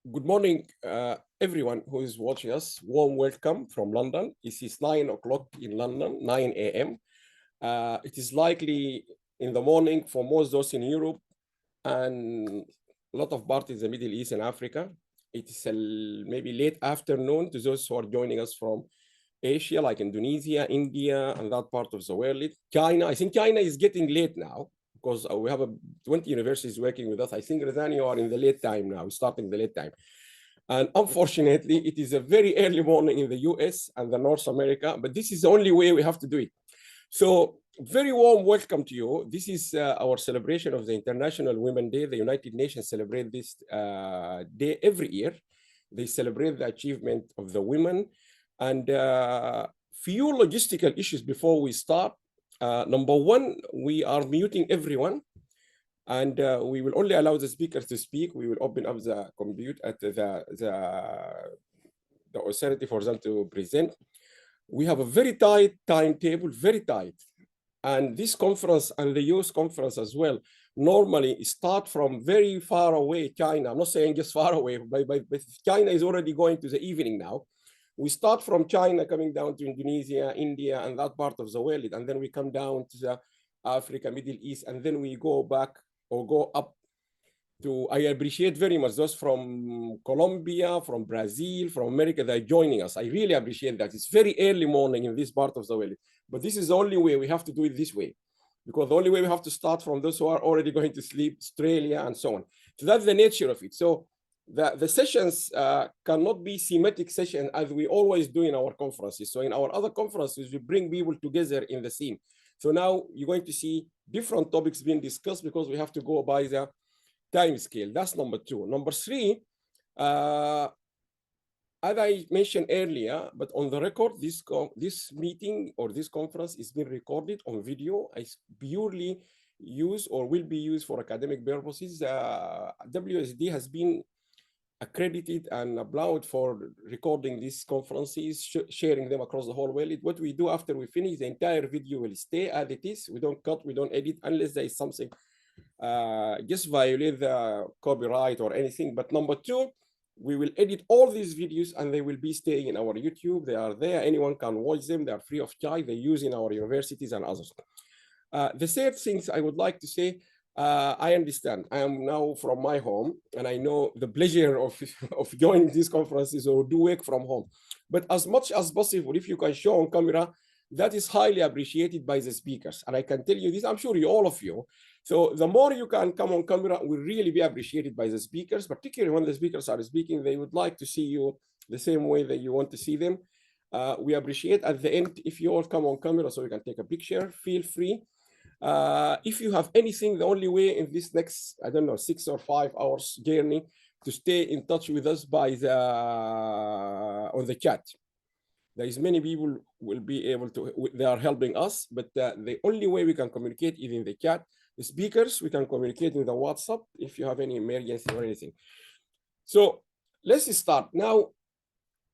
Good morning, everyone who is watching us. Warm welcome from London. It is 9 o'clock in London, 9 a.m. It is likely in the morning for most those in Europe and a lot of parts in the Middle East and Africa. It is maybe late afternoon to those who are joining us from Asia, like Indonesia, India, and that part of the world. China, I think China is getting late now because we have 20 universities working with us. I think, Razan, you are in the late time now, starting the late time. And unfortunately, it is a very early morning in the US and the North America, but this is the only way we have to do it. So very warm welcome to you. This is our celebration of the International Women's Day. The United Nations celebrate this day every year. They celebrate the achievement of the women. And few logistical issues before we start. Number one, we are muting everyone. And we will only allow the speakers to speak. We will open up the computer at the authority for them to present. We have a very tight timetable, very tight. And this conference and the youth conference as well normally start from very far away, China. I'm not saying just far away, but China is already going to the evening now. We start from China, coming down to Indonesia, India, and that part of the world. And then we come down to the Africa, Middle East, and then we go back or go up to, I appreciate very much those from Colombia, from Brazil, from America that are joining us. I really appreciate that. It's very early morning in this part of the world, but this is the only way we have to do it this way, because the only way we have to start from those who are already going to sleep, Australia and so on. So that's the nature of it. So the sessions cannot be thematic sessions as we always do in our conferences. So in our other conferences, we bring people together in the theme. So now you're going to see different topics being discussed because we have to go by the time scale. That's number two. Number three, as I mentioned earlier, but on the record, this meeting or this conference is being recorded on video. It's purely used or will be used for academic purposes. WSD has been accredited and allowed for recording these conferences, sharing them across the whole world. What we do after we finish, the entire video will stay as it is. We don't cut, we don't edit unless there is something just violate the copyright or anything. But number two, we will edit all these videos and they will be staying in our YouTube. They are there. Anyone can watch them. They are free of charge. They use in our universities and others. The third things I would like to say, I understand. I am now from my home and I know the pleasure of joining these conferences or do work from home. But as much as possible, if you can show on camera, that is highly appreciated by the speakers. And I can tell you this, I'm sure all of you. So the more you can come on camera will really be appreciated by the speakers, particularly when the speakers are speaking, they would like to see you the same way that you want to see them. We appreciate at the end, if you all come on camera so we can take a picture, feel free. If you have anything, the only way in this next, I don't know, 6 or 5 hours journey to stay in touch with us by on the chat. There is many people will be able to, they are helping us, but the only way we can communicate is in the chat. The speakers, we can communicate with the WhatsApp if you have any emergency or anything. So let's start. Now,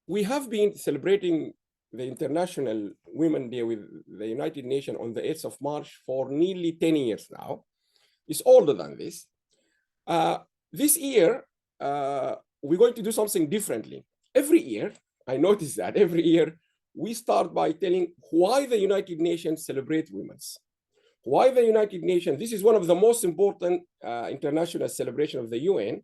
we have been celebrating the International Women's Day with the United Nations on the 8th of March for nearly 10 years now. It's older than this. This year, we're going to do something differently. Every year, I noticed that every year, we start by telling why the United Nations celebrate women's. Why the United Nations? This is one of the most important international celebration of the UN.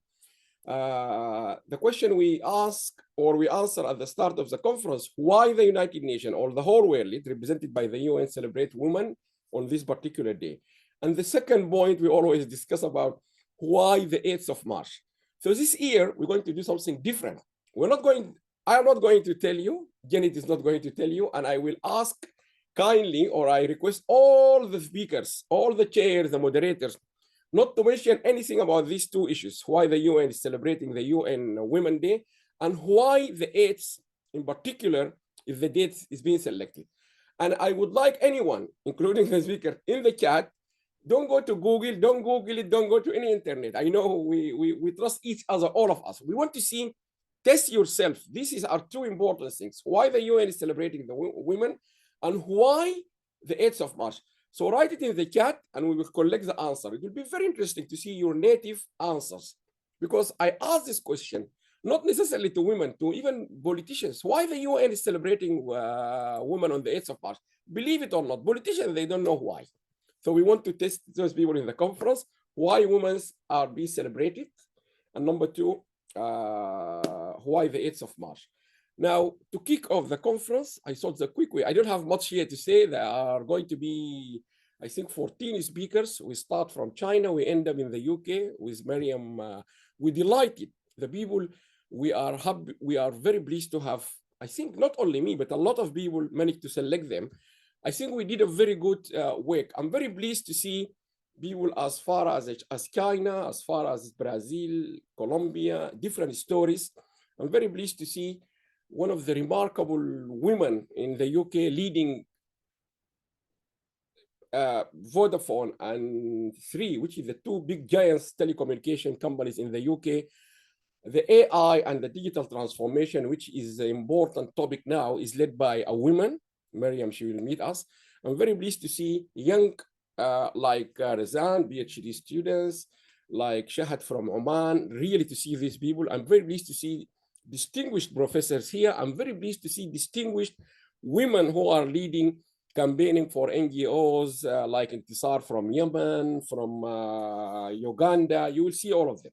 The question we ask or we answer at the start of the conference, why the United Nations or the whole world, represented by the UN, celebrate women on this particular day. And the second point we always discuss about why the 8th of March. So this year, we're going to do something different. I'm not going to tell you, Janet is not going to tell you, and I will ask kindly, or I request all the speakers, all the chairs, the moderators, not to mention anything about these two issues, why the UN is celebrating the UN Women's Day, and why the 8th in particular, if the date is being selected. And I would like anyone, including the speaker, in the chat, don't go to Google, don't Google it, don't go to any internet. I know we trust each other, all of us. We want to see, test yourself. These are two important things. Why the UN is celebrating the women, and why the 8th of March. So write it in the chat and we will collect the answer. It will be very interesting to see your native answers, because I asked this question, not necessarily to women, to even politicians. Why the UN is celebrating women on the 8th of March? Believe it or not, politicians, they don't know why. So we want to test those people in the conference, why women are being celebrated. And number two, why the 8th of March. Now, to kick off the conference, I thought the quick way, I don't have much here to say. There are going to be, I think, 14 speakers. We start from China, we end up in the UK with Miriam. We're delighted. The people, we are happy, we are very pleased to have, I think, not only me, but a lot of people managed to select them. I think we did a very good work. I'm very pleased to see people as far as China, as far as Brazil, Colombia, different stories. I'm very pleased to see one of the remarkable women in the UK leading Vodafone and Three, which is the two big giants telecommunication companies in the UK. The AI and the digital transformation, which is an important topic now, is led by a woman. Miriam, she will meet us. I'm very pleased to see young like Razan, PhD students, like Shahad from Oman, really to see these people. I'm very pleased to see distinguished professors here. I'm very pleased to see distinguished women who are leading campaigning for NGOs like Intisar from Yemen, from Uganda. You will see all of them.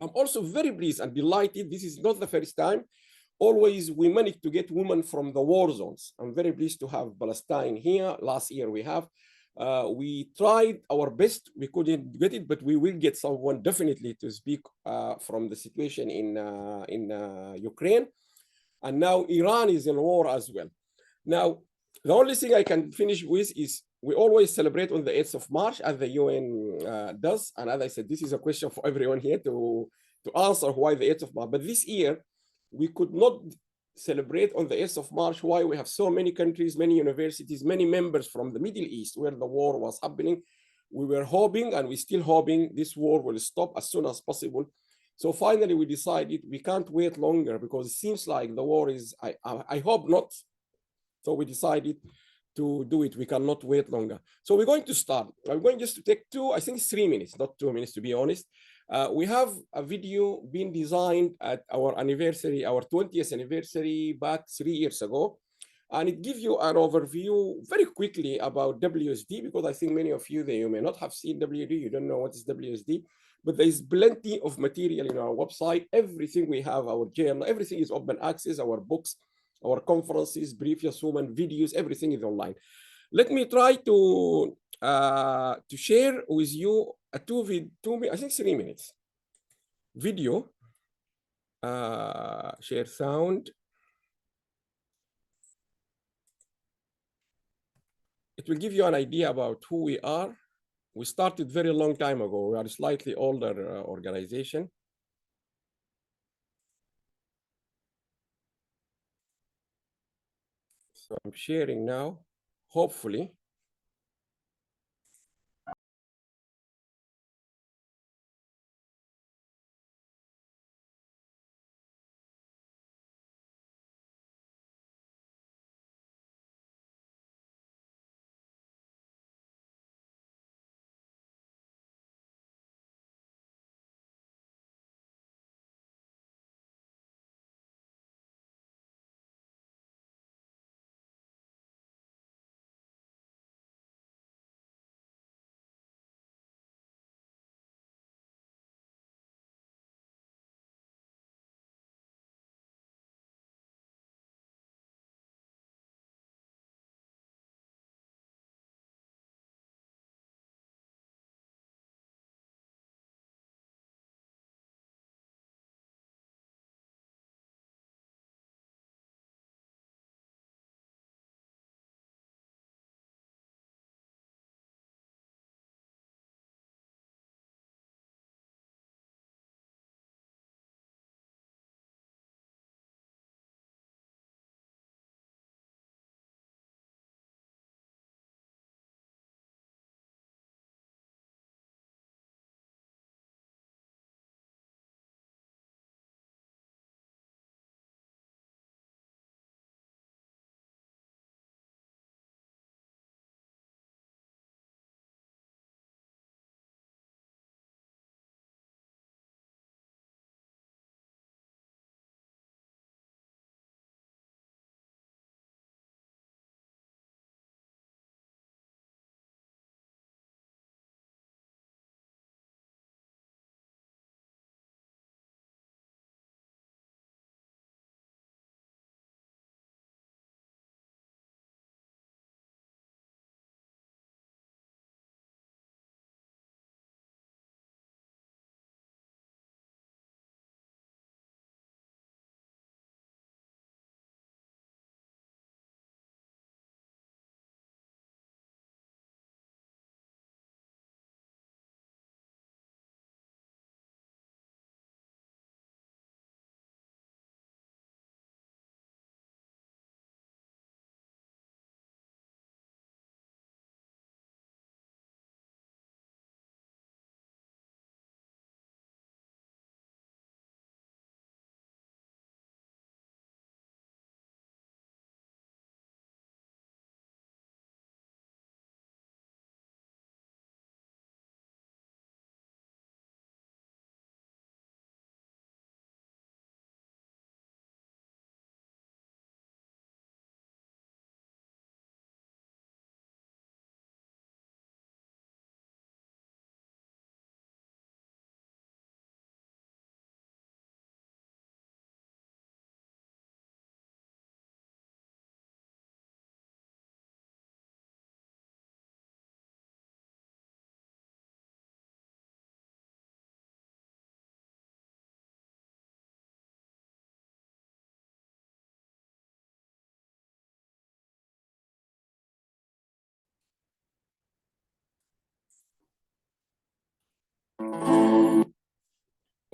I'm also very pleased and delighted. This is not the first time. Always we manage to get women from the war zones. I'm very pleased to have Palestine here. Last year we have. We tried our best. We couldn't get it, but we will get someone definitely to speak from the situation in Ukraine. And now Iran is in war as well. Now, the only thing I can finish with is we always celebrate on the 8th of March as the UN does. And as I said, this is a question for everyone here to answer why the 8th of March. But this year, we could not celebrate on the 8th of March why we have so many countries, many universities, many members from the Middle East where the war was happening. We were hoping, and we're still hoping, this war will stop as soon as possible. So finally, we decided we can't wait longer because it seems like the war is, I hope not. So we decided to do it. We cannot wait longer. So we're going to start. I'm going just to take I think 3 minutes, not 2 minutes to be honest. We have a video being designed at our anniversary, our 20th anniversary back 3 years ago. And it gives you an overview very quickly about WSD, because I think many of you, you may not have seen WSD, you don't know what is WSD, but there's plenty of material in our website. Everything we have, our journal, everything is open access, our books, our conferences, previous women, videos, everything is online. Let me try to share with you a I think 3 minutes video. Share sound. It will give you an idea about who we are. We started very long time ago. We are a slightly older organization. So I'm sharing now, hopefully.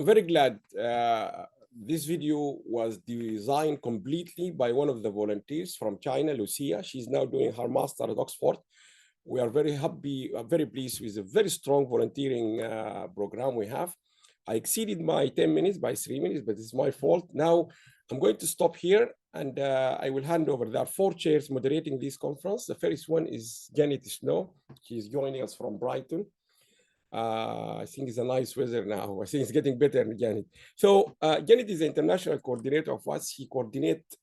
very glad. This video was designed completely by one of the volunteers from China, Lucia. She's now doing her master at Oxford. We are very happy, very pleased with a very strong volunteering program we have. I exceeded my 10 minutes by 3 minutes, but it's my fault. Now I'm going to stop here and I will hand over. There are 4 chairs moderating this conference. The first one is Janet Snow. She's joining us from Brighton. I think it's a nice weather now. I think it's getting better, Janet. So Janet is the international coordinator of WAS. She coordinates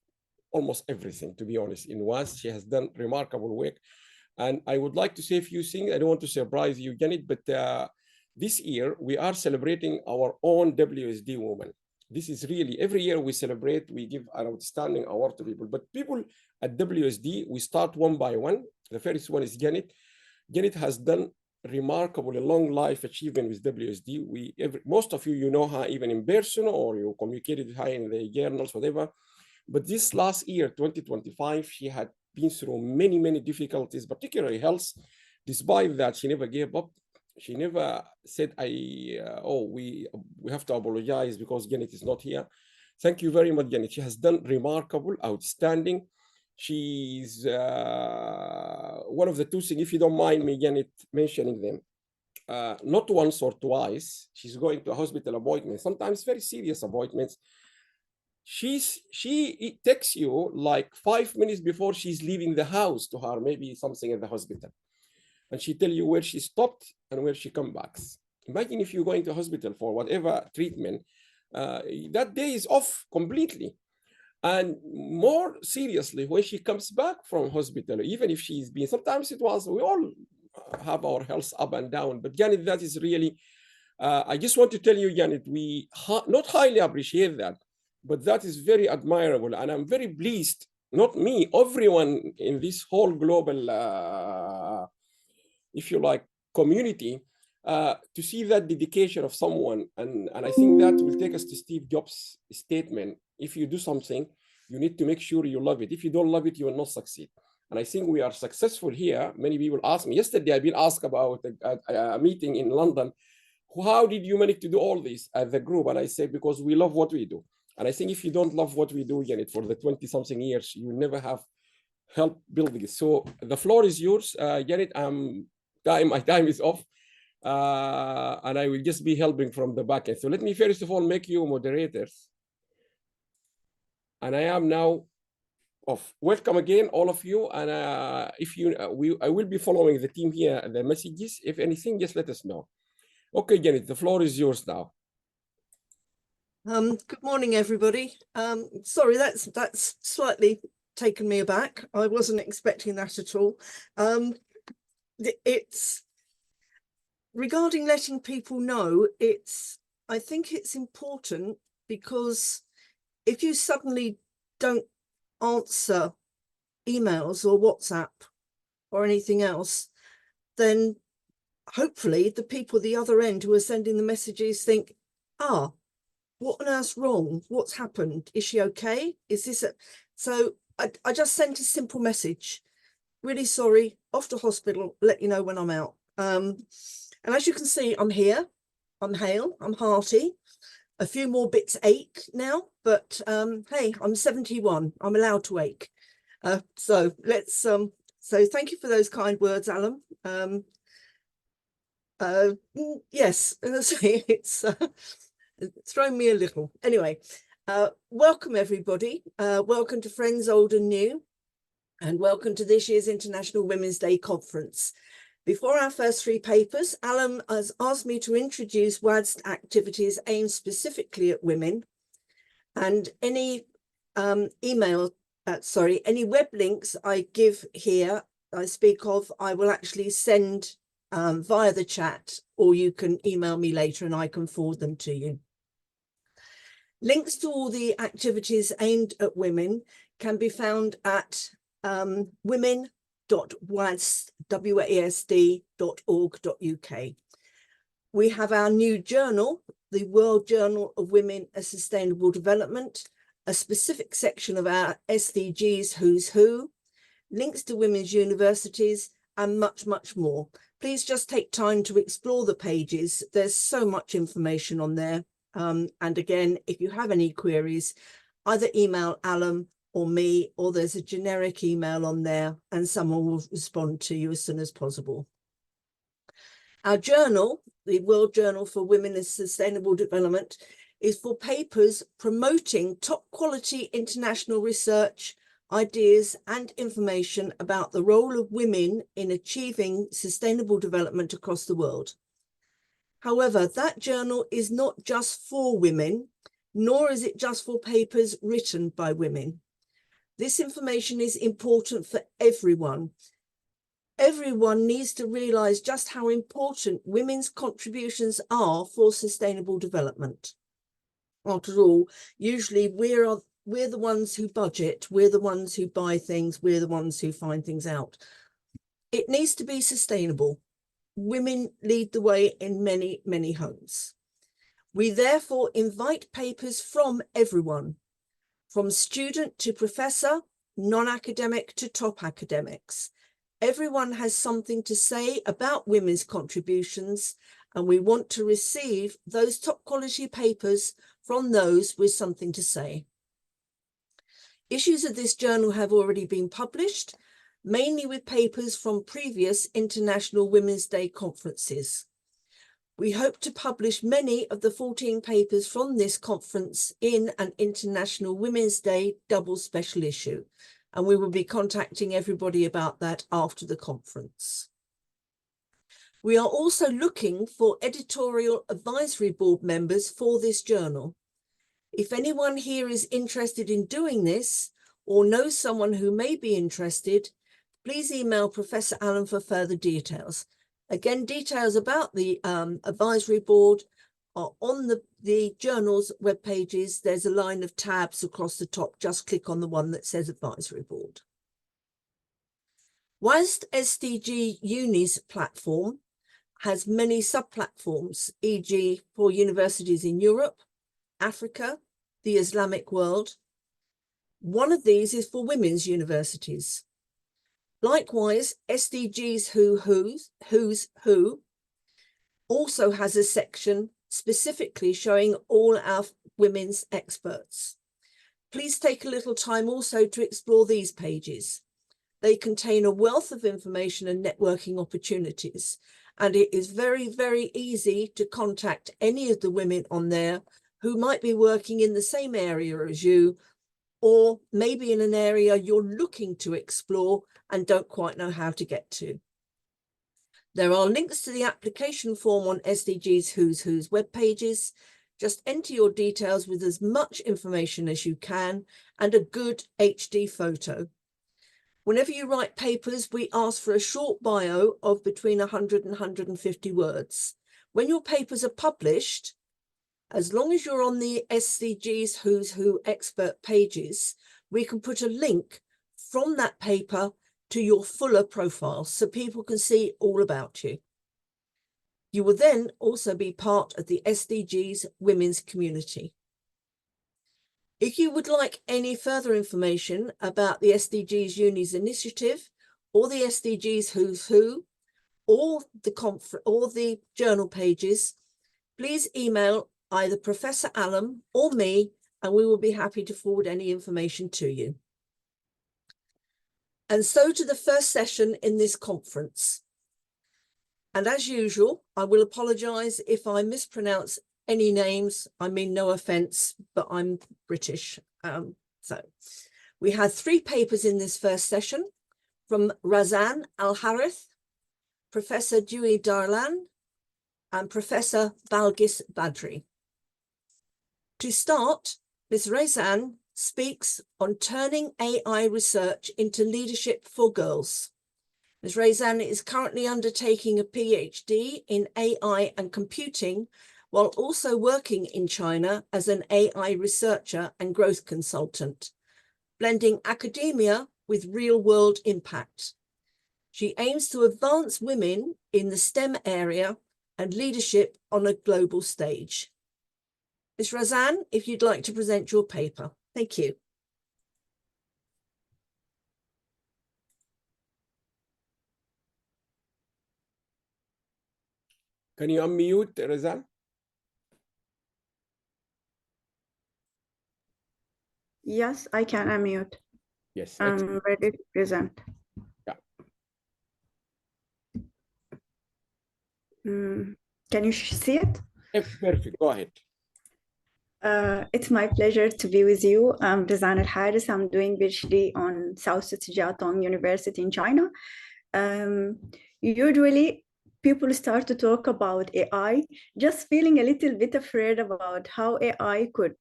almost everything, to be honest, in WAS. She has done remarkable work. And I would like to say a few things. I don't want to surprise you, Janet, but this year we are celebrating our own WSD woman. This is really, every year we celebrate, we give an outstanding award to people. But people at WSD, we start one by one. The first one is Janet. Janet has done remarkable long life achievement with WSD. Most of you know her even in person, or you communicated with her in the journals, whatever. But this last year, 2025, she had been through many, many difficulties, particularly health. Despite that, she never gave up. She never said, we have to apologize because Janet is not here. Thank you very much, Janet. She has done remarkable, outstanding. She's one of the 2 things, if you don't mind me, Janet, mentioning them. Not once or twice, she's going to a hospital appointment, sometimes very serious appointments. She texts you like 5 minutes before she's leaving the house to her, maybe something at the hospital. And she tell you where she stopped and where she comes back. Imagine if you're going to hospital for whatever treatment, that day is off completely. And more seriously, when she comes back from hospital, even if she's been, sometimes we all have our health up and down, but Janet, that is really, I just want to tell you, Janet, we not highly appreciate that, but that is very admirable. And I'm very pleased, not me, everyone in this whole global, if you like, community, to see that dedication of someone. And I think that will take us to Steve Jobs' statement. If you do something, you need to make sure you love it. If you don't love it, you will not succeed. And I think we are successful here. Many people ask me, yesterday I've been asked about a meeting in London. How did you manage to do all this as a group? And I say, because we love what we do. And I think if you don't love what we do, Janet, for the 20-something years, you will never have helped build this. So the floor is yours, Janet. My time is off. And I will just be helping from the back end. So let me first of all make you moderators. And I am now off. Welcome again, all of you. And I will be following the team here, the messages. If anything, just let us know. Okay, Janet, the floor is yours now. Good morning, everybody. Sorry, that's slightly taken me aback. I wasn't expecting that at all. It's regarding letting people know, I think it's important, because if you suddenly don't answer emails or WhatsApp or anything else, then hopefully the people at the other end who are sending the messages think, what on earth's wrong? What's happened? Is she okay? Is this so I just sent a simple message. Really sorry, off to hospital, let you know when I'm out. And as you can see, I'm here, I'm hale, I'm hearty. A few more bits ache now, but hey, I'm 71, I'm allowed to ache. So thank you for those kind words, Allam. Yes, it's thrown me a little. Anyway, welcome everybody. Welcome to Friends Old and New, and welcome to this year's International Women's Day Conference. Before our first 3 papers, Allam has asked me to introduce WAD's activities aimed specifically at women, and any any web links I give here, I speak of, I will actually send via the chat, or you can email me later and I can forward them to you. Links to all the activities aimed at women can be found at women.wasd.org.uk. We have our new journal, the World Journal of Women and Sustainable Development, a specific section of our SDGs Who's Who, links to women's universities, and much, much more. Please just take time to explore the pages. There's so much information on there. And again, if you have any queries, either email Allam or me, or there's a generic email on there and someone will respond to you as soon as possible. Our journal, the World Journal for Women and Sustainable Development, is for papers promoting top quality international research, ideas and information about the role of women in achieving sustainable development across the world. However, that journal is not just for women, nor is it just for papers written by women. This information is important for everyone. Everyone needs to realize just how important women's contributions are for sustainable development. After all, usually we're the ones who budget, we're the ones who buy things, we're the ones who find things out. It needs to be sustainable. Women lead the way in many, many homes. We therefore invite papers from everyone, from student to professor, non-academic to top academics. Everyone has something to say about women's contributions, and we want to receive those top quality papers from those with something to say. Issues of this journal have already been published, mainly with papers from previous International Women's Day conferences. We hope to publish many of the 14 papers from this conference in an International Women's Day double special issue, and we will be contacting everybody about that after the conference. We are also looking for editorial advisory board members for this journal. If anyone here is interested in doing this or knows someone who may be interested, please email Professor Allam for further details. Again, details about the advisory board are on the journal's web pages. There's a line of tabs across the top. Just click on the one that says advisory board. Whilst SDG Uni's platform has many sub-platforms, e.g. for universities in Europe, Africa, the Islamic world, one of these is for women's universities. Likewise, SDG's Who's Who also has a section specifically showing all our women's experts. Please take a little time also to explore these pages. They contain a wealth of information and networking opportunities, and it is very, very easy to contact any of the women on there who might be working in the same area as you, or maybe in an area you're looking to explore and don't quite know how to get to. There are links to the application form on SDG's Who's web pages. Just enter your details with as much information as you can and a good HD photo. Whenever you write papers, we ask for a short bio of between 100 and 150 words. When your papers are published, as long as you're on the SDG's Who's Who expert pages, we can put a link from that paper to your fuller profile so people can see all about you. You will then also be part of the SDG's women's community. If you would like any further information about the SDG's Uni's initiative or the SDG's Who's Who or the journal pages, please email either Professor Allam or me, and we will be happy to forward any information to you. And so to the first session in this conference. And as usual, I will apologise if I mispronounce any names. I mean, no offence, but I'm British. So we had 3 papers in this first session from Razan, Alharith, Professor Dewi, Darlan, and Professor Balghis, Badri. To start, Ms. Razan speaks on turning AI research into leadership for girls. Ms. Razan is currently undertaking a PhD in AI and computing, while also working in China as an AI researcher and growth consultant, blending academia with real-world impact. She aims to advance women in the STEM area and leadership on a global stage. Ms. Razan, if you'd like to present your paper. Thank you. Can you unmute, Razan? Yes, I can unmute. Yes, I'm excellent. ready to present. Yeah. Can you see it? Perfect. Go ahead. It's my pleasure to be with you. I'm Razan Alharith. I'm doing PhD on Southeast Jiaotong University in China. Usually, people start to talk about AI, just feeling a little bit afraid about how AI could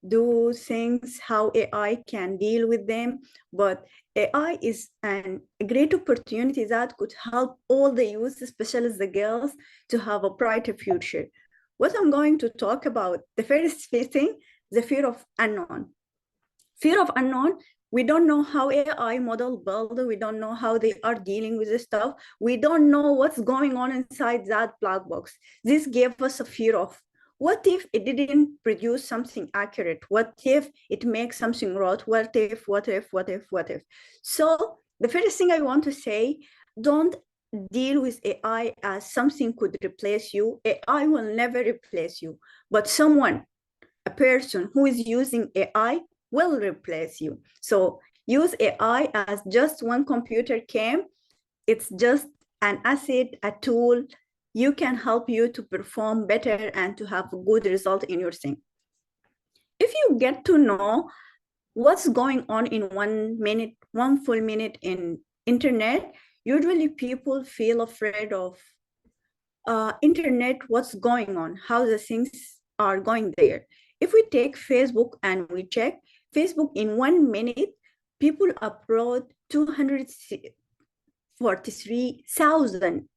do things, how AI can deal with them. But AI is a great opportunity that could help all the youth, especially the girls, to have a brighter future. What I'm going to talk about, the first thing, the fear of unknown. Fear of unknown, we don't know how AI model build, we don't know how they are dealing with this stuff. We don't know what's going on inside that black box. This gave us a fear of, what if it didn't produce something accurate? What if it makes something wrong? What if? So the first thing I want to say, don't deal with AI as something could replace you. AI will never replace you, but a person who is using AI will replace you. So use AI as just one computer came. It's just an asset, a tool. You can help you to perform better and to have a good result in your thing. If you get to know what's going on in 1 minute, 1 full minute in internet, usually people feel afraid of internet, what's going on, how the things are going there. If we take Facebook and we check, Facebook in 1 minute, people upload 243,000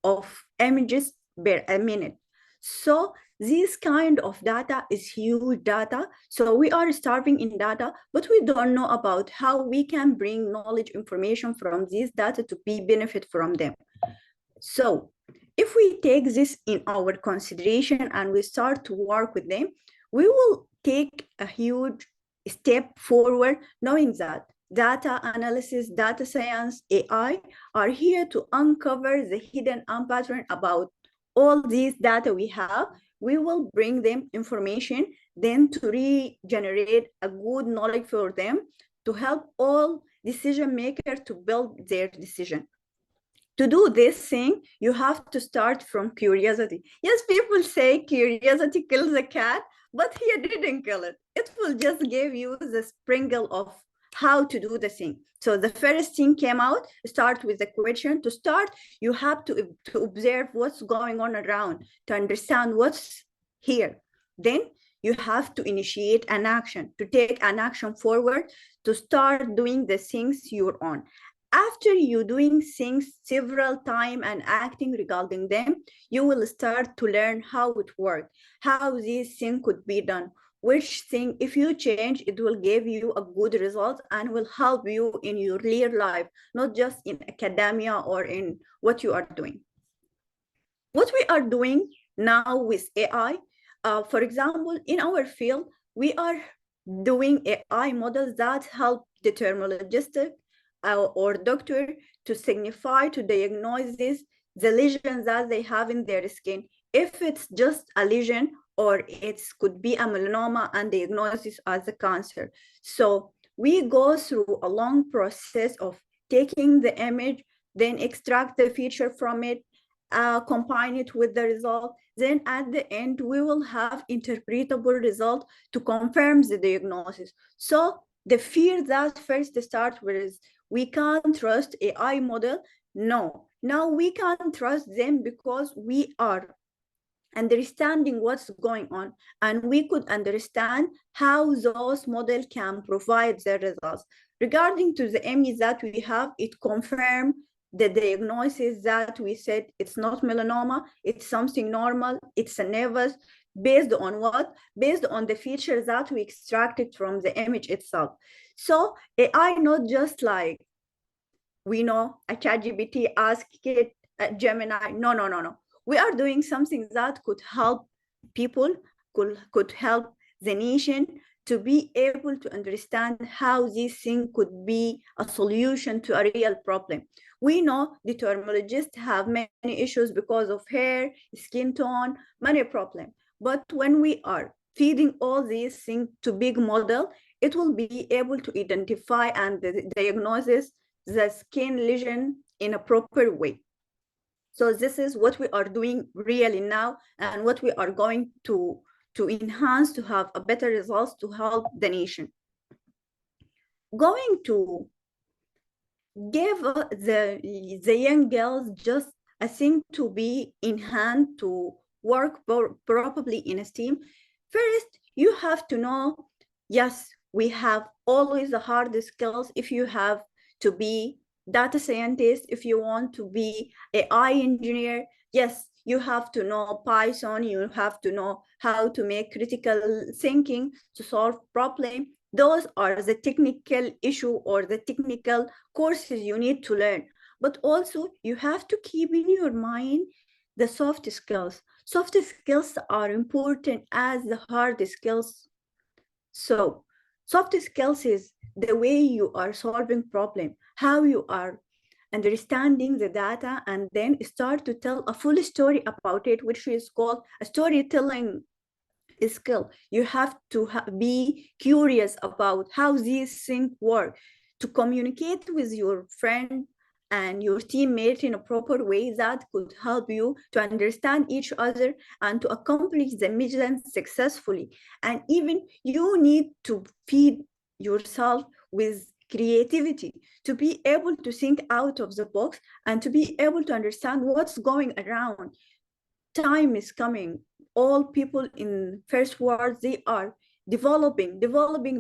of images per minute. So this kind of data is huge data. So we are starving in data, but we don't know about how we can bring knowledge, information from these data to be benefit from them. So if we take this in our consideration and we start to work with them, we will take a huge step forward, knowing that data analysis, data science, AI are here to uncover the hidden pattern about all these data we have. We will bring them information, then to regenerate a good knowledge for them to help all decision makers to build their decision. To do this thing, you have to start from curiosity. Yes, people say curiosity kills the cat, but he didn't kill it. It will just give you the sprinkle of how to do the thing. So the first thing came out, start with the question. To start, you have to observe what's going on around, to understand what's here. Then you have to initiate an action, to take an action forward, to start doing the things you're on. After you doing things several times and acting regarding them, you will start to learn how it works, how this thing could be done, which thing, if you change, it will give you a good result and will help you in your real life, not just in academia or in what you are doing. What we are doing now with AI, for example, in our field, we are doing AI models that help deterministic or doctor to signify, to diagnose the lesions that they have in their skin. If it's just a lesion or it could be a melanoma and diagnosis as a cancer. So we go through a long process of taking the image, then extract the feature from it, combine it with the result. Then at the end, we will have interpretable result to confirm the diagnosis. So the fear that first starts with is, we can't trust AI model. No, now we can't trust them because we are understanding what's going on, and we could understand how those models can provide the results. Regarding to the images that we have, it confirmed the diagnosis that we said it's not melanoma, it's something normal, it's a nevus. Based on what? Based on the features that we extracted from the image itself. So AI not just like, we know a ChatGPT, ask it, Gemini. No. We are doing something that could help people, could help the nation to be able to understand how this thing could be a solution to a real problem. We know the dermatologists have many issues because of hair, skin tone, many problems. But when we are feeding all these things to big model, it will be able to identify and diagnose the skin lesion in a proper way. So this is what we are doing really now, and what we are going to enhance to have a better results to help the nation. Going to give the young girls just a thing to be in hand to work properly in a team. First, you have to know, yes, we have always the hard skills. If you have to be data scientist, if you want to be AI engineer, yes, you have to know Python, you have to know how to make critical thinking to solve problem. Those are the technical issue or the technical courses you need to learn. But also you have to keep in your mind the soft skills. Soft skills are important as the hard skills. So soft skills is the way you are solving problem, how you are understanding the data, and then start to tell a full story about it, which is called a storytelling skill. You have to be curious about how these things work, to communicate with your friend and your teammate in a proper way that could help you to understand each other and to accomplish the mission successfully. And even you need to feed yourself with creativity to be able to think out of the box and to be able to understand what's going around. Time is coming. All people in first world, they are developing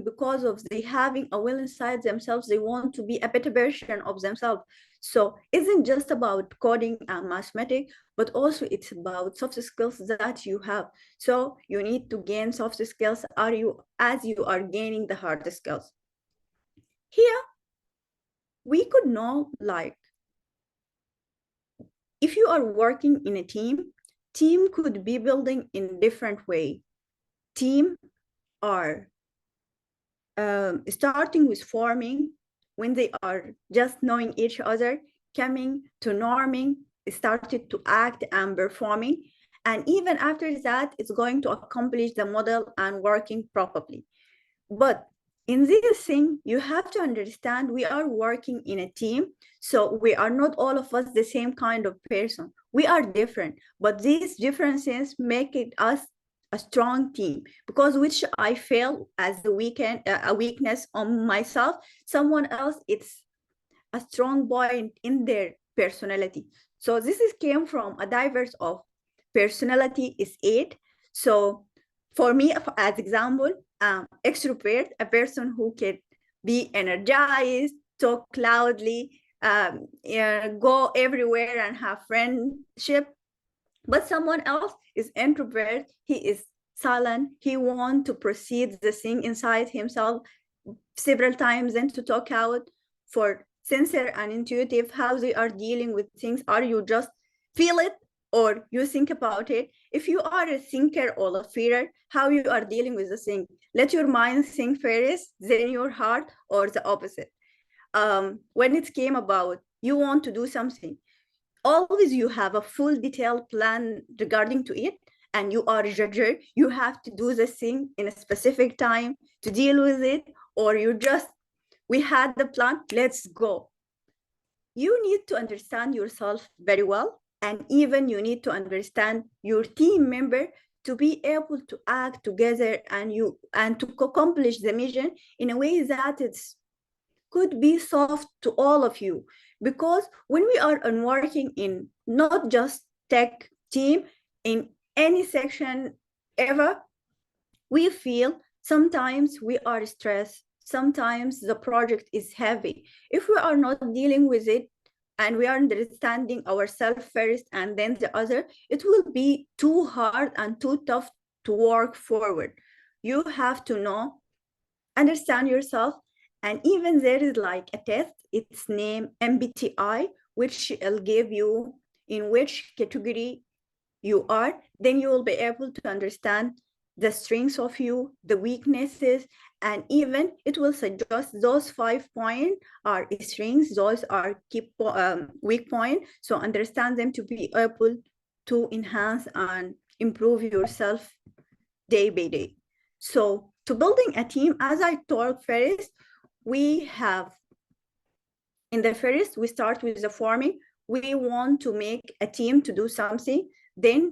because of they having a will inside themselves. They want to be a better version of themselves. So it isn't just about coding and mathematics, but also it's about soft skills that you have. So you need to gain soft skills as you are gaining the hard skills. Here, we could know, like, if you are working in a team could be building in different way. Team are starting with forming when they are just knowing each other, coming to norming, started to act and performing. And even after that, it's going to accomplish the model and working properly. But in this thing, you have to understand we are working in a team. So we are not all of us the same kind of person. We are different, but these differences make it us a strong team, because which I feel as a weakness on myself, someone else, it's a strong point in their personality. So this came from a diverse of personality is 8. So for me, as example, extrovert, a person who can be energized, talk loudly, go everywhere and have friendship. But someone else is introvert, he is silent, he wants to proceed the thing inside himself several times and to talk out. For sincere and intuitive, how they are dealing with things, are you just feel it or you think about it? If you are a thinker or a feeler, how you are dealing with the thing? Let your mind think first, then your heart, or the opposite. When it came about you want to do something, always you have a full detailed plan regarding to it, and you are a judger. You have to do the thing in a specific time to deal with it, or you just, we had the plan, let's go. You need to understand yourself very well, and even you need to understand your team member to be able to act together and to accomplish the mission in a way that it's could be soft to all of you. Because when we are working in not just tech team, in any section ever, we feel sometimes we are stressed, sometimes the project is heavy. If we are not dealing with it and we are understanding ourselves first and then the other, it will be too hard and too tough to work forward. You have to know, understand yourself. And even there is like a test, it's named MBTI, which will give you in which category you are. Then you will be able to understand the strengths of you, the weaknesses, and even it will suggest those 5 points are strengths, those are weak points. So understand them to be able to enhance and improve yourself day by day. So To building a team, as I told first, we have, in the first, we start with the forming. We want to make a team to do something. Then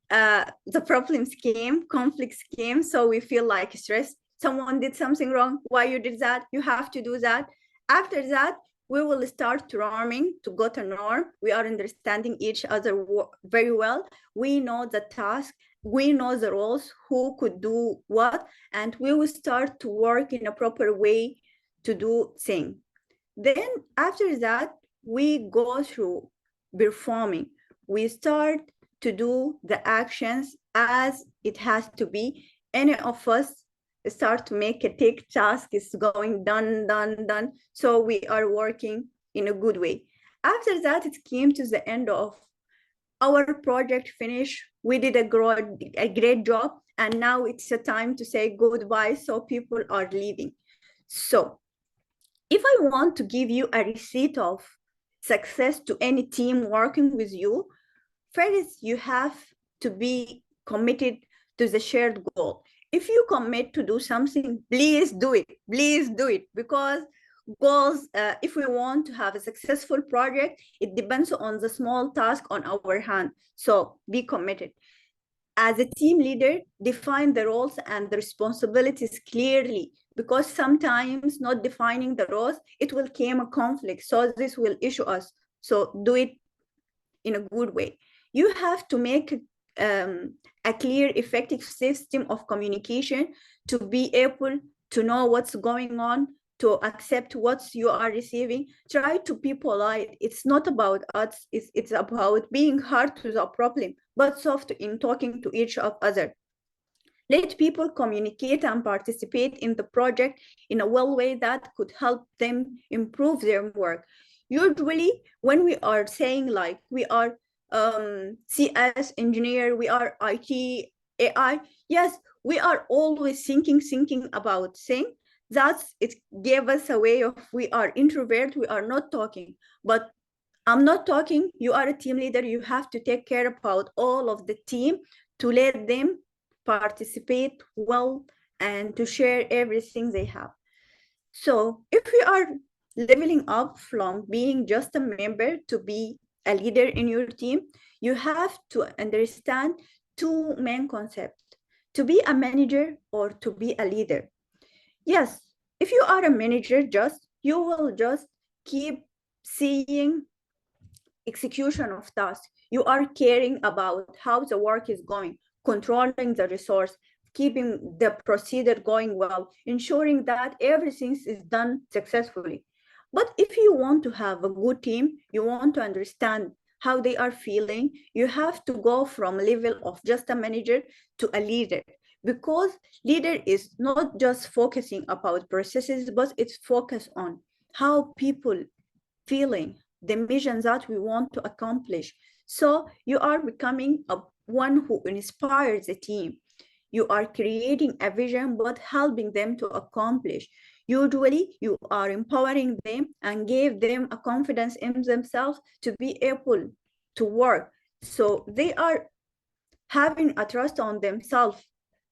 the problems came, conflicts came, so we feel like stress. Someone did something wrong. Why you did that? You have to do that. After that, we will start norming to go to norm. We are understanding each other very well. We know the task. We know the roles, who could do what, and we will start to work in a proper way to do things. Then after that, we go through performing. We start to do the actions as it has to be. Any of us start to make a tick task is going done. So we are working in a good way. After that, it came to the end of our project finish. We did a great job, and now it's a time to say goodbye. So people are leaving. So if I want to give you a receipt of success to any team working with you, first, you have to be committed to the shared goal. If you commit to do something, please do it. Please do it, because goals, if we want to have a successful project, it depends on the small task on our hand. So be committed. As a team leader, define the roles and the responsibilities clearly, because sometimes not defining the roles, it will cause a conflict. So this will issue us. So do it in a good way. You have to make a clear, effective system of communication to be able to know what's going on, to accept what you are receiving. Try to be polite. It's not about us. It's about being hard to the problem, but soft in talking to each other. Let people communicate and participate in the project in a well way that could help them improve their work. Usually, when we are saying like we are CS engineer, we are IT, AI, yes, we are always thinking about things. It gave us a way of, we are introvert, we are not talking. But I'm not talking, you are a team leader, you have to take care about all of the team to let them participate well and to share everything they have. So if we are leveling up from being just a member to be a leader in your team, you have to understand two main concepts: to be a manager or to be a leader. Yes, if you are a manager, you will just keep seeing execution of tasks. You are caring about how the work is going, controlling the resource, keeping the procedure going well, ensuring that everything is done successfully. But if you want to have a good team, you want to understand how they are feeling, you have to go from level of just a manager to a leader, because leader is not just focusing about processes, but it's focused on how people feeling, the mission that we want to accomplish. So you are becoming one who inspires the team. You are creating a vision, but helping them to accomplish. Usually, you are empowering them and give them a confidence in themselves to be able to work. So they are having a trust on themselves.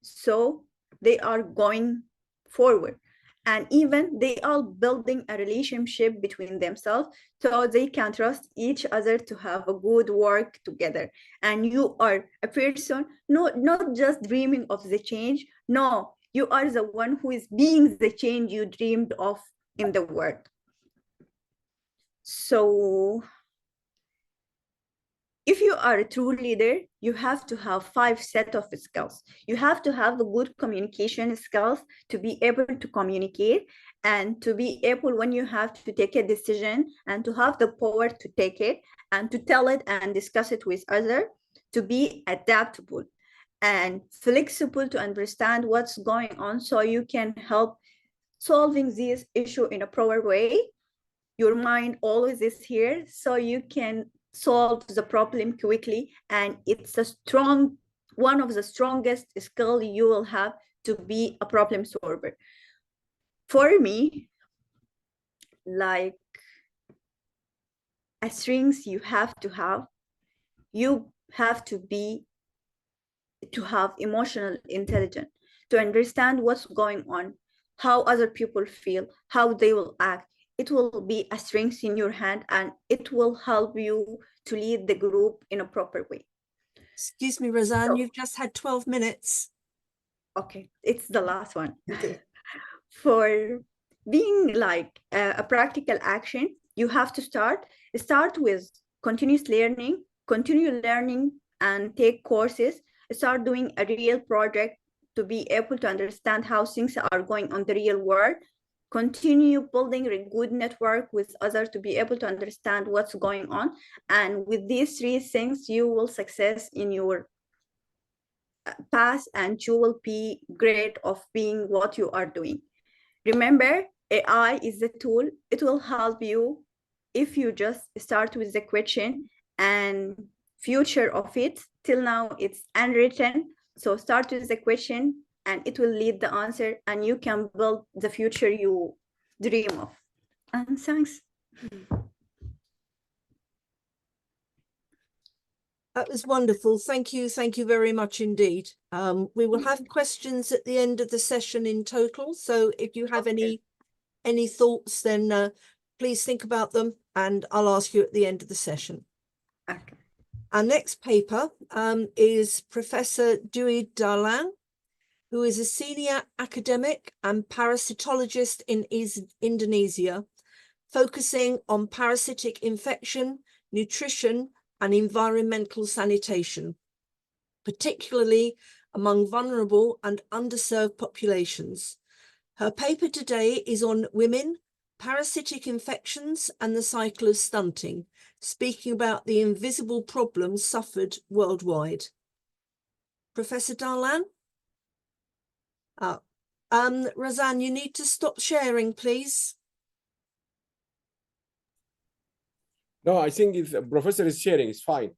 So they are going forward. And even they are building a relationship between themselves so they can trust each other to have a good work together. And you are a person not just dreaming of the change. No, you are the one who is being the change you dreamed of in the world. So if you are a true leader, you have to have 5 sets of skills. You have to have the good communication skills to be able to communicate and to be able, when you have to take a decision, and to have the power to take it and to tell it and discuss it with others, to be adaptable and flexible to understand what's going on so you can help solving this issue in a proper way. Your mind always is here so you can solve the problem quickly, and it's one of the strongest skills you will have to be a problem solver. For me, like a strength you have to have emotional intelligence to understand what's going on, how other people feel, how they will act. It will be a strength in your hand, and it will help you to lead the group in a proper way. Excuse me, Razan, So- you've just had 12 minutes. Okay, it's the last one. Okay. For being like a practical action, you have to start with continuous learning, continue learning and take courses, start doing a real project to be able to understand how things are going on the real world, continue building a good network with others to be able to understand what's going on. And with these three things, you will success in your path, and you will be great of being what you are doing. Remember, AI is a tool. It will help you if you just start with the question and future of it. Till now, it's unwritten. So start with the question and it will lead the answer, and you can build the future you dream of. And thanks. That was wonderful. Thank you. Thank you very much indeed. We will have questions at the end of the session in total. So if you have any thoughts, then please think about them and I'll ask you at the end of the session. Okay. Our next paper is Professor Dewi Darlan, who is a senior academic and parasitologist in Indonesia, focusing on parasitic infection, nutrition, and environmental sanitation, particularly among vulnerable and underserved populations. Her paper today is on women, parasitic infections, and the cycle of stunting, speaking about the invisible problems suffered worldwide. Professor Darlan? Razan, you need to stop sharing, please. No, I think if the professor is sharing, it's fine.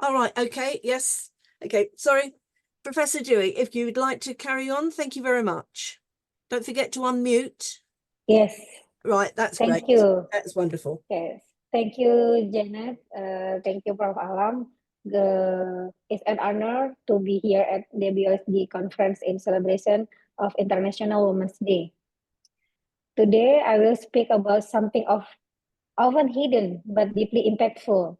All right, okay, yes. Okay, sorry. Professor Dewi, if you would like to carry on, thank you very much. Don't forget to unmute. Yes. Right, that's Thank great. you. That's wonderful. Yes. Thank you, Janet. Thank you, Prof. Allam. It's an honor to be here at the BOSD conference in celebration of International Women's Day. Today, I will speak about something often hidden but deeply impactful.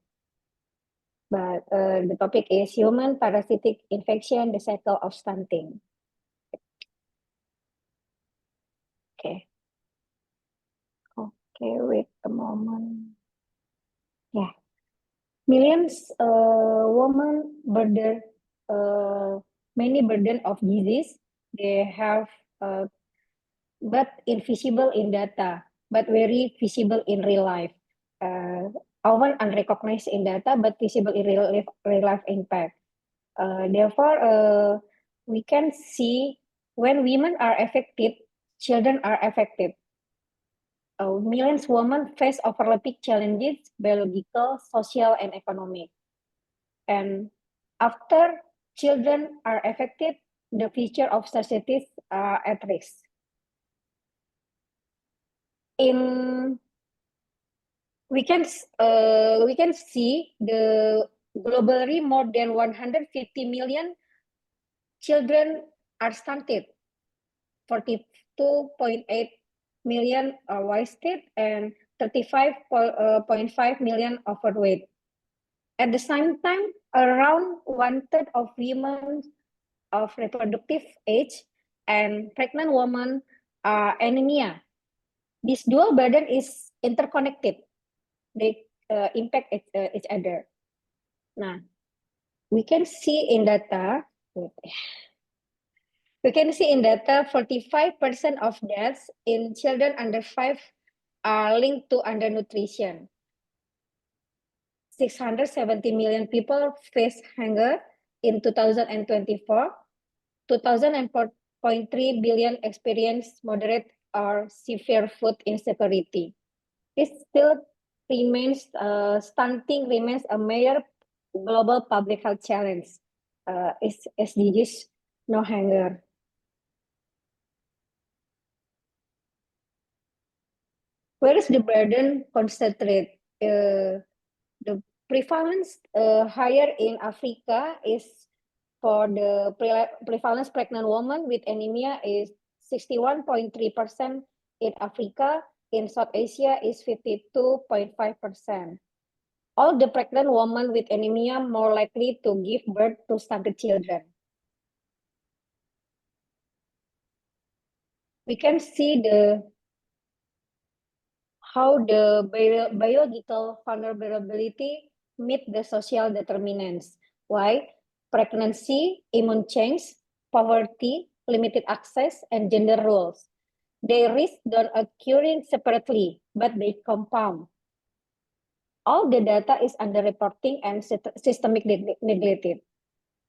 But the topic is human parasitic infection, the cycle of stunting. Okay. Okay, wait a moment. Yeah. Millions women burden many burden of disease. They have but invisible in data, but very visible in real life. Often unrecognized in data, but visible in real life impact. Therefore, we can see when women are affected, children are affected. Millions of women face overlapping challenges, biological, social, and economic. And after children are affected, the future of societies are at risk. We can see the globally more than 150 million children are stunted, 42.8 million are wasted, and 35.5 million overweight. At the same time, around 1/3 of women of reproductive age and pregnant women are anemia. This dual burden is interconnected. They impact each other. Now, we can see in data, 45% of deaths in children under 5 are linked to undernutrition. 670 million people face hunger in 2024. 2,004.3 billion experience moderate or severe food insecurity. This still remains, stunting remains a major global public health challenge. SDGs, no hunger. Where is the burden concentrated? The prevalence higher in Africa is For the prevalence pregnant woman with anemia is 61.3%. In Africa, in South Asia is 52.5%. All the pregnant women with anemia more likely to give birth to stunted children. We can see how the biological vulnerability meet the social determinants. Why? Pregnancy, immune change, poverty, limited access, and gender roles. They risk not occurring separately, but they compound. All the data is underreporting and systemic neglected.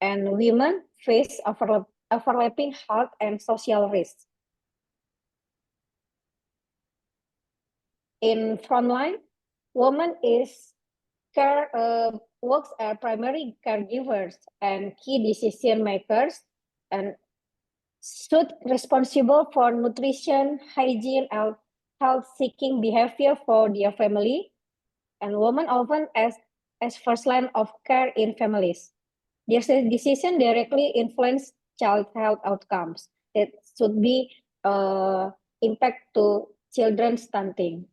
And women face overlapping health and social risks. In frontline, women works as primary caregivers and key decision makers and should responsible for nutrition, hygiene, and health-seeking behavior for their family, and women often as first line of care in families. Their decision directly influence child health outcomes. It should be impact to children stunting.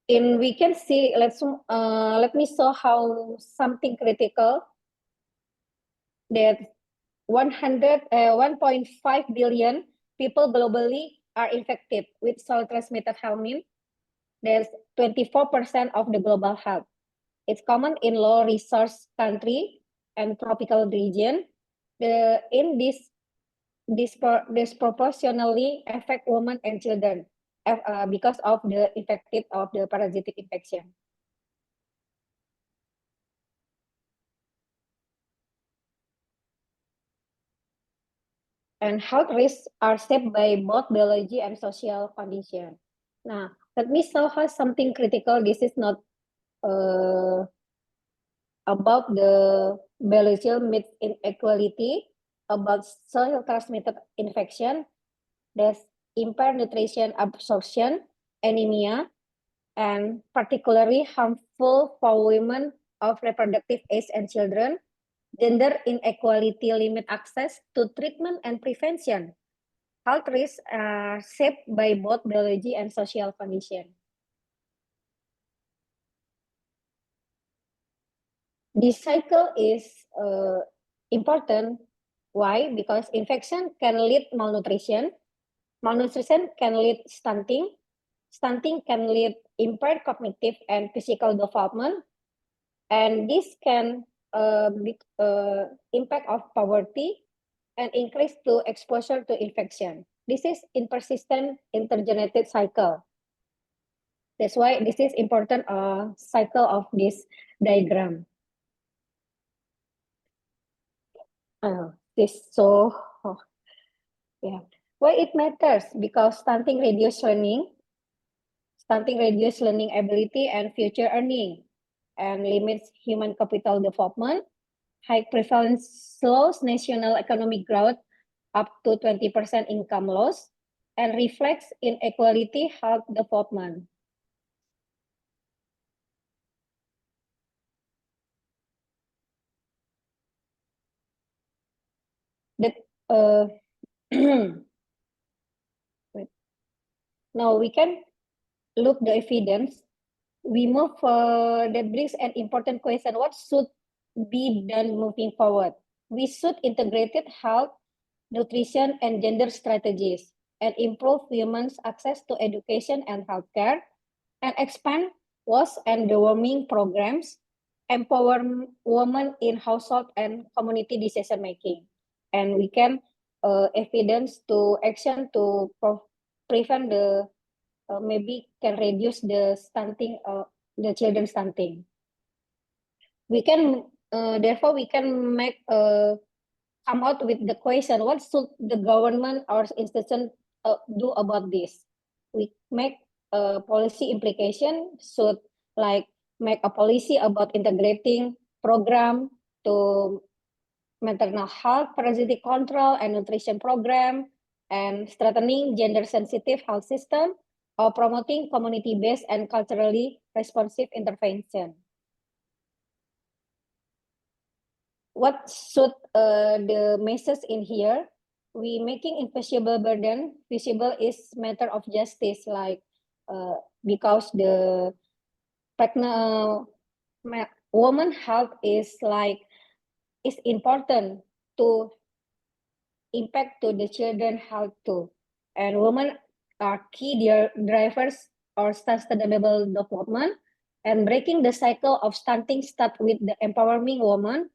We can see, let me show how something critical that 1.5 billion people globally are infected with soil transmitted helminth. There's 24% of the global health. It's common in low resource country and tropical region. In this disproportionately affect women and children because of the infected of the parasitic infection. And health risks are shaped by both biology and social condition. Now, let me show how something critical. This is not about the biological inequality, about soil transmitted infection. There's impaired nutrition absorption, anemia, and particularly harmful for women of reproductive age and children. Gender inequality limit access to treatment and prevention. Health risks are shaped by both biology and social condition. This cycle is important. Why? Because infection can lead malnutrition. Malnutrition can lead stunting. Stunting can lead impaired cognitive and physical development. And this can impact of poverty and increase to exposure to infection. This is in persistent intergenerated cycle. That's why this is important cycle of this diagram. Why it matters? Because stunting reduces learning ability and future earning, and limits human capital development. High prevalence slows national economic growth up to 20% income loss, and reflects inequality health development. Now we can look the evidence. We move that brings an important question. What should be done moving forward? We should integrate health, nutrition, and gender strategies, and improve women's access to education and healthcare, and expand WASH and deworming programs, empower women in household and community decision making. And we can evidence to action to prevent the maybe can reduce the stunting, the children stunting. We can therefore we can make come out with the question: what should the government or institution do about this? We make a policy implication should like make a policy about integrating program to maternal health, parasitic control, and nutrition program, and strengthening gender-sensitive health system, or promoting community-based and culturally responsive intervention. what should the message in here? We making invisible burden visible is matter of justice, like because the pregnant woman health is important to impact to the children health too, and women are key drivers or sustainable development, and breaking the cycle of stunting start with the empowering woman,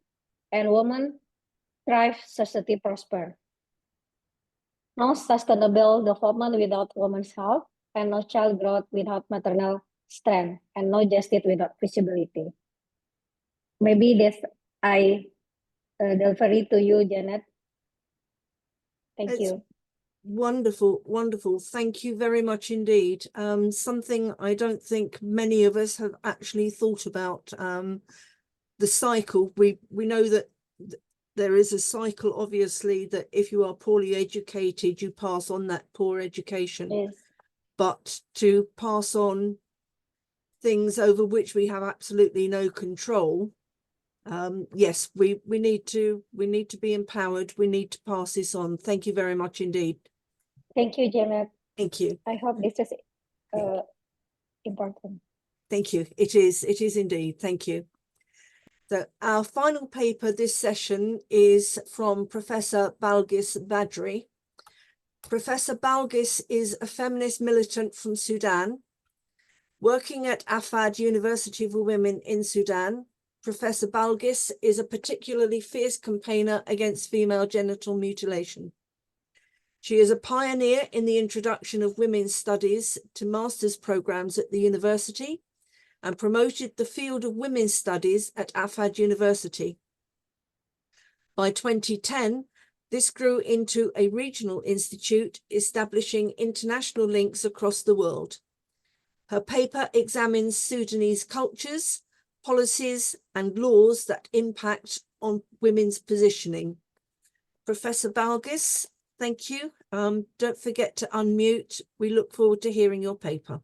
and women thrive, society prosper. No sustainable development without women's health, and no child growth without maternal strength, and no justice without visibility. Maybe that's I delivery to you, Janet. Thank It's you. wonderful, wonderful. Thank you very much indeed. Something I don't think many of us have actually thought about. The cycle. We know that there is a cycle, obviously, that if you are poorly educated, you pass on that poor education. Yes. But to pass on things over which we have absolutely no control, yes, we need to be empowered. We need to pass this on. Thank you very much indeed. Thank you, Janet. Thank you. I hope this is important. Thank you. It is indeed. Thank you. So our final paper this session is from Professor Balghis Badri. Professor Balghis is a feminist militant from Sudan. Working at Ahfad University for Women in Sudan, Professor Balghis is a particularly fierce campaigner against female genital mutilation. She is a pioneer in the introduction of women's studies to master's programs at the university and promoted the field of women's studies at Ahfad University. By 2010, this grew into a regional institute, establishing international links across the world. Her paper examines Sudanese cultures, policies, and laws that impact on women's positioning. Professor Balghis, thank you. Don't forget to unmute. We look forward to hearing your paper.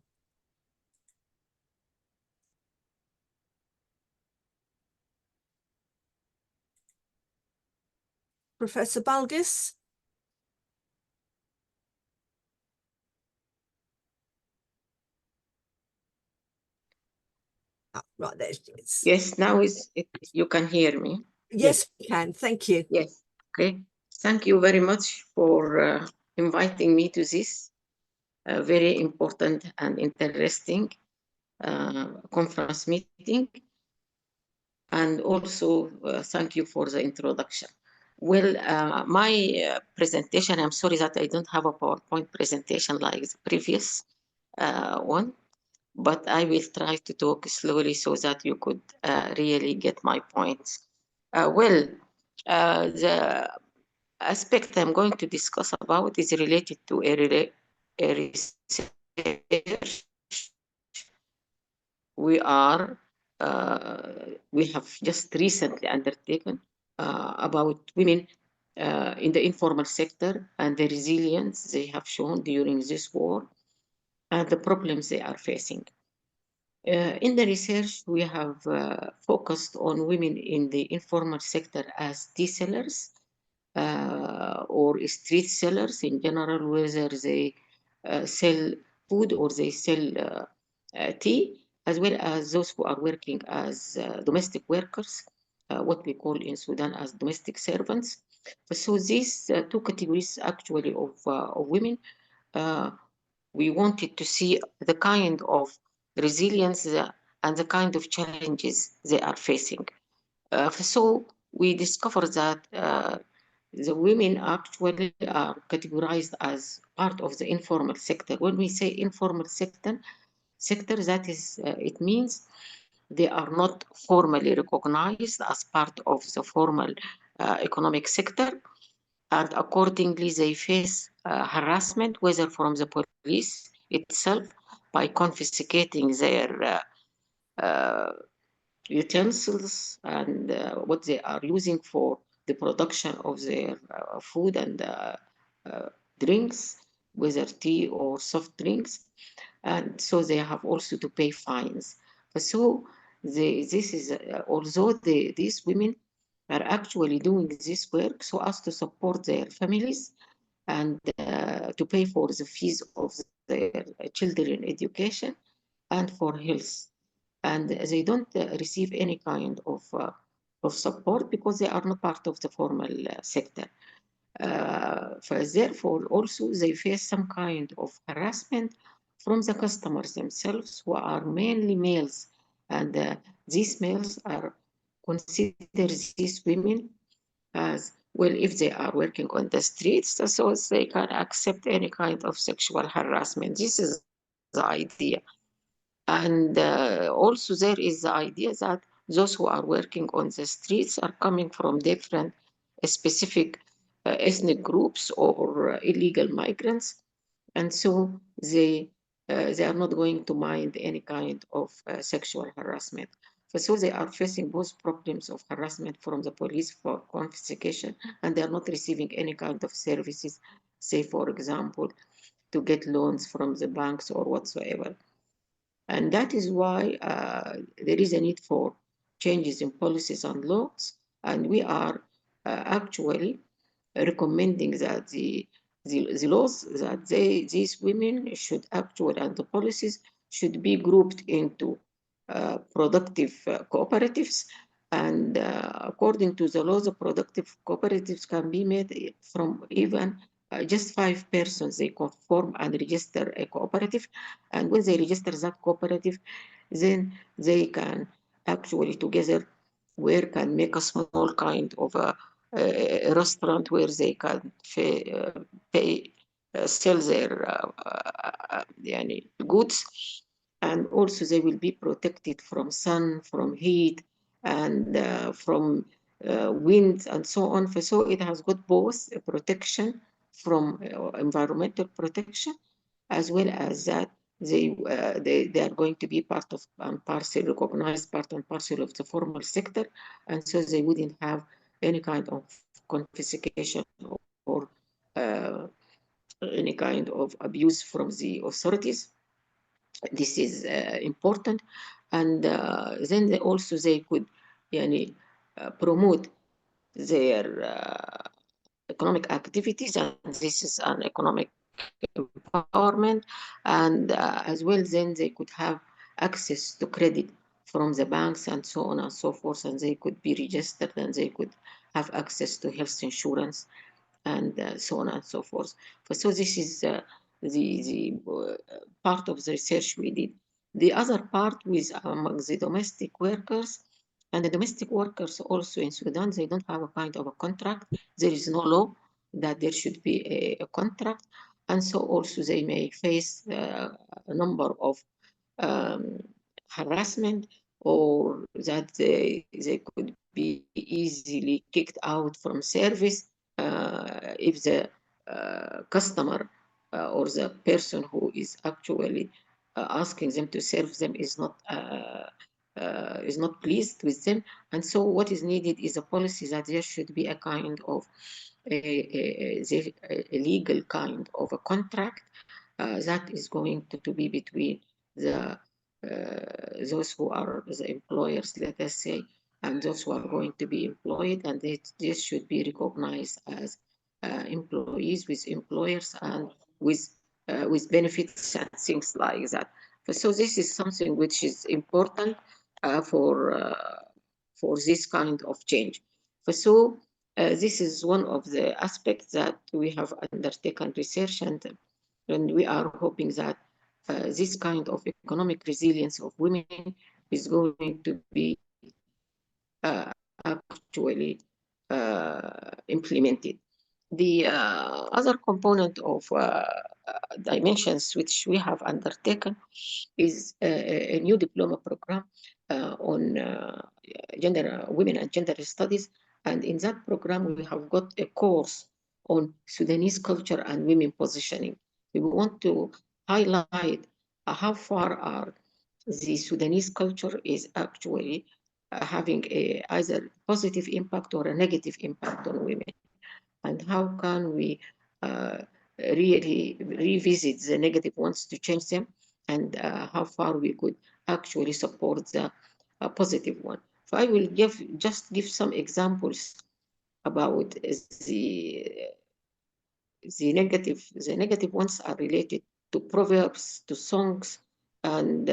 Professor Balghis? Right, there it is. Yes, now you can hear me. Yes, we can. Thank you. Yes, okay. Thank you very much for inviting me to this very important and interesting conference meeting. And also thank you for the introduction. Well, my presentation, I'm sorry that I don't have a PowerPoint presentation like the previous one, but I will try to talk slowly so that you could really get my points. The aspect I'm going to discuss about is related to a research we have just recently undertaken about women in the informal sector and the resilience they have shown during this war and the problems they are facing. In the research, we have focused on women in the informal sector as tea sellers or street sellers in general, whether they sell food or they sell tea, as well as those who are working as domestic workers, what we call in Sudan as domestic servants. So these two categories actually of women, we wanted to see the kind of resilience and the kind of challenges they are facing. So we discovered that the women actually are categorized as part of the informal sector. When we say informal sector, that is, it means they are not formally recognized as part of the formal economic sector, and accordingly they face harassment, whether from the police itself by confiscating their utensils and what they are using for the production of their food and drinks, whether tea or soft drinks, and so they have also to pay fines. So this is although these women are actually doing this work so as to support their families and to pay for the fees of their children education and for health. And they don't receive any kind of support because they are not part of the formal sector. Therefore, also they face some kind of harassment from the customers themselves, who are mainly males, and these males are consider these women as well if they are working on the streets, so they can accept any kind of sexual harassment. This is the idea. And also there is the idea that those who are working on the streets are coming from different specific ethnic groups or illegal migrants. And so they are not going to mind any kind of sexual harassment. So they are facing both problems of harassment from the police for confiscation, and they are not receiving any kind of services, say, for example, to get loans from the banks or whatsoever. And that is why there is a need for changes in policies and laws. And we are actually recommending that the laws that these women should actually, and the policies should be grouped into productive cooperatives. And according to the laws, the productive cooperatives can be made from even just 5 persons. They can form and register a cooperative. And when they register that cooperative, then they can actually together work and make a small kind of a restaurant where they can sell their goods. And also they will be protected from sun, from heat, and from wind, and so on. So it has got both protection from environmental protection, as well as that they are going to be part of and parcel, recognized part and parcel of the formal sector, and so they wouldn't have any kind of confiscation or any kind of abuse from the authorities. This is important. And then they could promote their economic activities, and this is an economic empowerment. And as well, then they could have access to credit from the banks and so on and so forth, and they could be registered, and they could have access to health insurance, and so on and so forth. So this is the part of the research we did. The other part with among the domestic workers, and the domestic workers also in Sudan, they don't have a kind of a contract. There is no law that there should be a contract. And so also they may face a number of harassment, or that they could be easily kicked out from service if the customer or the person who is actually asking them to serve them is not pleased with them. And so what is needed is a policy that there should be a kind of a legal kind of a contract that is going to be between the those who are the employers, let us say, and those who are going to be employed, and this should be recognized as employees with employers and with benefits and things like that. So this is something which is important for this kind of change. So this is one of the aspects that we have undertaken research, and we are hoping that this kind of economic resilience of women is going to be actually implemented. The other component of dimensions which we have undertaken is a new diploma program on women and gender studies. And in that program, we have got a course on Sudanese culture and women positioning. We want to highlight how far are the Sudanese culture is actually having either positive impact or a negative impact on women. And how can we really revisit the negative ones to change them, and how far we could actually support the positive one. I will just give some examples about the negative ones are related to proverbs, to songs, and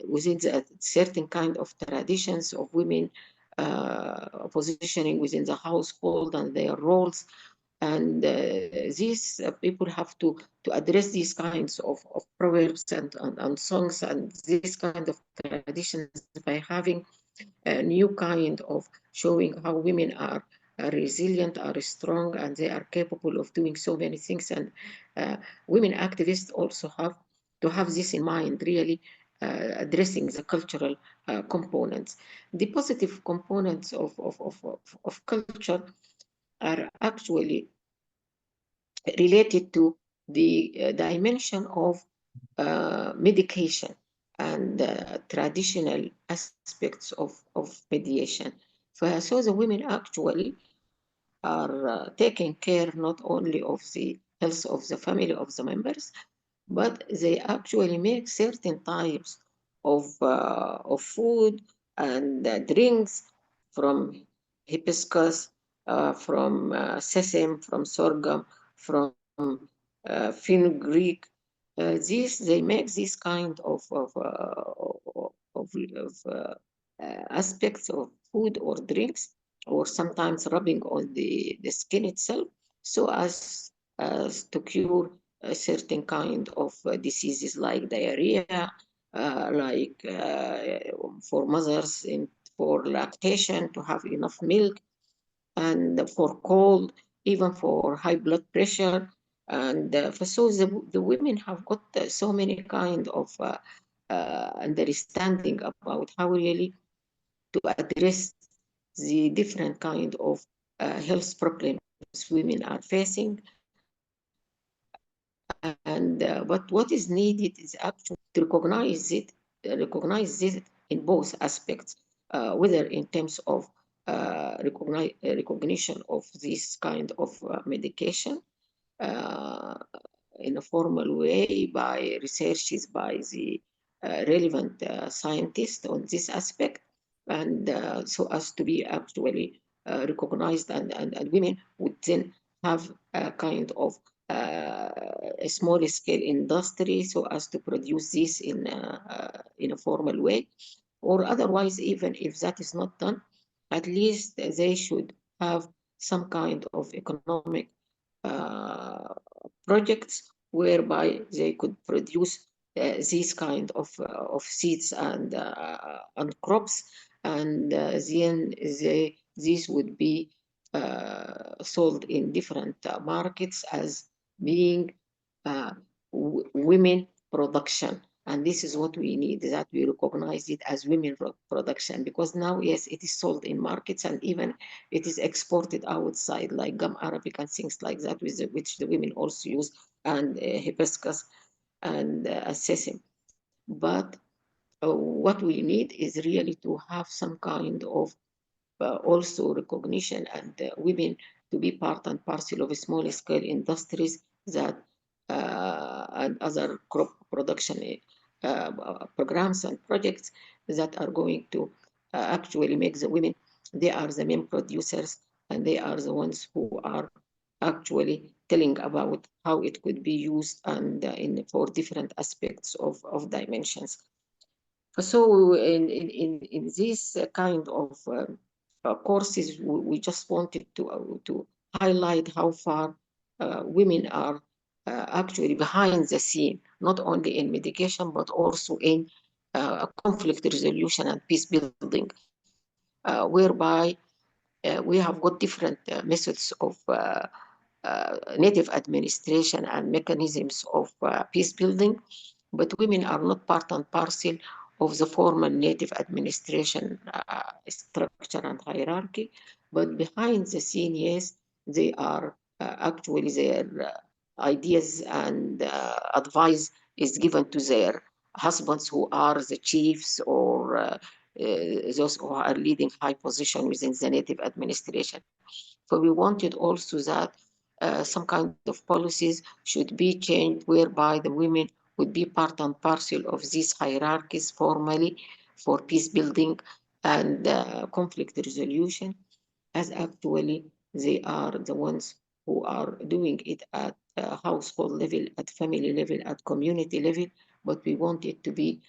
within the certain kind of traditions of women positioning within the household and their roles. And these people have to address these kinds of proverbs and songs and this kind of traditions by having a new kind of showing how women are resilient, are strong, and they are capable of doing so many things. And women activists also have to have this in mind, really addressing the cultural components. The positive components of culture are actually related to the dimension of medication and traditional aspects of mediation. So the women actually are taking care not only of the health of the family of the members, but they actually make certain types of food and drinks from hibiscus, from sesame, from sorghum, from fenugreek. They make this kind aspects of food or drinks, or sometimes rubbing on the skin itself, so as to cure a certain kind of diseases like diarrhea, for mothers for lactation to have enough milk, and for cold, even for high blood pressure. And so the women have got so many kind of understanding about how really to address the different kind of health problems women are facing. And but what is needed is actually to recognize this in both aspects, whether in terms of recognition of this kind of medication uh, in a formal way by researches by the relevant scientists on this aspect, and so as to be actually recognized, and women would then have a kind of a small scale industry so as to produce this in a formal way. Or otherwise, even if that is not done, at least they should have some kind of economic uh, projects whereby they could produce these kind of seeds and crops, and then these would be sold in different markets as being women production. And this is what we need, that we recognize it as women production, because now, yes, it is sold in markets, and even it is exported outside, like gum arabic and things like that, which the women also use, and hibiscus and sesame. But what we need is really to have some kind of also recognition, and women to be part and parcel of small scale industries that and other crop production programs and projects that are going to actually make the women, they are the main producers, and they are the ones who are actually telling about how it could be used, and for different aspects of dimensions. So in this kind of courses, we just wanted to highlight how far women are actually behind the scene, not only in medication, but also in conflict resolution and peace building, whereby we have got different methods of native administration and mechanisms of peace building, but women are not part and parcel of the formal native administration structure and hierarchy. But behind the scene, yes, they are actually their ideas and advice is given to their husbands, who are the chiefs, or those who are leading high position within the native administration. So we wanted also that some kind of policies should be changed whereby the women would be part and parcel of these hierarchies formally for peace building, and conflict resolution, as actually they are the ones who are doing it at household level, at family level, at community level, but we want it to be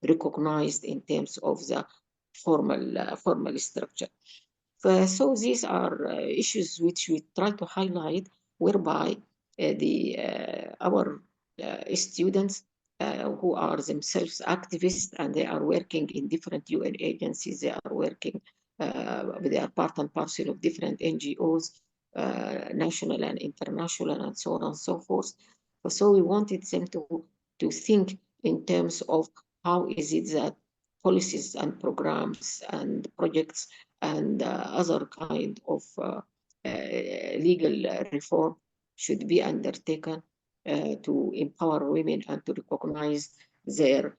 recognized in terms of the formal structure. So these are issues which we try to highlight, whereby our students who are themselves activists, and they are working in different UN agencies, they are working, they are part and parcel of different NGOs, national and international, and so on and so forth. So we wanted them to think in terms of how is it that policies and programs and projects and other kind of legal reform should be undertaken to empower women and to recognize their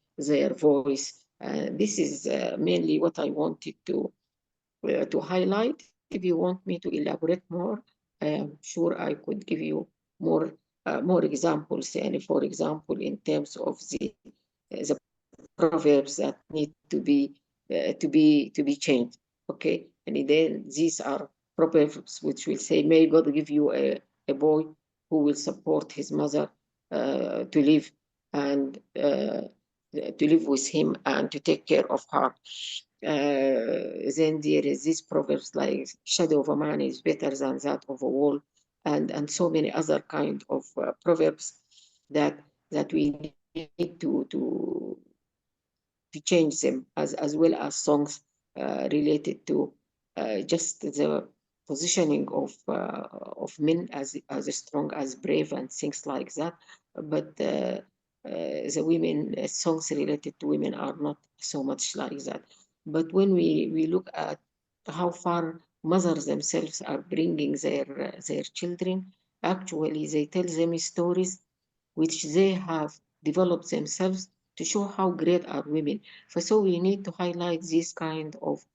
voice. This is mainly what I wanted to highlight. If you want me to elaborate more, I am sure I could give you more examples. And for example, in terms of the proverbs that need to be changed. Okay, and then these are proverbs which will say, "May God give you a boy who will support his mother to live and to live with him and to take care of her." Then there is these proverbs like "Shadow of a man is better than that of a wall," and so many other kind of proverbs that we need to change them, as well as songs related to just the positioning of men as strong, as brave, and things like that. But the women songs related to women are not so much like that. But when we look at how far mothers themselves are bringing their children, actually they tell them stories which they have developed themselves to show how great are women. So we need to highlight these kind of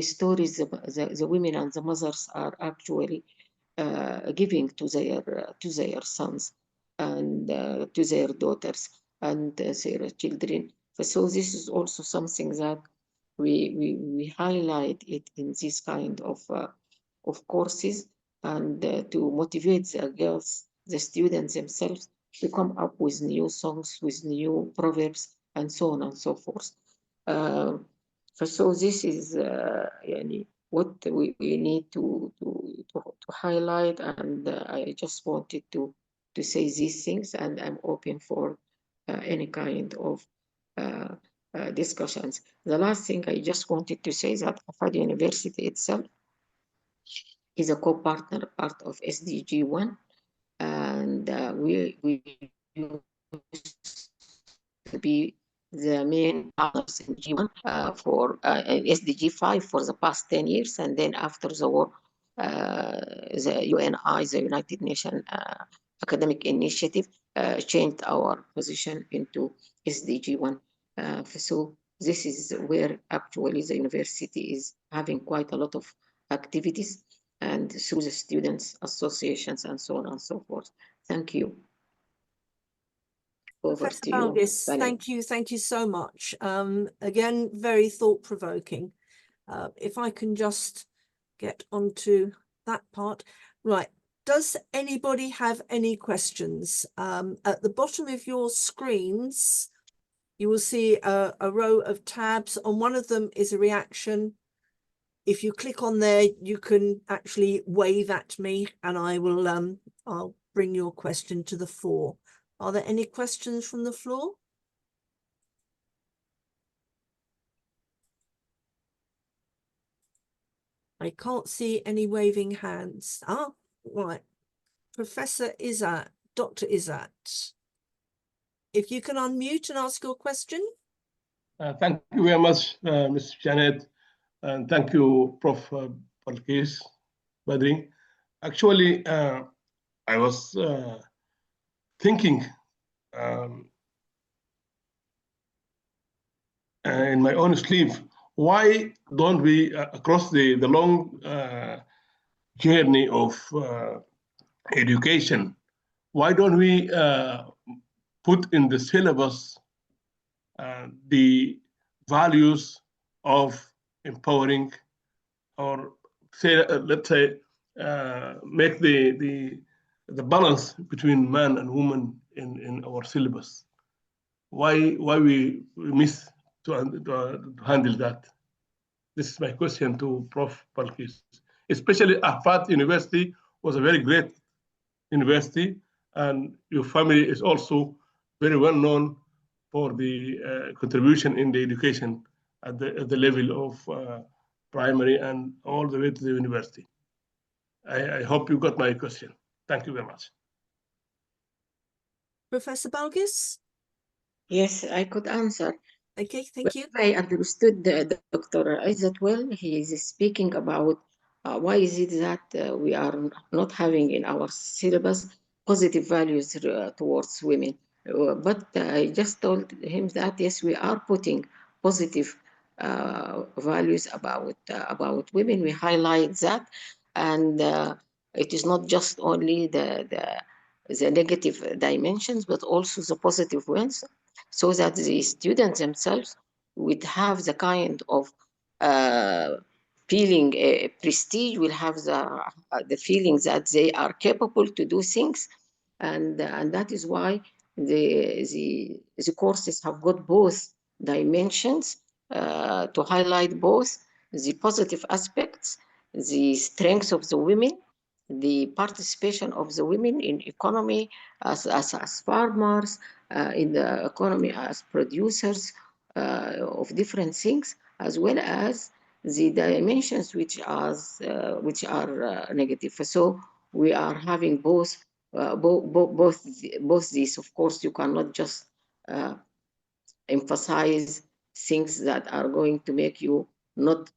stories the women and the mothers are actually giving to their sons and to their daughters and their children. So this is also something that we highlight it in this kind of courses, and to motivate the girls, the students themselves, to come up with new songs, with new proverbs, and so on and so forth. So this is what we need to highlight, and I just wanted to say these things, and I'm open for any kind of discussions. The last thing I just wanted to say is that Ahfad University itself is a co-partner, part of SDG 1, and we used to be the main partners in G1 for SDG 5 for the past 10 years, and then after the war, the UNI, the United Nations Academic Initiative, changed our position into SDG 1. So this is where actually the university is having quite a lot of activities, and through the students associations and so on and so forth. Thank you. Over Professor to you, Balghis, Valerie. thank you so much. Again, very thought-provoking. If I can just get onto that part. Right. Does anybody have any questions? At the bottom of your screens, you will see a row of tabs. On one of them is a reaction. If you click on there, you can actually wave at me, and I will I'll bring your question to the fore. Are there any questions from the floor? I can't see any waving hands. Ah, right. Professor Izzat, Dr. Izzat, if you can unmute and ask your question. Thank you very much, Ms. Janet, and thank you, Prof. Balghis, Badri. Actually, I was thinking in my own sleep, why don't we, across the long journey of education, why don't we put in the syllabus the values of empowering, or say, let's say, make the balance between man and woman in our syllabus. Why we miss to handle that? This is my question to Prof. Balghis. Especially Ahfad University was a very great university, and your family is also very well known for the contribution in the education at the level of primary and all the way to the university. I hope you got my question. Thank you very much. Professor Balghis? Yes, I could answer. Okay, thank you. I understood Dr. Izzat well. He is speaking about why is it that we are not having in our syllabus positive values towards women. But I just told him that yes, we are putting positive values about women. We highlight that, and it is not just only the negative dimensions, but also the positive ones, so that the students themselves would have the kind of feeling prestige, will have the feeling that they are capable to do things, and that is why the courses have got both dimensions to highlight both the positive aspects, the strengths of the women, the participation of the women in economy as farmers, in the economy as producers of different things, as well as the dimensions which are negative. So we are having both these. Of course, you cannot just emphasize things that are going to make you not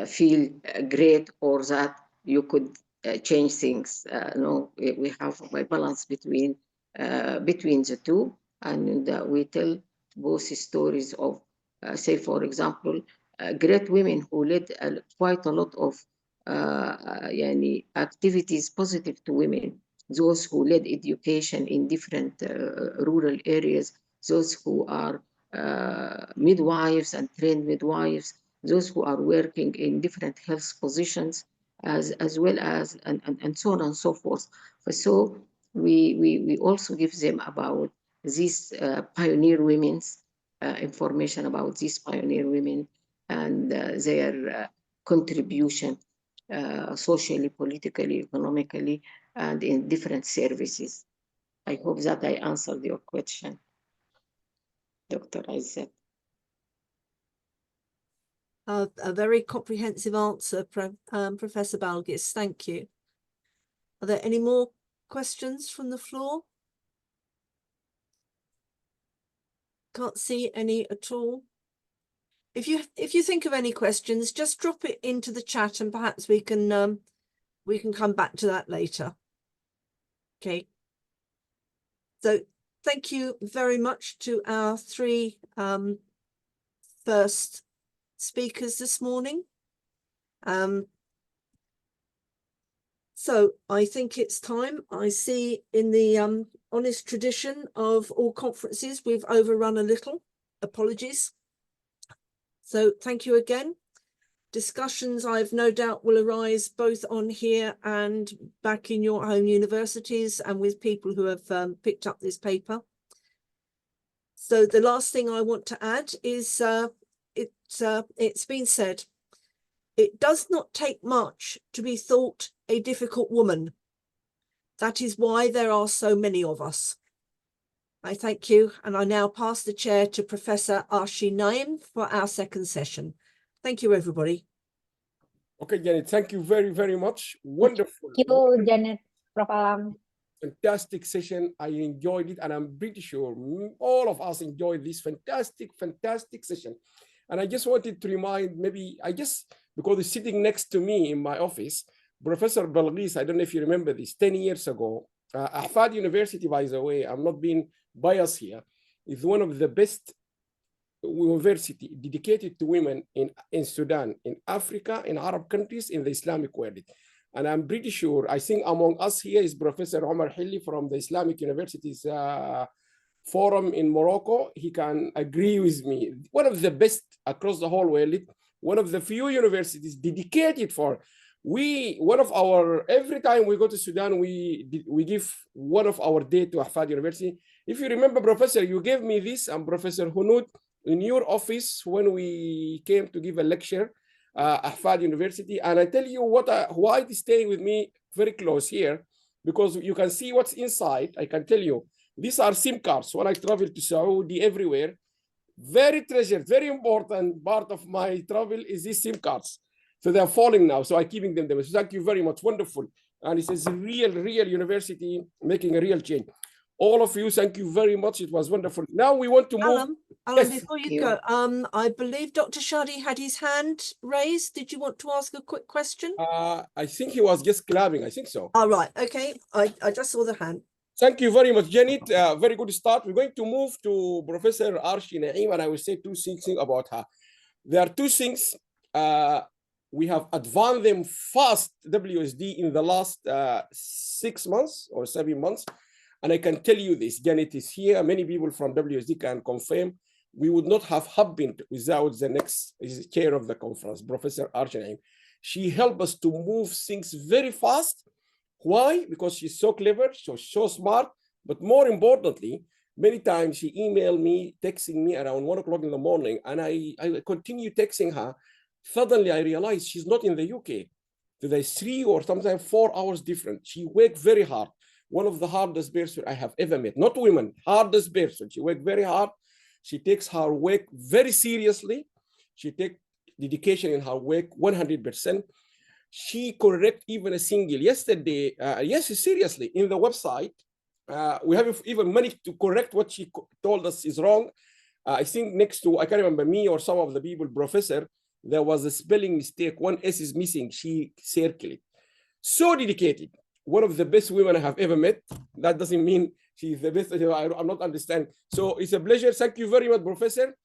feel great, or that you could change things. No, we have a balance between the two, and we tell both stories of, say, for example, great women who led quite a lot of activities positive to women, those who led education in different rural areas, those who are midwives and trained midwives, those who are working in different health positions, as well as, and so on and so forth. So we also give them about these pioneer women's information about these pioneer women and their contribution socially, politically, economically, and in different services. I hope that I answered your question, Dr. Izzat. A very comprehensive answer, Professor Balghis. Thank you. Are there any more questions from the floor? Can't see any at all. If you think of any questions, just drop it into the chat, and perhaps we can come back to that later. Okay. So thank you very much to our three first speakers this morning. So I think it's time. I see, in the honest tradition of all conferences, we've overrun a little. Apologies. So thank you again. Discussions, I've no doubt, will arise both on here and back in your home universities and with people who have picked up this paper. So the last thing I want to add is it's been said, it does not take much to be thought a difficult woman. That is why there are so many of us. I thank you, and I now pass the chair to Professor Arshi Naim for our second session. Thank you, everybody. Okay, Janet, thank you very, very much. Wonderful. Thank you, Janet, Prof. Allam. Fantastic session. I enjoyed it, and I'm pretty sure all of us enjoyed this fantastic session. And I just wanted to remind, because he's sitting next to me in my office, Professor Balghis, I don't know if you remember this, 10 years ago, Ahfad University, by the way, I'm not being biased here, is one of the best university dedicated to women in Sudan, in Africa, in Arab countries, in the Islamic world. And I'm pretty sure, I think among us here is Professor Omar Hilli from the Islamic Universities forum in Morocco, he can agree with me. One of the best across the whole world, one of the few universities dedicated for, every time we go to Sudan, we give one of our day to Ahfad University. If you remember, Professor, you gave me this, and Professor Hunud, in your office when we came to give a lecture, Ahfad University, and I tell you why it is staying with me very close here, because you can see what's inside. I can tell you, these are SIM cards. When I travel to Saudi, everywhere, very treasured, very important part of my travel is these SIM cards. So they're falling now, so I'm keeping them there. So thank you very much, wonderful. And it is a real university making a real change. All of you, thank you very much. It was wonderful. Now we want to move. Allam, Yes. before you go, I believe Dr. Shadi had his hand raised. Did you want to ask a quick question? I think he was just clapping. I think so. All right. Okay. I just saw the hand. Thank you very much, Janet. Very good start. We're going to move to Professor Arshi Naim, and I will say two things about her. There are two things. We have advanced them fast, WSD, in the last 6 months or 7 months. And I can tell you this, Janet is here. Many people from WSD can confirm we would not have happened without the next chair of the conference, Professor Arshi Naim. She helped us to move things very fast. Why? Because she's so clever, so smart, but more importantly, many times she emailed me, texting me around 1 o'clock in the morning, and I continue texting her. Suddenly, I realized she's not in the UK. There's 3 or sometimes 4 hours different. She worked very hard. One of the hardest persons I have ever met. Not women, hardest person. She worked very hard. She takes her work very seriously. She takes dedication in her work 100%. She correct even a single yesterday. Yes, seriously, in the website, we have even managed to correct what she told us is wrong. I think next to, I can't remember, me or some of the people, Professor, there was a spelling mistake. One S is missing. She circled it. So dedicated. One of the best women I have ever met. That doesn't mean she's the best. I'm not understanding. So it's a pleasure. Thank you very much, Professor.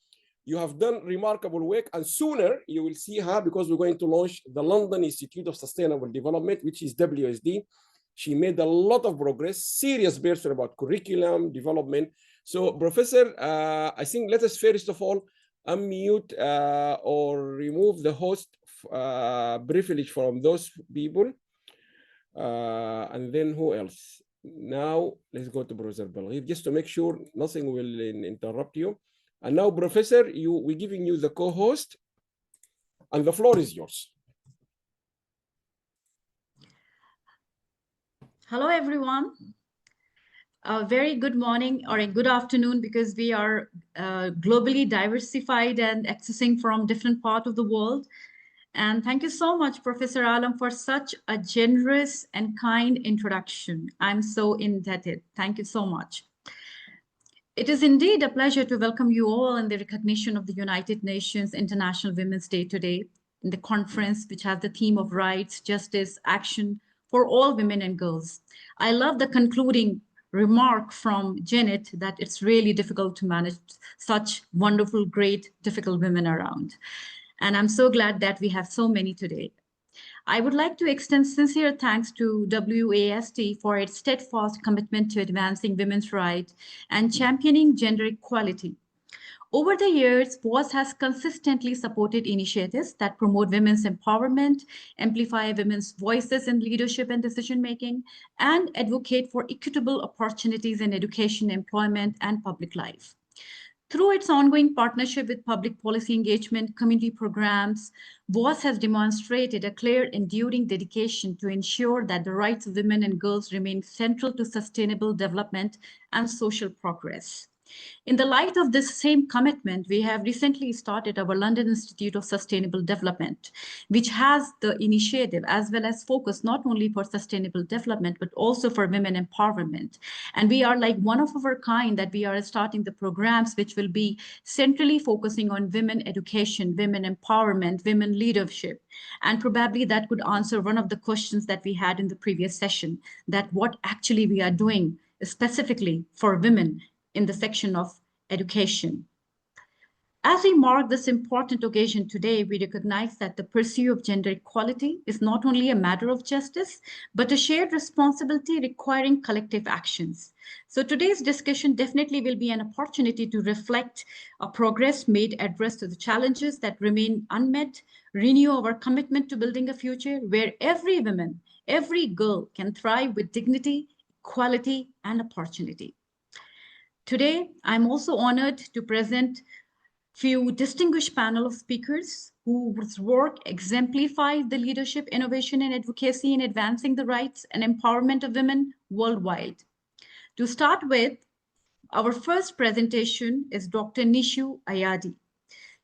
You have done remarkable work, and sooner you will see her, because we're going to launch the London Institute of Sustainable Development, which is WSD. She made a lot of progress, serious person about curriculum development. So, Professor, I think let us first of all unmute or remove the host privilege from those people. And then who else? Now, let's go to Professor Balghis, just to make sure nothing will interrupt you. And now, Professor, we're giving you the co-host, and the floor is yours. Hello, everyone. A very good morning or a good afternoon, because we are globally diversified and accessing from different parts of the world. And thank you so much, Professor Allam, for such a generous and kind introduction. I'm so indebted. Thank you so much. It is indeed a pleasure to welcome you all in the recognition of the United Nations International Women's Day today, in the conference which has the theme of rights, justice, action for all women and girls. I love the concluding remark from Janet that it's really difficult to manage such wonderful, great, difficult women around. And I'm so glad that we have so many today. I would like to extend sincere thanks to WASD for its steadfast commitment to advancing women's rights and championing gender equality. Over the years, WASD has consistently supported initiatives that promote women's empowerment, amplify women's voices in leadership and decision-making, and advocate for equitable opportunities in education, employment, and public life. Through its ongoing partnership with public policy engagement, community programs, WASD has demonstrated a clear, enduring dedication to ensure that the rights of women and girls remain central to sustainable development and social progress. In the light of this same commitment, we have recently started our London Institute of Sustainable Development, which has the initiative as well as focus not only for sustainable development, but also for women empowerment. And we are like one of our kind that we are starting the programs which will be centrally focusing on women education, women empowerment, women leadership. And probably that could answer one of the questions that we had in the previous session, that what actually we are doing specifically for women in the section of education. As we mark this important occasion today, we recognize that the pursuit of gender equality is not only a matter of justice, but a shared responsibility requiring collective actions. So today's discussion definitely will be an opportunity to reflect a progress made, address to the challenges that remain unmet, renew our commitment to building a future where every woman, every girl can thrive with dignity, equality, and opportunity. Today, I'm also honored to present few distinguished panel of speakers whose work exemplifies the leadership, innovation, and advocacy in advancing the rights and empowerment of women worldwide. To start with, our first presentation is Dr. Nishu Ayadi.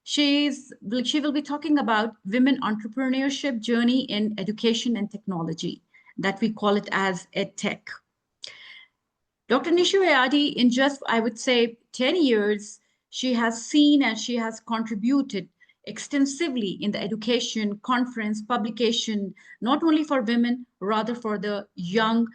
She will be talking about women entrepreneurship journey in education and technology, that we call it as EdTech. Dr. Nishu Ayadi, in just, I would say, 10 years, she has seen and she has contributed extensively in the education, conference, publication, not only for women, rather for the young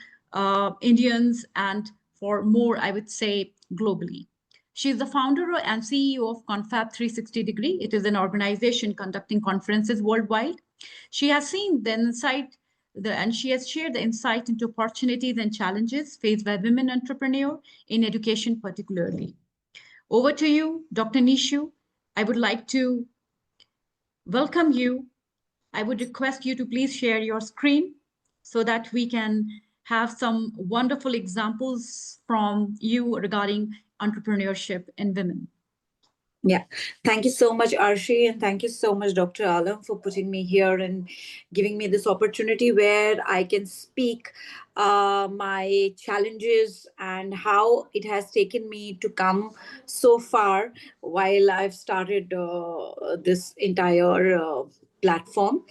Indians and for more, I would say, globally. She is the founder and CEO of Confab 360 Degree. It is an organization conducting conferences worldwide. She has seen the insight and she has shared the insight into opportunities and challenges faced by women entrepreneurs in education particularly. Over to you, Dr. Nishu. I would like to welcome you. I would request you to please share your screen so that we can have some wonderful examples from you regarding entrepreneurship in women. Yeah, thank you so much, Arshi, and thank you so much, Dr. Allam, for putting me here and giving me this opportunity where I can speak my challenges and how it has taken me to come so far while I've started this entire platform.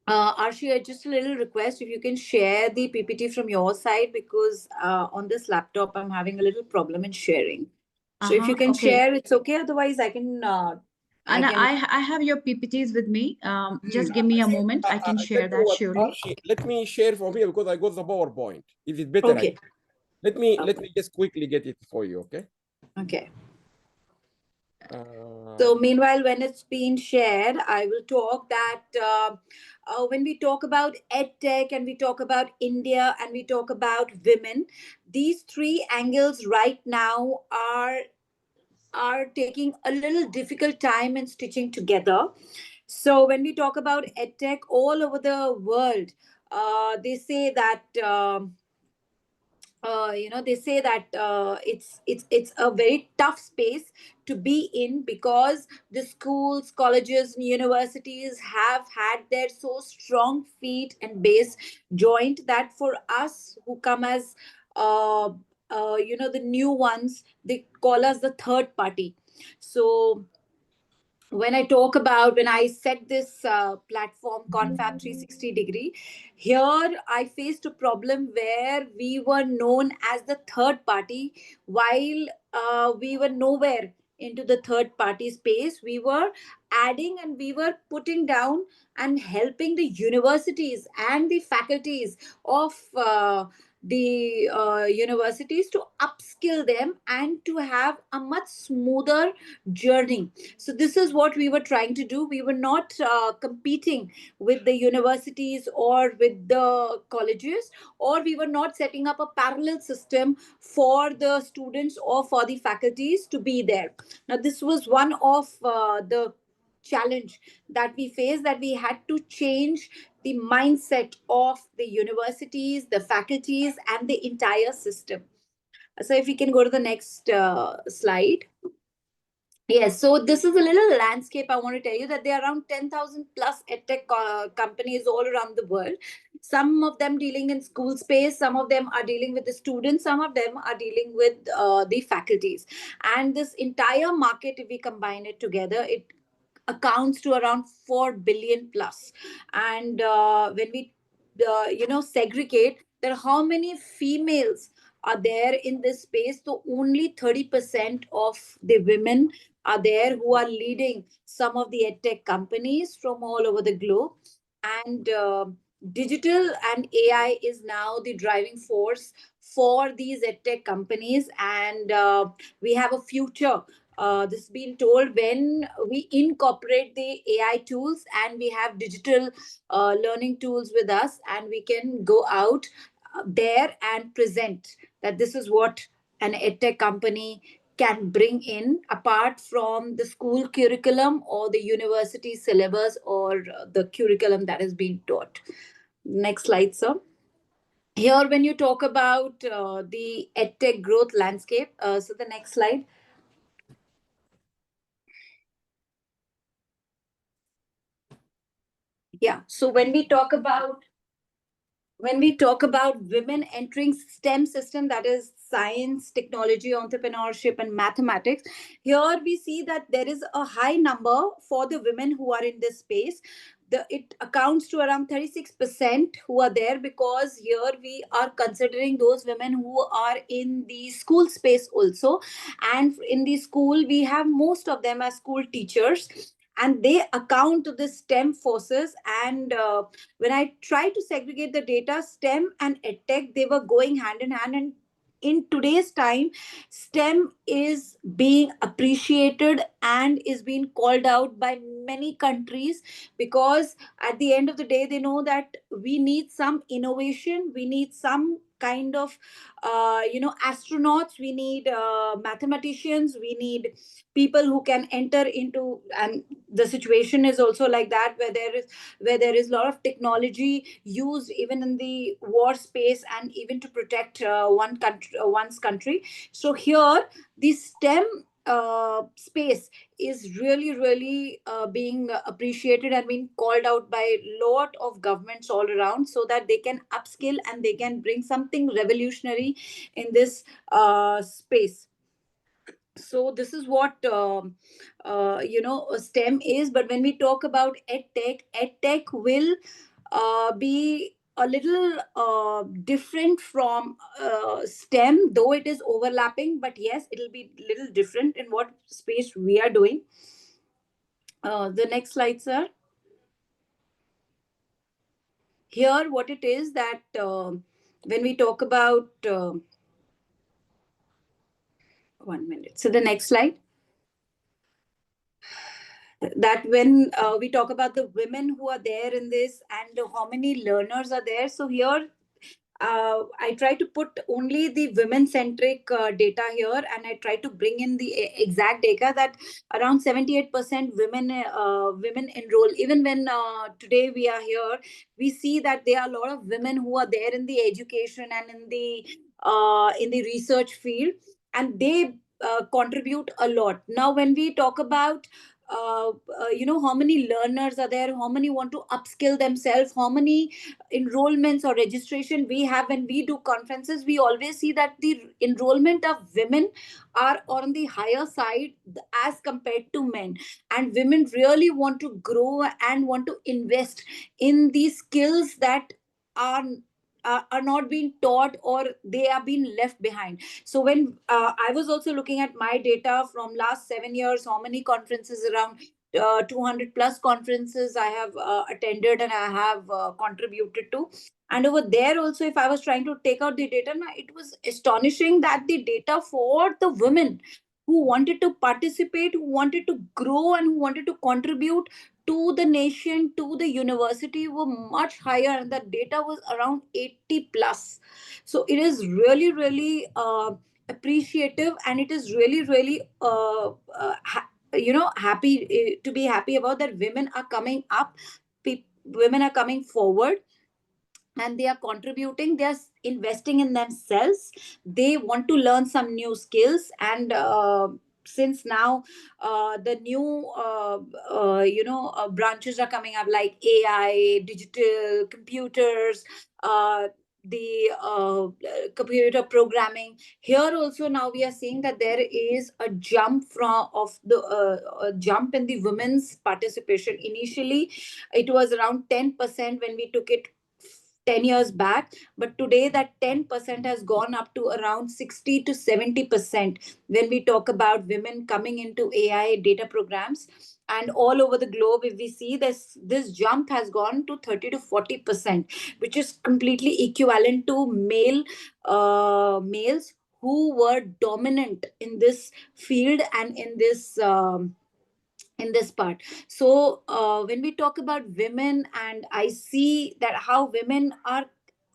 Arshi, just a little request, if you can share the PPT from your side, because on this laptop, I'm having a little problem in sharing. So if you can share, it's okay. Otherwise, I can. I have your PPTs with me. Just give me a moment. I can share that surely. Arshi, let me share from here because I got the PowerPoint. Is it better? Okay. Let me just quickly get it for you. Okay. Okay. So meanwhile, when it's being shared, I will talk that when we talk about EdTech and we talk about India and we talk about women, these three angles right now are taking a little difficult time in stitching together. So when we talk about EdTech all over the world, they say that they say that it's a very tough space to be in, because the schools, colleges, and universities have had their so strong feet and base joint that for us who come as the new ones, they call us the third party. So when I set this platform Confab 360 Degree, here I faced a problem where we were known as the third party, while we were nowhere into the third party space. We were adding and we were putting down and helping the universities and the faculties of the universities to upskill them and to have a much smoother journey. So this is what we were trying to do. We were not competing with the universities or with the colleges, or we were not setting up a parallel system for the students or for the faculties to be there. Now, this was one of the challenge that we faced, that we had to change the mindset of the universities, the faculties, and the entire system. So if we can go to the next slide. Yes, so this is a little landscape. I want to tell you that there are around 10,000 plus edtech companies all around the world. Some of them dealing in school space, some of them are dealing with the students, some of them are dealing with the faculties. And this entire market, if we combine it together, it accounts to around 4 billion plus. And when we segregate that how many females are there in this space, so only 30% of the women are there who are leading some of the edtech companies from all over the globe. And digital and AI is now the driving force for these edtech companies, and we have a future this has been told when we incorporate the AI tools and we have digital learning tools with us, and we can go out there and present that this is what an edtech company can bring in apart from the school curriculum or the university syllabus or the curriculum that is being taught. Next slide, sir. Here, when you talk about the edtech growth landscape, so the next slide. Yeah, so when we talk about women entering STEM system, that is science, technology, entrepreneurship, and mathematics, here we see that there is a high number for the women who are in this space. It accounts to around 36% who are there, because here we are considering those women who are in the school space also. And in the school, we have most of them as school teachers, and they account to the STEM forces. And when I try to segregate the data, STEM and EdTech, they were going hand in hand. And in today's time, STEM is being appreciated and is being called out by many countries, because at the end of the day, they know that we need some innovation, we need some kind of astronauts, we need mathematicians, we need people who can enter into, and the situation is also like that, where there is a lot of technology used even in the war space and even to protect one's country. So here the STEM space is really being appreciated and being called out by a lot of governments all around, so that they can upskill and they can bring something revolutionary in this space. So this is what STEM is. But when we talk about edtech will be a little different from STEM, though it is overlapping. But yes, it'll be a little different in what space we are doing. The next slide, sir. Here, what it is that when we talk about 1 minute. So the next slide. That when we talk about the women who are there in this and how many learners are there. So here I try to put only the women-centric data here, and I try to bring in the exact data that around 78% women enroll. Even when today we are here, we see that there are a lot of women who are there in the education and in the research field, and they contribute a lot. Now, when we talk about how many learners are there, how many want to upskill themselves, how many enrollments or registration we have when we do conferences, we always see that the enrollment of women are on the higher side as compared to men. And women really want to grow and want to invest in these skills that are not being taught, or they are being left behind. So when I was also looking at my data from last 7 years, how many conferences, around 200 plus conferences I have attended and I have contributed to. And over there also, if I was trying to take out the data, it was astonishing that the data for the women who wanted to participate, who wanted to grow, and who wanted to contribute to the nation, to the university, were much higher, and the data was around 80 plus. So it is really appreciative, and it is really happy to be happy about that. Women are coming up, women are coming forward, and they are contributing, they are investing in themselves, they want to learn some new skills. And since now the new branches are coming up, like AI, digital computers, the computer programming, here also now we are seeing that there is a jump a jump in the women's participation. Initially it was around 10% when we took it 10 years back, but today that 10% has gone up to around 60 to 70% when we talk about women coming into AI data programs. And all over the globe, if we see this jump has gone to 30 to 40%, which is completely equivalent to males who were dominant in this field and in this part. So when we talk about women, and I see that how women are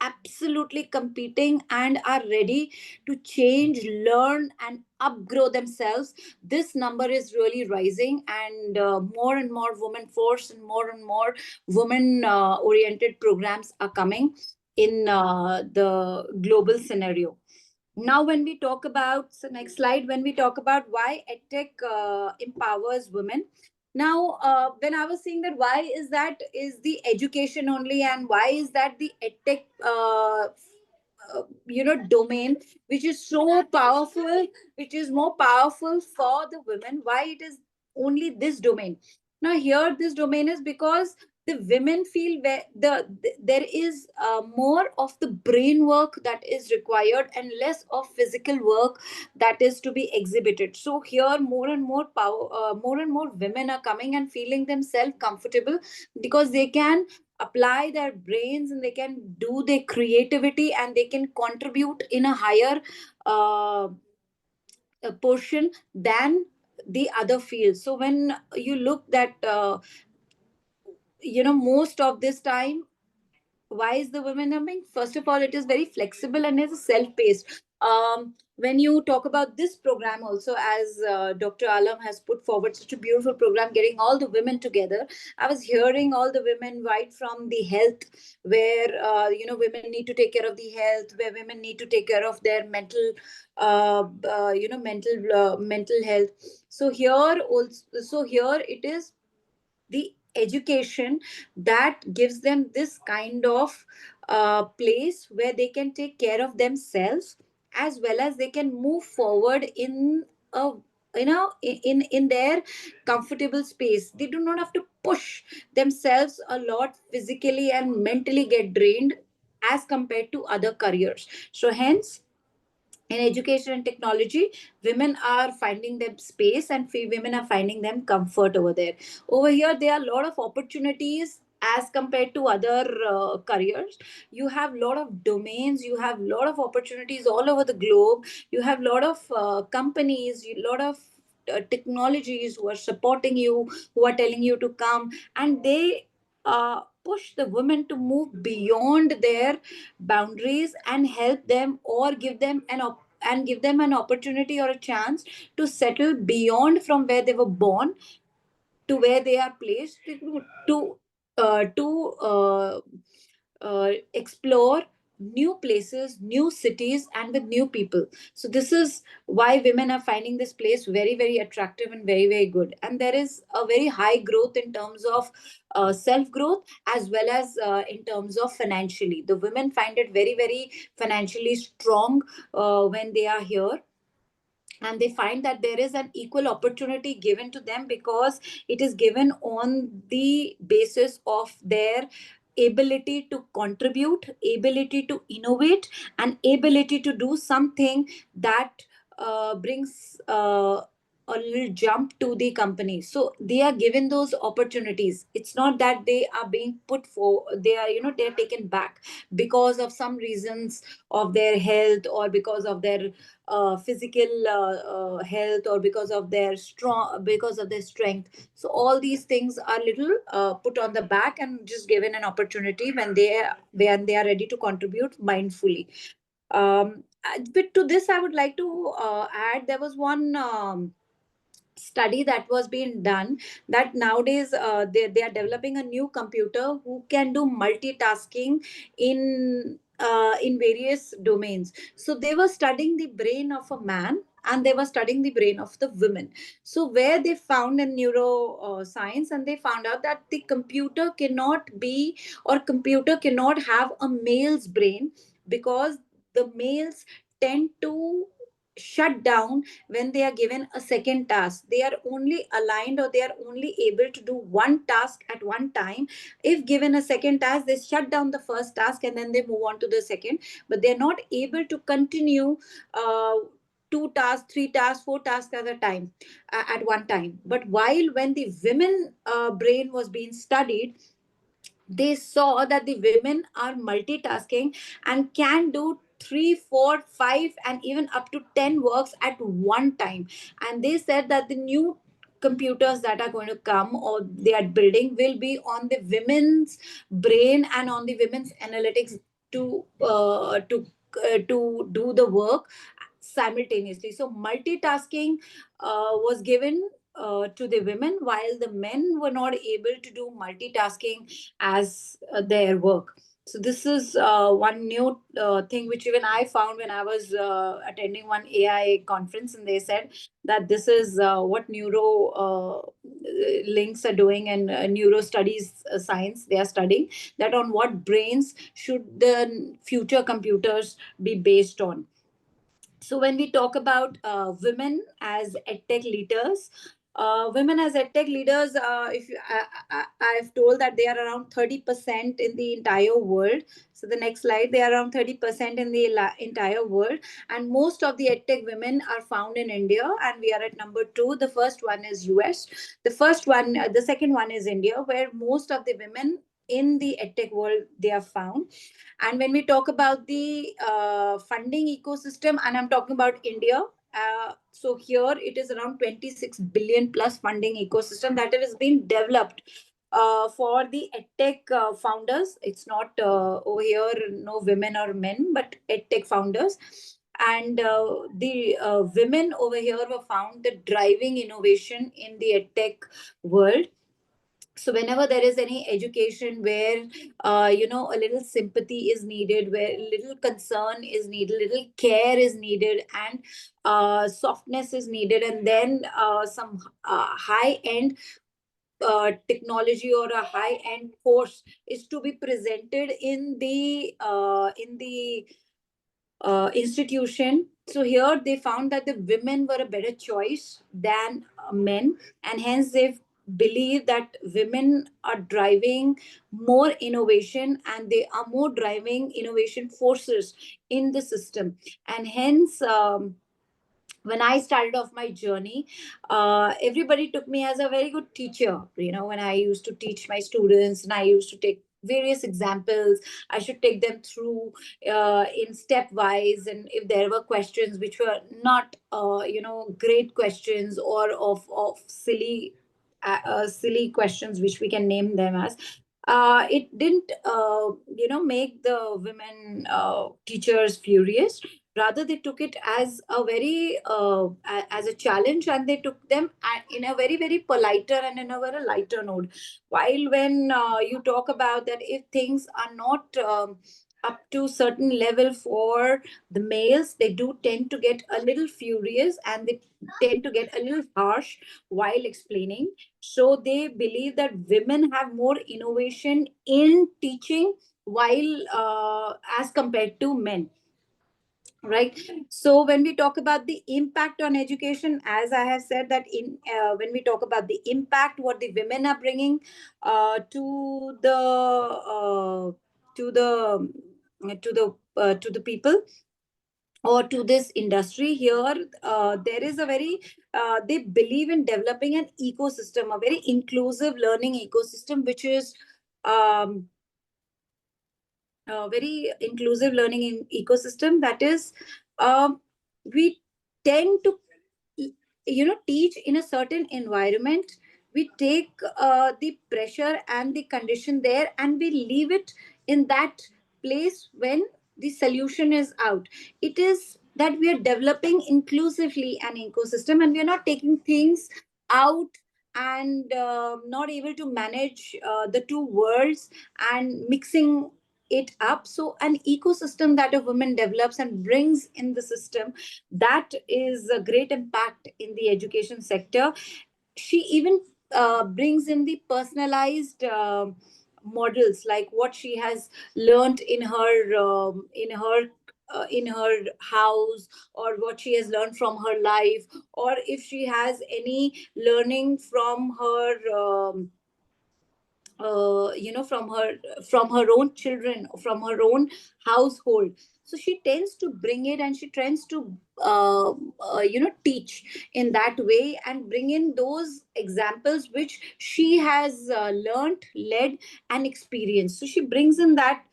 absolutely competing and are ready to change, learn, and upgrow themselves, this number is really rising, and more and more women force and more women oriented programs are coming in the global scenario. Now, when we talk about, so next slide, when we talk about why EdTech empowers women. Now, when I was saying that why is the education only, and why is that the EdTech, domain, which is so powerful, which is more powerful for the women, why it is only this domain. Now, here this domain is because the women feel where there is more of the brain work that is required and less of physical work that is to be exhibited. So here more and more more and more women are coming and feeling themselves comfortable, because they can apply their brains and they can do their creativity and they can contribute in a higher portion than the other fields. So when you look that most of this time, why is the women coming? First of all, it is very flexible and it's self-paced. When you talk about this program also, as Dr. Allam has put forward such a beautiful program, getting all the women together, I was hearing all the women right from the health, where women need to take care of the health, where women need to take care of their mental mental health. So here it is the education that gives them this kind of place where they can take care of themselves, as well as they can move forward in a in their comfortable space. They do not have to push themselves a lot physically and mentally get drained as compared to other careers. So hence, in education and technology, women are finding them space, and women are finding them comfort over there. Over here, there are a lot of opportunities as compared to other careers. You have a lot of domains, you have a lot of opportunities all over the globe. You have a lot of companies, a lot of technologies who are supporting you, who are telling you to come, and they push the women to move beyond their boundaries and help them, or give them an opportunity or a chance to settle beyond from where they were born to where they are placed, to explore new places, new cities, and with new people. So this is why women are finding this place very, very attractive and very, very good. And there is a very high growth in terms of self growth, as well as in terms of financially. The women find it very, very financially strong when they are here, and they find that there is an equal opportunity given to them, because it is given on the basis of their ability to contribute, ability to innovate, and ability to do something that brings a little jump to the company. So they are given those opportunities. It's not that they are being put for, they are, they're taken back because of some reasons of their health, or because of their physical health, or because of their strength. So all these things are little put on the back and just given an opportunity when they are ready to contribute mindfully. But to this, I would like to add, there was one study that was being done, that nowadays they are developing a new computer who can do multitasking in various domains. So they were studying the brain of a man, and they were studying the brain of the women. So where they found in neuroscience, and they found out that the computer cannot be, or computer cannot have a male's brain, because the males tend to shut down when they are given a second task. They are only aligned, or they are only able to do one task at one time. If given a second task, they shut down the first task and then they move on to the second, but they're not able to continue two tasks, three tasks, four tasks at a time, at one time. But while when the women brain was being studied, they saw that the women are multitasking and can do 3, 4, 5, and even up to 10 works at one time. And they said that the new computers that are going to come or they are building will be on the women's brain and on the women's analytics to do the work simultaneously. So multitasking was given to the women, while the men were not able to do multitasking as their work. So this is one new thing which even I found when I was attending one AI conference, and they said that this is what neuro links are doing, and neuro studies science they are studying, that on what brains should the future computers be based on. So when we talk about women as edtech leaders, if you, I've told that they are around 30% in the entire world. So the next slide, they are around 30% in the entire world, and most of the edtech women are found in India, and we are at number 2. The first one is US. The second one is India, where most of the women in the edtech world they are found. And when we talk about the funding ecosystem, and I'm talking about India, so here it is around 26 billion plus funding ecosystem that has been developed for the edtech founders. It's not over here, no women or men, but edtech founders. And the women over here were found the driving innovation in the edtech world. So whenever there is any education where a little sympathy is needed, where little concern is needed, little care is needed, and softness is needed, and then some high end technology or a high end course is to be presented in the institution. So here they found that the women were a better choice than men, and hence they believe that women are driving more innovation, and they are more driving innovation forces in the system. And hence when I started off my journey, everybody took me as a very good teacher. When I used to teach my students, and I used to take various examples, I should take them through in stepwise. And if there were questions which were not, great questions, or of silly questions, which we can name them as, it didn't, make the women teachers furious. Rather, they took it as a very as a challenge, and they took them in a very, very politer and in a very lighter note. While when you talk about that, if things are not up to certain level for the males, they do tend to get a little furious, and they tend to get a little harsh while explaining. So they believe that women have more innovation in teaching, while as compared to men. Right. So when we talk about the impact on education, as I have said, that when we talk about the impact, what the women are bringing to the people or to this industry, here there is a very they believe in developing an ecosystem, a very inclusive learning ecosystem, which is very inclusive learning ecosystem. That is, we tend to teach in a certain environment. We take the pressure and the condition there, and we leave it in that place when the solution is out. It is that we are developing inclusively an ecosystem, and we are not taking things out and not able to manage the two worlds and mixing it up. So an ecosystem that a woman develops and brings in the system, that is a great impact in the education sector. She even brings in the personalized models, like what she has learned in her house, or what she has learned from her life, or if she has any learning from her from her own children, from her own household. So she tends to bring it, and she tends to teach in that way, and bring in those examples which she has learned, led, and experienced. So she brings in that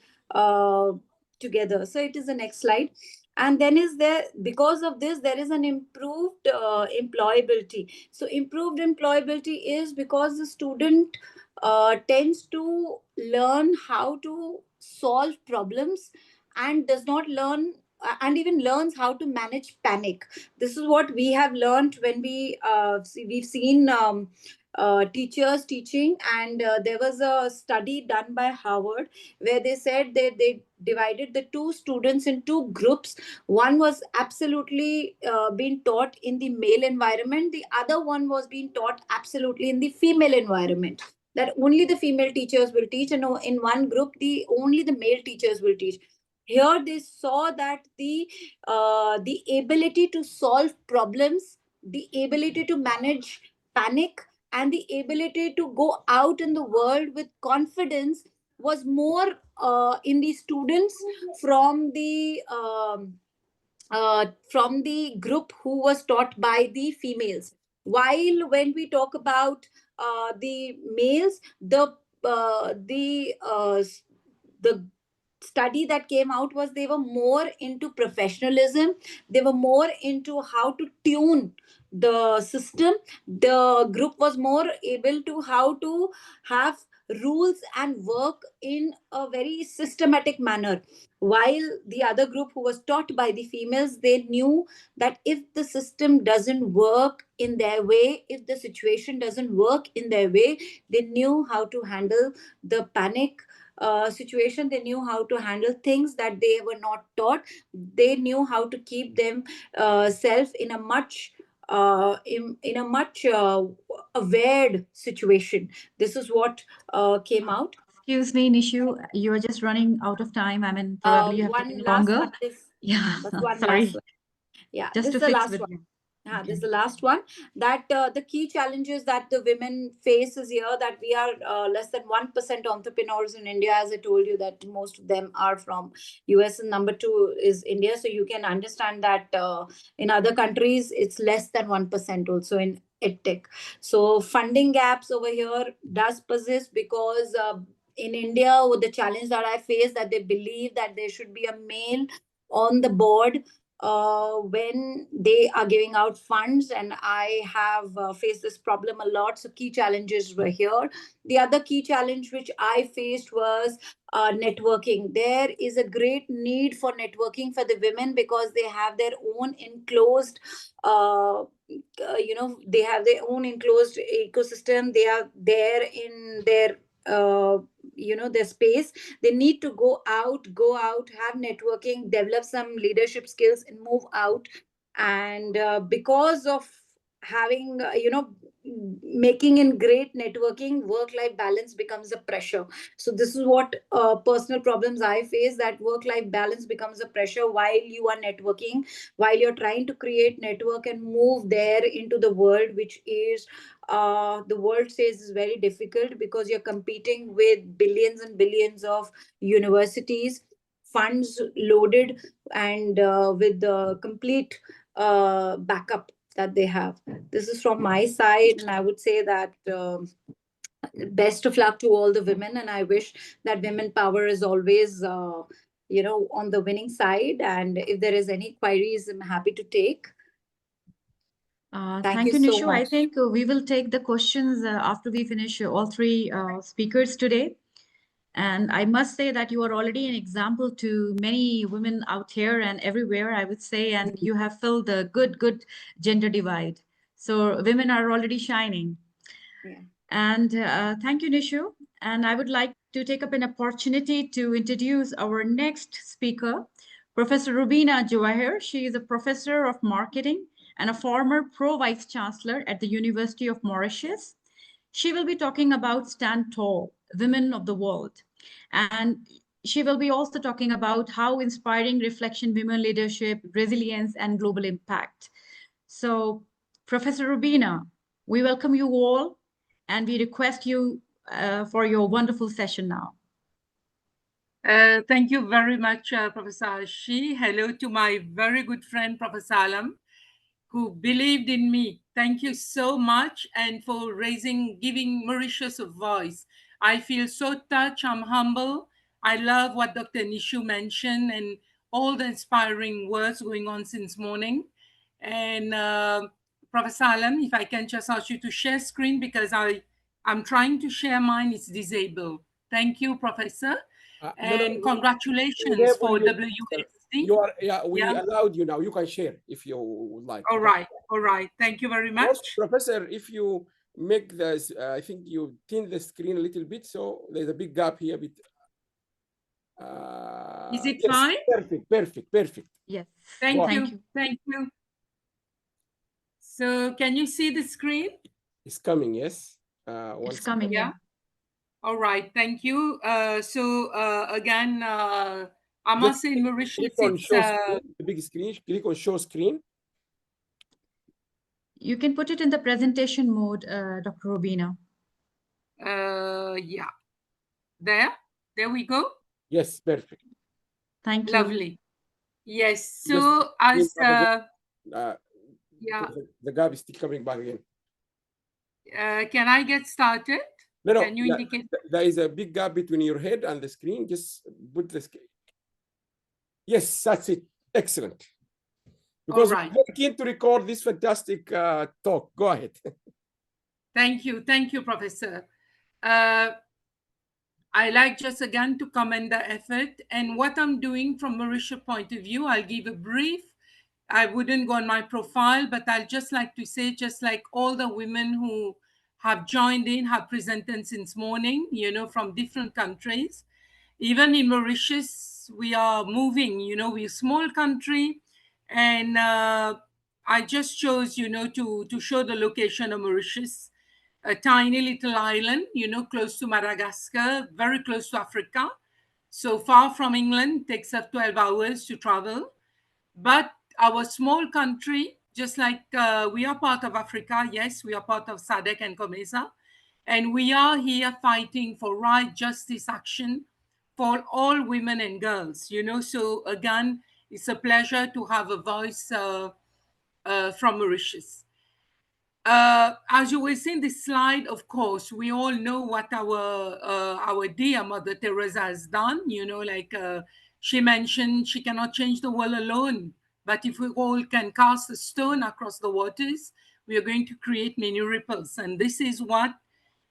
together. So it is the next slide. And then is there, because of this, there is an improved employability. So improved employability is because the student tends to learn how to solve problems and does not learn and even learns how to manage panic. This is what we have learned when we've seen teachers teaching, and there was a study done by Harvard where they said they divided the two students in two groups. One was absolutely being taught in the male environment, the other one was being taught absolutely in the female environment, that only the female teachers will teach, and in one group only the male teachers will teach. Here they saw that the ability to solve problems, the ability to manage panic, and the ability to go out in the world with confidence was more in the students from the group who was taught by the females. While when we talk about the males, the study that came out was they were more into professionalism, they were more into how to tune the system. The group was more able to how to have rules and work in a very systematic manner, while the other group who was taught by the females, they knew that if the system doesn't work in their way, if the situation doesn't work in their way, they knew how to handle the panic situation. They knew how to handle things that they were not taught. They knew how to keep them self in a much in a much aware situation. This is what came out. Excuse me, Nishu, you're just running out of time. I mean, probably you have One taken last longer. one is Yeah, that's one last sorry. one. Yeah, Just this to is the fix last with one. you. Yeah, Okay. this is the last one. That the key challenges that the women face is here that we are less than 1% entrepreneurs in India. As I told you, that most of them are from US, and number two is India. So you can understand that in other countries it's less than 1% also in edtech. So funding gaps over here does persist because in India, with the challenge that I face, that they believe that there should be a male on the board when they are giving out funds, and I have faced this problem a lot. So key challenges were here. The other key challenge which I faced was networking. There is a great need for networking for the women because they have their own enclosed they have their own enclosed ecosystem. They are there in their their space. They need to go out, have networking, develop some leadership skills, and move out. And because of having making in great networking, work life balance becomes a pressure. So this is what personal problems I face, that work life balance becomes a pressure while you are networking, while you're trying to create network and move there into the world, which is the world says is very difficult because you're competing with billions and billions of universities, funds loaded, and with the complete backup that they have. This is from my side, and I would say that best of luck to all the women, and I wish that women power is always on the winning side. And if there is any queries, I'm happy to take. Thank you you, so Nishu. I much. think we will take the questions after we finish all three speakers today. And I must say that you are already an example to many women out here and everywhere, I would say, and you have filled the good gender divide. So women are already shining. Yeah. And thank you, Nishu. And I would like to take up an opportunity to introduce our next speaker, Professor Rubina Jawahir. She is a professor of marketing and a former pro-vice chancellor at the University of Mauritius. She will be talking about Stand Tall, Women of the World. And she will be also talking about how inspiring reflection, women leadership, resilience, and global impact. So, Professor Rubina, we welcome you all, and we request you for your wonderful session now. Thank you very much, Professor Arshi. Hello to my very good friend, Professor Allam, who believed in me. Thank you so much, and for giving Mauritius a voice. I feel so touched, I'm humble, I love what Dr. Nishu mentioned and all the inspiring words going on since morning. And Professor Allam, if I can just ask you to share screen because I'm trying to share mine, it's disabled. Thank you, Professor. And congratulations for WSD. You are, we allowed you now. You can share if you would like. All right. Thank you very much. Also, Professor, if you make this, I think you thin the screen a little bit, so there's a big gap here. Is it yes, fine? Perfect. Yes. Thank you. So can you see the screen? It's coming, yes. It's coming, yeah. All right, thank you. Again, I must say in Mauritius, it's the big screen. Click on show screen. You can put it in the presentation mode, Dr. Robina. Yeah. There we go. Yes, perfect. Thank you. Lovely. Yes. So as yeah, the gap is still coming back again. Can I get started? No. Can you indicate? There is a big gap between your head and the screen. Just put the screen. Yes, that's it. Excellent. Because we're very keen to record this fantastic talk. Go ahead. Thank you, Professor. I like just again to commend the effort and what I'm doing from Mauritius point of view. I'll give a brief. I wouldn't go on my profile, but I'll just like to say, just like all the women who have joined in, have presented since morning, you know, from different countries. Even in Mauritius, we are moving, you know, we're a small country. And I just chose, you know, to show the location of Mauritius, a tiny little island, you know, close to Madagascar, very close to Africa. So far from England, takes up 12 hours to travel. But our small country, just like we are part of Africa, yes, we are part of SADC and COMESA, and we are here fighting for right, justice, action for all women and girls, you know. So again, it's a pleasure to have a voice from Mauritius. As you will see in this slide, of course, we all know what our dear Mother Teresa has done. You know, like she mentioned, she cannot change the world alone. But if we all can cast a stone across the waters, we are going to create many ripples. And this is what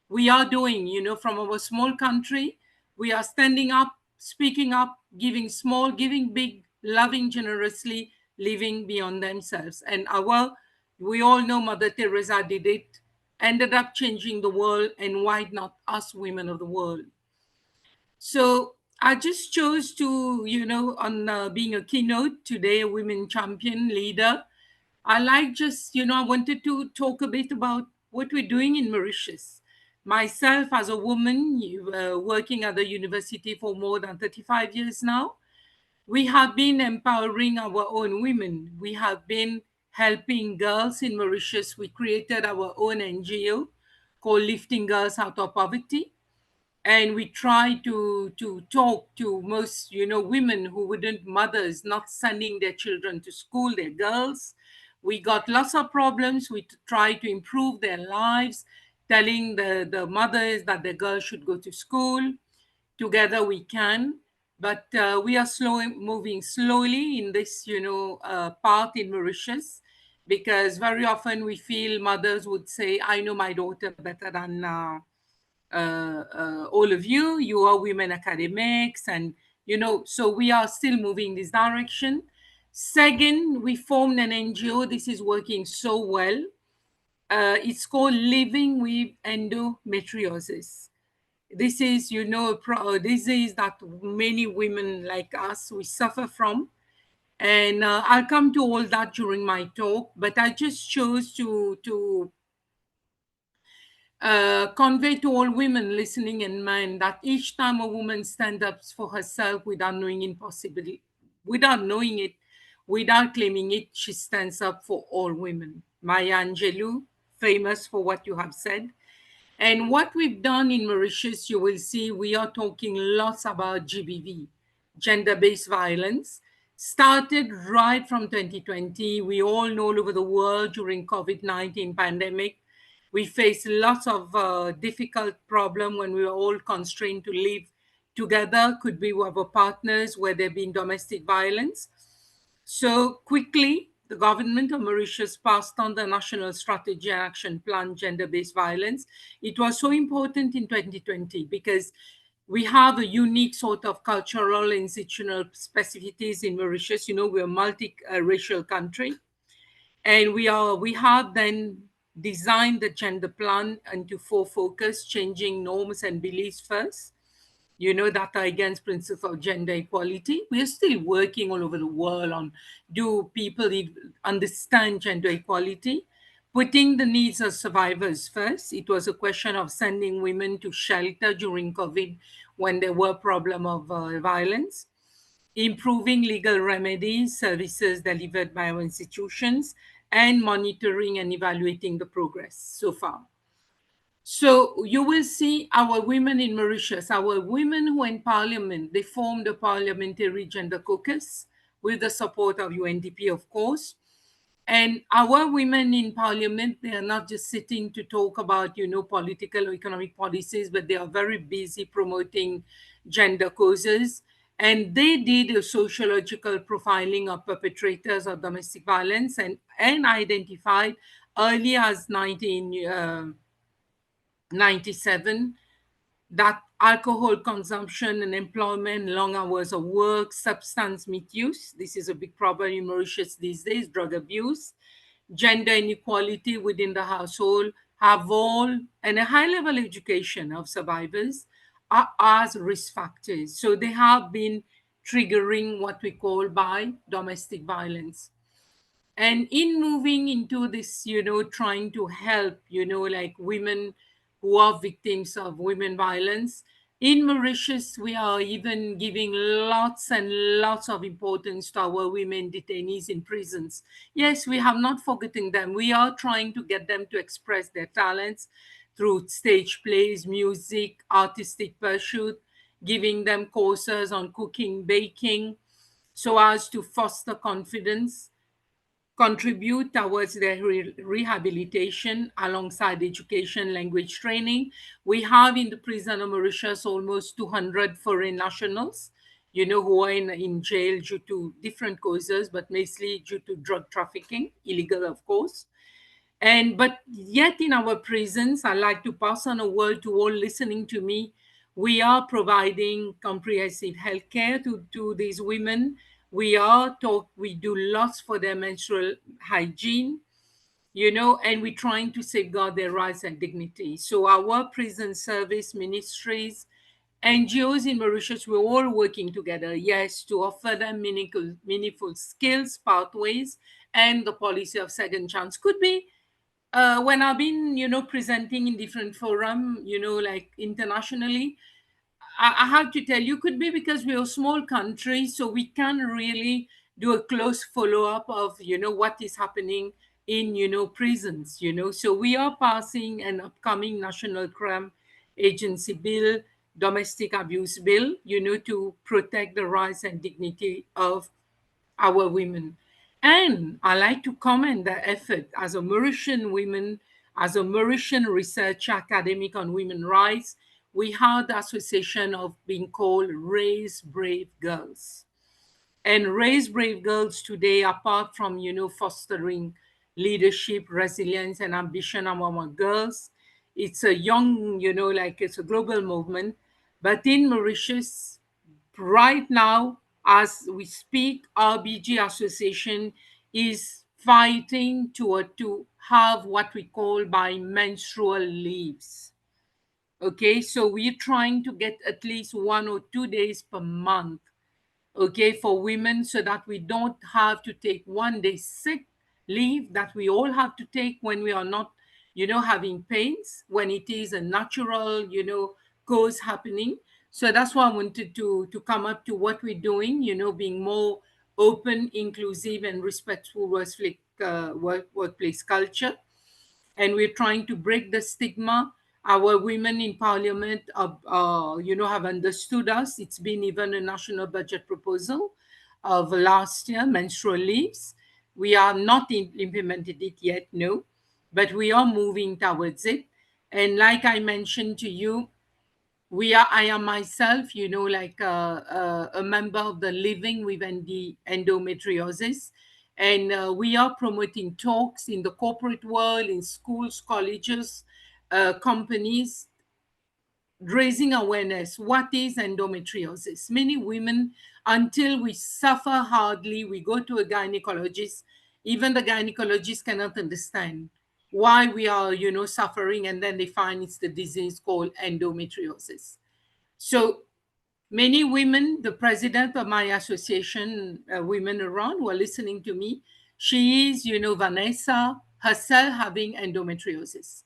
we are doing, you know, from our small country. We are standing up, speaking up, giving small, giving big, loving generously, living beyond themselves. And we all know Mother Teresa did it, ended up changing the world, and why not us women of the world? So I just chose to, you know, on being a keynote today, a women champion leader, I like just, you know, I wanted to talk a bit about what we're doing in Mauritius. Myself as a woman working at the university for more than 35 years now, we have been empowering our own women. We have been helping girls in Mauritius. We created our own NGO called Lifting Girls Out of Poverty. And we try to talk to most, you know, women who wouldn't, mothers not sending their children to school, their girls. We got lots of problems. We try to improve their lives, telling the mothers that their girls should go to school. Together we can. But we are moving slowly in this, you know, path in Mauritius, because very often we feel mothers would say, I know my daughter better than all of you. You are women academics, and, you know, so we are still moving this direction. Second, we formed an NGO. This is working so well. It's called Living with Endometriosis. This is, you know, a disease that many women like us, we suffer from. And I'll come to all that during my talk, but I just chose to convey to all women listening and men that each time a woman stands up for herself without knowing it, without claiming it, she stands up for all women. Maya Angelou, famous for what you have said. And what we've done in Mauritius, you will see we are talking lots about GBV, gender-based violence. Started right from 2020. We all know all over the world during COVID-19 pandemic, we faced lots of difficult problems when we were all constrained to live together, could be with our partners where there been domestic violence. So quickly, the government of Mauritius passed on the National Strategy and Action Plan, Gender-Based Violence. It was so important in 2020 because we have a unique sort of cultural and institutional specificities in Mauritius. You know, we're a multi-racial country. And we have then designed the gender plan into 4 focus: changing norms and beliefs first, you know, that are against principle of gender equality. We are still working all over the world on, do people understand gender equality? Putting the needs of survivors first. It was a question of sending women to shelter during COVID when there were problem of violence. Improving legal remedies, services delivered by our institutions, and monitoring and evaluating the progress so far. So you will see our women in Mauritius, our women who are in parliament, they formed a parliamentary gender caucus with the support of UNDP, of course. And our women in parliament, they are not just sitting to talk about, you know, political or economic policies, but they are very busy promoting gender causes. And they did a sociological profiling of perpetrators of domestic violence and identified early as 1997 that alcohol consumption and employment, long hours of work, substance misuse, this is a big problem in Mauritius these days, drug abuse, gender inequality within the household, have all, and a high level education of survivors are as risk factors. So they have been triggering what we call by domestic violence. And in moving into this, you know, trying to help, you know, like women who are victims of women violence, in Mauritius, we are even giving lots and lots of importance to our women detainees in prisons. Yes, we have not forgotten them. We are trying to get them to express their talents through stage plays, music, artistic pursuit, giving them courses on cooking, baking, so as to foster confidence, contribute towards their rehabilitation alongside education, language training. We have in the prison of Mauritius almost 200 foreign nationals, you know, who are in jail due to different causes, but mostly due to drug trafficking, illegal, of course. But yet in our prisons, I like to pass on a word to all listening to me. We are providing comprehensive health care to these women. We do lots for their menstrual hygiene, you know, and we're trying to safeguard their rights and dignity. So our prison service ministries, NGOs in Mauritius, we're all working together, yes, to offer them meaningful skills, pathways, and the policy of second chance. Could be when I've been, you know, presenting in different forum, you know, like internationally, I have to tell you, could be because we're a small country, so we can't really do a close follow-up of, you know, what is happening in, you know, prisons, you know. So we are passing an upcoming National Crime Agency bill, domestic abuse bill, you know, to protect the rights and dignity of our women. And I like to comment the effort as a Mauritian woman, as a Mauritian researcher academic on women's rights, we have the association of being called Raise Brave Girls. And Raise Brave Girls today, apart from, you know, fostering leadership, resilience, and ambition among our girls, it's a young, you know, like it's a global movement. But in Mauritius, right now, as we speak, RBG Association is fighting to have what we call bi-menstrual leaves. Okay, so we're trying to get at least 1 or 2 days per month, okay, for women, so that we don't have to take 1 day sick leave that we all have to take when we are not, you know, having pains, when it is a natural, you know, cause happening. So that's why I wanted to come up to what we're doing, you know, being more open, inclusive, and respectful workplace culture. And we're trying to break the stigma. Our women in parliament, you know, have understood us. It's been even a national budget proposal of last year, menstrual leaves. We are not implemented it yet, no, but we are moving towards it. And like I mentioned to you, I am myself, like a member of the Living with Endometriosis. And we are promoting talks in the corporate world, in schools, colleges, companies, raising awareness. What is endometriosis? Many women, until we suffer hardly, we go to a gynecologist. Even the gynecologist cannot understand why we are, suffering, and then they find it's the disease called endometriosis. So many women, the president of my association, Women Around, who are listening to me, she is, Vanessa, herself having endometriosis.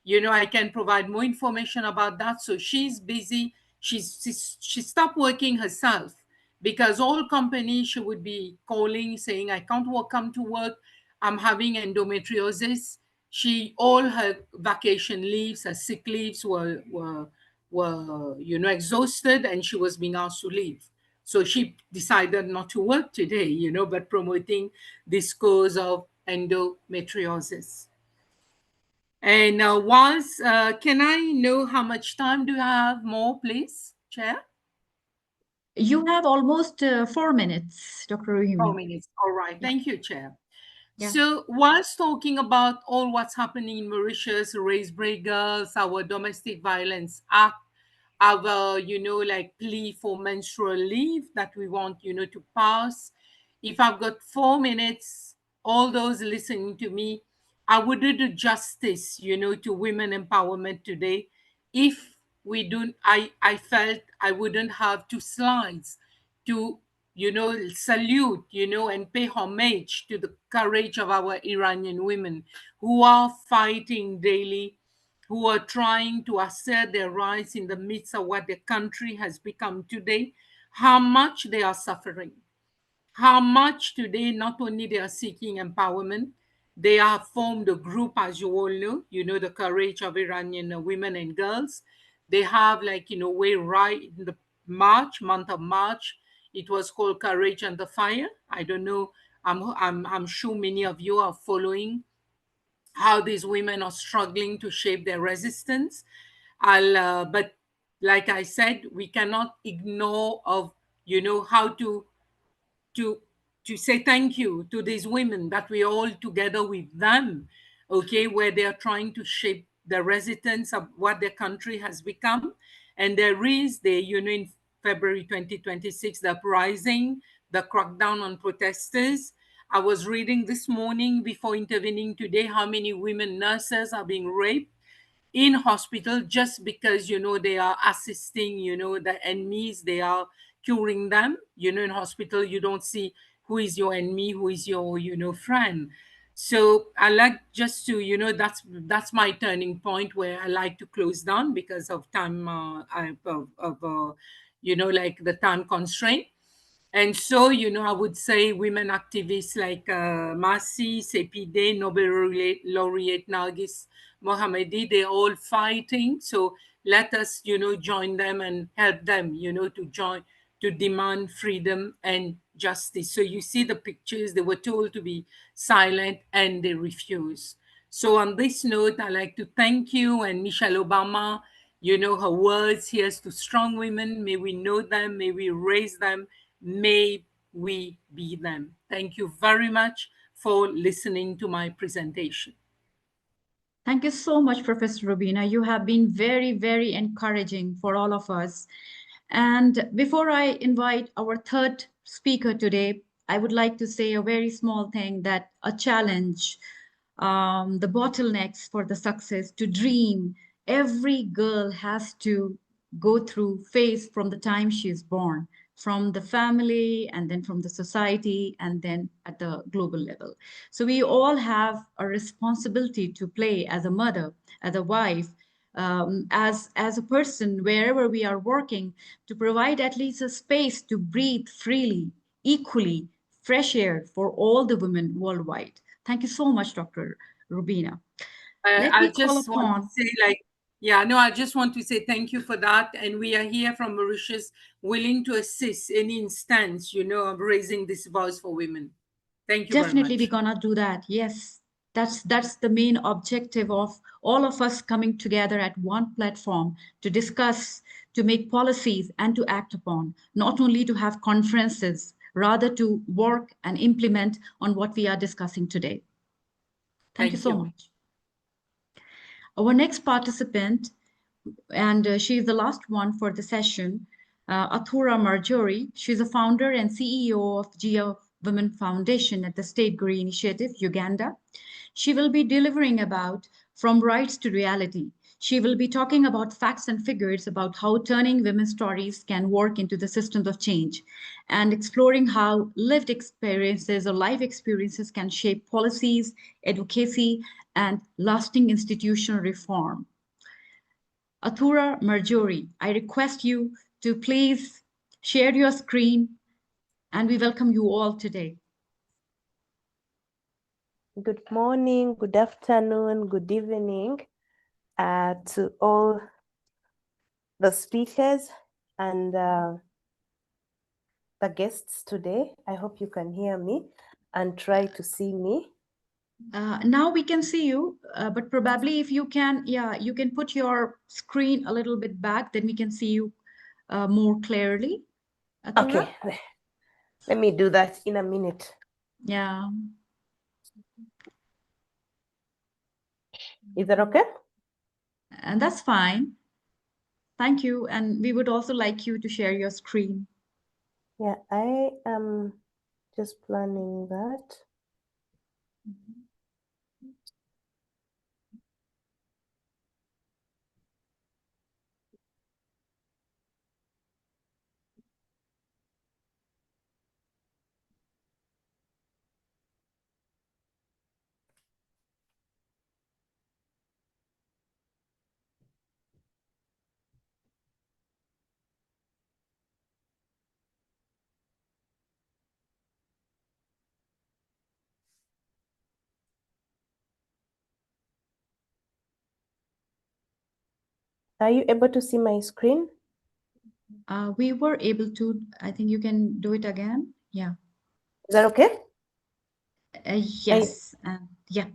I can provide more information about that. So she's busy. She stopped working herself because all companies she would be calling saying, I can't come to work. I'm having endometriosis. All her vacation leaves, her sick leaves were exhausted, and she was being asked to leave. So she decided not to work today, but promoting this cause of endometriosis. And can I know how much time do you have more, please, Chair? You have almost 4 minutes, Dr. Rahimi. 4 minutes. All right. Yeah. Thank you, Chair. Yeah. So whilst talking about all what's happening in Mauritius, Raise Brave Girls, our Domestic Violence Act, our, like plea for menstrual leave that we want, to pass. If I've got 4 minutes, all those listening to me, I would do justice, to women empowerment today. If we don't, I felt I wouldn't have 2 slides to, salute, and pay homage to the courage of our Iranian women who are fighting daily, who are trying to assert their rights in the midst of what their country has become today, how much they are suffering, how much today not only they are seeking empowerment, they have formed a group, as you all know, the courage of Iranian women and girls. They have way right in the month of March, it was called Courage Under Fire. I don't know, I'm sure many of you are following how these women are struggling to shape their resistance. But like I said, we cannot ignore of, how to say thank you to these women, that we are all together with them, okay, where they are trying to shape the resistance of what their country has become. And there is in February 2026, the uprising, the crackdown on protesters. I was reading this morning before intervening today how many women nurses are being raped in hospital just because they are assisting the enemies, they are curing them. In hospital you don't see who is your enemy, who is your friend. So I like just to that's my turning point where I like to close down because of time like the time constraint. And so, I would say women activists like Masi, Sepide, Nobel laureate Nargis Mohammadi, they're all fighting. So let us, join them and help them, to demand freedom and justice. So you see the pictures, they were told to be silent and they refuse. So on this note, I'd like to thank you and Michelle Obama, her words, here's to strong women. May we know them, may we raise them, may we be them. Thank you very much for listening to my presentation. Thank you so much, Professor Rubina. You have been very, very encouraging for all of us. And before I invite our third speaker today, I would like to say a very small thing, that a challenge, the bottlenecks for the success to dream, every girl has to go through phase from the time she is born, from the family and then from the society and then at the global level. So we all have a responsibility to play as a mother, as a wife, as a person, wherever we are working, to provide at least a space to breathe freely, equally, fresh air for all the women worldwide. Thank you so much, Dr. Rubina. I just want to say I just want to say thank you for that. And we are here from Mauritius, willing to assist any instance, of raising this voice for women. Thank you Definitely, very much. we're gonna do that. Yes, that's the main objective of all of us coming together at one platform to discuss, to make policies and to act upon, not only to have conferences, rather to work and implement on what we are discussing today. Thank you so much. Our next participant, and she is the last one for the session, Athura Marjorie. She's a founder and CEO of Gia Women Foundation at the State Green Initiative, Uganda. She will be delivering about From Rights to Reality. She will be talking about facts and figures about how turning women's stories can work into the systems of change and exploring how lived experiences or life experiences can shape policies, advocacy, and lasting institutional reform. Athura Marjorie, I request you to please share your screen, and we welcome you all today. Good morning, good afternoon, good evening to all the speakers and the guests today. I hope you can hear me and try to see me. Now we can see you, but probably if you can, you can put your screen a little bit back, then we can see you more clearly. Athura? Okay, let me do that in a minute. Yeah. Is that okay? And that's fine. Thank you. And we would also like you to share your screen. Yeah, I am just planning that. Are you able to see my screen? We were able to, I think you can do it again. Yeah. Is that okay? Yes. Yeah.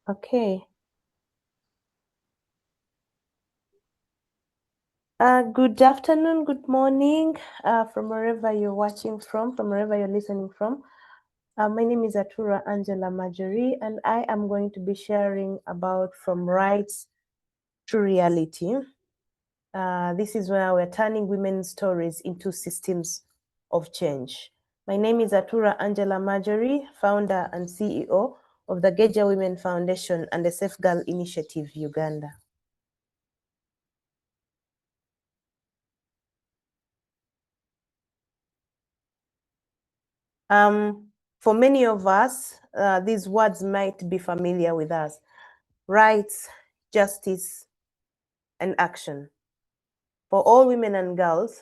Okay. Good afternoon, good morning, from wherever you're watching from wherever you're listening from. My name is Athura Angela Marjorie, and I am going to be sharing about From Rights to Reality. This is where we're turning women's stories into systems of change. My name is Athura Angela Marjorie, founder and CEO of the Geja Women Foundation and the Safe Girl Initiative, Uganda. For many of us, these words might be familiar with us. Rights, justice, and action. For all women and girls,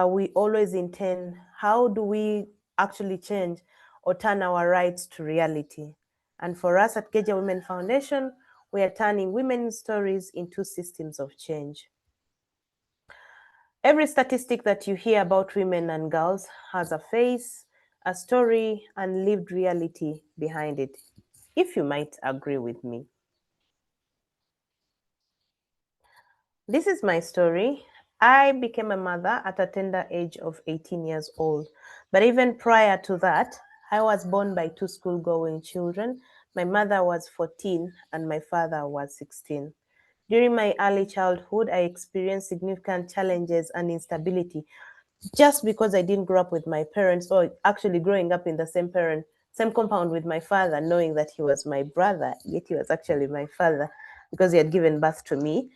we always intend, how do we actually change or turn our rights to reality? And for us at Geja Women Foundation, we are turning women's stories into systems of change. Every statistic that you hear about women and girls has a face, a story, and lived reality behind it, if you might agree with me. This is my story. I became a mother at a tender age of 18 years old. But even prior to that, I was born by two school-going children. My mother was 14 and my father was 16. During my early childhood, I experienced significant challenges and instability just because I didn't grow up with my parents, or actually growing up in the same compound with my father, knowing that he was my brother, yet he was actually my father because he had given birth to me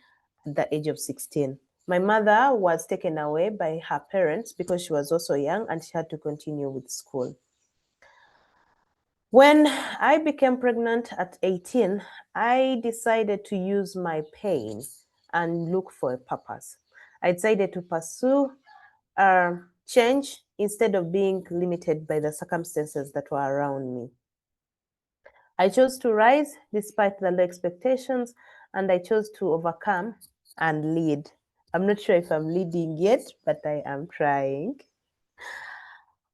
at the age of 16. My mother was taken away by her parents because she was also young and she had to continue with school. When I became pregnant at 18, I decided to use my pain and look for a purpose. I decided to pursue change instead of being limited by the circumstances that were around me. I chose to rise despite the low expectations, and I chose to overcome and lead. I'm not sure if I'm leading yet, but I am trying.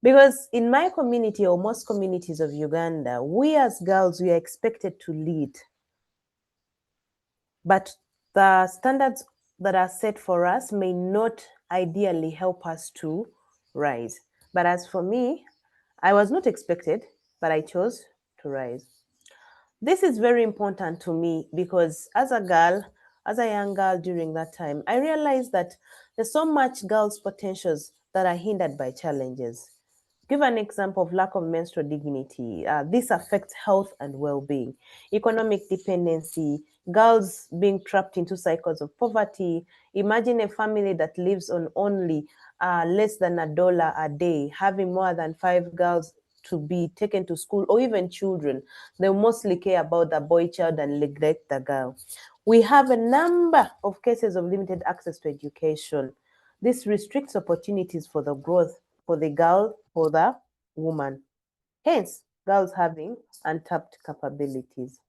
Because in my community, or most communities of Uganda, we as girls, we are expected to lead. But the standards that are set for us may not ideally help us to rise. But as for me, I was not expected, but I chose to rise. This is very important to me because as a girl, as a young girl during that time, I realized that there's so much girls' potentials that are hindered by challenges. Give an example of lack of menstrual dignity. This affects health and well-being, economic dependency, girls being trapped into cycles of poverty. Imagine a family that lives on only less than $1 a day, having more than 5 girls to be taken to school, or even children. They mostly care about the boy child and neglect the girl. We have a number of cases of limited access to education. This restricts opportunities for the growth for the girl, for the woman. Hence, girls having untapped capabilities.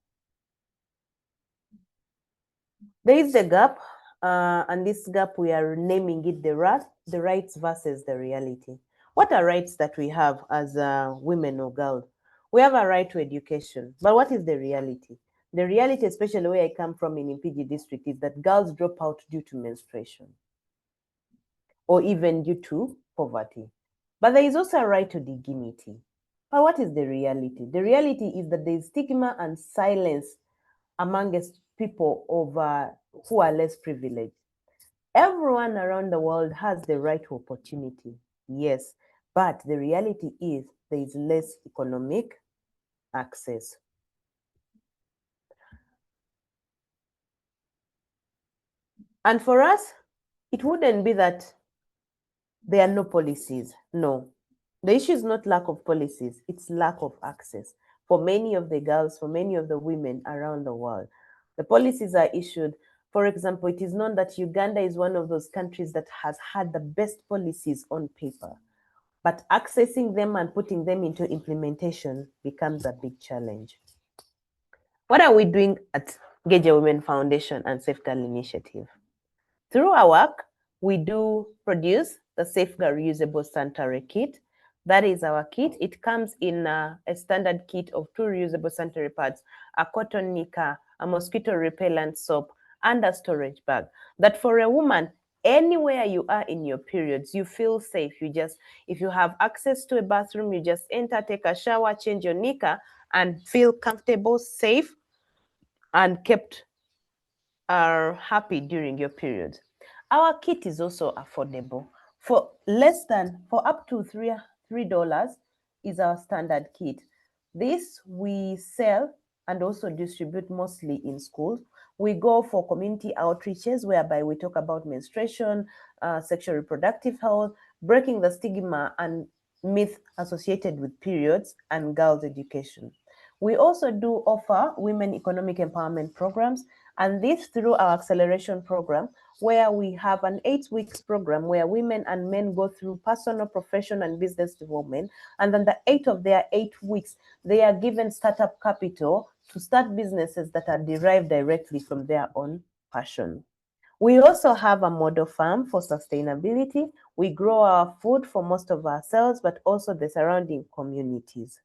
There is the gap, and this gap we are naming it the rights versus the reality. What are rights that we have as women or girls? We have a right to education, but what is the reality? The reality, especially where I come from in Impigi district, is that girls drop out due to menstruation or even due to poverty. But there is also a right to dignity. But what is the reality? The reality is that there is stigma and silence amongst people of who are less privileged. Everyone around the world has the right to opportunity, yes, but the reality is there is less economic access. And for us, it wouldn't be that there are no policies. No. The issue is not lack of policies, it's lack of access. For many of the girls, for many of the women around the world, the policies are issued. For example, it is known that Uganda is one of those countries that has had the best policies on paper, but accessing them and putting them into implementation becomes a big challenge. What are we doing at Geja Women Foundation and Safeguard Initiative? Through our work, we do produce the Safeguard Reusable Sanitary Kit. That is our kit. It comes in a standard kit of 2 reusable sanitary pads, a cotton nika, a mosquito repellent soap, and a storage bag. That for a woman, anywhere you are in your periods, you feel safe. If you have access to a bathroom, you just enter, take a shower, change your nika, and feel comfortable, safe, and kept are happy during your period. Our kit is also affordable. For up to $3 is our standard kit. This we sell and also distribute mostly in schools. We go for community outreaches whereby we talk about menstruation, sexual reproductive health, breaking the stigma and myth associated with periods, and girls' education. We also do offer women economic empowerment programs, and this through our acceleration program, where we have an 8-week program where women and men go through personal, professional, and business development. And then the 8 of their 8 weeks, they are given startup capital to start businesses that are derived directly from their own passion. We also have a model farm for sustainability. We grow our food for most of ourselves, but also the surrounding communities.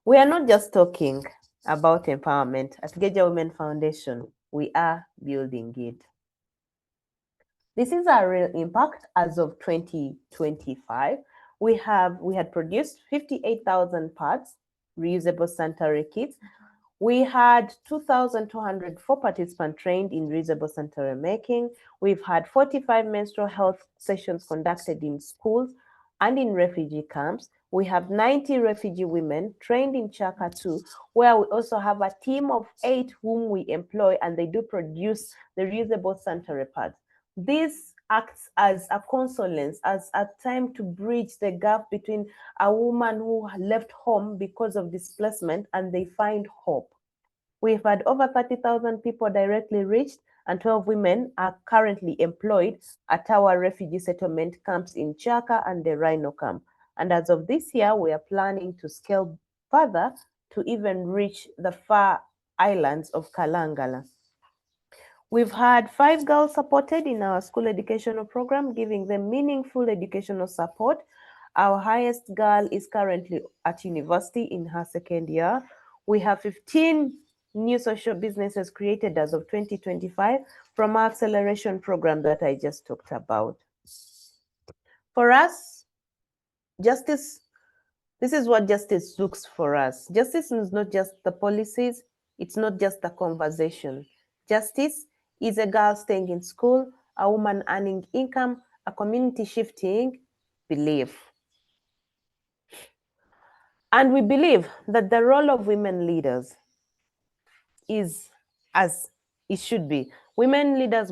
We are not just talking about empowerment. At Geja Women Foundation, we are building it. This is our real impact as of 2025. We had produced 58,000 pads, reusable sanitary kits. We had 2,204 participants trained in reusable sanitary making. We've had 45 menstrual health sessions conducted in schools and in refugee camps. We have 90 refugee women trained in Chaka 2, where we also have a team of 8 whom we employ, and they do produce the reusable sanitary pads. This acts as a consolence, as a time to bridge the gap between a woman who left home because of displacement and they find hope. We've had over 30,000 people directly reached, and 12 women are currently employed at our refugee settlement camps in Chaka and the Rhino camp. And as of this year, we are planning to scale further to even reach the far islands of Kalangala. We've had 5 girls supported in our school educational program, giving them meaningful educational support. Our highest girl is currently at university in her 2nd year. We have 15 new social businesses created as of 2025 from our acceleration program that I just talked about. For us, justice, this is what justice looks for us. Justice is not just the policies, it's not just the conversation. Justice is a girl staying in school, a woman earning income, a community shifting belief. And we believe that the role of women leaders is as it should be. Women leaders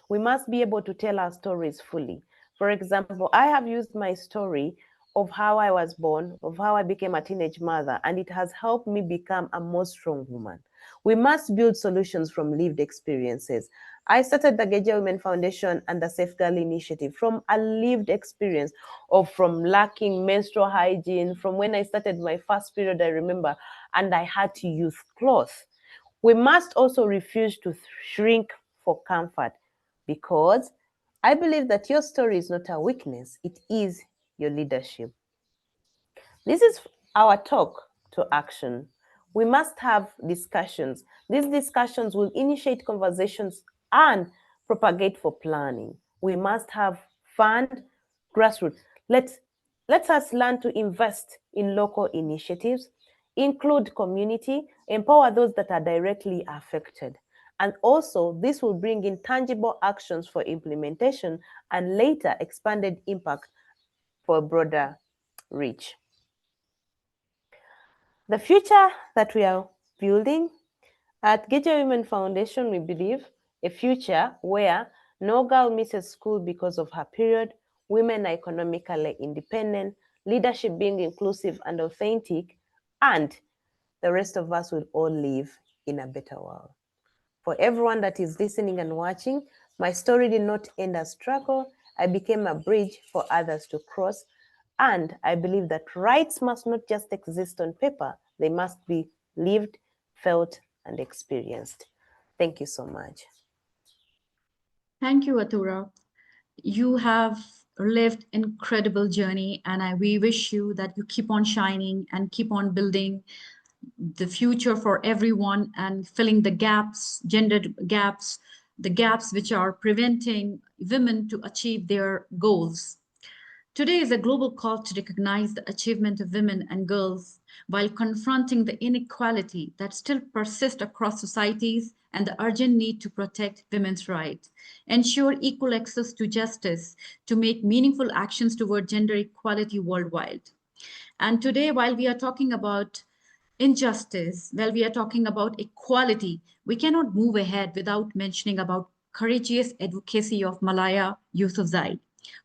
we must be able to tell our stories fully. For example, I have used my story of how I was born, of how I became a teenage mother, and it has helped me become a more strong woman. We must build solutions from lived experiences. I started the Geja Women Foundation and the Safe Girl Initiative from a lived experience of from lacking menstrual hygiene, from when I started my first period, I remember, and I had to use cloth. We must also refuse to shrink for comfort, because I believe that your story is not a weakness, it is your leadership. This is our talk to action. We must have discussions. These discussions will initiate conversations and propagate for planning. We must have fund grassroots. Let us learn to invest in local initiatives, include community, empower those that are directly affected. And also, this will bring in tangible actions for implementation and later expanded impact for a broader reach. The future that we are building at Geja Women Foundation, we believe a future where no girl misses school because of her period, women are economically independent, leadership being inclusive and authentic, and the rest of us will all live in a better world. For everyone that is listening and watching, my story did not end as struggle. I became a bridge for others to cross. And I believe that rights must not just exist on paper, they must be lived, felt, and experienced. Thank you so much. Thank you, Atura. You have lived an incredible journey, and we wish you that you keep on shining and keep on building the future for everyone and filling the gaps, gender gaps, the gaps which are preventing women to achieve their goals. Today is a global call to recognize the achievement of women and girls while confronting the inequality that still persists across societies and the urgent need to protect women's rights, ensure equal access to justice, to make meaningful actions toward gender equality worldwide. And today, while we are talking about injustice, while we are talking about equality, we cannot move ahead without mentioning about courageous advocacy of Malaya Yousafzai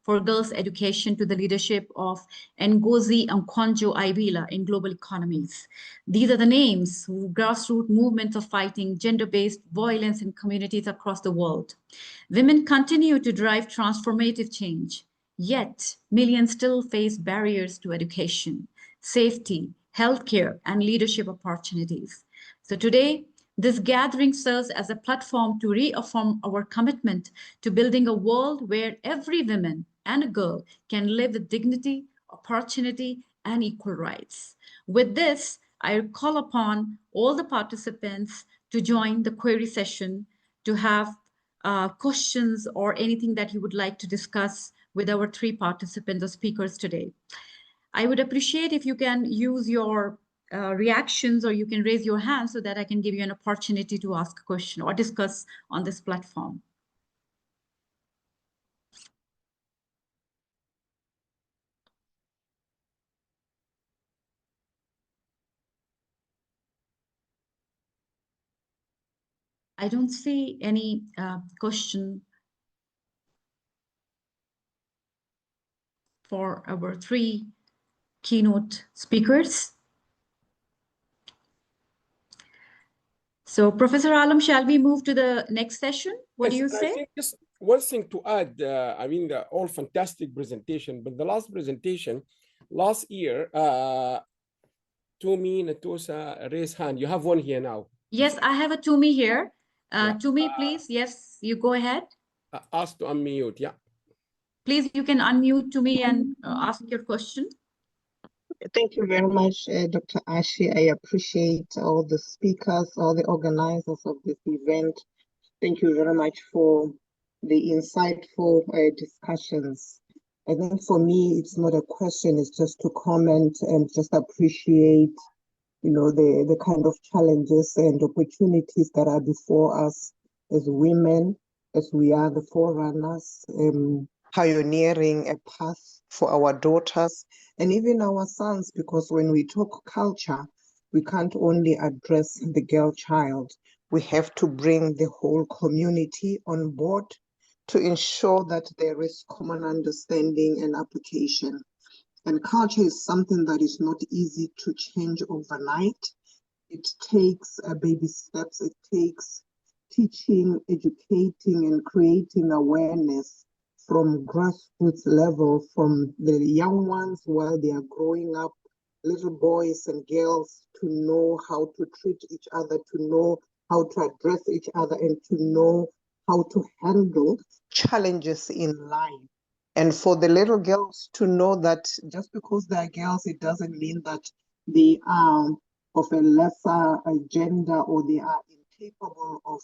for girls' education to the leadership of Ngozi Okonjo-Iweala in global economies. These are the names who grassroots movements of fighting gender-based violence in communities across the world. Women continue to drive transformative change, yet millions still face barriers to education, safety, healthcare, and leadership opportunities. So today, this gathering serves as a platform to reaffirm our commitment to building a world where every woman and a girl can live with dignity, opportunity, and equal rights. With this, I call upon all the participants to join the query session, to have questions or anything that you would like to discuss with our three participants or speakers today. I would appreciate if you can use your reactions, or you can raise your hand so that I can give you an opportunity to ask a question or discuss on this platform. I don't see any question for our three keynote speakers. So, Professor Allam, shall we move to the next session? What do you say? I think just one thing to add. I mean, they're all fantastic presentation, but the last presentation last year, Tumi, Natusa, raise hand. You have one here now. Yes, I have a Tumi here. Tumi, please. Yes, you go ahead. Ask to unmute. Yeah. Please, you can unmute Tumi and ask your question. Thank you very much, Dr. Arshi. I appreciate all the speakers, all the organizers of this event. Thank you very much for the insightful discussions. I think for me, it's not a question, it's just to comment and just appreciate, you know, the kind of challenges and opportunities that are before us as women, as we are the forerunners, pioneering a path for our daughters and even our sons, because when we talk culture, we can't only address the girl child. We have to bring the whole community on board to ensure that there is common understanding and application. And culture is something that is not easy to change overnight. It takes baby steps. It takes teaching, educating, and creating awareness from grassroots level, from the young ones while they are growing up, little boys and girls, to know how to treat each other, to know how to address each other, and to know how to handle challenges in life. And for the little girls to know that just because they are girls, it doesn't mean that they are of a lesser gender or they are incapable of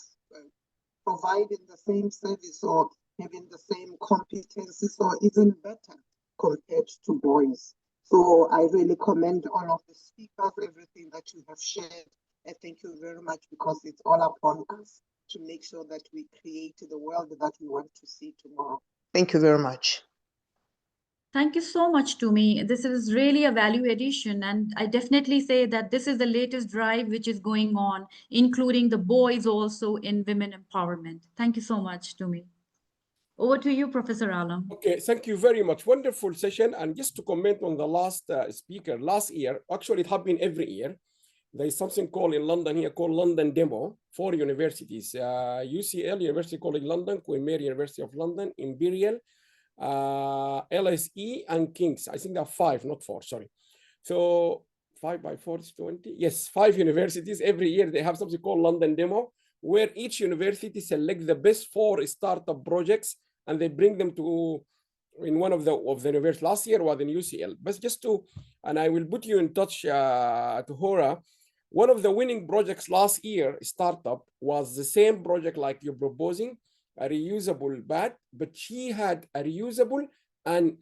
providing the same service or having the same competencies or even better compared to boys. So I really commend all of the speakers, everything that you have shared. And thank you very much, because it's all upon us to make sure that we create the world that we want to see tomorrow. Thank you very much. Thank you so much, Tumi. This is really a value addition, and I definitely say that this is the latest drive which is going on, including the boys also in women empowerment. Thank you so much, Tumi. Over to you, Professor Allam. Okay, thank you very much. Wonderful session. And just to comment on the last speaker, last year, actually it happened every year. There is something called in London here called London Demo for universities. UCL, University College London, Queen Mary University of London, Imperial, LSE, and King's. I think there are 5, not 4, sorry. So 5 by 4 is 20. Yes, 5 universities. Every year they have something called London Demo, where each university select the best 4 startup projects and they bring them to in one of the universities. Last year was in UCL. But just to, and I will put you in touch to Hora. One of the winning projects last year, startup, was the same project like you're proposing, a reusable bat, but she had a reusable and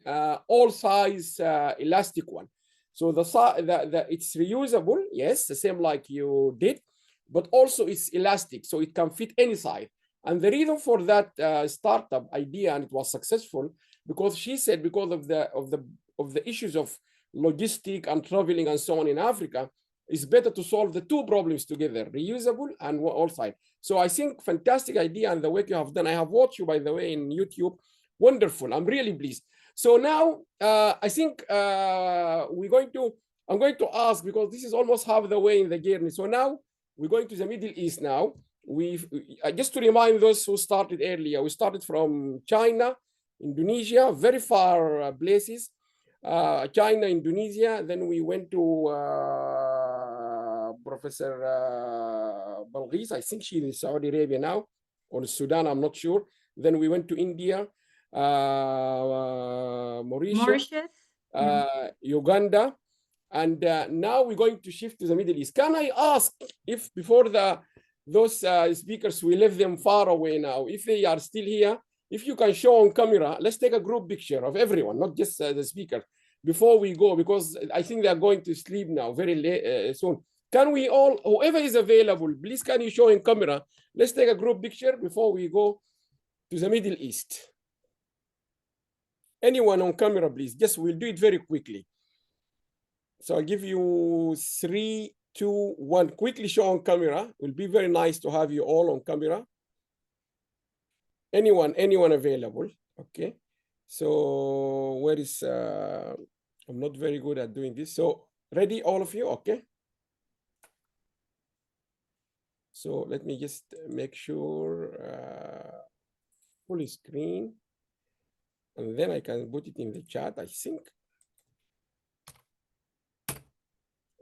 all size elastic one. So it's reusable, yes, the same like you did, but also it's elastic, so it can fit any size. And the reason for that startup idea, and it was successful, because she said because of the issues of logistic and traveling and so on in Africa, it's better to solve the 2 problems together, reusable and all size. So I think fantastic idea, and the work you have done. I have watched you, by the way, in YouTube. Wonderful. I'm really pleased. So now I think I'm going to ask, because this is almost half the way in the journey. So now we're going to the Middle East now. Just to remind those who started earlier, we started from China, Indonesia, very far places. China, Indonesia. Then we went to Professor Balghis. I think she's in Saudi Arabia now, or Sudan, I'm not sure. Then we went to India, Mauritius, Uganda, and now we're going to shift to the Middle East. Can I ask if before those speakers, we left them far away now, if they are still here, if you can show on camera, let's take a group picture of everyone, not just the speaker, before we go, because I think they're going to sleep now very late, soon. Can we all, whoever is available, please can you show in camera? Let's take a group picture before we go to the Middle East. Anyone on camera, please? Just we'll do it very quickly. So I'll give you 3, 2, 1. Quickly show on camera. It will be very nice to have you all on camera. Anyone available? Okay. So where is, I'm not very good at doing this. So ready, all of you? Okay. So let me just make sure full screen, and then I can put it in the chat, I think.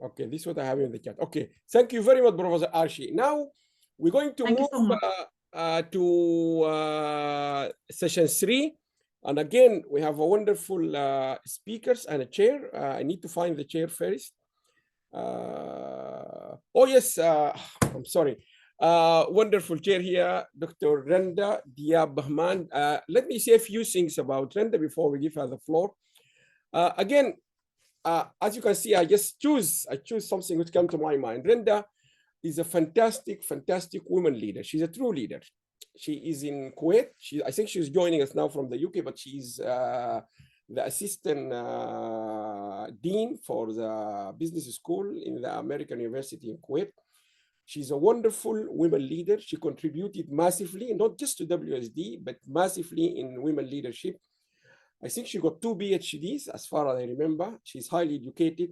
Okay, this is what I have in the chat. Okay, thank you very much, Professor Arshi. Now we're going to move to session 3. And again, we have a wonderful speakers and a chair. I need to find the chair first. Oh yes, I'm sorry. Wonderful chair here, Dr. Renda Diab Bahman. Let me say a few things about Renda before we give her the floor. Again, as you can see, I choose something which came to my mind. Renda is a fantastic woman leader. She's a true leader. She is in Kuwait. I think she's joining us now from the UK, but she's the assistant dean for the business school in the American University in Kuwait. She's a wonderful women leader. She contributed massively, not just to WSD, but massively in women leadership. I think she got 2 PhDs, as far as I remember. She's highly educated,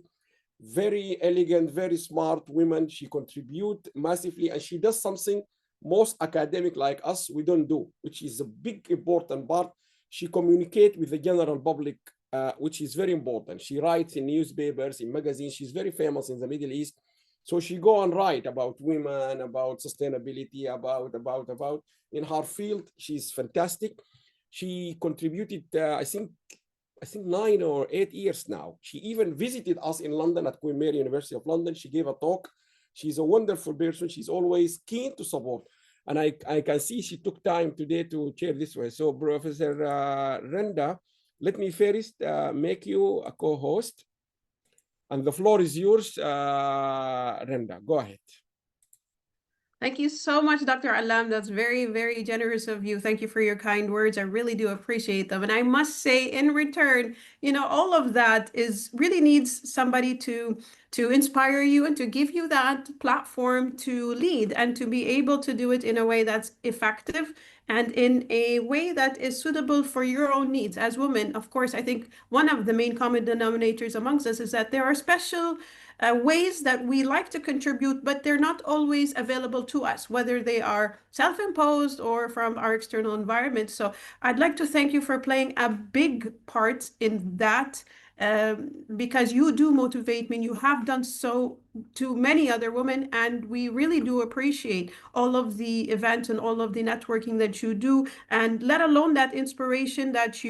very elegant, very smart woman. She contributes massively, and she does something most academic like us we don't do, which is a big important part. She communicates with the general public, which is very important. She writes in newspapers, in magazines. She's very famous in the Middle East. So she go and write about women, about sustainability, about in her field. She's fantastic. She contributed, I think 9 or 8 years now. She even visited us in London at Queen Mary University of London. She gave a talk. She's a wonderful person. She's always keen to support. And I can see she took time today to chair this way. So Professor Renda, let me first make you a co-host. And the floor is yours, Renda. Go ahead. Thank you so much, Dr. Allam. That's very, very generous of you. Thank you for your kind words. I really do appreciate them. And I must say, in return, all of that really needs somebody to inspire you and to give you that platform to lead and to be able to do it in a way that's effective and in a way that is suitable for your own needs. As women, of course, I think one of the main common denominators amongst us is that there are special ways that we like to contribute, but they're not always available to us, whether they are self-imposed or from our external environment. So I'd like to thank you for playing a big part in that, because you do motivate me, and you have done so to many other women, and we really do appreciate all of the events and all of the networking that you do, and let alone that inspiration that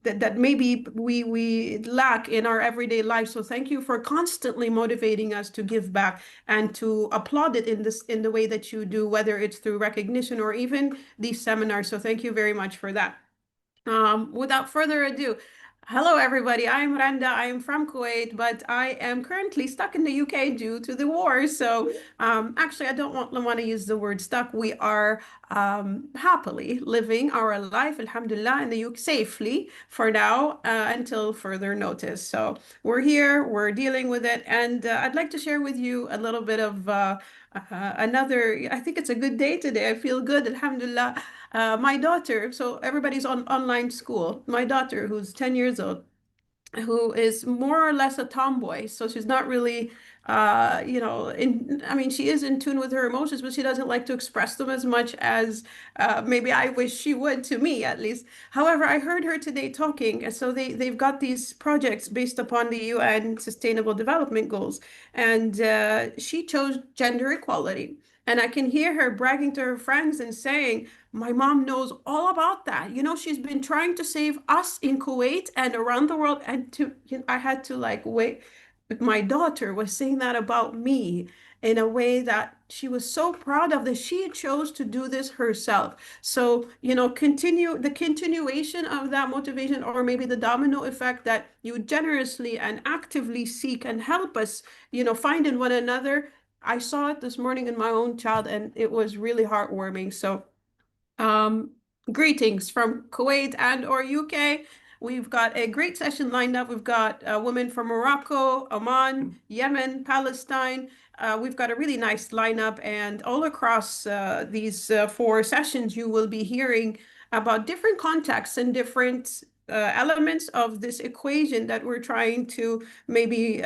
that maybe we lack in our everyday life. So thank you for constantly motivating us to give back and to applaud it in the way that you do, whether it's through recognition or even these seminars. So thank you very much for that. Without further ado, hello, everybody. I'm Renda. I'm from Kuwait, but I am currently stuck in the UK due to the war. So actually, I don't want to use the word stuck. We are happily living our life, alhamdulillah, in the UK safely for now until further notice. So we're here, we're dealing with it. And I'd like to share with you a little bit of I think it's a good day today. I feel good, alhamdulillah. My daughter, so everybody's on online school. My daughter, who's 10 years old, who is more or less a tomboy, so she's not really, she is in tune with her emotions, but she doesn't like to express them as much as maybe I wish she would, to me at least. However, I heard her today talking, and so they've got these projects based upon the UN Sustainable Development Goals, and she chose gender equality. And I can hear her bragging to her friends and saying, my mom knows all about that. She's been trying to save us in Kuwait and around the world. And I had to wait. My daughter was saying that about me in a way that she was so proud of, that she chose to do this herself. So, the continuation of that motivation, or maybe the domino effect that you generously and actively seek and help us, find in one another. I saw it this morning in my own child, and it was really heartwarming. So greetings from Kuwait and or UK. We've got a great session lined up. We've got women from Morocco, Oman, Yemen, Palestine. We've got a really nice lineup, and all across these 4 sessions, you will be hearing about different contexts and different elements of this equation that we're trying to maybe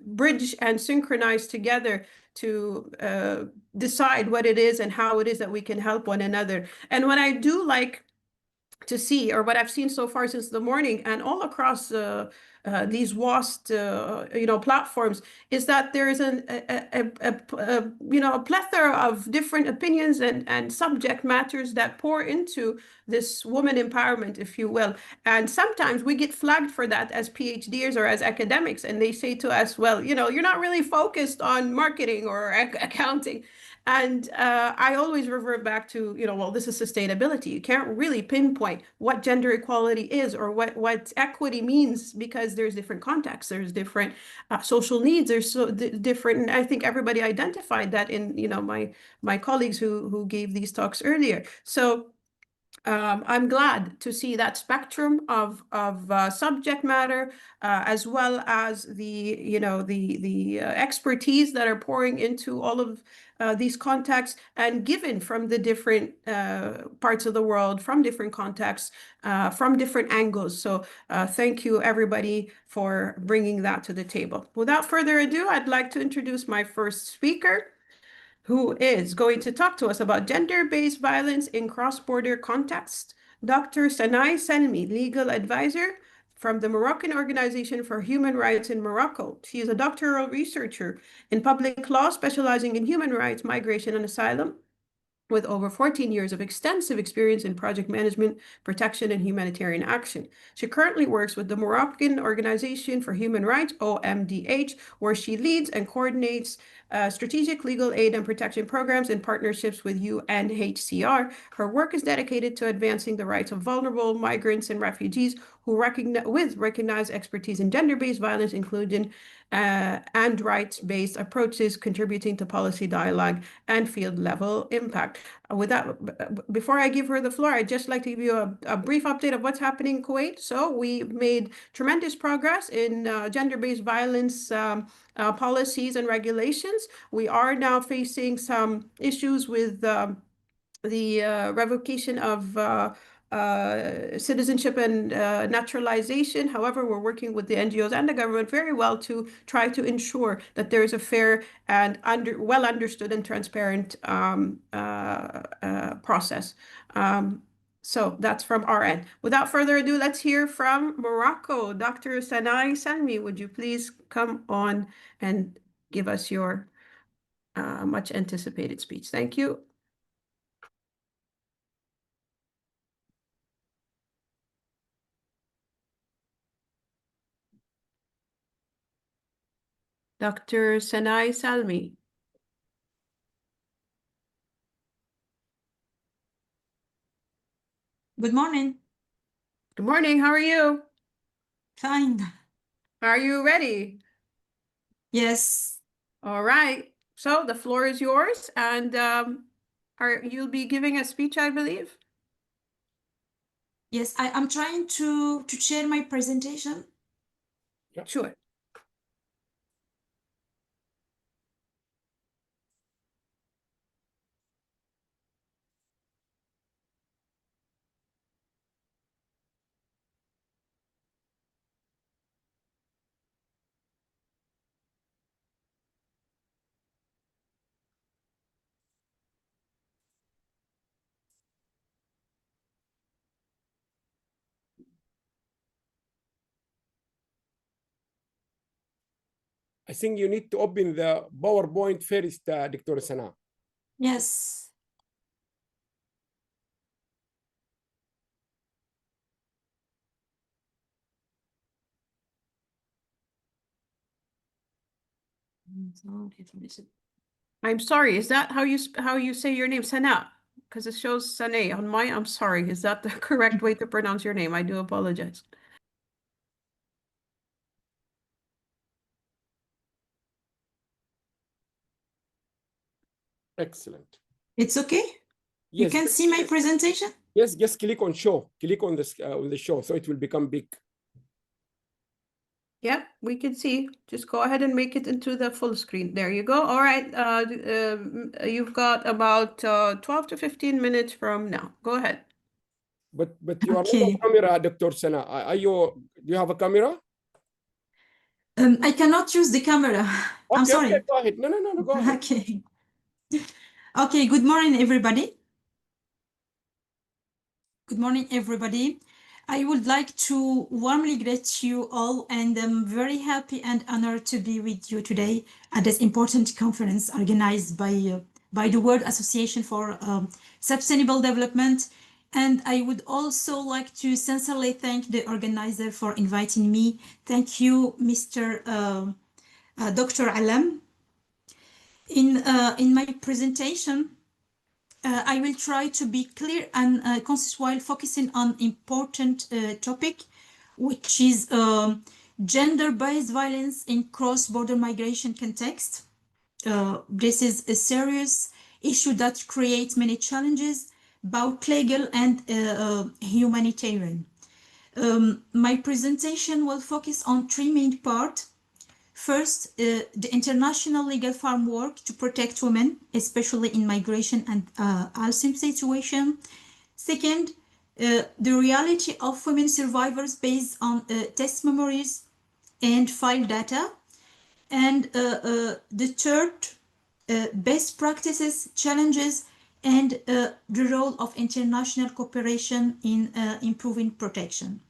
bridge and synchronize together to decide what it is and how it is that we can help one another. And what I do like to see, or what I've seen so far since the morning, and all across these WAST, platforms, is that there is a plethora of different opinions and subject matters that pour into this woman empowerment, if you will. And sometimes we get flagged for that as PhDers or as academics, and they say to us, well, you're not really focused on marketing or accounting. And I always revert back to, well, this is sustainability. You can't really pinpoint what gender equality is or what equity means, because there's different contexts, there's different social needs, there's different. And I think everybody identified that in, my colleagues who gave these talks earlier. So I'm glad to see that spectrum of subject matter, as well as the expertise that are pouring into all of these contexts, and given from the different parts of the world, from different contexts, from different angles. So thank you, everybody, for bringing that to the table. Without further ado, I'd like to introduce my first speaker, who is going to talk to us about gender-based violence in cross-border context. Dr. Sanai Selmi, legal advisor from the Moroccan Organization for Human Rights in Morocco. She is a doctoral researcher in public law, specializing in human rights, migration, and asylum, with over 14 years of extensive experience in project management, protection, and humanitarian action. She currently works with the Moroccan Organization for Human Rights, OMDH, where she leads and coordinates strategic legal aid and protection programs in partnerships with UNHCR. Her work is dedicated to advancing the rights of vulnerable migrants and refugees with recognized expertise in gender-based violence, including and rights-based approaches, contributing to policy dialogue and field-level impact. Before I give her the floor, I'd just like to give you a brief update of what's happening in Kuwait. So we made tremendous progress in gender-based violence policies and regulations. We are now facing some issues with the revocation of citizenship and naturalization. However, we're working with the NGOs and the government very well to try to ensure that there is a fair and well understood and transparent process. So that's from our end. Without further ado, let's hear from Morocco. Dr. Sanai Selmi, would you please come on and give us your much anticipated speech? Thank you. Dr. Sanai Selmi. Good morning. Good morning. How are you? Fine. Are you ready? Yes. All right. So the floor is yours, and you'll be giving a speech, I believe. Yes, I'm trying to share my presentation. Yeah. Sure. I think you need to open the PowerPoint first, Dr. Sana. Yes. I'm sorry. Is that how you say your name, Sana? Because it shows Sane on mine. I'm sorry. Is that the correct way to pronounce your name? I do apologize. Excellent. It's okay? Yes, you can see my presentation? Yes, just click on show. Click on the show, so it will become big. Yeah, we can see. Just go ahead and make it into the full screen. There you go. All right. You've got about 12 to 15 minutes from now. Go ahead. But you are not on camera, Dr. Sana. Do you have a camera? I cannot use the camera. Okay, I'm sorry. Okay, go ahead. No, go ahead. Okay. Okay, good morning, everybody. Good morning, everybody. I would like to warmly greet you all, and I'm very happy and honored to be with you today at this important conference organized by the World Association for Sustainable Development. And I would also like to sincerely thank the organizer for inviting me. Thank you, Mr. Dr. Allam. In my presentation, I will try to be clear and concise while focusing on important topic, which is gender-based violence in cross-border migration context. This is a serious issue that creates many challenges, both legal and humanitarian. My presentation will focus on three main parts. First, the international legal framework to protect women, especially in migration and asylum situation. Second, the reality of women survivors based on test memories and file data. And the third, best practices, challenges, and the role of international cooperation in improving protection.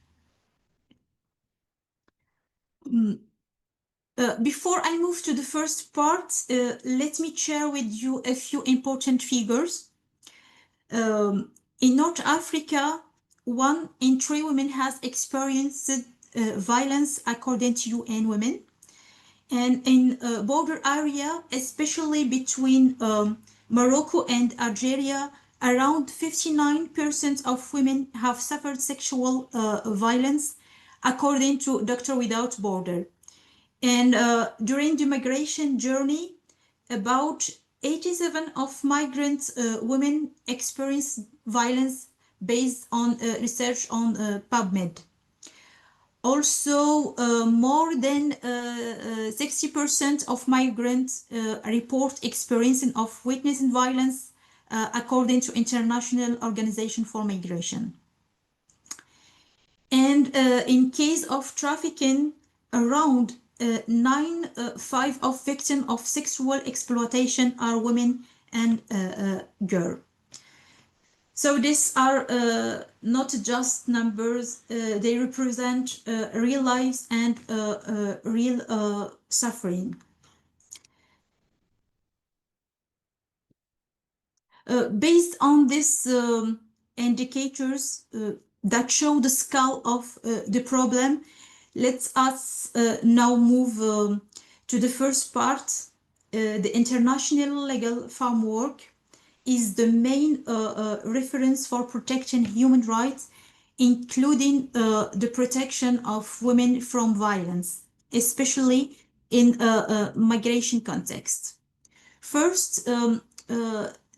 Before I move to the first part, let me share with you a few important figures. In North Africa, 1 in 3 women has experienced violence according to UN Women. And in border area, especially between Morocco and Algeria, around 59% of women have suffered sexual violence according to Doctors Without Borders. And during the migration journey, about 87% of migrant women experience violence based on research on PubMed. Also, more than 60% of migrants report experiencing of witnessing violence according to International Organization for Migration. And in case of trafficking, around 9/5 of victims of sexual exploitation are women and girls. So these are not just numbers, they represent real lives and real suffering. Based on these indicators that show the scale of the problem, let us now move to the first part. The international legal framework is the main reference for protecting human rights, including the protection of women from violence, especially in a migration context. First,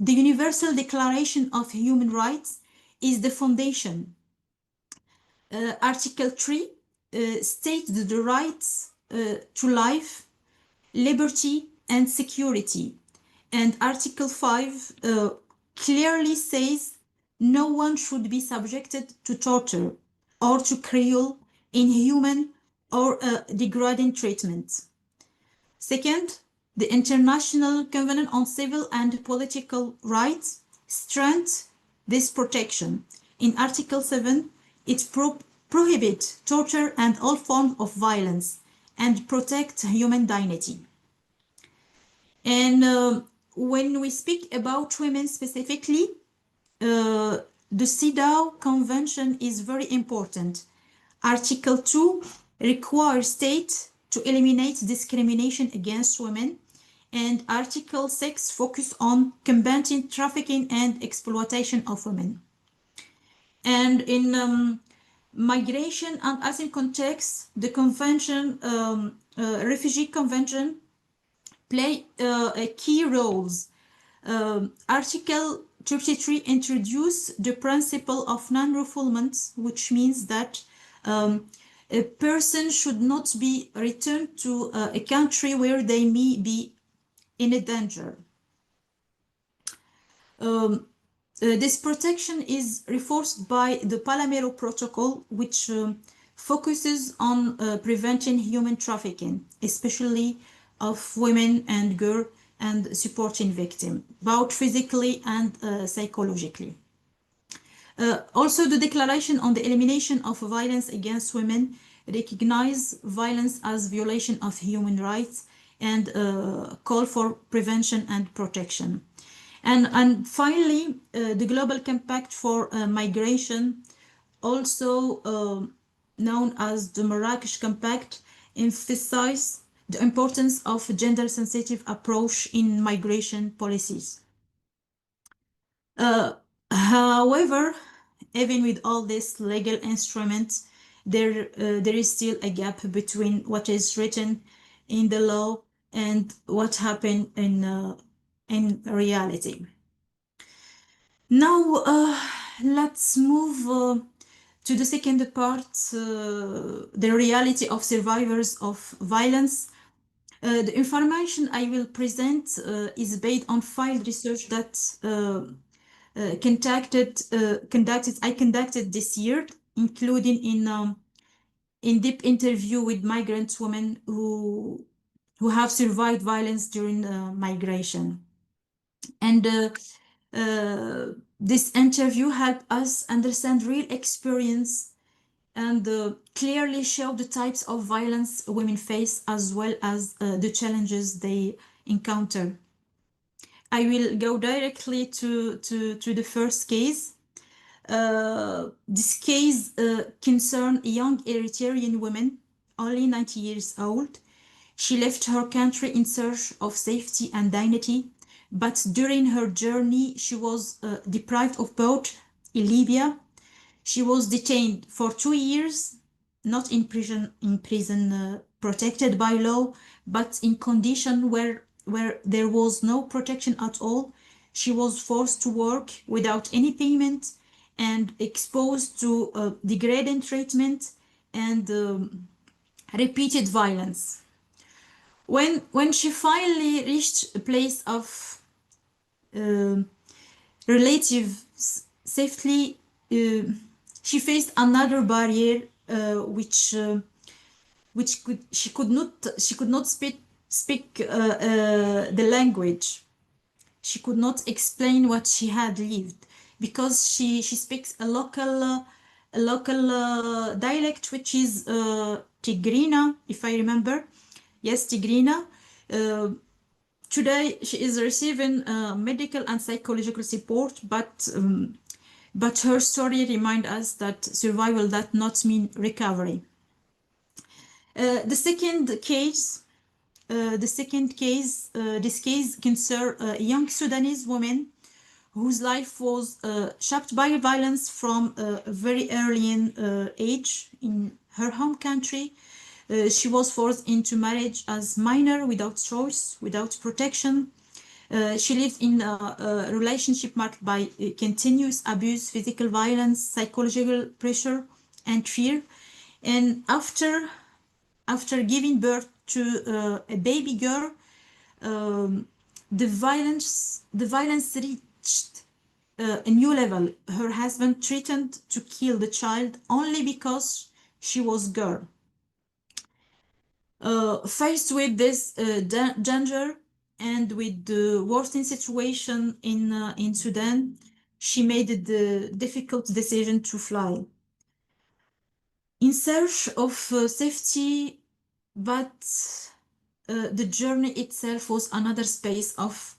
the Universal Declaration of Human Rights is the foundation. Article 3 states the rights to life, liberty, and security. And Article 5 clearly says no one should be subjected to torture or to cruel, inhuman, or degrading treatment. Second, the International Covenant on Civil and Political Rights strengthens this protection. In Article 7, it prohibits torture and all forms of violence and protects human dignity. And when we speak about women specifically, the CEDAW Convention is very important. Article 2 requires states to eliminate discrimination against women, and Article 6 focuses on combating trafficking and exploitation of women. And in migration and asylum context, the convention, Refugee Convention, play a key roles. Article 33 introduces the principle of non-refoulement, which means that a person should not be returned to a country where they may be in a danger. This protection is reinforced by the Palomero Protocol, which focuses on preventing human trafficking, especially of women and girls, and supporting victims, both physically and psychologically. Also, the Declaration on the Elimination of Violence Against Women recognize violence as violation of human rights and call for prevention and protection. And finally, the Global Compact for Migration, also known as the Marrakesh Compact, emphasizes the importance of a gender-sensitive approach in migration policies. However, even with all these legal instruments, there is still a gap between what is written in the law and what happened in reality. Now, let's move to the second part, the reality of survivors of violence. The information I will present is based on field research that I conducted this year, including in-depth interview with migrant women who have survived violence during migration. And this interview helped us understand real experience and clearly show the types of violence women face, as well as the challenges they encounter. I will go directly to the first case. This case concerns a young Eritrean woman, only 90 years old. She left her country in search of safety and dignity, but during her journey, she was deprived of both in Libya. She was detained for 2 years, not in prison protected by law, but in condition where there was no protection at all. She was forced to work without any payment and exposed to degrading treatment and repeated violence. When she finally reached a place of relative safety, she faced another barrier, she could not speak the language. She could not explain what she had lived because she speaks a local dialect, which is Tigrina, if I remember. Yes, Tigrina. Today she is receiving medical and psychological support, but her story reminds us that survival does not mean recovery. This case concerns a young Sudanese woman whose life was shaped by violence from a very early age in her home country. She was forced into marriage as minor, without choice, without protection. She lived in a relationship marked by continuous abuse, physical violence, psychological pressure, and fear. And after giving birth to a baby girl, the violence reached a new level. Her husband threatened to kill the child only because she was a girl. Faced with this danger and with the worsening situation in Sudan, she made the difficult decision to fly. In search of safety, but the journey itself was another space of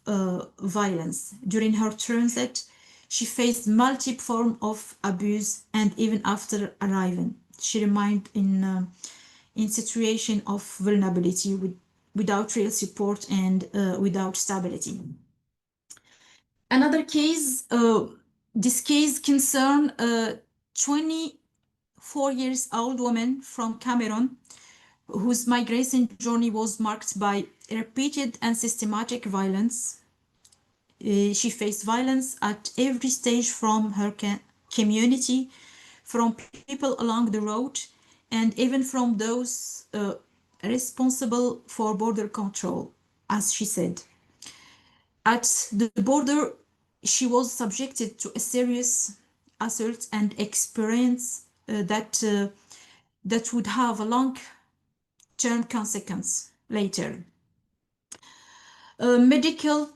violence. During her transit, she faced multiple forms of abuse, and even after arriving, she remained in situation of vulnerability without real support and without stability. Another case, this case concerned a 24-year-old woman from Cameroon whose migration journey was marked by repeated and systematic violence. She faced violence at every stage from her community, from people along the road, and even from those responsible for border control, as she said. At the border, she was subjected to a serious assault and experience that would have a long-term consequence later. Medical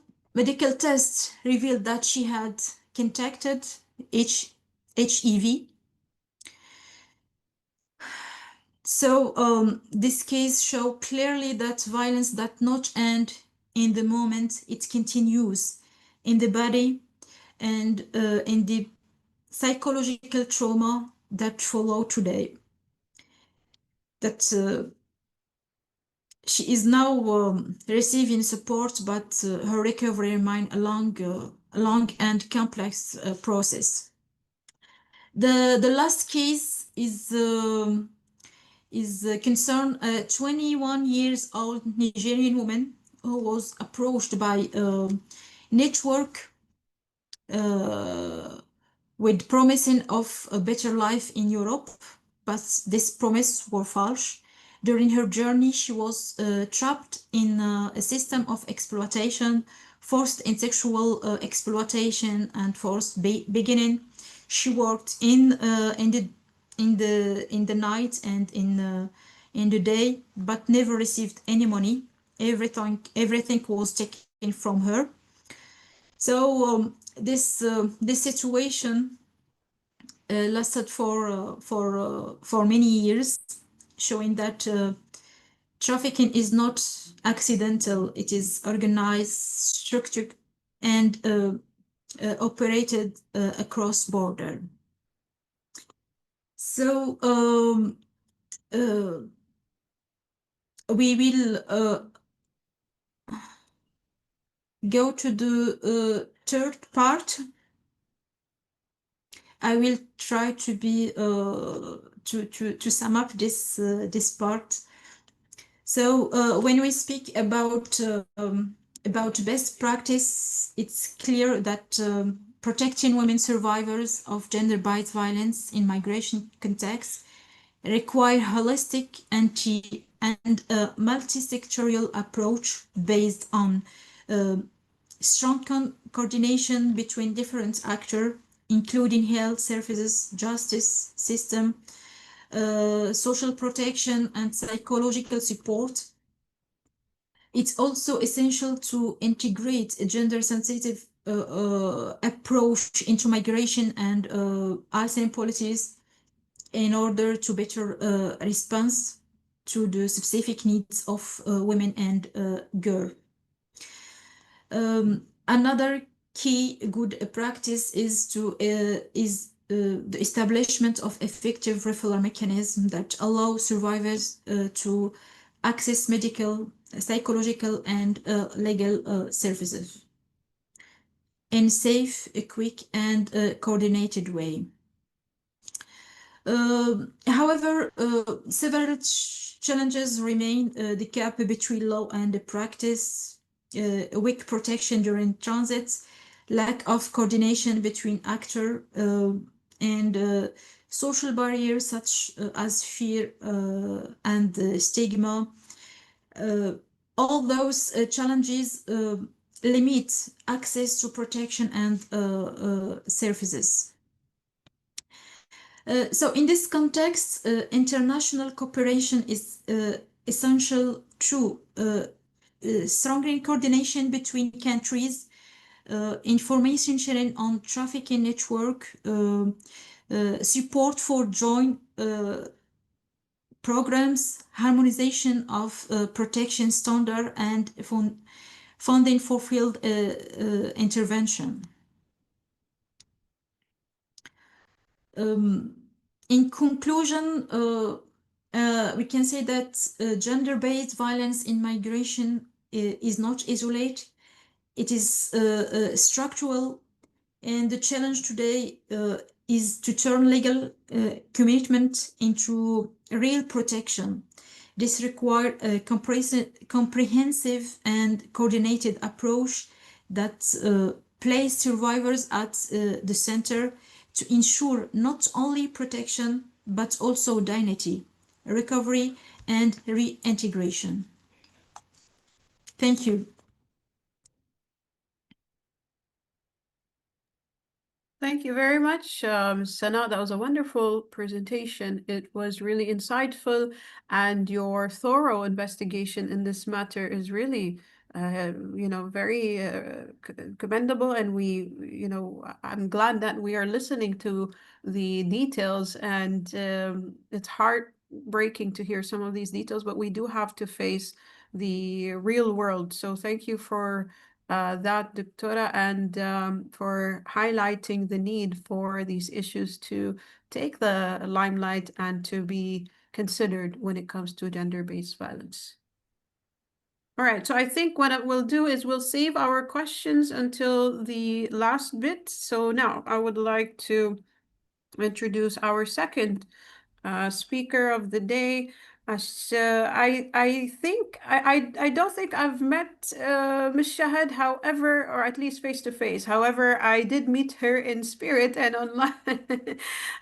tests revealed that she had contracted HEV. So this case shows clearly that violence does not end in the moment, it continues in the body and in the psychological trauma that follow today. That she is now receiving support, but her recovery remains a long and complex process. The last case is concern a 21 years old Nigerian woman who was approached by a network with promising of a better life in Europe, but this promise was false. During her journey, she was trapped in a system of exploitation, forced in sexual exploitation and forced beginning. She worked in the night and in the day, but never received any money. Everything was taken from her. So this situation lasted for many years, showing that trafficking is not accidental. It is organized, structured, and operated across border. So we will go to the third part. I will try to be to sum up this part. So when we speak about best practice, it's clear that protecting women survivors of gender-based violence in migration contexts require holistic and multi-sectorial approach based on strong coordination between different actors, including health services, justice system, social protection, and psychological support. It's also essential to integrate a gender-sensitive approach into migration and asylum policies in order to better response to the specific needs of women and girls. Another key good practice is the establishment of effective referral mechanisms that allow survivors to access medical, psychological, and legal services in safe, quick, and coordinated way. However, several challenges remain: the gap between law and the practice, weak protection during transits, lack of coordination between actors, and social barriers such as fear and stigma. All those challenges limit access to protection and services. So in this context, international cooperation is essential to strengthening coordination between countries, information sharing on trafficking network, support for joint programs, harmonization of protection standard, and funding for field intervention. In conclusion, we can say that gender-based violence in migration is not isolated. It is structural, and the challenge today is to turn legal commitment into real protection. This requires a comprehensive and coordinated approach that places survivors at the center to ensure not only protection, but also dignity, recovery, and reintegration. Thank you. Thank you very much, Sana. That was a wonderful presentation. It was really insightful, and your thorough investigation in this matter is really very commendable. And I'm glad that we are listening to the details, and it's heartbreaking to hear some of these details, but we do have to face the real world. So thank you for that, Doctora, and for highlighting the need for these issues to take the limelight and to be considered when it comes to gender-based violence. All right, so I think what we'll do is we'll save our questions until the last bit. So now I would like to introduce our second speaker of the day. I don't think I've met Ms. Shahad, however, or at least face to face. However, I did meet her in spirit and online.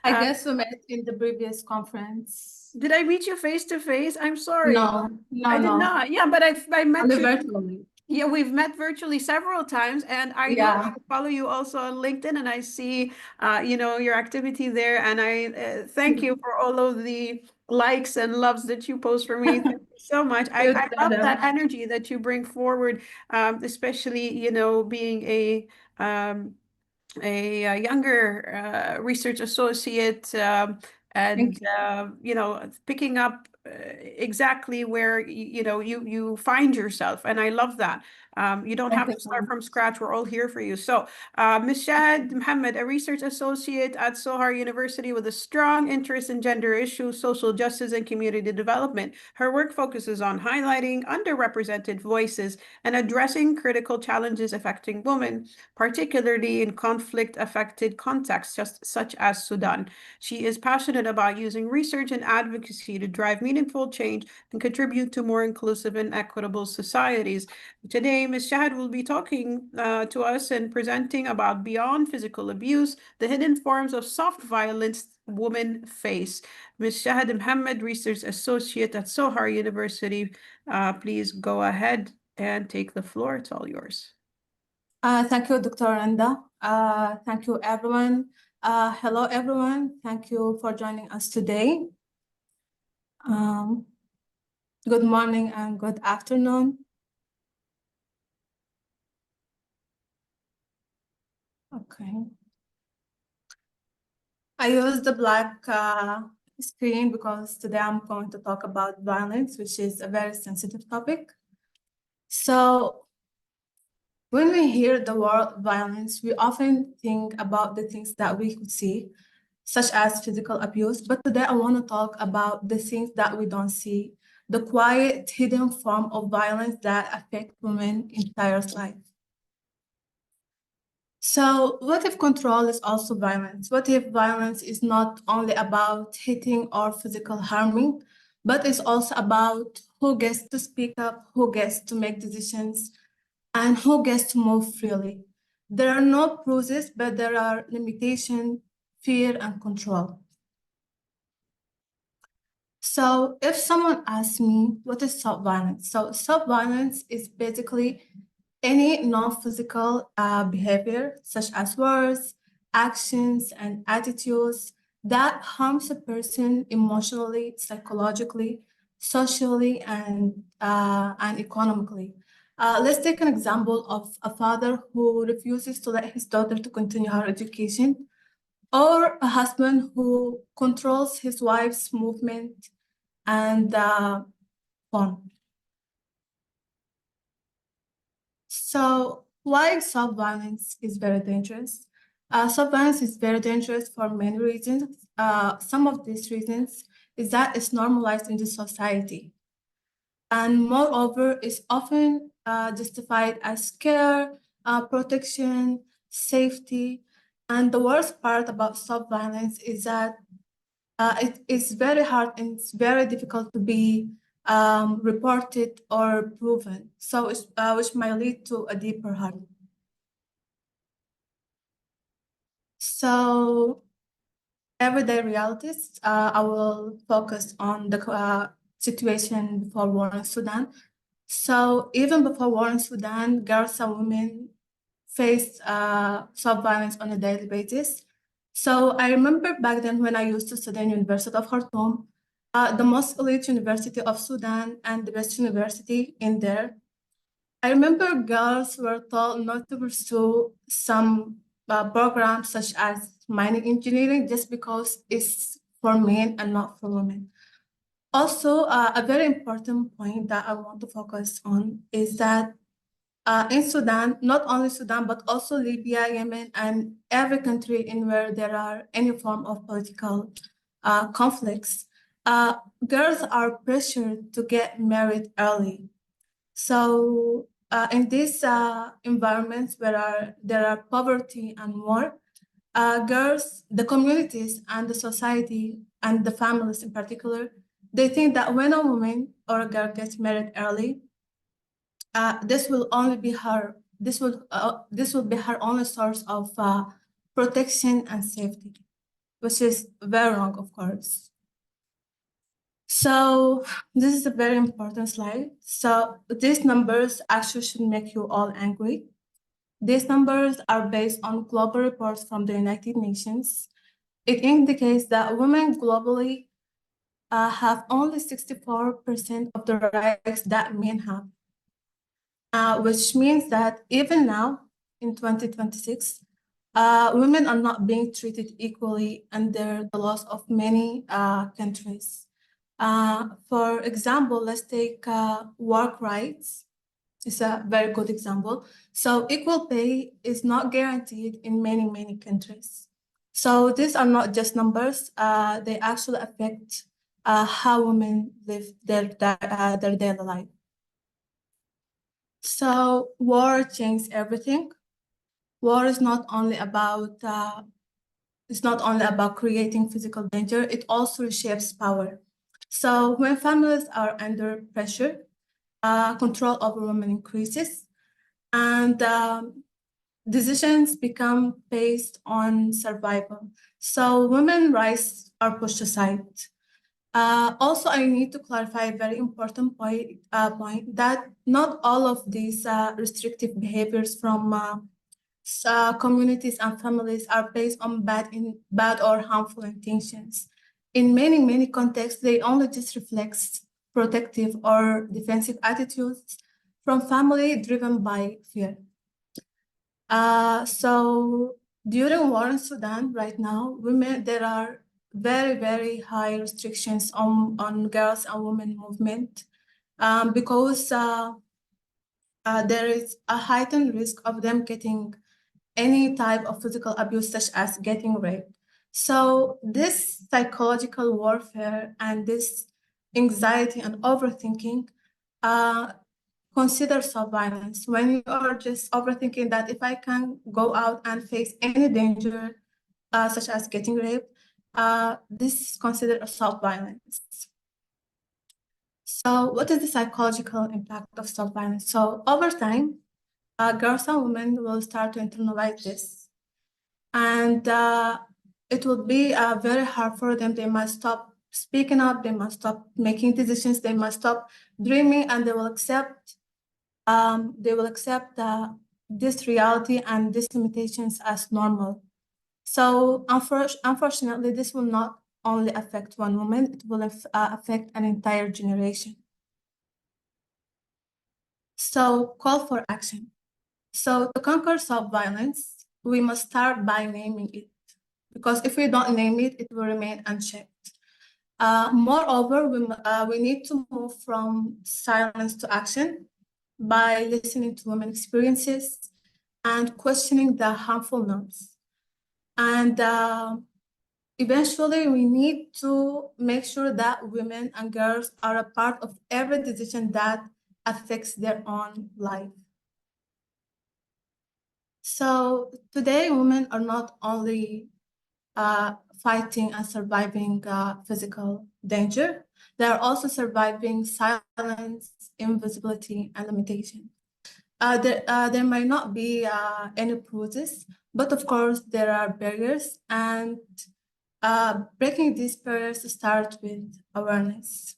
I guess we met in the previous conference. Did I meet you face to face? I'm sorry. No, I did not. Yeah, but I met only you virtually. Yeah, we've met virtually several times, and I know I follow you also on LinkedIn, and I see, your activity there, and I thank you for all of the likes and loves that you post for me. Thank you so much. I love that energy that you bring forward, especially, being a younger research associate, and picking up exactly where you find yourself, and I love that. You don't have to start from scratch. We're all here for you. So Ms. Shahad Mohammed, a research associate at Sohar University with a strong interest in gender issues, social justice, and community development. Her work focuses on highlighting underrepresented voices and addressing critical challenges affecting women, particularly in conflict-affected contexts such as Sudan. She is passionate about using research and advocacy to drive meaningful change and contribute to more inclusive and equitable societies. Today, Ms. Shahad will be talking to us and presenting about beyond physical abuse, the hidden forms of soft violence women face. Ms. Shahad Mohammed, Research Associate at Sohar University, please go ahead and take the floor. It's all yours. Thank you, Dr. Randa. Thank you, everyone. Hello, everyone. Thank you for joining us today. Good morning and good afternoon. Okay. I use the black screen because today I'm going to talk about violence, which is a very sensitive topic. So when we hear the word violence, we often think about the things that we could see, such as physical abuse. But today I want to talk about the things that we don't see, the quiet, hidden form of violence that affect women's entire life. So what if control is also violence? What if violence is not only about hitting or physical harming, but it's also about who gets to speak up, who gets to make decisions, and who gets to move freely? There are no bruises, but there are limitations, fear, and control. So if someone asks me, what is soft violence? So soft violence is basically any non-physical behavior, such as words, actions, and attitudes that harms a person emotionally, psychologically, socially, and economically. Let's take an example of a father who refuses to let his daughter to continue her education, or a husband who controls his wife's movement and phone. So why soft violence is very dangerous? Soft violence is very dangerous for many reasons. Some of these reasons is that it's normalized in the society. And moreover, it's often justified as care, protection, safety. And the worst part about soft violence is that it is very hard and it's very difficult to be reported or proven, so which might lead to a deeper harm. So everyday realities, I will focus on the situation before war in Sudan. So even before war in Sudan, girls and women face soft violence on a daily basis. So I remember back then when I used to study in University of Khartoum, the most elite university of Sudan and the best university in there. I remember girls were told not to pursue some programs such as mining engineering just because it's for men and not for women. Also, a very important point that I want to focus on is that in Sudan, not only Sudan, but also Libya, Yemen, and every country in where there are any form of political conflicts, girls are pressured to get married early. So in these environments where there are poverty and war, girls, the communities and the society and the families in particular, they think that when a woman or a girl gets married early, this will be her only source of protection and safety, which is very wrong, of course. So this is a very important slide. So these numbers actually should make you all angry. These numbers are based on global reports from the United Nations. It indicates that women globally have only 64% of the rights that men have. Which means that even now, in 2026, women are not being treated equally under the laws of many countries. For example, let's take work rights. It's a very good example. So equal pay is not guaranteed in many countries. So these are not just numbers. They actually affect how women live their daily life. So war changed everything. War is not only about creating physical danger, it also reshapes power. So when families are under pressure, control over women increases, and decisions become based on survival. So women's rights are pushed aside. Also, I need to clarify a very important point that not all of these restrictive behaviors from communities and families are based on bad or harmful intentions. In many contexts, they only just reflect protective or defensive attitudes from family driven by fear. So during war in Sudan right now, there are very high restrictions on girls and women movement because there is a heightened risk of them getting any type of physical abuse, such as getting raped. So this psychological warfare and this anxiety and overthinking consider self-violence. When you are just overthinking that if I can go out and face any danger, such as getting raped, this is considered a self-violence. So what is the psychological impact of self-violence? So over time, girls and women will start to internalize this. And it will be very hard for them. They must stop speaking up. They must stop making decisions. They must stop dreaming, and they will accept this reality and these limitations as normal. So unfortunately, this will not only affect one woman, it will affect an entire generation. So call for action. So to conquer self-violence, we must start by naming it, because if we don't name it, it will remain unchecked. Moreover, we need to move from silence to action by listening to women's experiences and questioning the harmful norms. And eventually, we need to make sure that women and girls are a part of every decision that affects their own life. So today, women are not only fighting and surviving physical danger, they are also surviving silence, invisibility, and limitation. There might not be any process, but of course there are barriers, and breaking these barriers starts with awareness.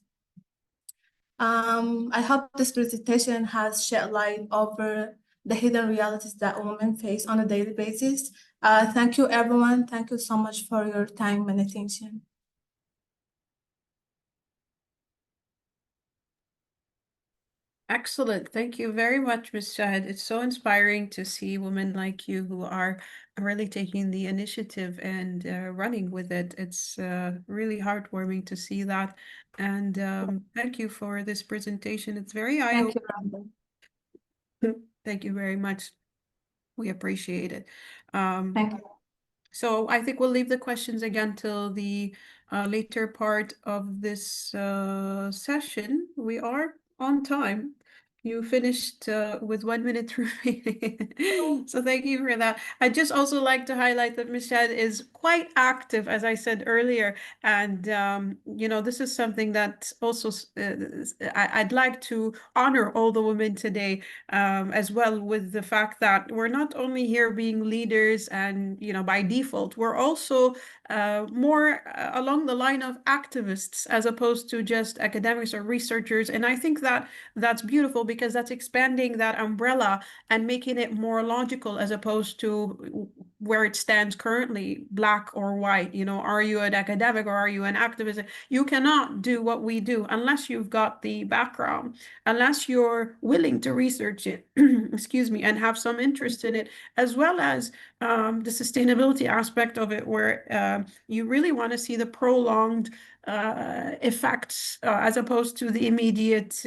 I hope this presentation has shed light over the hidden realities that women face on a daily basis. Thank you, everyone. Thank you so much for your time and attention. Excellent. Thank you very much, Ms. Shahid. It's so inspiring to see women like you who are really taking the initiative and running with it. It's really heartwarming to see that. And thank you for this presentation. It's very Thank you, eye-opening. Rhonda. Thank you very much. We appreciate it. Thank you. So I think we'll leave the questions again till the later part of this session. We are on time. You finished with 1 minute remaining. So thank you for that. I'd just also like to highlight that Michelle is quite active, as I said earlier. And, you know, this is something that also I'd like to honor all the women today as well, with the fact that we're not only here being leaders and, you know, by default, we're also more along the line of activists as opposed to just academics or researchers. And I think that that's beautiful because that's expanding that umbrella and making it more logical as opposed to where it stands currently, black or white. You know, are you an academic or are you an activist? You cannot do what we do unless you've got the background, unless you're willing to research it, excuse me, and have some interest in it, as well as the sustainability aspect of it, where you really want to see the prolonged effects as opposed to the immediate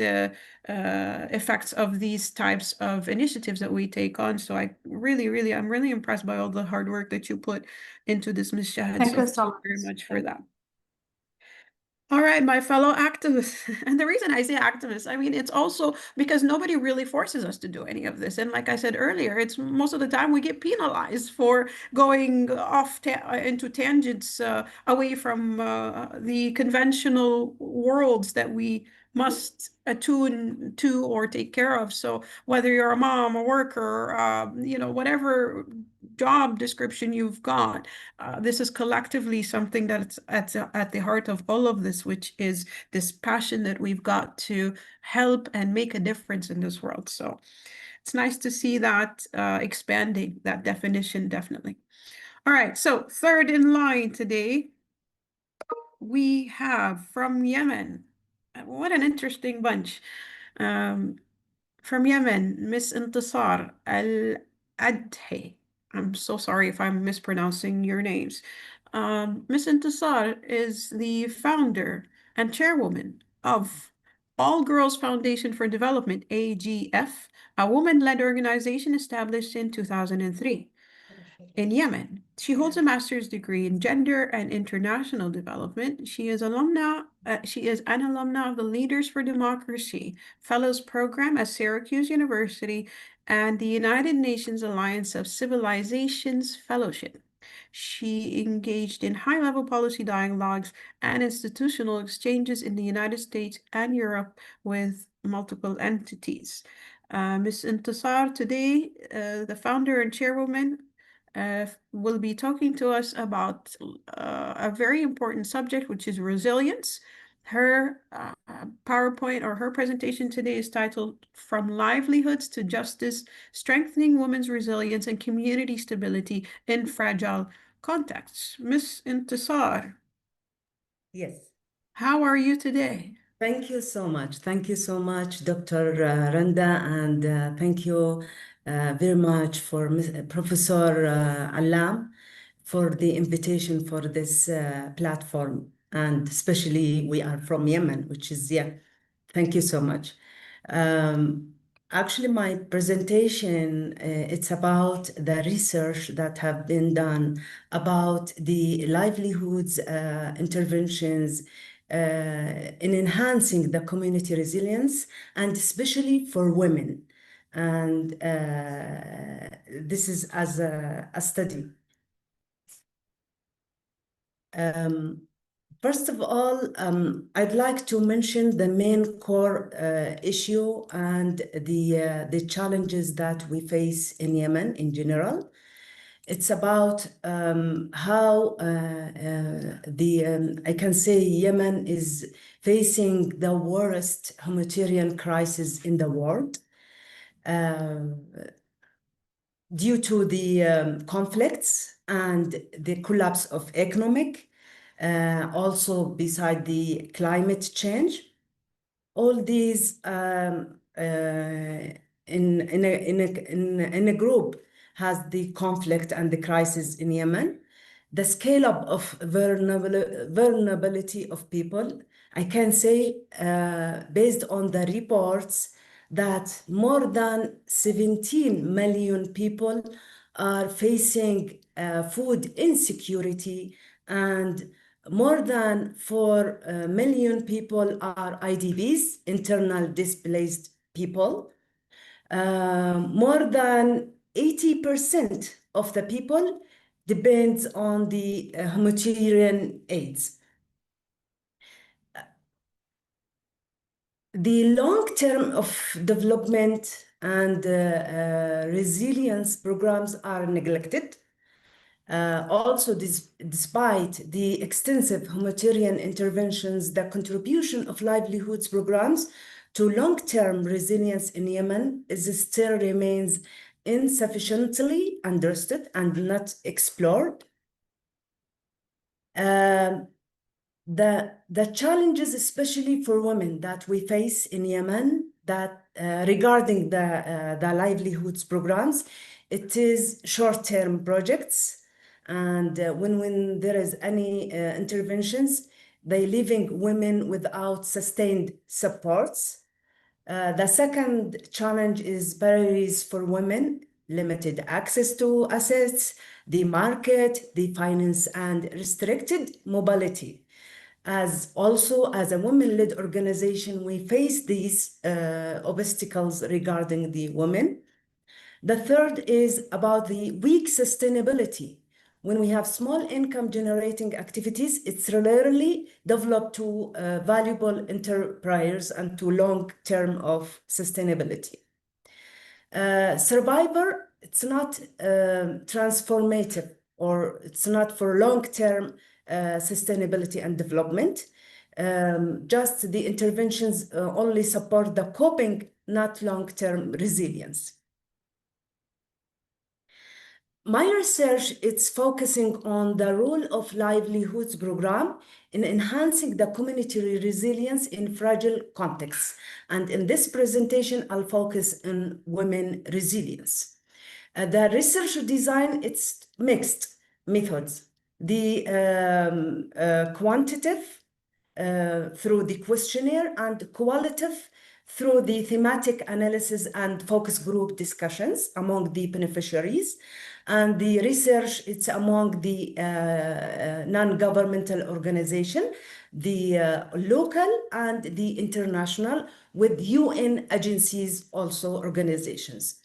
effects of these types of initiatives that we take on. So I'm really impressed by all the hard work that you put into this, Ms. Shahid. Thank So you so thank you very much. much for that. All right, my fellow activists. And the reason I say activists, I mean, it's also because nobody really forces us to do any of this. And like I said earlier, it's most of the time we get penalized for going off into tangents away from the conventional worlds that we must attune to or take care of. So whether you're a mom, a worker, you know, whatever job description you've got, this is collectively something that's at the heart of all of this, which is this passion that we've got to help and make a difference in this world. So it's nice to see that expanding, that definition, definitely. All right, so third in line today, we have from Yemen. What an interesting bunch. From Yemen, Miss Intisar Al-Adhi. I'm so sorry if I'm mispronouncing your names. Miss Intisar is the founder and chairwoman of All Girls Foundation for Development, AGF, a woman-led organization established in 2003 in Yemen. She holds a master's degree in gender and international development. She is an alumna of the Leaders for Democracy Fellows Program at Syracuse University and the United Nations Alliance of Civilizations Fellowship. She engaged in high-level policy dialogues and institutional exchanges in the United States and Europe with multiple entities. Ms. Intisar today, the founder and chairwoman, will be talking to us about a very important subject, which is resilience. Her PowerPoint or her presentation today is titled From Livelihoods to Justice, Strengthening Women's Resilience and Community Stability in Fragile Contexts. Ms. Intisar. Yes. How are you today? Thank you so much. Thank you so much, Dr. Randa, and thank you very much for Professor Allam for the invitation for this platform. And especially we are from Yemen, which is, yeah, thank you so much. Actually, my presentation, it's about the research that have been done about the livelihoods interventions in enhancing the community resilience, and especially for women. And this is as a study. First of all, I'd like to mention the main core issue and the challenges that we face in Yemen in general. It's about how I can say Yemen is facing the worst humanitarian crisis in the world due to the conflicts and the collapse of economic, also beside the climate change. All these in a group has the conflict and the crisis in Yemen, the scale up of vulnerability of people, I can say, based on the reports, that more than 17 million people are facing food insecurity, and more than 4 million people are IDPs, internal displaced people. More than 80% of the people depends on the humanitarian aids. The long term of development and resilience programs are neglected. Also, despite the extensive humanitarian interventions, the contribution of livelihoods programs to long-term resilience in Yemen still remains insufficiently understood and not explored. The challenges, especially for women, that we face in Yemen, that regarding the livelihoods programs, it is short-term projects, and when there is any interventions, they leaving women without sustained supports. The second challenge is barriers for women, limited access to assets, the market, the finance, and restricted mobility. As a women-led organization, we face these obstacles regarding the women. The third is about the weak sustainability. When we have small income generating activities, it's rarely developed to valuable enterprise and to long term of sustainability. Survivor, it's not transformative, or it's not for long-term sustainability and development. Just the interventions only support the coping, not long-term resilience. My research, it's focusing on the role of livelihoods program in enhancing the community resilience in fragile contexts. And in this presentation, I'll focus on women resilience. The research design, it's mixed methods. The quantitative through the questionnaire, and qualitative through the thematic analysis and focus group discussions among the beneficiaries. And the research, it's among the non-governmental organization, the local and the international, with UN agencies, also organizations.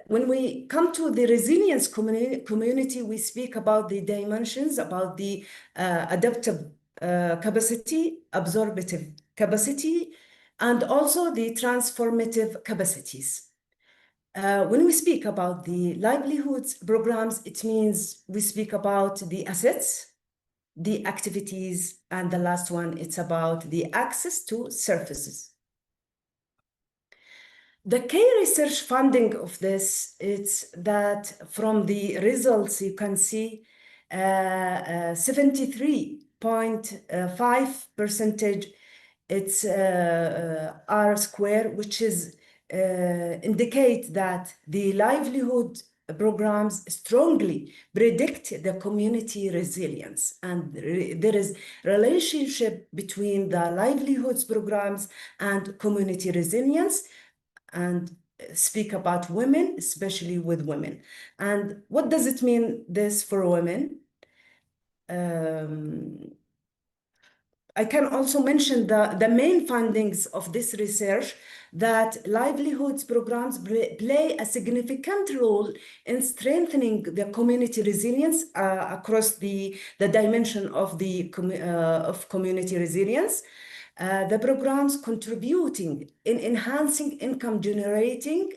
When we come to the resilience community, we speak about the dimensions, about the adaptive capacity, absorptive capacity, and also the transformative capacities. When we speak about the livelihoods programs, it means we speak about the assets, the activities, and the last one, it's about the access to services. The key research funding of this, it's that from the results you can see 73.5% it's R square, which is indicate that the livelihood programs strongly predict the community resilience, and there is relationship between the livelihoods programs and community resilience, and speak about women, especially with women. And what does it mean this for women? I can also mention the main findings of this research, that livelihoods programs play a significant role in strengthening the community resilience across the dimension of community resilience. The programs contributing in enhancing income generation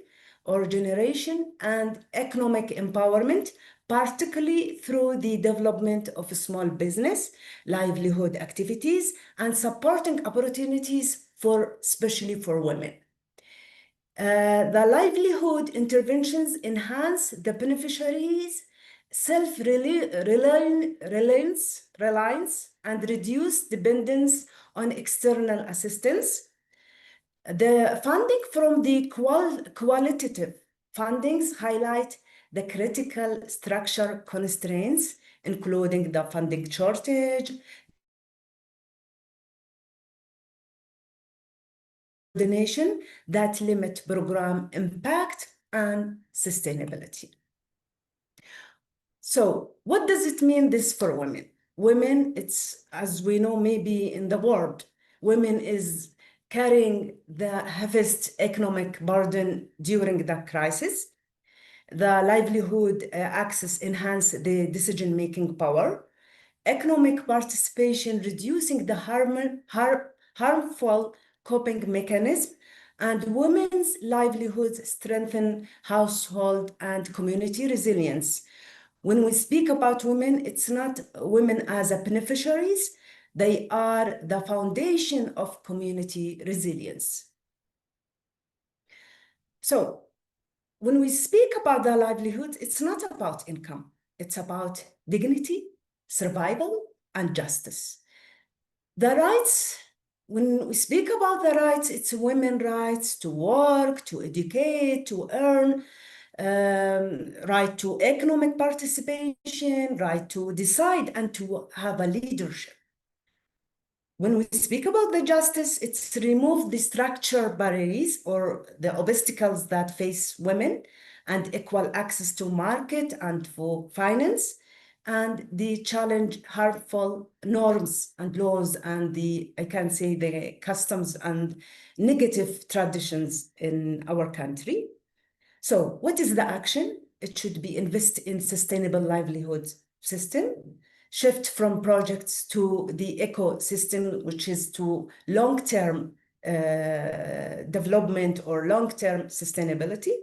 and economic empowerment, particularly through the development of small business, livelihood activities, and supporting opportunities especially for women. The livelihood interventions enhance the beneficiaries' self-reliance and reduce dependence on external assistance. The funding from the qualitative fundings highlight the critical structure constraints, including the funding shortage, coordination that limit program impact and sustainability. So what does it mean this for women? Women, it's, as we know, maybe in the world, women is carrying the heaviest economic burden during the crisis. The livelihood access enhance the decision-making power. Economic participation reducing the harmful coping mechanism, and women's livelihoods strengthen household and community resilience. When we speak about women, it's not women as a beneficiaries, they are the foundation of community resilience. So when we speak about the livelihood, it's not about income, it's about dignity, survival, and justice. The rights, when we speak about the rights, it's women's rights to work, to educate, to earn, right to economic participation, right to decide and to have a leadership. When we speak about the justice, it's to remove the structure barriers or the obstacles that face women and equal access to market and for finance, and the challenge harmful norms and laws and I can say the customs and negative traditions in our country. So what is the action? It should be invest in sustainable livelihood system, shift from projects to the ecosystem, which is to long-term development or long-term sustainability,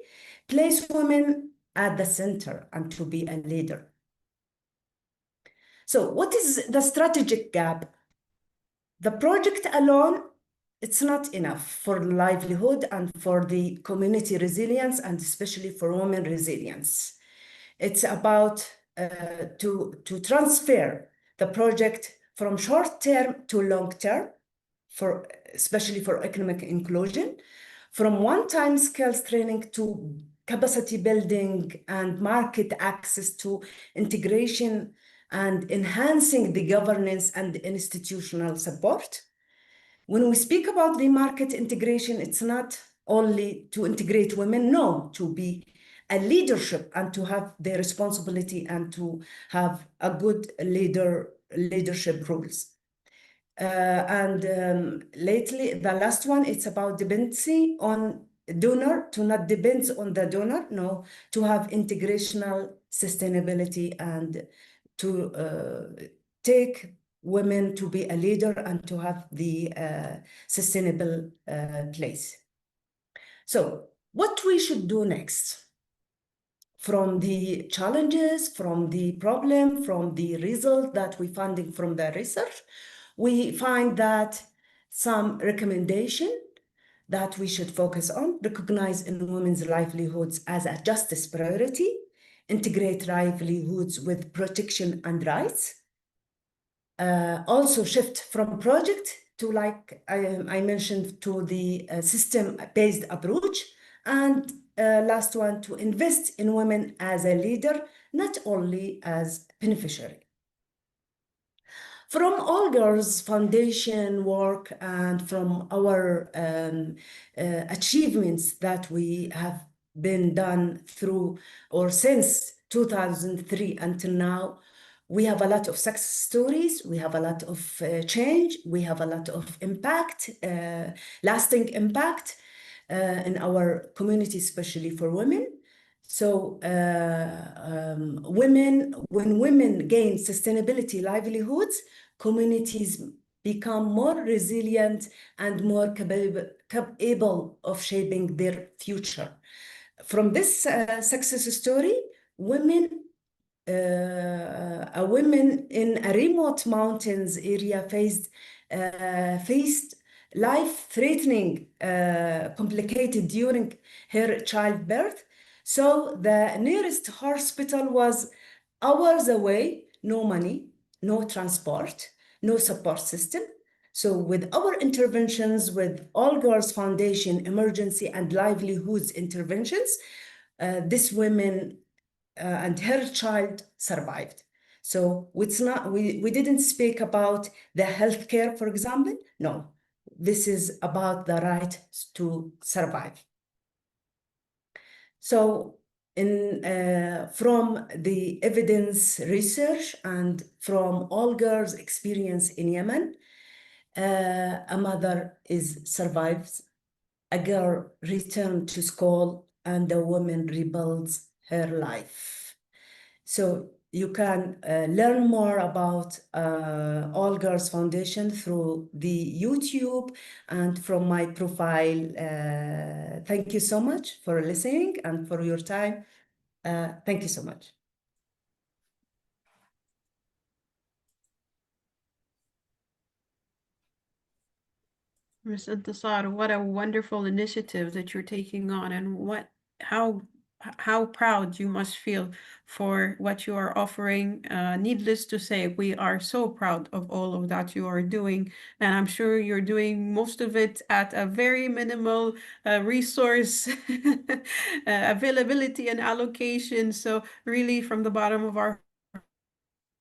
place women at the center and to be a leader. So what is the strategic gap? The project alone, it's not enough for livelihood and for the community resilience, and especially for women resilience. It's about to transfer the project from short term to long term, especially for economic inclusion, from one-time skills training to capacity building and market access to integration and enhancing the governance and institutional support. When we speak about the market integration, it's not only to integrate women, no, to be a leadership and to have the responsibility and to have a good leadership roles. Lately, the last one, it's about dependency on donor, to not depend on the donor, no, to have integrational sustainability and to take women to be a leader and to have the sustainable place. So what we should do next? From the challenges, from the problem, from the result that we finding from the research, we find that some recommendation that we should focus on: recognize in women's livelihoods as a justice priority, integrate livelihoods with protection and rights, also shift from project to, like I mentioned, to the system-based approach, and last one, to invest in women as a leader, not only as beneficiary. From Olga's foundation work and from our achievements that we have been done through or since 2003 until now, we have a lot of success stories, we have a lot of change, we have a lot of impact, lasting impact in our community, especially for women. So when women gain sustainability livelihoods, communities become more resilient and more capable of shaping their future. From this success story, a woman in a remote mountains area faced life-threatening complicated during her childbirth. So the nearest hospital was hours away, no money, no transport, no support system. So with our interventions, with All Girls Foundation Emergency and Livelihoods interventions, this woman and her child survived. So it's not, we didn't speak about the healthcare, for example. No, this is about the right to survive. So from the evidence research and from All Girls experience in Yemen, a mother survives, a girl returned to school, and a woman rebuilds her life. So you can learn more about All Girls Foundation through the YouTube and from my profile. Thank you so much for listening and for your time. Thank you so much. Ms. Intisar, what a wonderful initiative that you're taking on, and how proud you must feel for what you are offering. Needless to say, we are so proud of all of that you are doing, and I'm sure you're doing most of it at a very minimal resource availability and allocation. So really, from the bottom of our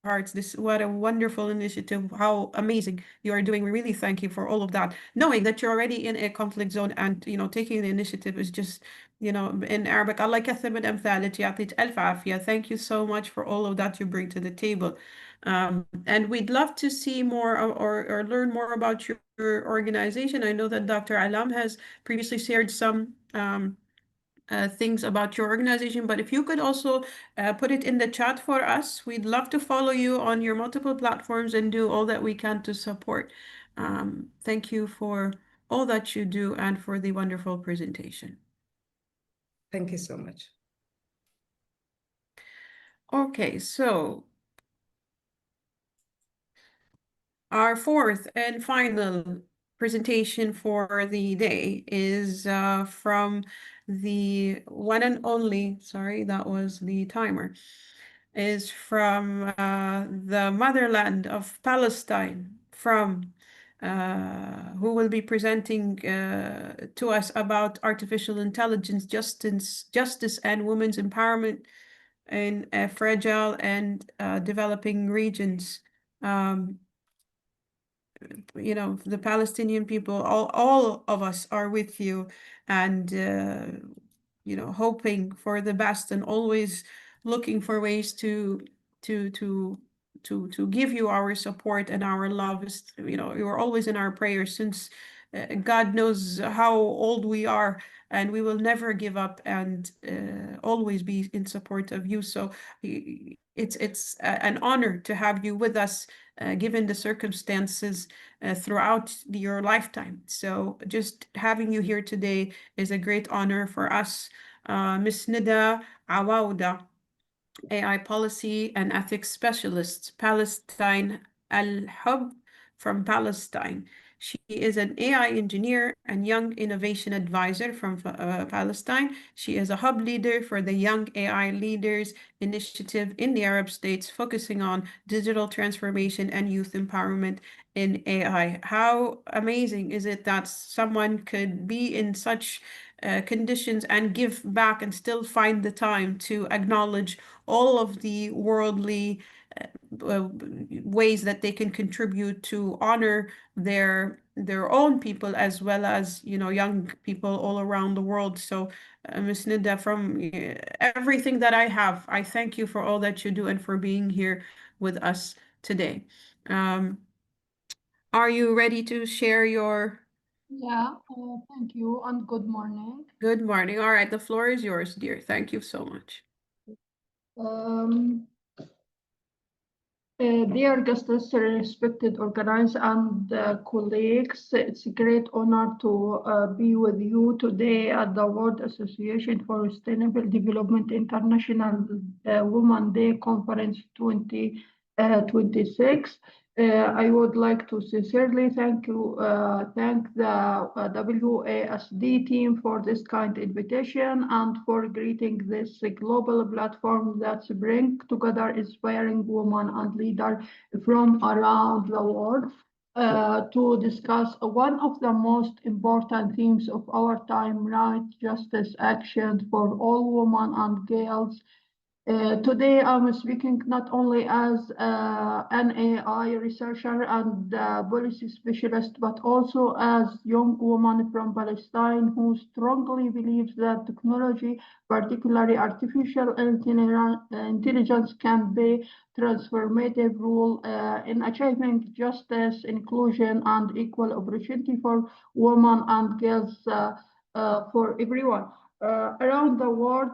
hearts, what a wonderful initiative, how amazing you are doing. We really thank you for all of that, knowing that you're already in a conflict zone, and taking the initiative is just, in Arabic, Allah كثر من أمثالك يعطيك ألف عافية. Thank you so much for all of that you bring to the table. And we'd love to see more or learn more about your organization. I know that Dr. Allam has previously shared some things about your organization, but if you could also put it in the chat for us, we'd love to follow you on your multiple platforms and do all that we can to support. Thank you for all that you do and for the wonderful presentation. Thank you so much. Okay, so our fourth and final presentation for the day is from the one and only, sorry, that was the timer, is from the motherland of Palestine, from who will be presenting to us about artificial intelligence, justice and women's empowerment in fragile and developing regions. The Palestinian people, all of us are with you, and hoping for the best and always looking for ways to give you our support and our love. You're always in our prayers, since God knows how old we are, and we will never give up, and always be in support of you. So it's an honor to have you with us, given the circumstances throughout your lifetime. So just having you here today is a great honor for us. Ms. Nida Awauda, AI Policy and Ethics Specialist, Palestine Al-Hub from Palestine. She is an AI engineer and young innovation advisor from Palestine. She is a hub leader for the Young AI Leaders Initiative in the Arab states, focusing on digital transformation and youth empowerment in AI. How amazing is it that someone could be in such conditions and give back and still find the time to acknowledge all of the worldly ways that they can contribute to honor their own people, as well as young people all around the world. So Ms. Nida, from everything that I have, I thank you for all that you do and for being here with us today. Are you ready to share your... Yeah, thank you and good morning. Good morning. All right, the floor is yours, dear. Thank you so much. Dear guests, respected organizers and colleagues, it's a great honor to be with you today at the World Association for Sustainable Development International Women Day Conference 2026. I would like to sincerely thank the WASD team for this kind invitation and for creating this global platform that brings together inspiring women and leaders from around the world. to discuss one of the most important themes of our time, right? Justice action for all women and girls. Today, I'm speaking not only as an AI researcher and policy specialist, but also as young woman from Palestine who strongly believes that technology, particularly artificial intelligence, can play transformative role in achieving justice, inclusion, and equal opportunity for women and girls for everyone around the world.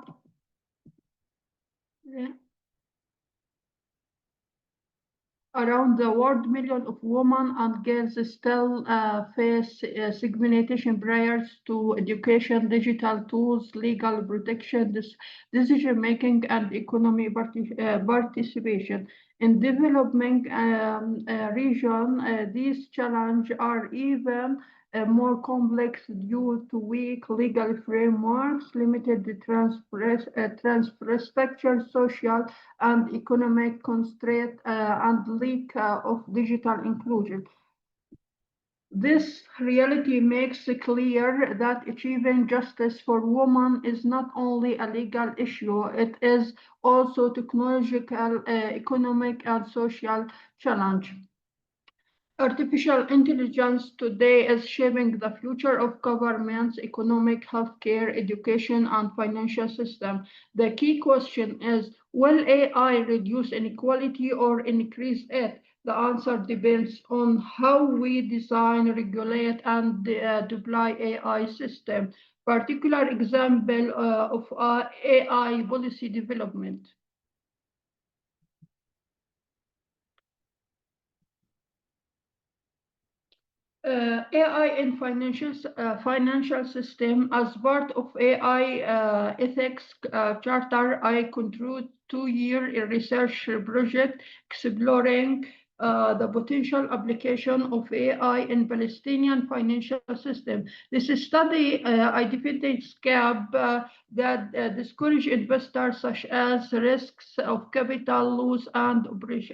Around the world, millions of women and girls still face segmentation barriers to education, digital tools, legal protection, decision-making, and economic participation. In developing region, these challenges are even more complex due to weak legal frameworks, limited infrastructure, social and economic constraint, and lack of digital inclusion. This reality makes it clear that achieving justice for women is not only a legal issue, it is also technological, economic, and social challenge. Artificial intelligence today is shaping the future of governments, economic, healthcare, education, and financial system. The key question is, will AI reduce inequality or increase it? The answer depends on how we design, regulate, and deploy AI system. Particular example of AI policy development. AI in financial system. As part of AI ethics charter, I contribute 2-year research project exploring the potential application of AI in Palestinian financial system. This study identified gap that discourage investors, such as risks of capital loss and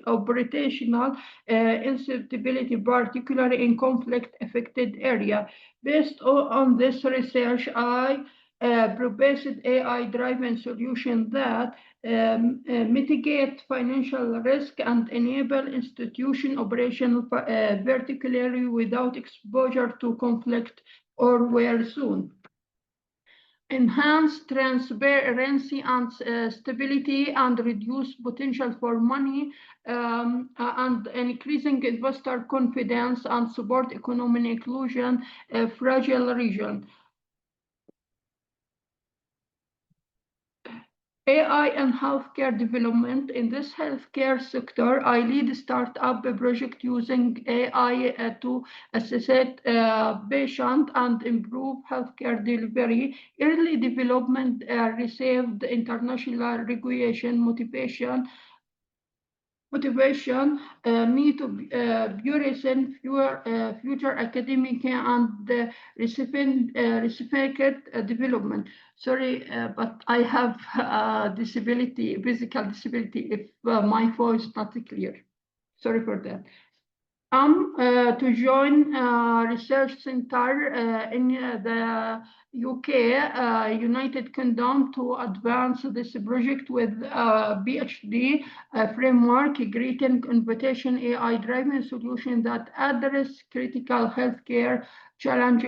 operational instability, particularly in conflict-affected area. Based on this research, I proposed AI-driven solution that mitigate financial risk and enable institution operation particularly without exposure to conflict or where soon. Enhance transparency and stability and reduce potential for money and increasing investor confidence and support economic inclusion, a fragile region. AI and healthcare development. In this healthcare sector, I lead a startup project using AI to assess patient and improve healthcare delivery. Early development received international recognition, motivation me to pursue future academic and reciprocal development. Sorry, but I have disability, physical disability, if my voice is not clear. Sorry for that. To join research center in the UK, United Kingdom, to advance this project with PhD framework, creating invitation AI-driven solution that address critical healthcare challenge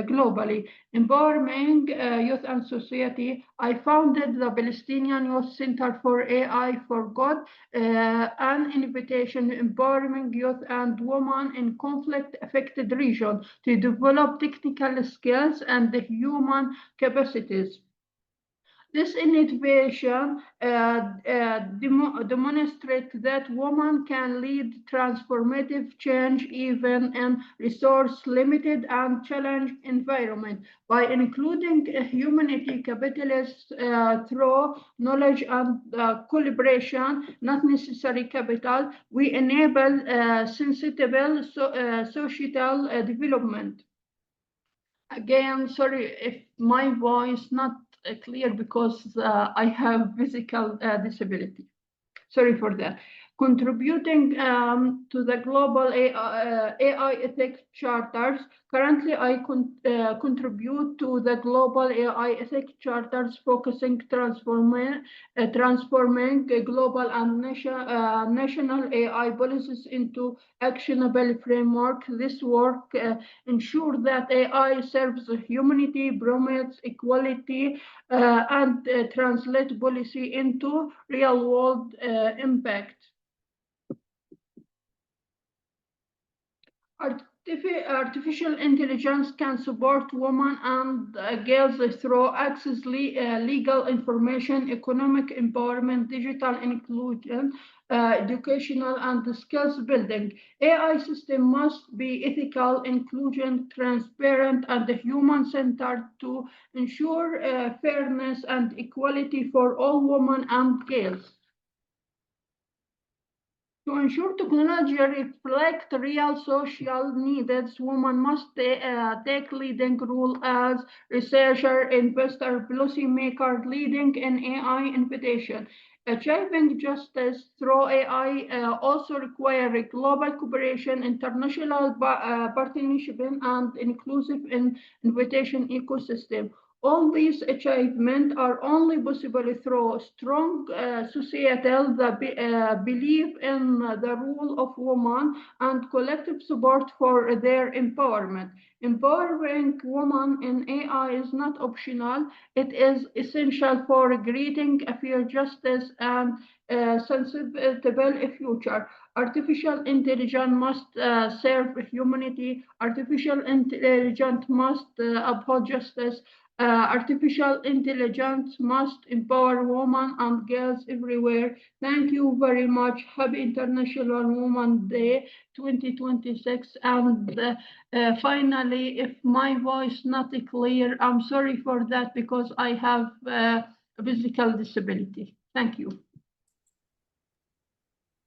globally. Empowering youth and society, I founded the Palestinian Youth Center for AI for Good, an invitation empowering youth and women in conflict-affected regions to develop technical skills and the human capacities. This innovation demonstrates that women can lead transformative change even in resource-limited and challenged environment by including humanity capitalists through knowledge and collaboration, not necessary capital. We enable sensible societal development. Again, sorry if my voice not clear because I have physical disability. Sorry for that. contributing to the global AI ethics charters. Currently, I contribute to the global AI ethics charters, focusing transforming global and national AI policies into actionable framework. This work ensures that AI serves humanity, promotes equality, and translate policy into real-world impact. Artificial intelligence can support women and girls through access legal information, economic empowerment, digital inclusion, educational and skills building. AI system must be ethical, inclusion, transparent, and human-centered to ensure fairness and equality for all women and girls. To ensure technology reflects real social needs, women must take leading role as researcher, investor, policymaker, leading in AI innovation. Achieving justice through AI also requires global cooperation, international partnership, and inclusive innovation ecosystem. All these achievements are only possible through strong societal belief in the role of women and collective support for their empowerment. Empowering women in AI is not optional. It is essential for creating a fair, justice, and sensible future. Artificial intelligence must serve humanity. Artificial intelligence must uphold justice. Artificial intelligence must empower women and girls everywhere. Thank you very much. Happy International Women's Day 2026. And finally, if my voice not clear, I'm sorry for that because I have a physical disability. Thank you.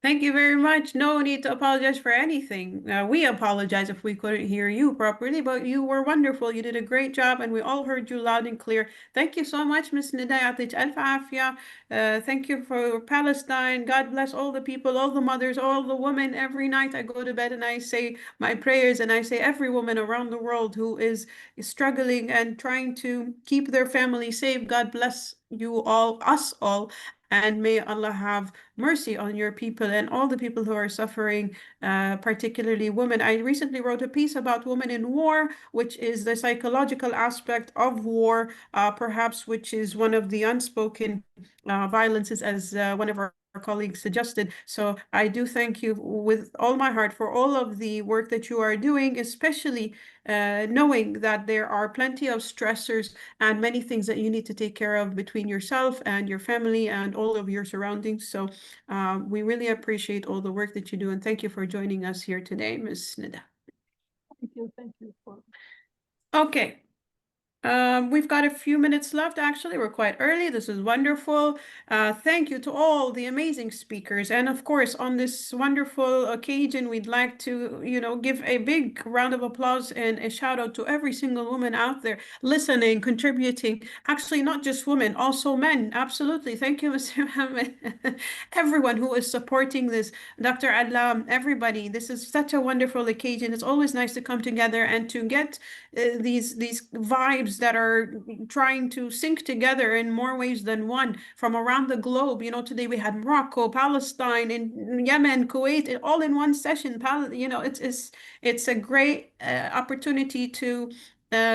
Thank you very much. No need to apologize for anything. We apologize if we couldn't hear you properly, but you were wonderful. You did a great job, and we all heard you loud and clear. Thank you so much, Ms. Nida. يعطيك ألف عافية. Thank you for Palestine. God bless all the people, all the mothers, all the women. Every night I go to bed and I say my prayers, and I say every woman around the world who is struggling and trying to keep their family safe. God bless you all, us all. And may Allah have mercy on your people and all the people who are suffering, particularly women. I recently wrote a piece about women in war, which is the psychological aspect of war, perhaps, which is one of the unspoken violences, as one of our colleagues suggested. So I do thank you with all my heart for all of the work that you are doing, especially knowing that there are plenty of stressors and many things that you need to take care of between yourself and your family and all of your surroundings. So we really appreciate all the work that you do, and thank you for joining us here today, Ms. Nida. Thank you. Okay. We've got a few minutes left, actually. We're quite early. This is wonderful. Thank you to all the amazing speakers. And of course, on this wonderful occasion, we'd like to, give a big round of applause and a shout out to every single woman out there listening, contributing. Actually, not just women, also men. Absolutely. Thank you, Mr. Mohammed. Everyone who is supporting this, Dr. Allam, everybody. This is such a wonderful occasion. It's always nice to come together and to get these vibes that are trying to sync together in more ways than one from around the globe. Today we had Morocco, Palestine, in Yemen, Kuwait, all in one session. It's a great opportunity to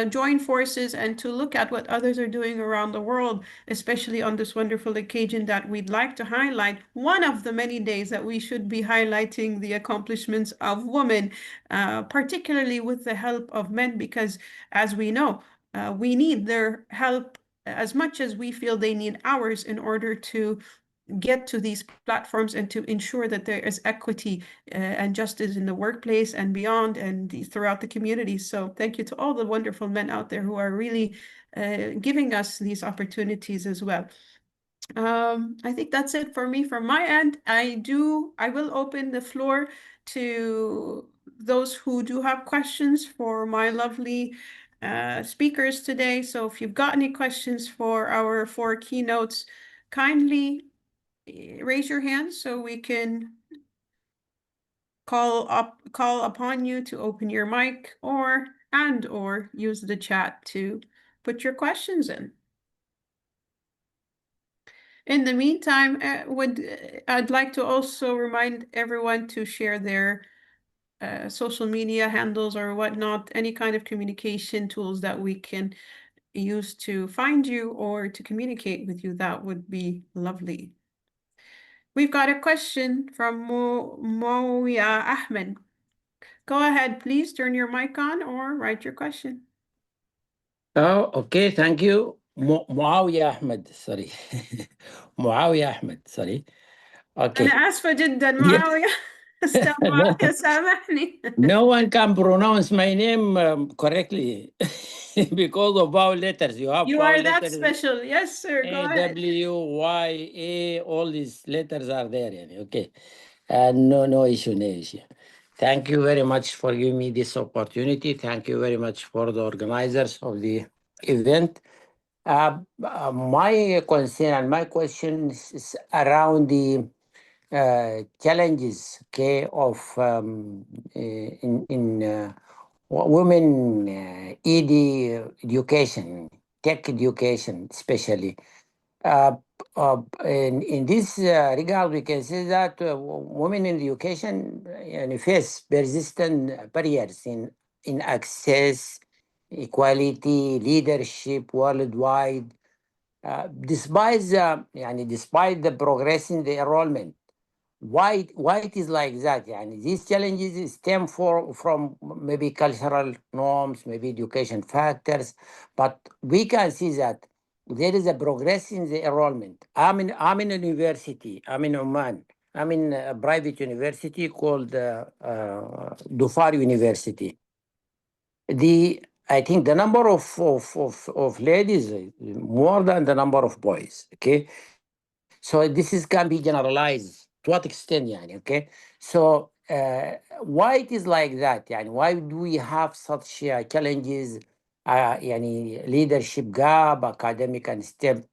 join forces and to look at what others are doing around the world, especially on this wonderful occasion that we'd like to highlight. One of the many days that we should be highlighting the accomplishments of women, particularly with the help of men, because as we know, we need their help as much as we feel they need ours in order to get to these platforms and to ensure that there is equity and justice in the workplace and beyond and throughout the community. So thank you to all the wonderful men out there who are really giving us these opportunities as well. I think that's it for me from my end. I will open the floor to those who do have questions for my lovely speakers today. So if you've got any questions for our 4 keynotes, kindly raise your hand so we can call upon you to open your mic or use the chat to put your questions in. In the meantime, I'd like to also remind everyone to share their social media handles or whatnot, any kind of communication tools that we can use to find you or to communicate with you. That would be lovely. We've got a question from Ahmed. Go ahead, please turn your mic on or write your question. Oh, okay, thank you. Muawiyah Ahmed, sorry. Muawiyah Ahmed, sorry. Okay. أنا آسفة جدا معاوية. أستاذ معاوية سامحني. No one can pronounce my name correctly because of vowel letters. You have You vowel are that letters. special. Yes, sir. Go ahead. W, Y, A, all these letters are there. Okay. No issue, no issue. Thank you very much for giving me this opportunity. Thank you very much for the organizers of the event. My concern and my question is around the challenges, okay, of in women ED education, tech education, especially. In this regard, we can say that women in education face persistent barriers in access, equality, leadership worldwide. Despite the progress in the enrollment, why it is like that? These challenges stem from maybe cultural norms, maybe education factors, but we can see that there is a progress in the enrollment. I'm in a university. I'm in Oman. I'm in a private university called Dhofar University. I think the number of ladies is more than the number of boys. Okay, so this can be generalized. To what extent, okay? So why it is like that? Why do we have such challenges? Leadership gap, academic and STEM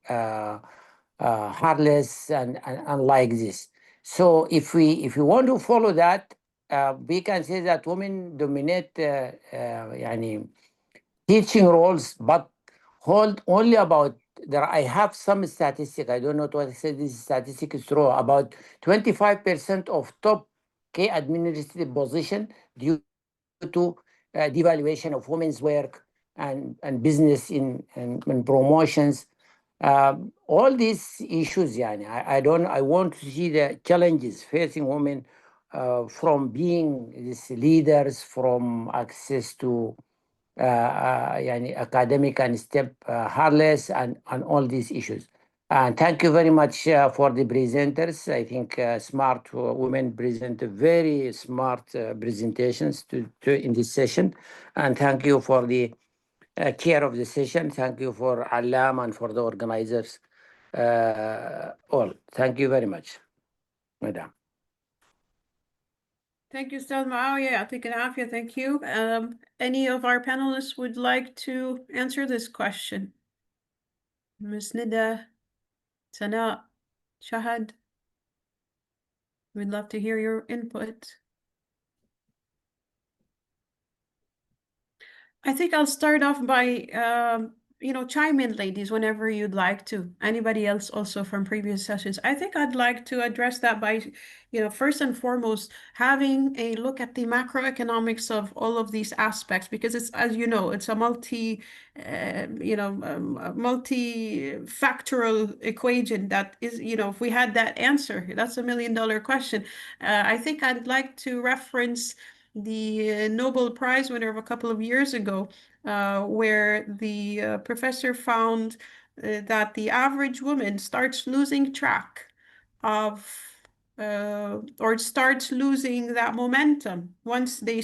harness, and like this. So if we want to follow that, we can say that women dominate teaching roles, but hold only about there. I have some statistic. I don't know what I said. This statistic is true. About 25% of top K administrative position due to devaluation of women's work and business in promotions. All these issues, I want to see the challenges facing women from being these leaders, from access to academic and STEP harness and all these issues. And thank you very much for the presenters. I think smart women presented very smart presentations in this session. And thank you for the care of the session. Thank you for Allam and for the organizers all. Thank you very much, Madam. Thank you, Ustaz Muawiyah. Ya'tik al-afiyah. Thank you. Any of our panelists would like to answer this question? Ms. Nida, Sana, Shahad, we'd love to hear your input. I think I'll start off by, chime in, ladies, whenever you'd like to. Anybody else also from previous sessions? I think I'd like to address that by, first and foremost, having a look at the macroeconomics of all of these aspects, because it's, as you know, it's a multi-factorial equation that is, if we had that answer, that's $1 million question. I think I'd like to reference the Nobel Prize winner of a couple of years ago, where the professor found that the average woman starts losing track of or starts losing that momentum once they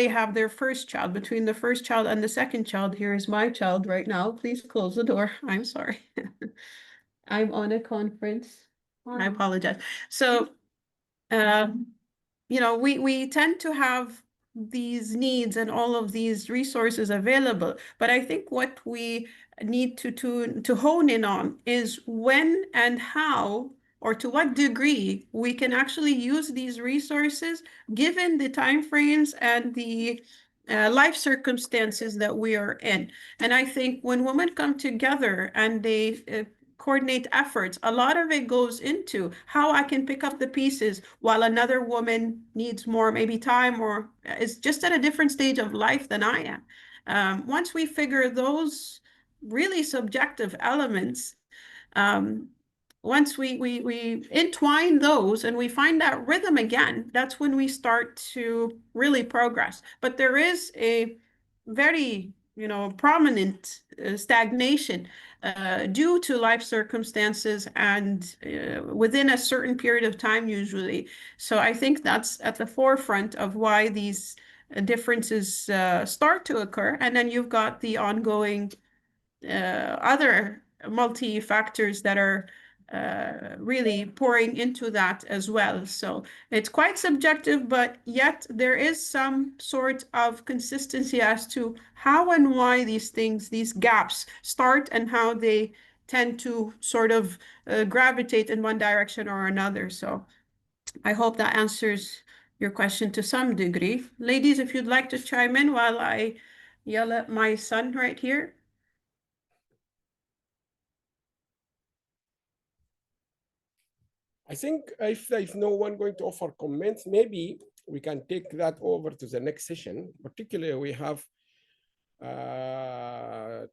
have their first child. Between the first child and the second child, here is my child right now. Please close the door. I'm sorry. I'm on a conference. I apologize. So we tend to have these needs and all of these resources available, but I think what we need to hone in on is when and how or to what degree we can actually use these resources given the timeframes and the life circumstances that we are in. And I think when women come together and they coordinate efforts, a lot of it goes into how I can pick up the pieces while another woman needs more maybe time or is just at a different stage of life than I am. Once we figure those really subjective elements, once we entwine those and we find that rhythm again, that's when we start to really progress. But there is a very, prominent stagnation due to life circumstances and within a certain period of time usually. So I think that's at the forefront of why these differences start to occur. And then you've got the ongoing other multi-factors that are really pouring into that as well. So it's quite subjective, but yet there is some sort of consistency as to how and why these things, these gaps start and how they tend to sort of gravitate in one direction or another. So I hope that answers your question to some degree. Ladies, if you'd like to chime in while I yell at my son right here. I think if there's no one going to offer comments, maybe we can take that over to the next session. Particularly, we have the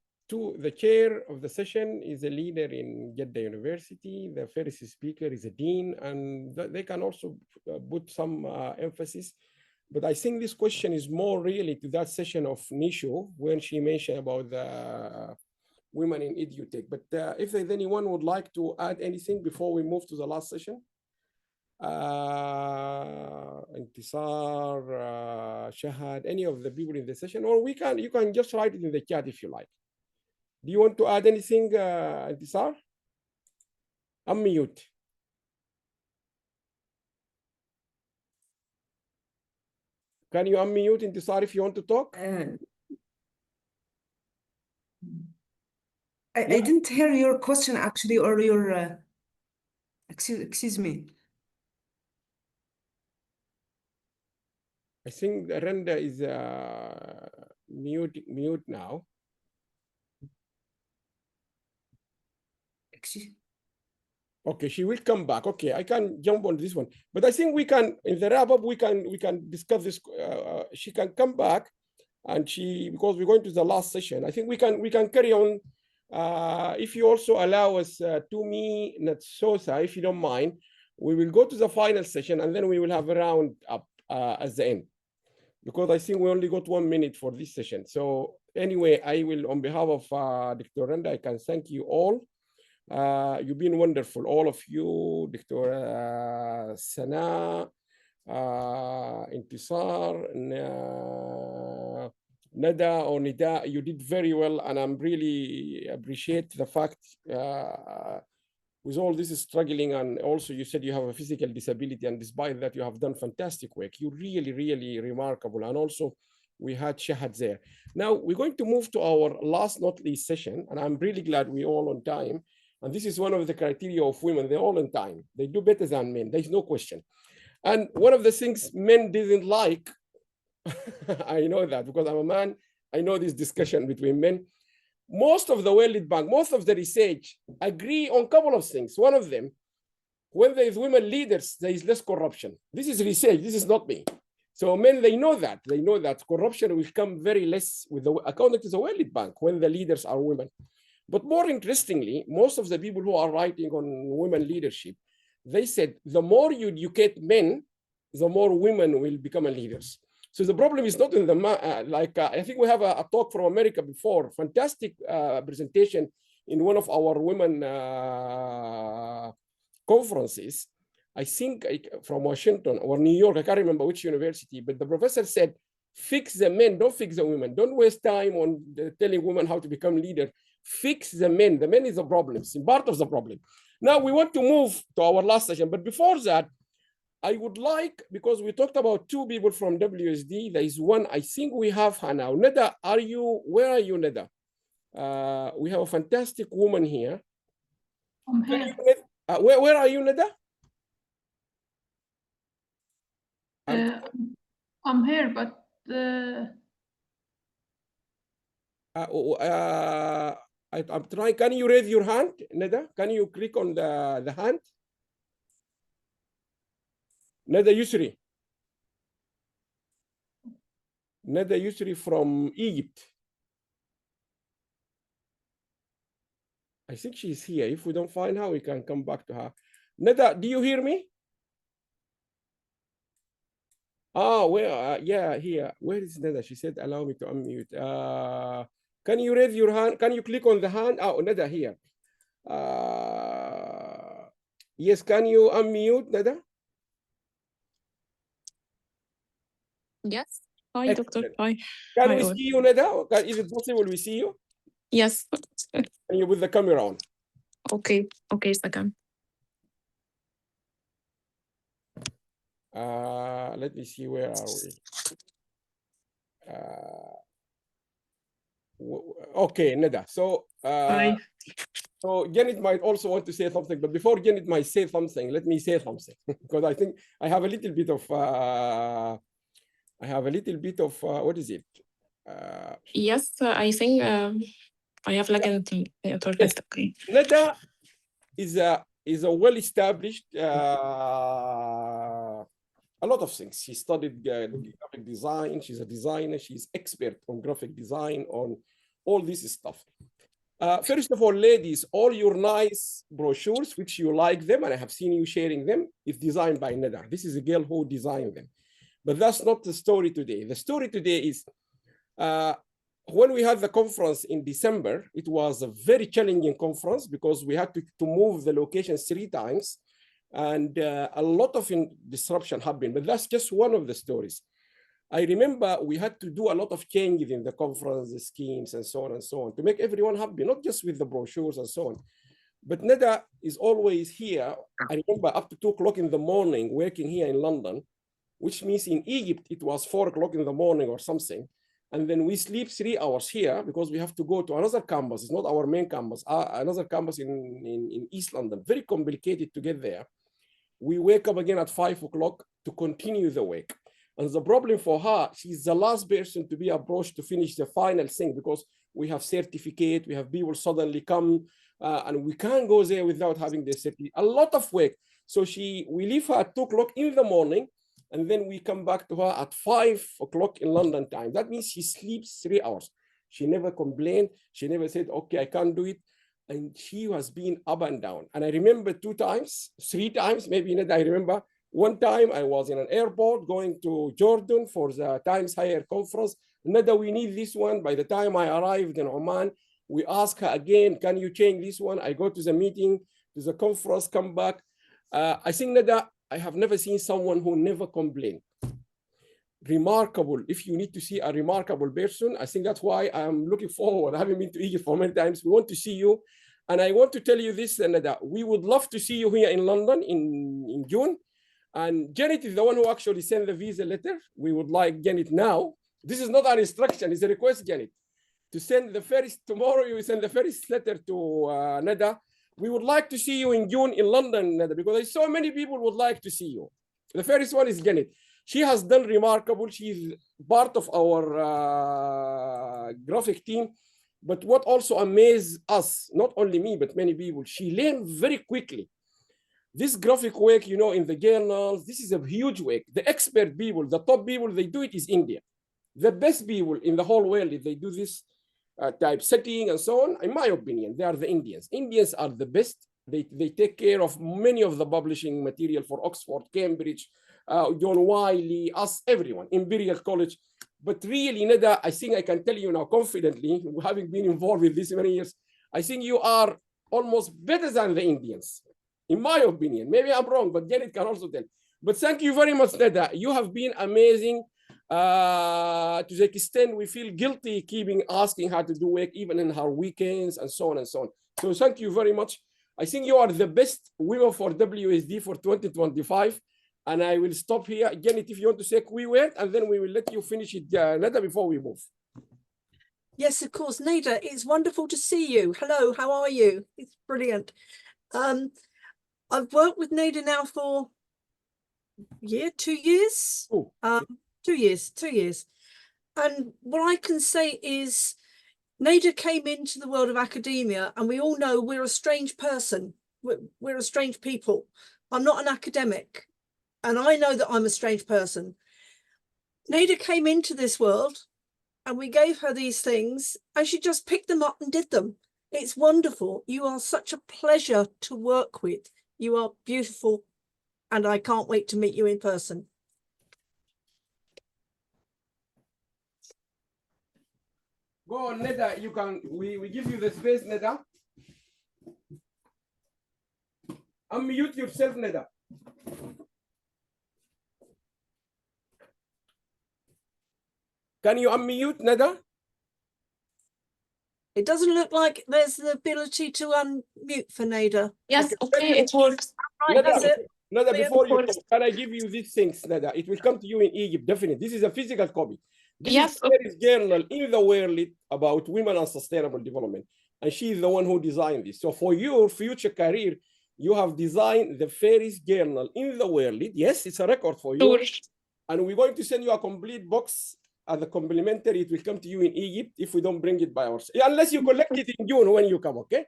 chair of the session is a leader in Jeddah University. The first speaker is a dean, and they can also put some emphasis. But I think this question is more really to that session of Nishu when she mentioned about the women in edutech. But if there's anyone who would like to add anything before we move to the last session, Intisar, Shahad, any of the people in the session, or you can just write it in the chat if you like. Do you want to add anything, Intisar? Unmute. Can you unmute, Intisar, if you want to talk? I didn't hear your question actually, or your excuse me. I think Renda is mute now. Okay, she will come back. Okay, I can jump on this one, but I think we can, in the wrap up, we can discuss this. She can come back, and because we're going to the last session, I think we can carry on. If you also allow us to me, Natsosa, if you don't mind, we will go to the final session, and then we will have a round up at the end, because I think we only got 1 minute for this session. So anyway, I will, on behalf of Dr. Renda, I can thank you all. You've been wonderful, all of you, Dr. Sana, Intisar, Nada or Nida, you did very well, and I'm really appreciate the fact with all this struggling, and also you said you have a physical disability, and despite that you have done fantastic work. You're really, really remarkable, and also we had Shahad there. Now we're going to move to our last not least session, and I'm really glad we're all on time. And this is one of the criteria of women, they're all on time. They do better than men, there's no question. And one of the things men didn't like, I know that because I'm a man, I know this discussion between men. Most of the World Bank, most of the research agree on a couple of things. One of them, when there is women leaders, there is less corruption. This is research, this is not me. So men, they know that corruption will come very less with according to the World Bank when the leaders are women. But more interestingly, most of the people who are writing on women leadership, they said the more you educate men, the more women will become leaders. So the problem is not in the, I think we have a talk from America before, fantastic presentation in one of our women conferences, I think from Washington or New York, I can't remember which university, but the professor said, fix the men, don't fix the women. Don't waste time on telling women how to become leaders. Fix the men. The men is the problem, it's part of the problem. Now we want to move to our last session, but before that, I would like, because we talked about 2 people from WSD, there is one, I think we have her now. Neda, where are you, Neda? We have a fantastic woman here. I'm here. Where are you, Neda? I'm here, but I'm trying. Can you raise your hand, Neda? Can you click on the hand? Neda Yusri. Neda Yusri from Egypt. I think she's here. If we don't find her, we can come back to her. Neda, do you hear me? Where? Yeah, here. Where is Neda? She said, allow me to unmute. Can you raise your hand? Can you click on the hand? Oh, Neda here. Yes, can you unmute, Neda? Yes. Hi, Doctor. Hi. Can Hi, we all. see you, Neda? Is it possible we see you? Yes. Can you put the camera on? Okay. Okay, second. Let me see, where are we? Okay, Neda. So, so Janet might also want to say something, but before Janet might say something, let me say something because I think I have a little bit of what is it? Yes, I think I have like an Yes. okay. Neda is a well-established a lot of things. She studied graphic design. She's a designer. She's expert on graphic design, on all this stuff. First of all, ladies, all your nice brochures, which you like them, and I have seen you sharing them, is designed by Neda. This is a girl who designed them. But that's not the story today. The story today is when we had the conference in December, it was a very challenging conference because we had to move the location 3 times. And a lot of disruption happened, but that's just one of the stories. I remember we had to do a lot of changes in the conference, the schemes, and so on, to make everyone happy, not just with the brochures and so on. But Neda is always here. I remember up to 2 o'clock in the morning working here in London, which means in Egypt, it was 4 o'clock in the morning or something. And then we sleep 3 hours here because we have to go to another campus. It's not our main campus, another campus in East London. Very complicated to get there. We wake up again at 5 o'clock to continue the work. And the problem for her, she's the last person to be approached to finish the final thing because we have certificate, we have people suddenly come, and we can't go there without having the certificate. A lot of work. So we leave her at 2 o'clock in the morning, and then we come back to her at 5 o'clock in London time. That means she sleeps 3 hours. She never complained. She never said, okay, I can't do it. And she was being up and down. And I remember 2 times, 3 times, maybe not. I remember one time I was in an airport going to Jordan for the Times Higher conference. Neda, we need this one. By the time I arrived in Oman, we asked her again, can you change this one? I go to the meeting, to the conference, come back. I think, Neda, I have never seen someone who never complained. Remarkable. If you need to see a remarkable person, I think that's why I'm looking forward. I haven't been to Egypt for many times. We want to see you. And I want to tell you this, Neda, we would love to see you here in London in June. And Janet is the one who actually sent the visa letter. We would like Janet now. This is not an instruction, it's a request, Janet, to send the first, tomorrow you will send the first letter to Neda. We would like to see you in June in London, Neda, because so many people would like to see you. The first one is Janet. She has done remarkable. She's part of our graphic team. But what also amazed us, not only me, but many people, she learned very quickly. This graphic work, you know, in the journals, this is a huge work. The expert people, the top people, they do it is India. The best people in the whole world, if they do this type setting and so on, in my opinion, they are the Indians. Indians are the best. They take care of many of the publishing material for Oxford, Cambridge, John Wiley, us, everyone, Imperial College. But really, Neda, I think I can tell you now confidently, having been involved with this many years, I think you are almost better than the Indians, in my opinion. Maybe I'm wrong, but Janet can also tell. But thank you very much, Neda. You have been amazing. To the extent we feel guilty asking her to do work even in her weekends and so on and so on. So thank you very much. I think you are the best women for WSD for 2025. And I will stop here. Janet, if you want to say a quick word, and then we will let you finish it, Neda, before we move. Yes, of course. Neda, it's wonderful to see you. Hello, how are you? It's brilliant. I've worked with Neda now for 2 years. Oh. 2 years. And what I can say is Neda came into the world of academia, and we all know we're a strange person. We're a strange people. I'm not an academic, and I know that I'm a strange person. Neda came into this world, and we gave her these things, and she just picked them up and did them. It's wonderful. You are such a pleasure to work with. You are beautiful, and I can't wait to meet you in person. Go on, Neda. You can. We give you the space, Neda. Unmute yourself, Neda. Can you unmute, Neda? It doesn't look like there's the ability to unmute for Neda. Yes, okay, it works. Right, that's it. Neda, before you It go, can I give you these things, Neda? It will come to you in Egypt, definitely. This is a physical copy. This Yes. is the journal in the world about women and sustainable development. And she is the one who designed this. So for your future career, you have designed the fairest journal in the world. Yes, it's a record for you. Sure. And we're going to send you a complete box as a complimentary. It will come to you in Egypt if we don't bring it by ourselves. Unless you collect it in June when you come, okay?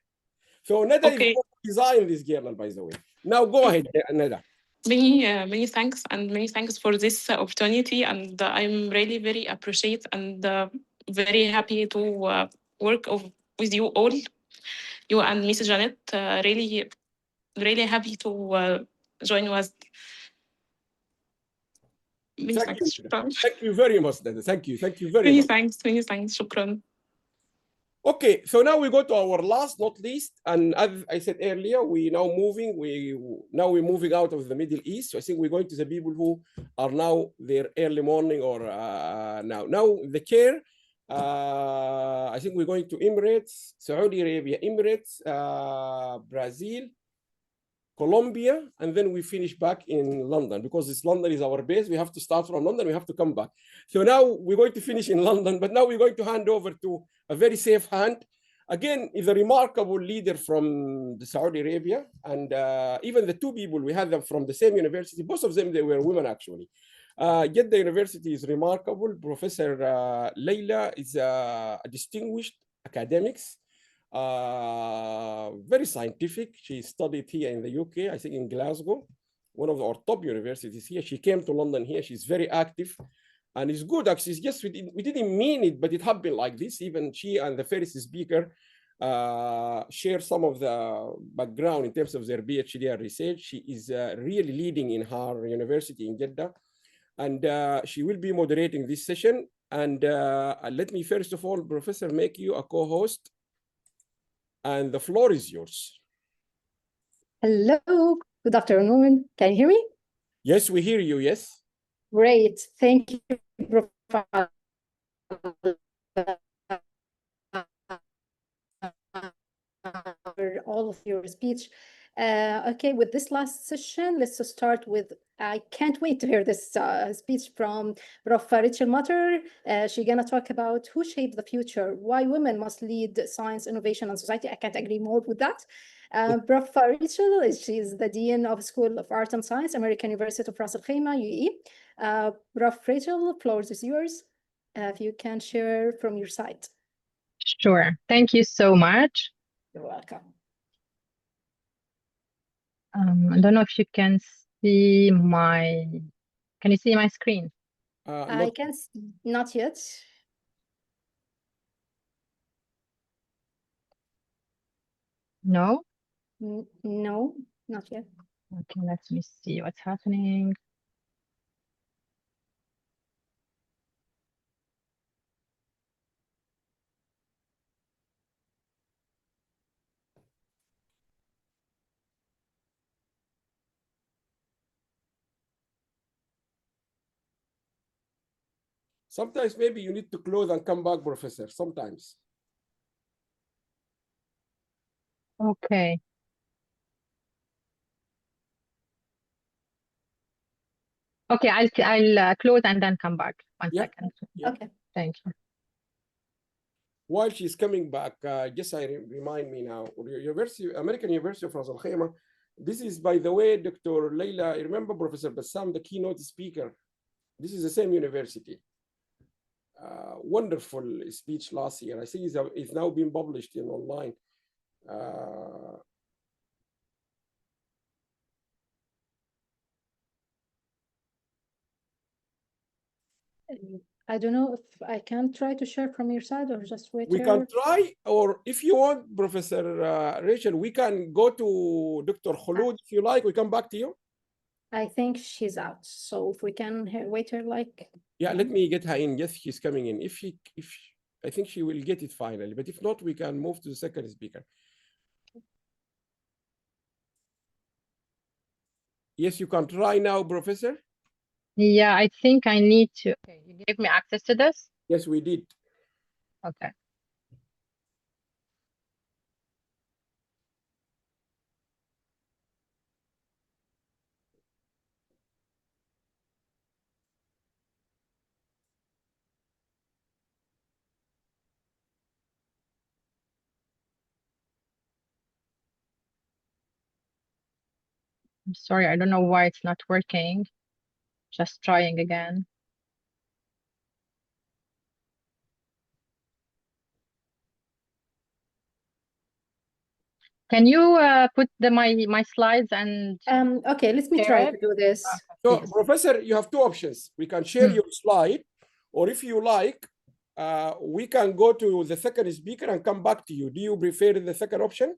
So Neda is going to design this journal, by the way. Now go ahead, Neda. Many thanks, and many thanks for this opportunity. And I'm really very appreciate and very happy to work with you all, you and Miss Janet. Really happy to join with. Thank you very much, Neda. Thank you very much. Many thanks. شكرا. Okay, so now we go to our last, not least, and as I said earlier, we're moving out of the Middle East. So I think we're going to the people who are now their early morning or now the chair. I think we're going to Emirates, Saudi Arabia, Emirates, Brazil, Colombia, and then we finish back in London because London is our base. We have to start from London. We have to come back. So now we're going to finish in London, but now we're going to hand over to a very safe hand. Again, is a remarkable leader from the Saudi Arabia, and even the two people we had them from the same university. Both of them they were women actually. Jeddah University is remarkable. Professor Leila is a distinguished academics. Very scientific. She studied here in the UK, I think in Glasgow, one of our top universities here. She came to London here. She's very active and it's good actually. Yes, we didn't mean it, but it happened like this. Even she and the first speaker share some of the background in terms of their PhD and research. She is really leading in her university in Jeddah, and she will be moderating this session. And let me first of all, Professor, make you a co-host. And the floor is yours. Hello, good afternoon. Can you hear me? Yes, we hear you, yes. Great, thank you, Professor. For all of your speech. Okay, with this last session, let's start with, I can't wait to hear this speech from Prof. Rachel Matter. She's gonna talk about who shaped the future, why women must lead science, innovation, and society. I can't agree more with that. Prof. Rachel, she's the Dean of School of Art and Science, American University of Ras Al Khaimah, UAE. Prof. Rachel, the floor is yours. If you can share from your side. Sure, thank you so much. You're welcome. I don't know if you can see can you see my screen? I can see, not yet. No? No, not yet. Okay, let me see what's happening. Sometimes maybe you need to close and come back, Professor, sometimes. Okay. Okay, I'll close and then come back. One second. Okay. Thank you. While she's coming back, just remind me now, American University of Ras Al Khaimah This is, by the way, Dr. Leila. Remember Professor Bassam, the keynote speaker. This is the same university. Wonderful speech last year. I think it's now being published in online. I don't know if I can try to share from your side or just wait We here. can try, or if you want, Professor Rachel, we can go to Dr. Khulud if you like. We come back to you. I think she's out. So if we can wait her like. Yeah, let me get her in. Yes, she's coming in. I think she will get it finally, but if not, we can move to the second speaker. Yes, you can try now, Professor. Yeah, I think I need to. Okay, you gave me access to this? Yes, we did. Okay. I'm sorry, I don't know why it's not working. Just trying again. Can you put my slides and okay, let me try to do this. So, Professor, you have two options. We can share your slide, or if you like, we can go to the second speaker and come back to you. Do you prefer the second option?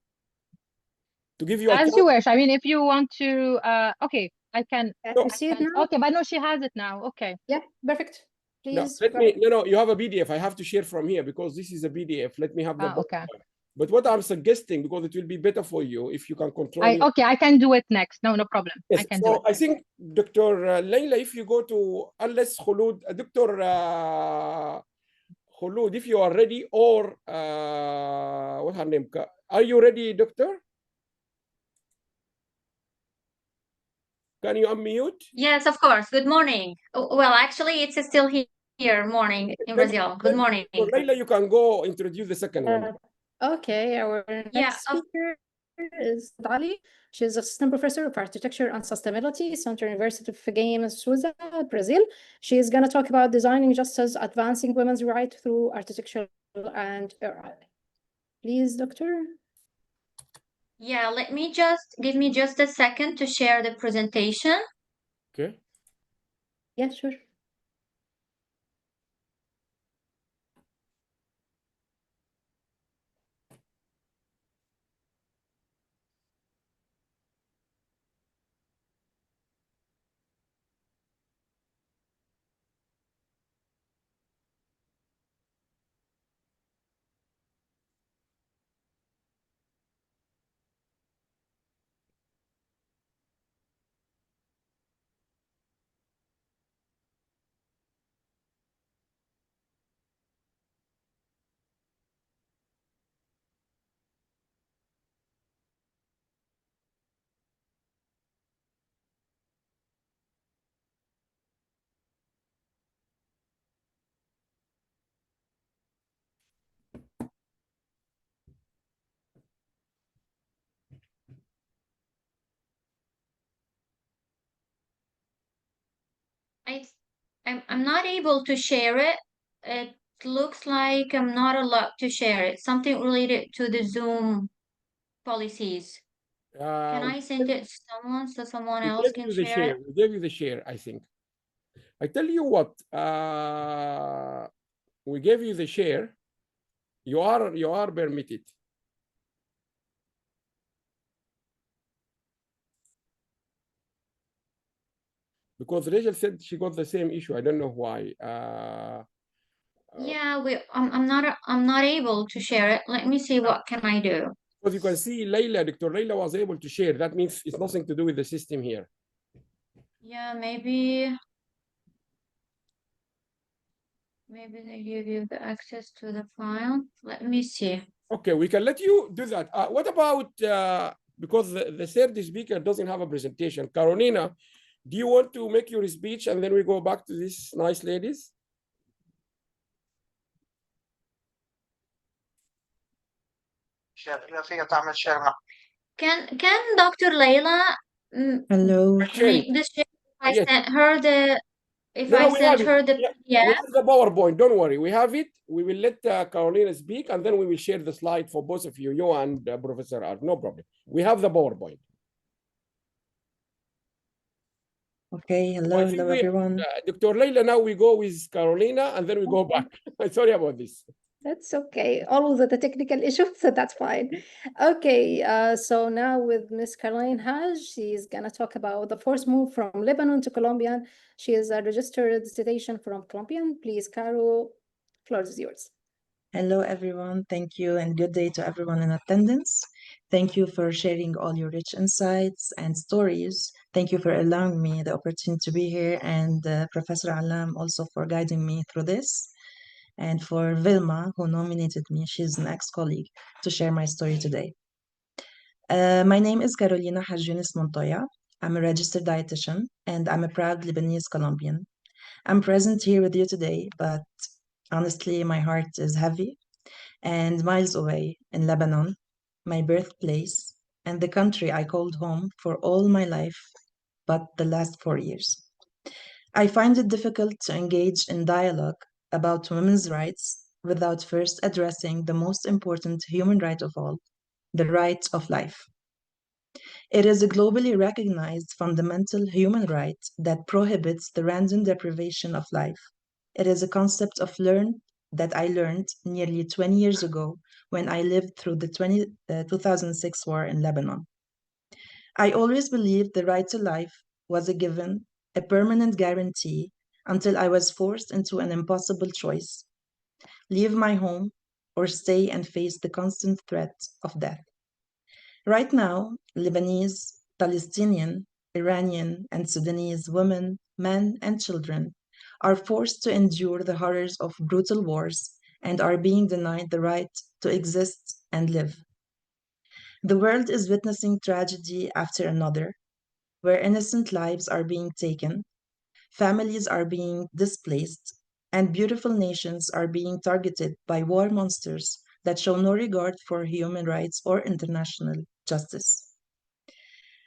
To give you a As you wish. I mean, if you want to, okay, I can. You see it now? Okay, but no, she has it now. Okay. Yeah, perfect. Please. No, you have a PDF. I have to share from here because this is a PDF. Let me have the okay. one. But what I'm suggesting, because it will be better for you if you can control Okay, I can do it next. No problem. Yes, I can do it. I think Dr. Leila, if you go to, unless Khulud, Dr. Khulud, if you are ready, or what's her name? Are you ready, Doctor? Can you unmute? Yes, of course. Good morning. Well, actually, it's still here, morning in Brazil. Good morning. Dr. Leila, you can go introduce the second one. Okay, our next speaker is Ali. She's assistant professor of architecture and sustainability, Central University of Games, Sudan, Brazil. She is going to talk about designing justice, advancing women's rights through architecture and AI. Please, Doctor. Yeah, give me just a second to share the presentation. Okay. Yeah, sure. I'm not able to share it. It looks like I'm not allowed to share it. Something related to the Zoom policies. Can I send it to someone so someone else can share it? We gave you the share, I think. I tell you what, we gave you the share. You are permitted. Because Rachel said she got the same issue. I don't know why. Yeah, I'm not able to share it. Let me see what can I do. Because you can see Dr. Leila was able to share. That means it's nothing to do with the system here. Yeah, maybe they give you the access to the file. Let me see. Okay, we can let you do that. What about, because the third speaker doesn't have a presentation, Carolina, do you want to make your speech and then we go back to these nice ladies? شير فيها تعمل شير Can Dr. Layla Hello. make this share if I Yes. sent her the No, we have it. the Yeah, PDF? we have the PowerPoint. Don't worry. We have it. We will let Carolina speak, and then we will share the slide for both of you, and Professor Art. No problem. We have the PowerPoint. Okay, hello, I think hello everyone. Dr. Layla, now we go with Carolina, and then we go back. Sorry about this. That's okay. Always at a technical issue, so that's fine. Okay, so now with Miss Caroline Haj, she's gonna talk about the forced move from Lebanon to Colombia. She is a registered citizen from Colombia. Please, Caro, floor is yours. Hello everyone, thank you and good day to everyone in attendance. Thank you for sharing all your rich insights and stories. Thank you for allowing me the opportunity to be here, and Professor Allam also for guiding me through this, and for Vilma who nominated me, she's an ex-colleague, to share my story today. My name is Carolina Hajjunis Montoya. I'm a registered dietitian and I'm a proud Lebanese Colombian. I'm present here with you today, but honestly, my heart is heavy and miles away in Lebanon, my birthplace, and the country I called home for all my life, but the last 4 years. I find it difficult to engage in dialogue about women's rights without first addressing the most important human right of all, the right of life. It is a globally recognized fundamental human right that prohibits the random deprivation of life. It is a concept that I learned nearly 20 years ago when I lived through the 2006 war in Lebanon. I always believed the right to life was a given, a permanent guarantee, until I was forced into an impossible choice: leave my home or stay and face the constant threat of death. Right now, Lebanese, Palestinian, Iranian, and Sudanese women, men, and children are forced to endure the horrors of brutal wars and are being denied the right to exist and live. The world is witnessing tragedy after another, where innocent lives are being taken, families are being displaced, and beautiful nations are being targeted by war monsters that show no regard for human rights or international justice.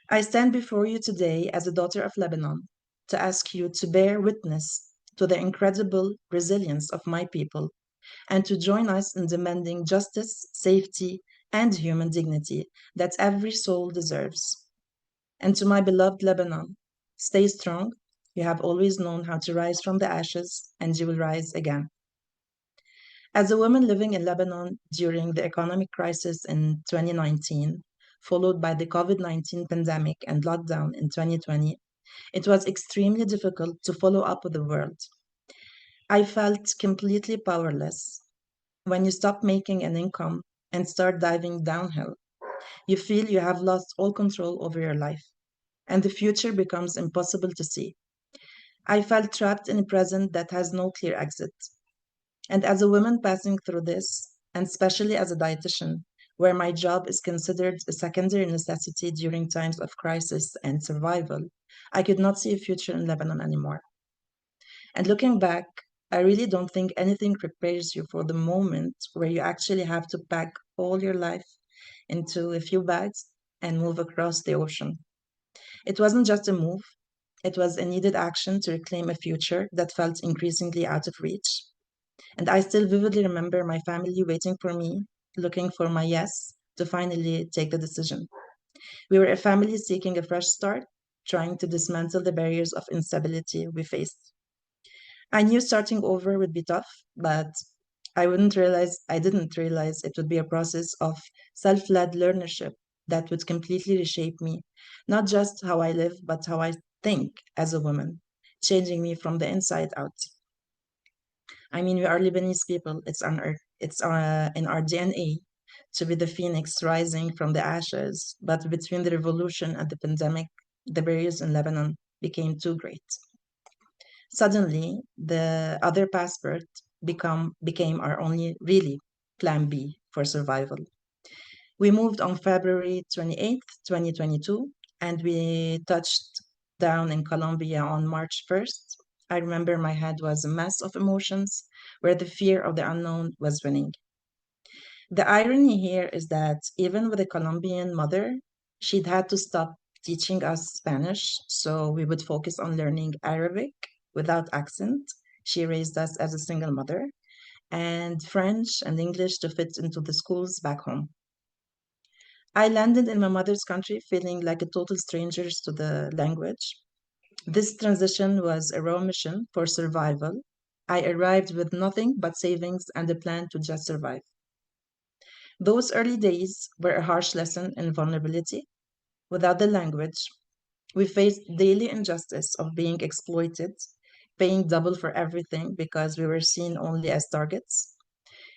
I stand before you today as a daughter of Lebanon to ask you to bear witness to the incredible resilience of my people and to join us in demanding justice, safety, and human dignity that every soul deserves. And to my beloved Lebanon, stay strong. You have always known how to rise from the ashes, and you will rise again. As a woman living in Lebanon during the economic crisis in 2019, followed by the COVID-19 pandemic and lockdown in 2020, it was extremely difficult to follow up with the world. I felt completely powerless. When you stop making an income and start diving downhill, you feel you have lost all control over your life, and the future becomes impossible to see. I felt trapped in a present that has no clear exit. And as a woman passing through this, and especially as a dietitian, where my job is considered a secondary necessity during times of crisis and survival, I could not see a future in Lebanon anymore. And looking back, I really don't think anything prepares you for the moment where you actually have to pack all your life into a few bags and move across the ocean. It wasn't just a move, it was a needed action to reclaim a future that felt increasingly out of reach. And I still vividly remember my family waiting for me, looking for my yes to finally take the decision. We were a family seeking a fresh start, trying to dismantle the barriers of instability we faced. I knew starting over would be tough, but I didn't realize it would be a process of self-led learnership that would completely reshape me, not just how I live, but how I think as a woman, changing me from the inside out. I mean, we are Lebanese people. It's in our DNA to be the phoenix rising from the ashes. But between the revolution and the pandemic, the barriers in Lebanon became too great. Suddenly, the other passport became our only really plan B for survival. We moved on February 28th, 2022, and we touched down in Colombia on March 1st. I remember my head was a mess of emotions where the fear of the unknown was winning. The irony here is that even with a Colombian mother She'd had to stop teaching us Spanish, so we would focus on learning Arabic without accent. She raised us as a single mother, and French and English to fit into the schools back home. I landed in my mother's country feeling like a total stranger to the language. This transition was a raw mission for survival. I arrived with nothing but savings and a plan to just survive. Those early days were a harsh lesson in vulnerability. Without the language, we faced daily injustice of being exploited, paying double for everything because we were seen only as targets.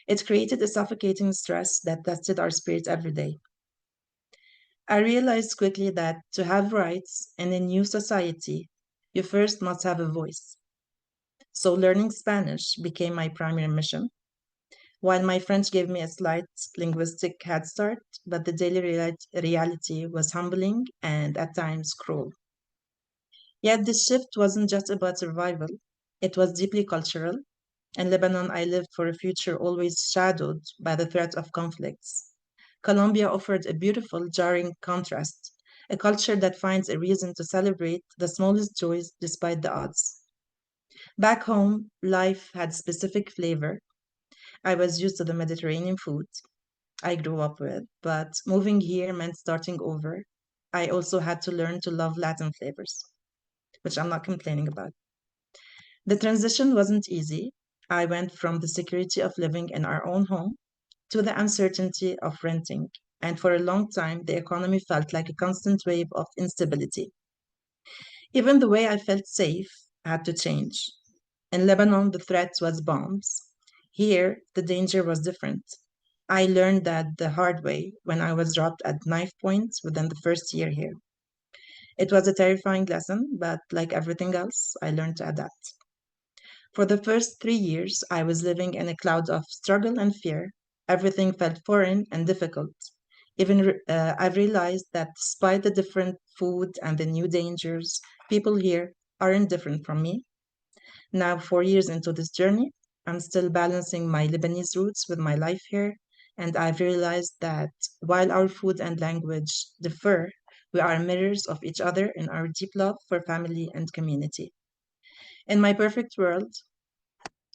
It created a suffocating stress that tested our spirit every day. I realized quickly that to have rights in a new society, you first must have a voice. So learning Spanish became my primary mission. While my French gave me a slight linguistic head start, but the daily reality was humbling and at times cruel. Yet this shift wasn't just about survival, it was deeply cultural. In Lebanon, I lived for a future always shadowed by the threat of conflicts. Colombia offered a beautiful, jarring contrast, a culture that finds a reason to celebrate the smallest joys despite the odds. Back home, life had specific flavor. I was used to the Mediterranean food I grew up with, but moving here meant starting over. I also had to learn to love Latin flavors, which I'm not complaining about. The transition wasn't easy. I went from the security of living in our own home to the uncertainty of renting, and for a long time, the economy felt like a constant wave of instability. Even the way I felt safe had to change. In Lebanon, the threat was bombs. Here, the danger was different. I learned that the hard way when I was dropped at knife point within the first year here. It was a terrifying lesson, but like everything else, I learned to adapt. For the first 3 years, I was living in a cloud of struggle and fear. Everything felt foreign and difficult. I've realized that despite the different food and the new dangers, people here aren't different from me. Now, 4 years into this journey, I'm still balancing my Lebanese roots with my life here, and I've realized that while our food and language differ, we are mirrors of each other in our deep love for family and community. In my perfect world,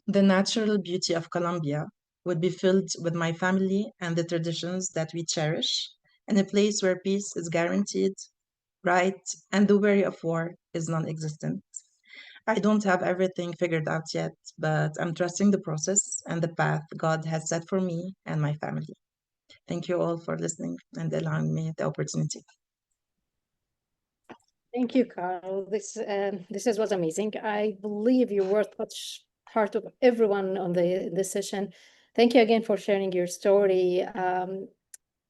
the natural beauty of Colombia would be filled with my family and the traditions that we cherish, in a place where peace is guaranteed, right, and the worry of war is non existent. I don't have everything figured out yet, but I'm trusting the process and the path God has set for me and my family. Thank you all for listening and allowing me the opportunity. Thank you, Carl. This was amazing. I believe you were touch heart of everyone on this session. Thank you again for sharing your story.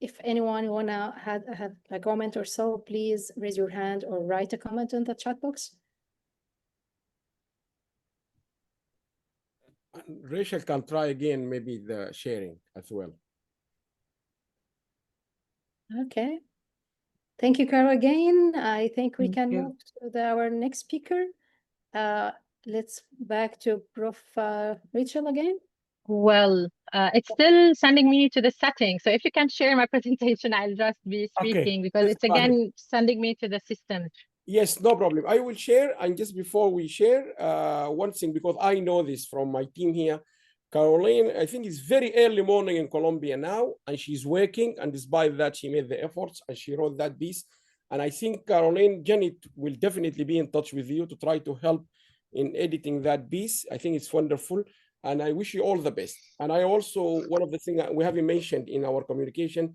If anyone wanna have a comment or so, please raise your hand or write a comment in the chat box. Rachel can try again, maybe the sharing as well. Okay. Thank you, Carol, again. I think we Thank can you. move to our next speaker. Let's back to Prof. Rachel again. Well, it's still sending me to the setting. So if you can share my presentation, I'll just be speaking because let's it's go ahead. again sending me to the system. Yes, no problem. I will share. And just before we share, one thing, because I know this from my team here, Caroline, I think it's very early morning in Colombia now, and she's working. And despite that, she made the efforts and she wrote that piece. And I think Caroline, Janet will definitely be in touch with you to try to help in editing that piece. I think it's wonderful. And I wish you all the best. And I also, one of the things we haven't mentioned in our communication,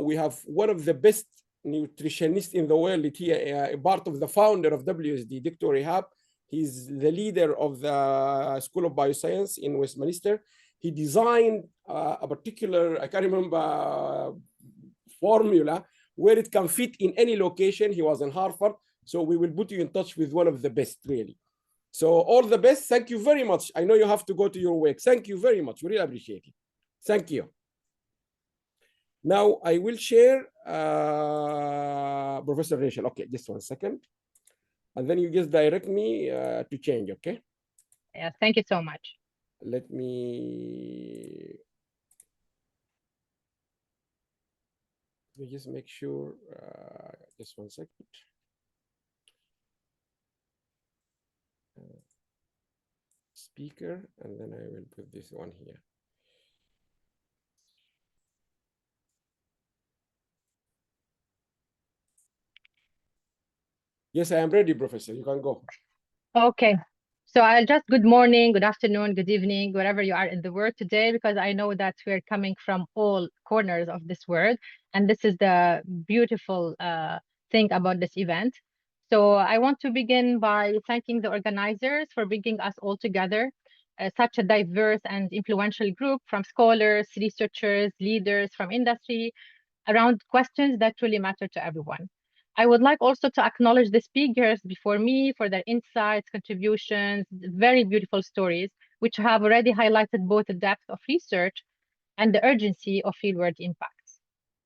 we have one of the best nutritionist in the world here, part of the founder of WSD, Dr. Rehab. He's the leader of the School of Bioscience in Westminster. He designed a particular, I can't remember, formula where it can fit in any location. He was in Harvard. So we will put you in touch with one of the best, really. So all the best. Thank you very much. I know you have to go to your work. Thank you very much. We really appreciate it. Thank you. Now I will share Professor Rachel. Okay, just 1 second. And then you just direct me to change, okay? Yes, thank you so much. Let me... Let me just make sure, just 1 second. Speaker, and then I will put this one here. Yes, I am ready, Professor. You can go. Okay. So I'll just good morning, good afternoon, good evening, wherever you are in the world today, because I know that we're coming from all corners of this world. And this is the beautiful thing about this event. So I want to begin by thanking the organizers for bringing us all together, such a diverse and influential group from scholars, researchers, leaders from industry, around questions that really matter to everyone. I would like also to acknowledge the speakers before me for their insights, contributions, very beautiful stories, which have already highlighted both the depth of research and the urgency of fieldwork impacts.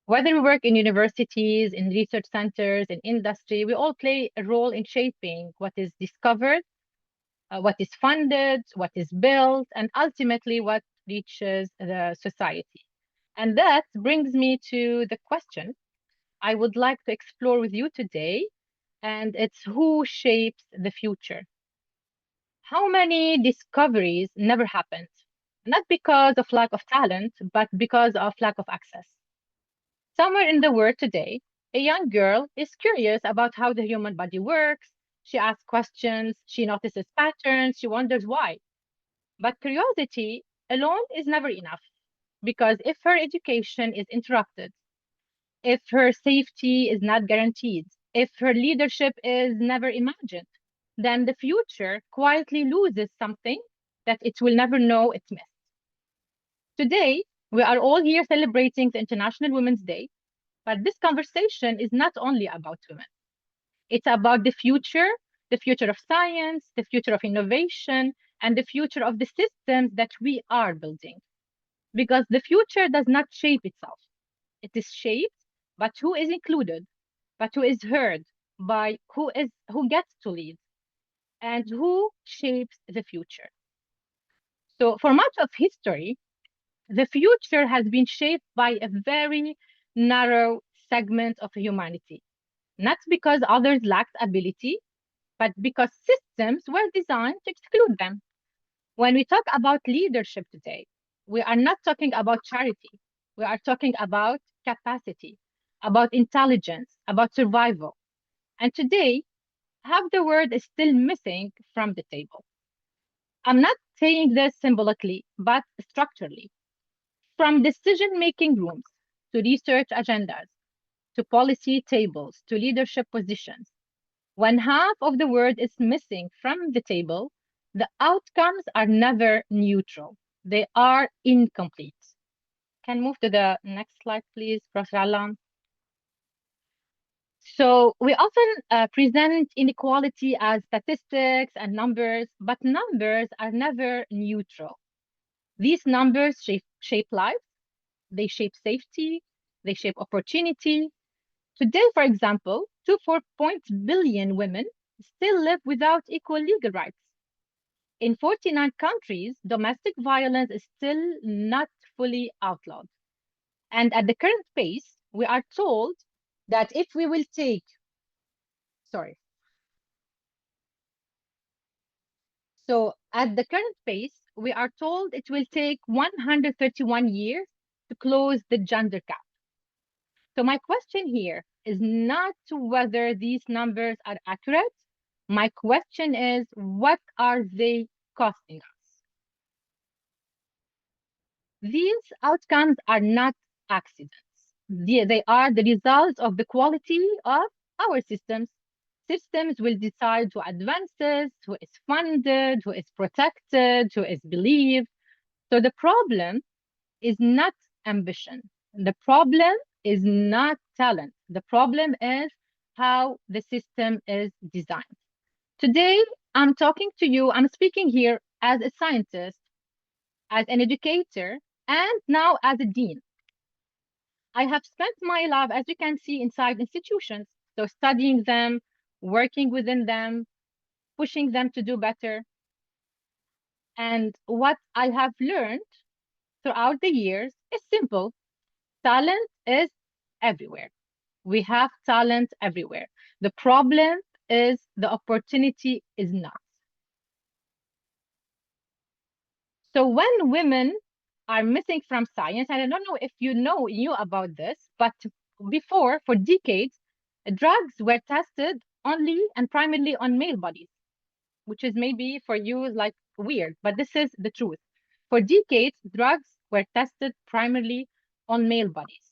Whether we work in universities, in research centers, in industry, we all play a role in shaping what is discovered, what is funded, what is built, and ultimately what reaches the society. And that brings me to the question I would like to explore with you today, and it's who shapes the future. How many discoveries never happened? Not because of lack of talent, but because of lack of access. Somewhere in the world today, a young girl is curious about how the human body works. She asks questions, she notices patterns, she wonders why. But curiosity alone is never enough, because if her education is interrupted, if her safety is not guaranteed, if her leadership is never imagined, then the future quietly loses something that it will never know it missed. Today, we are all here celebrating the International Women's Day, but this conversation is not only about women. It's about the future of science, the future of innovation, and the future of the systems that we are building. Because the future does not shape itself. It is shaped, but who is included, but who is heard, by who gets to lead, and who shapes the future. So for much of history, the future has been shaped by a very narrow segment of humanity, not because others lacked ability, but because systems were designed to exclude them. When we talk about leadership today, we are not talking about charity. We are talking about capacity, about intelligence, about survival. And today, half the word is still missing from the table. I'm not saying this symbolically, but structurally. From decision-making rooms to research agendas, to policy tables, to leadership positions, when half of the word is missing from the table, the outcomes are never neutral. They are incomplete. Can move to the next slide, please, Professor Allam. So we often present inequality as statistics and numbers, but numbers are never neutral. These numbers shape life, they shape safety, they shape opportunity. Today, for example, 2.4 billion women still live without equal legal rights. In 49 countries, domestic violence is still not fully outlawed. And at the current pace, we are told that if we will take, sorry. So at the current pace, we are told it will take 131 years to close the gender gap. So my question here is not whether these numbers are accurate. My question is, what are they costing us? These outcomes are not accidents. They are the result of the quality of our systems. Systems will decide who advances, who is funded, who is protected, who is believed. So the problem is not ambition. The problem is not talent. The problem is how the system is designed. Today, I'm talking to you, I'm speaking here as a scientist, as an educator, and now as a dean. I have spent my life, as you can see, inside institutions. So studying them, working within them, pushing them to do better. And what I have learned throughout the years is simple. Talent is everywhere. We have talent everywhere. The problem is the opportunity is not. So when women are missing from science, and I don't know if you knew about this, but before, for decades, drugs were tested only and primarily on male bodies, which is maybe for you like weird, but this is the truth. For decades, drugs were tested primarily on male bodies.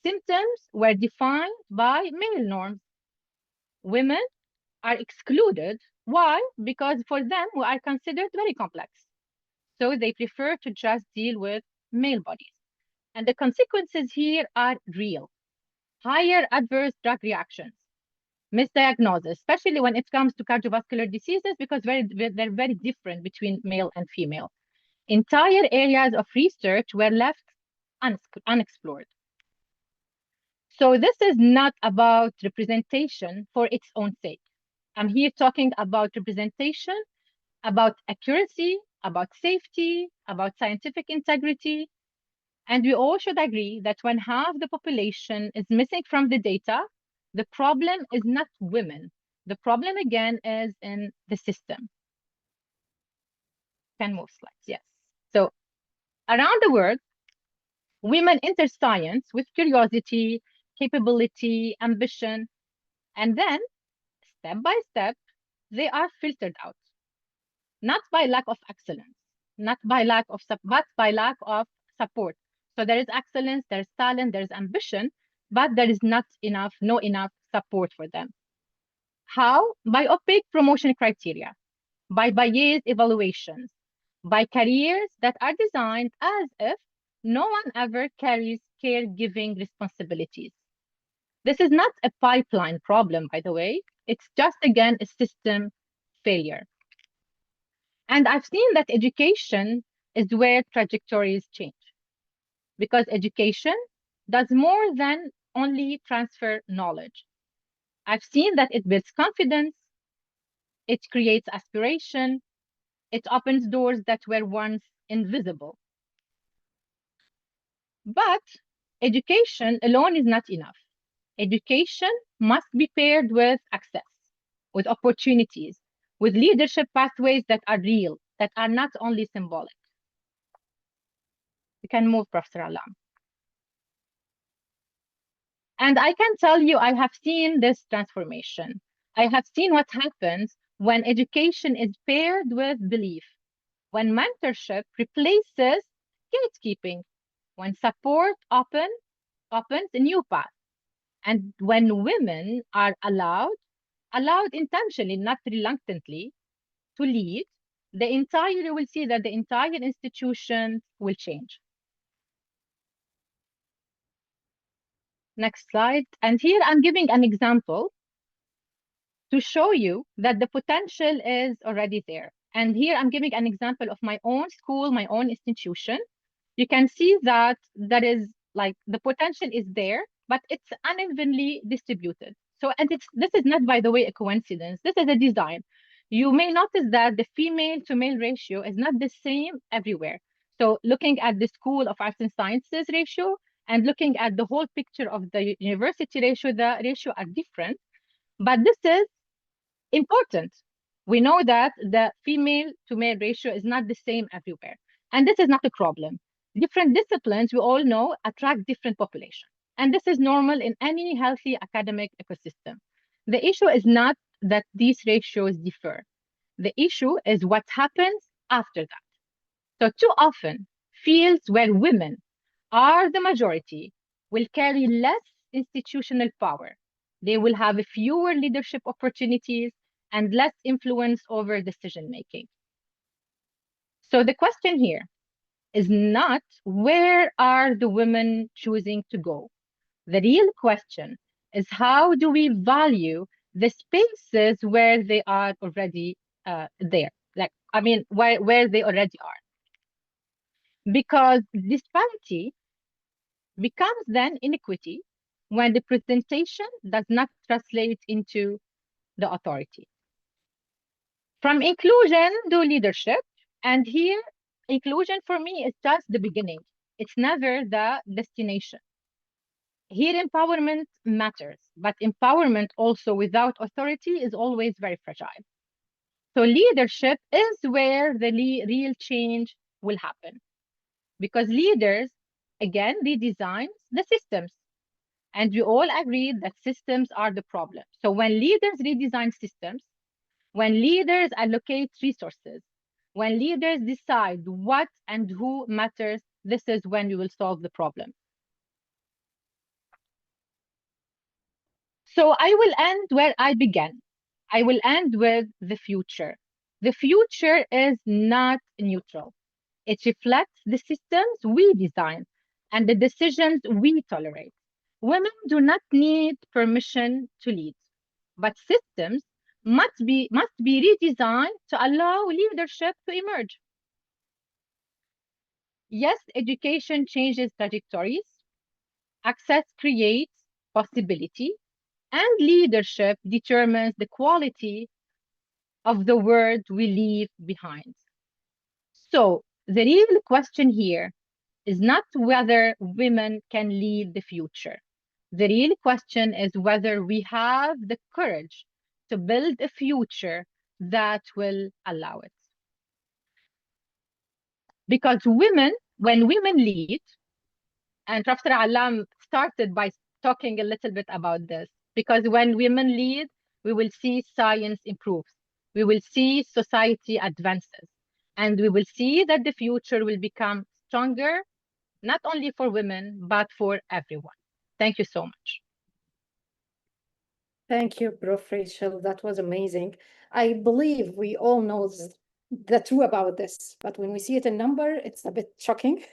Symptoms were defined by male norms. Women are excluded. Why? Because for them, we are considered very complex. So they prefer to just deal with male bodies. And the consequences here are real. Higher adverse drug reactions, misdiagnosis, especially when it comes to cardiovascular diseases, because they're very different between male and female. Entire areas of research were left unexplored. So this is not about representation for its own sake. I'm here talking about representation, about accuracy, about safety, about scientific integrity. And we all should agree that when half the population is missing from the data, the problem is not women. The problem again is in the system. Can move slides, yes. So around the world, women enter science with curiosity, capability, ambition, and then step by step, they are filtered out. Not by lack of excellence, not by lack of, but by lack of support. So there is excellence, there is talent, there is ambition, but there is not enough support for them. How? By opaque promotion criteria, by biased evaluations, by careers that are designed as if no one ever carries caregiving responsibilities. This is not a pipeline problem, by the way. It's just, again, a system failure. And I've seen that education is where trajectories change, because education does more than only transfer knowledge. I've seen that it builds confidence, it creates aspiration, it opens doors that were once invisible. But education alone is not enough. Education must be paired with access, with opportunities, with leadership pathways that are real, that are not only symbolic. You can move, Professor Allam. And I can tell you, I have seen this transformation. I have seen what happens when education is paired with belief, when mentorship replaces gatekeeping, when support opens a new path, and when women are allowed intentionally, not reluctantly, to lead, you will see that the entire institution will change. Next slide. And here I'm giving an example to show you that the potential is already there. And here I'm giving an example of my own school, my own institution. You can see that there is like the potential is there, but it's unevenly distributed. So, and this is not, by the way, a coincidence. This is a design. You may notice that the female to male ratio is not the same everywhere. So looking at the School of Arts and Sciences ratio and looking at the whole picture of the university ratio, the ratio are different. But this is important. We know that the female to male ratio is not the same everywhere. And this is not a problem. Different disciplines, we all know, attract different populations. And this is normal in any healthy academic ecosystem. The issue is not that these ratios differ. The issue is what happens after that. So too often, fields where women are the majority will carry less institutional power. They will have fewer leadership opportunities and less influence over decision-making. So the question here is not where are the women choosing to go? The real question is how do we value the spaces where they are already there? Like, I mean, where they already are. Because disparity becomes then inequity when the presentation does not translate into the authority. From inclusion to leadership, and here inclusion for me is just the beginning. It's never the destination. Here, empowerment matters, but empowerment also without authority is always very fragile. So leadership is where the real change will happen, because leaders, again, redesign the systems. And we all agree that systems are the problem. So when leaders redesign systems, when leaders allocate resources, when leaders decide what and who matters, this is when we will solve the problem. So I will end where I began. I will end with the future. The future is not neutral. It reflects the systems we design and the decisions we tolerate. Women do not need permission to lead, but systems must be redesigned to allow leadership to emerge. Yes, education changes trajectories, access creates possibility, and leadership determines the quality of the world we leave behind. So the real question here is not whether women can lead the future. The real question is whether we have the courage to build a future that will allow it. Because women, when women lead, and Professor Allam started by talking a little bit about this, because when women lead, we will see science improves, we will see society advances, and we will see that the future will become stronger, not only for women, but for everyone. Thank you so much. Thank you, Prof. Rachel. That was amazing. I believe we all know the truth about this, but when we see it in number, it's a bit shocking.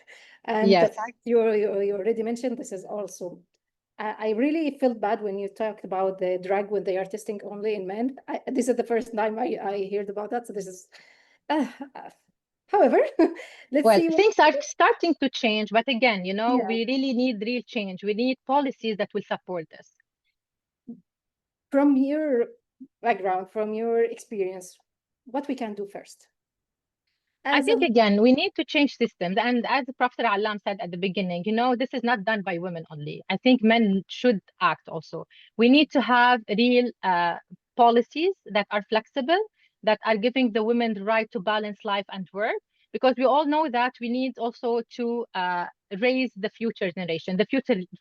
And Yes. the fact you already mentioned, this is also, I really felt bad when you talked about the drug when they are testing only in men. This is the first time I heard about that. So this is, however, let's see. Things are starting to change, but again, you know, Yeah. we really need real change. We need policies that will support this. From your background, from your experience, what we can do first? I think, again, we need to change systems. And as Professor Allam said at the beginning, you know, this is not done by women only. I think men should act also. We need to have real policies that are flexible, that are giving the women the right to balance life and work, because we all know that we need also to raise the future generation, the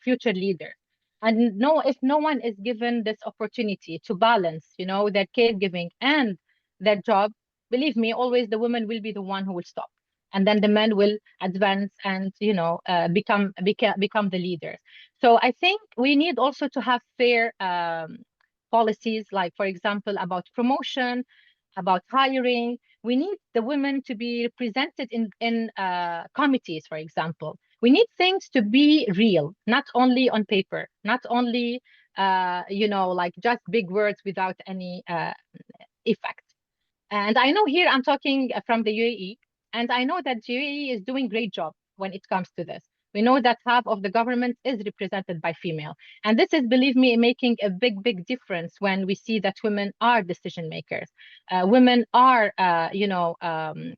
future leader. And if no one is given this opportunity to balance, you know, their caregiving and their job, believe me, always the woman will be the one who will stop, and then the men will advance and, you know, become the leaders. So I think we need also to have fair policies, like, for example, about promotion, about hiring. We need the women to be represented in committees, for example. We need things to be real, not only on paper, not only you know, like just big words without any effect. And I know here I'm talking from the UAE, and I know that UAE is doing great job when it comes to this. We know that half of the government is represented by female. And this is, believe me, making a big, big difference when we see that women are decision makers. Women are, you know,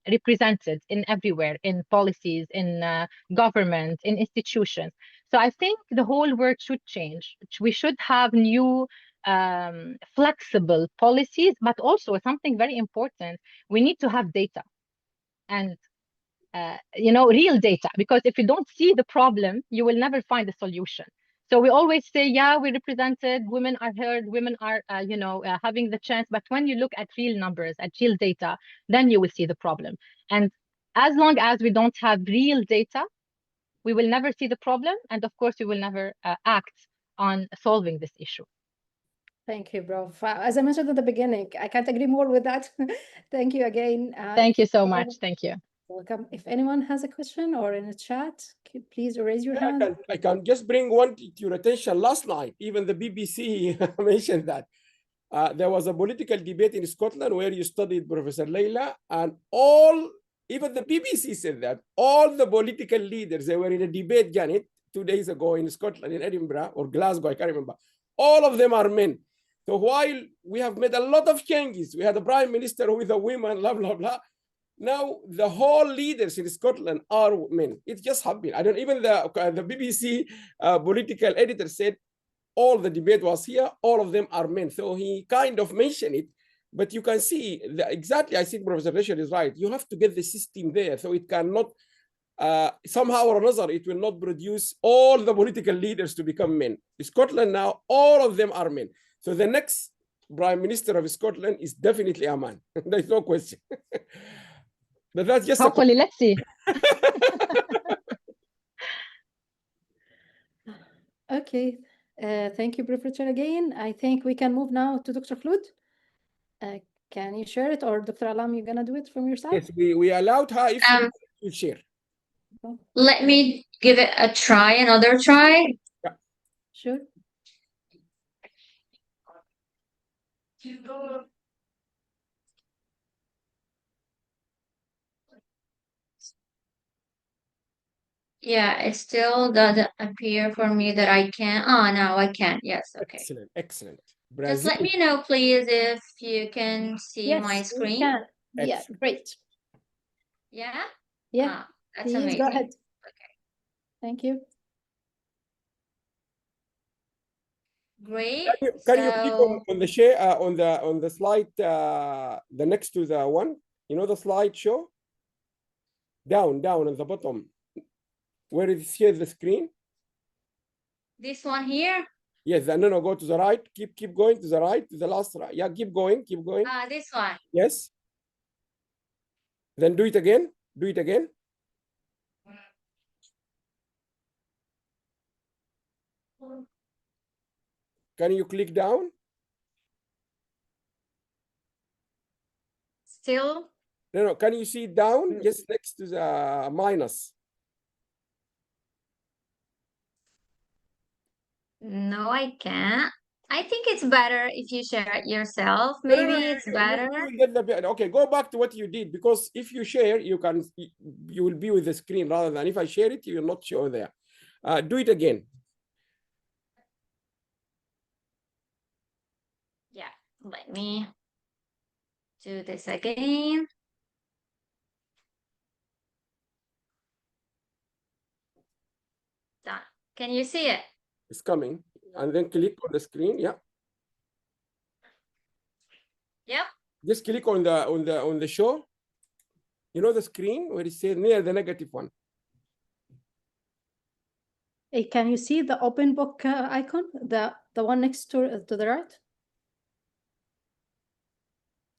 represented in everywhere, in policies, in government, in institutions. So I think the whole world should change. We should have new flexible policies, but also something very important, we need to have data, and you know, real data, because if you don't see the problem, you will never find a solution. So we always say, yeah, we're represented, women are heard, women are you know, having the chance, but when you look at real numbers, at real data, then you will see the problem. And as long as we don't have real data, we will never see the problem, and of course we will never act on solving this issue. Thank you, Prof. As I mentioned at the beginning, I can't agree more with that. Thank you again. Thank you so much. Thank you. Welcome. If anyone has a question or in a chat, please raise your hand. I can just bring one to your attention. Last night, even the BBC mentioned that. There was a political debate in Scotland where you studied, Professor Leila, and even the BBC said that all the political leaders, they were in a debate, Janet, 2 days ago in Scotland, in Edinburgh or Glasgow, I can't remember. All of them are men. So while we have made a lot of changes, we had a prime minister with a woman, blah, blah, blah, Now the whole leaders in Scotland are men. It just happened. I don't even the BBC political editor said all the debate was here. All of them are men. So he kind of mentioned it, but you can see that exactly. I think Professor Rachel is right. You have to get the system there, so it cannot somehow or another it will not produce all the political leaders to become men. Scotland now, all of them are men. So the next Prime Minister of Scotland is definitely a man. There's no question. But that's just hopefully. Let's see. Okay, thank you, Professor, again. I think we can move now to Dr. Flood. Can you share it, or Dr. Allam, you're gonna do it from your side? Yes, we allowed her if you share. Let me give it a try, another try. Yeah. Sure. Yeah, it still doesn't appear for me that I can. Oh, now I can. Yes, okay. Excellent, excellent. Just let me know, please, if you can see my Yes, we screen. can. Yeah, great. Yeah? Yeah, That's please amazing. go ahead. Okay. Thank you. Great. Can you click on the share on the slide the next to the one? You know the slide show? Down on the bottom. Where it shares the screen? This one here? Yes, no, go to the right. Keep going to the right, to the last right. Yeah, keep going. This one. Yes. Then do it again. Do it again. Can you click down? Still? No. Can you see down just next to the minus? No, I can't. I think it's better if you share it yourself. Maybe it's better. Okay, go back to what you did, because if you share, you will be with the screen rather than if I share it, you will not show there. Do it again. Yeah, let me do this again. Done. Can you see it? It's coming. And then click on the screen. Yeah. Yep. Just click on the show. You know the screen where it says near the negative one. Hey, can you see the open book icon? The one next to the right?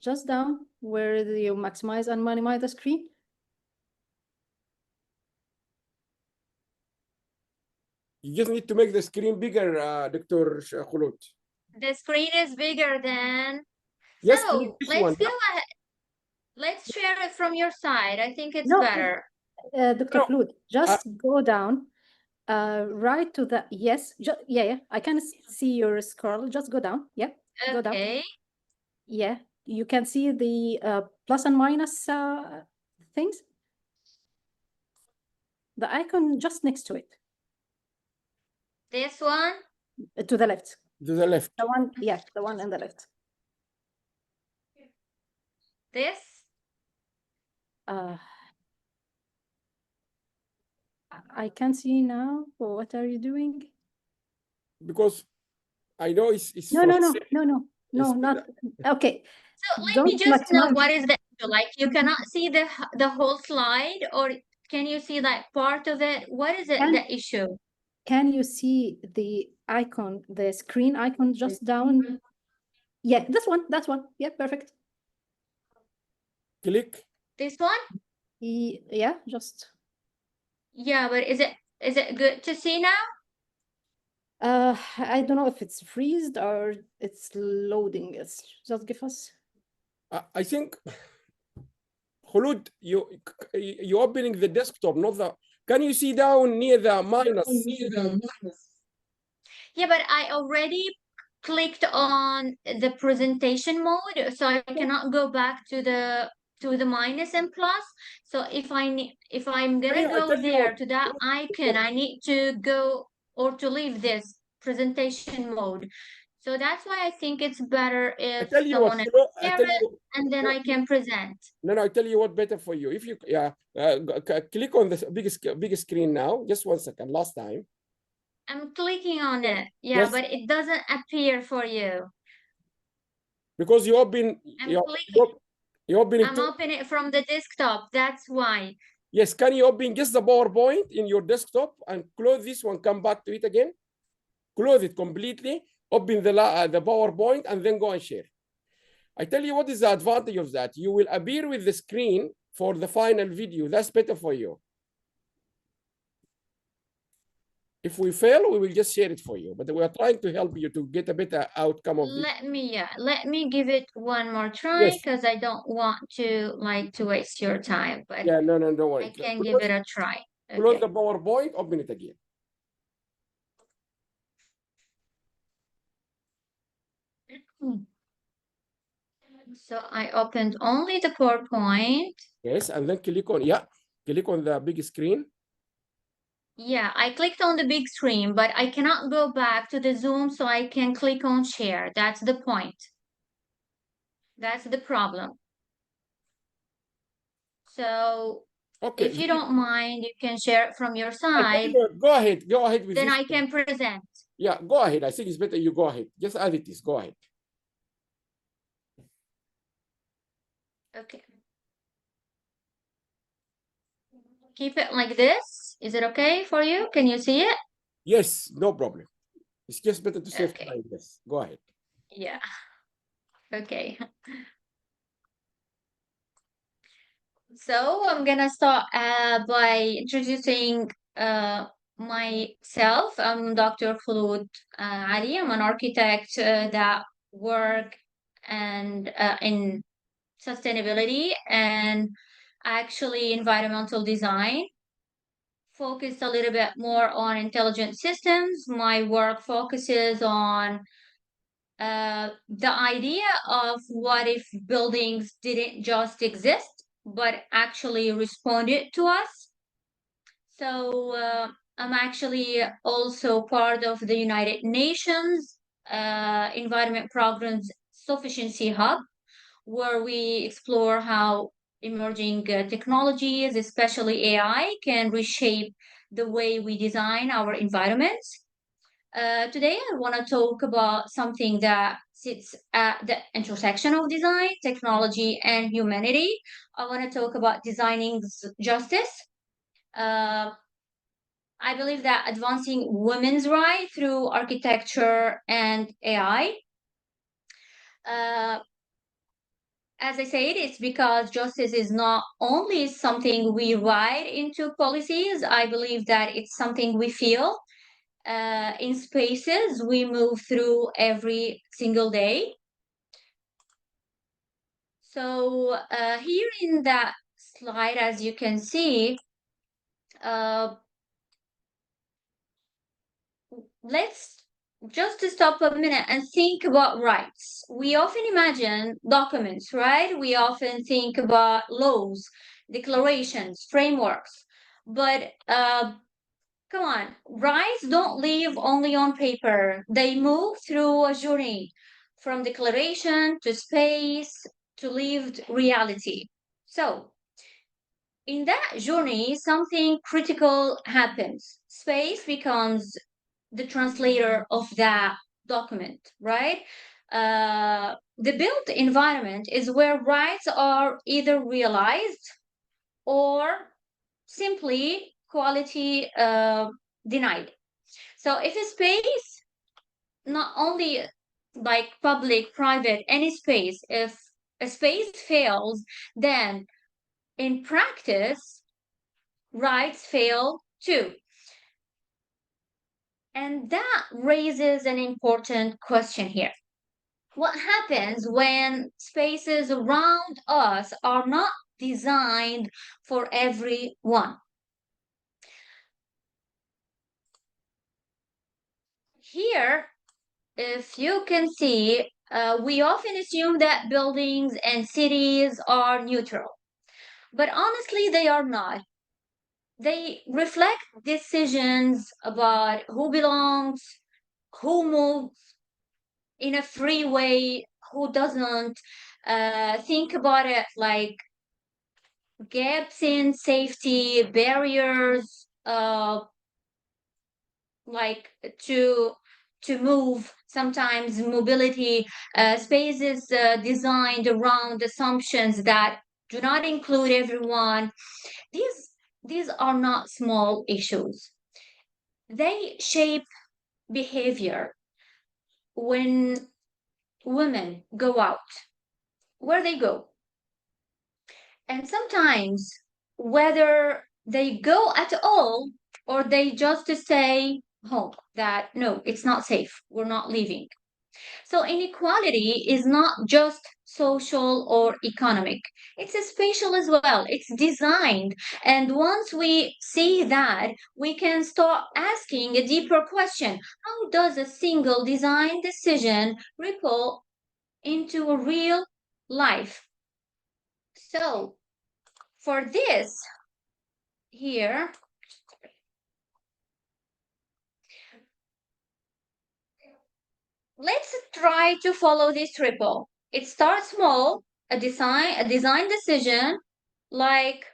Just down where you maximize and minimize the screen. You just need to make the screen bigger, Dr. Khulud. The screen is bigger than. Yes, So let's go ahead. Let's share it from your side. I think it's better. Dr. Flood, just go down, right to the yes. Yeah. I can see your scroll. Just go down. Yeah. Go down. Okay. Yeah. You can see the plus and minus things. The icon just next to it. This one? To the left. To the left. The one, yeah, the one on the left. This? I can't see now. What are you doing? Because I know it's No, not okay. So let me just know what is the issue. Like you cannot see the whole slide, or can you see like part of it? What is it the issue? Can you see the icon, the screen icon just down? Yeah, this one, that one. Yeah, perfect. Click. This one? Yeah, just. Yeah, but is it good to see now? I don't know if it's freezed or it's loading. It's just give us. I think, Khulud, you opening the desktop, not the. Can you see down near the minus? Yeah, but I already clicked on the presentation mode, so I cannot go back to the minus and plus. So if I'm gonna go there to that icon, I need to go or to leave this presentation mode. So that's why I think it's better I if tell you what, someone you know, I share tell it you, and then I can present. no, I tell you what better for you. If you, click on the big screen now. Just 1 second, last time. I'm clicking on it. Yeah, Yes. but it doesn't appear for you. Because you open, I'm you clicking. open I'm opening it from the desktop. That's why. Yes, can you open just the PowerPoint in your desktop and close this one, come back to it again? Close it completely, open the PowerPoint and then go and share. I tell you what is the advantage of that. You will appear with the screen for the final video. That's better for you. If we fail, we will just share it for you. But we are trying to help you to get a better outcome of this. Let me give it one more try because I don't want to waste your time. But yeah, no, don't worry. I can give it a try. Close Okay. the PowerPoint, open it again. So I opened only the PowerPoint. Yes, and then click on the big screen. Yeah, I clicked on the big screen, but I cannot go back to the Zoom so I can click on share. That's the point. That's the problem. So if you don't mind, you can share it from your side. Go ahead with then this. I can present. Yeah, go ahead. I think it's better you go ahead. Just as it is, go ahead. Okay. Keep it like this. Is it okay for you? Can you see it? Yes, no problem. It's just better to save time. Yes, go ahead. Yeah. Okay. So I'm gonna start by introducing myself. I'm Dr. Khulud Ali. I'm an architect that work and in sustainability and actually environmental design. Focused a little bit more on intelligent systems. My work focuses on the idea of what if buildings didn't just exist, but actually responded to us. So I'm actually also part of the United Nations Environment Program's Sufficiency Hub, where we explore how emerging technologies, especially AI, can reshape the way we design our environments. Today, I want to talk about something that sits at the intersection of design, technology, and humanity. I want to talk about designing justice. I believe that advancing women's rights through architecture and AI. As I said, it's because justice is not only something we write into policies. I believe that it's something we feel in spaces we move through every single day. So here in that slide, as you can see, let's just to stop a minute and think about rights. We often imagine documents, right? We often think about laws, declarations, frameworks, but come on, rights don't live only on paper. They move through a journey from declaration to space to lived reality. So, in that journey, something critical happens. Space becomes the translator of that document, right? The built environment is where rights are either realized or simply quality denied. So if a space, not only like public, private, any space, if a space fails, then in practice, rights fail too. And that raises an important question here. What happens when spaces around us are not designed for everyone? Here, if you can see, we often assume that buildings and cities are neutral, but honestly, they are not. They reflect decisions about who belongs, who moves, in a free way, who doesn't think about it like gaps in safety, barriers, like to move, sometimes mobility, spaces designed around assumptions that do not include everyone. These are not small issues. They shape behavior. When women go out, where they go, and sometimes whether they go at all or they just stay home, that no, it's not safe, we're not leaving. So inequality is not just social or economic, it's a spatial as well, it's designed. And once we see that, we can start asking a deeper question: how does a single design decision ripple into a real life? So for this here, let's try to follow this ripple. It starts small, a design decision, like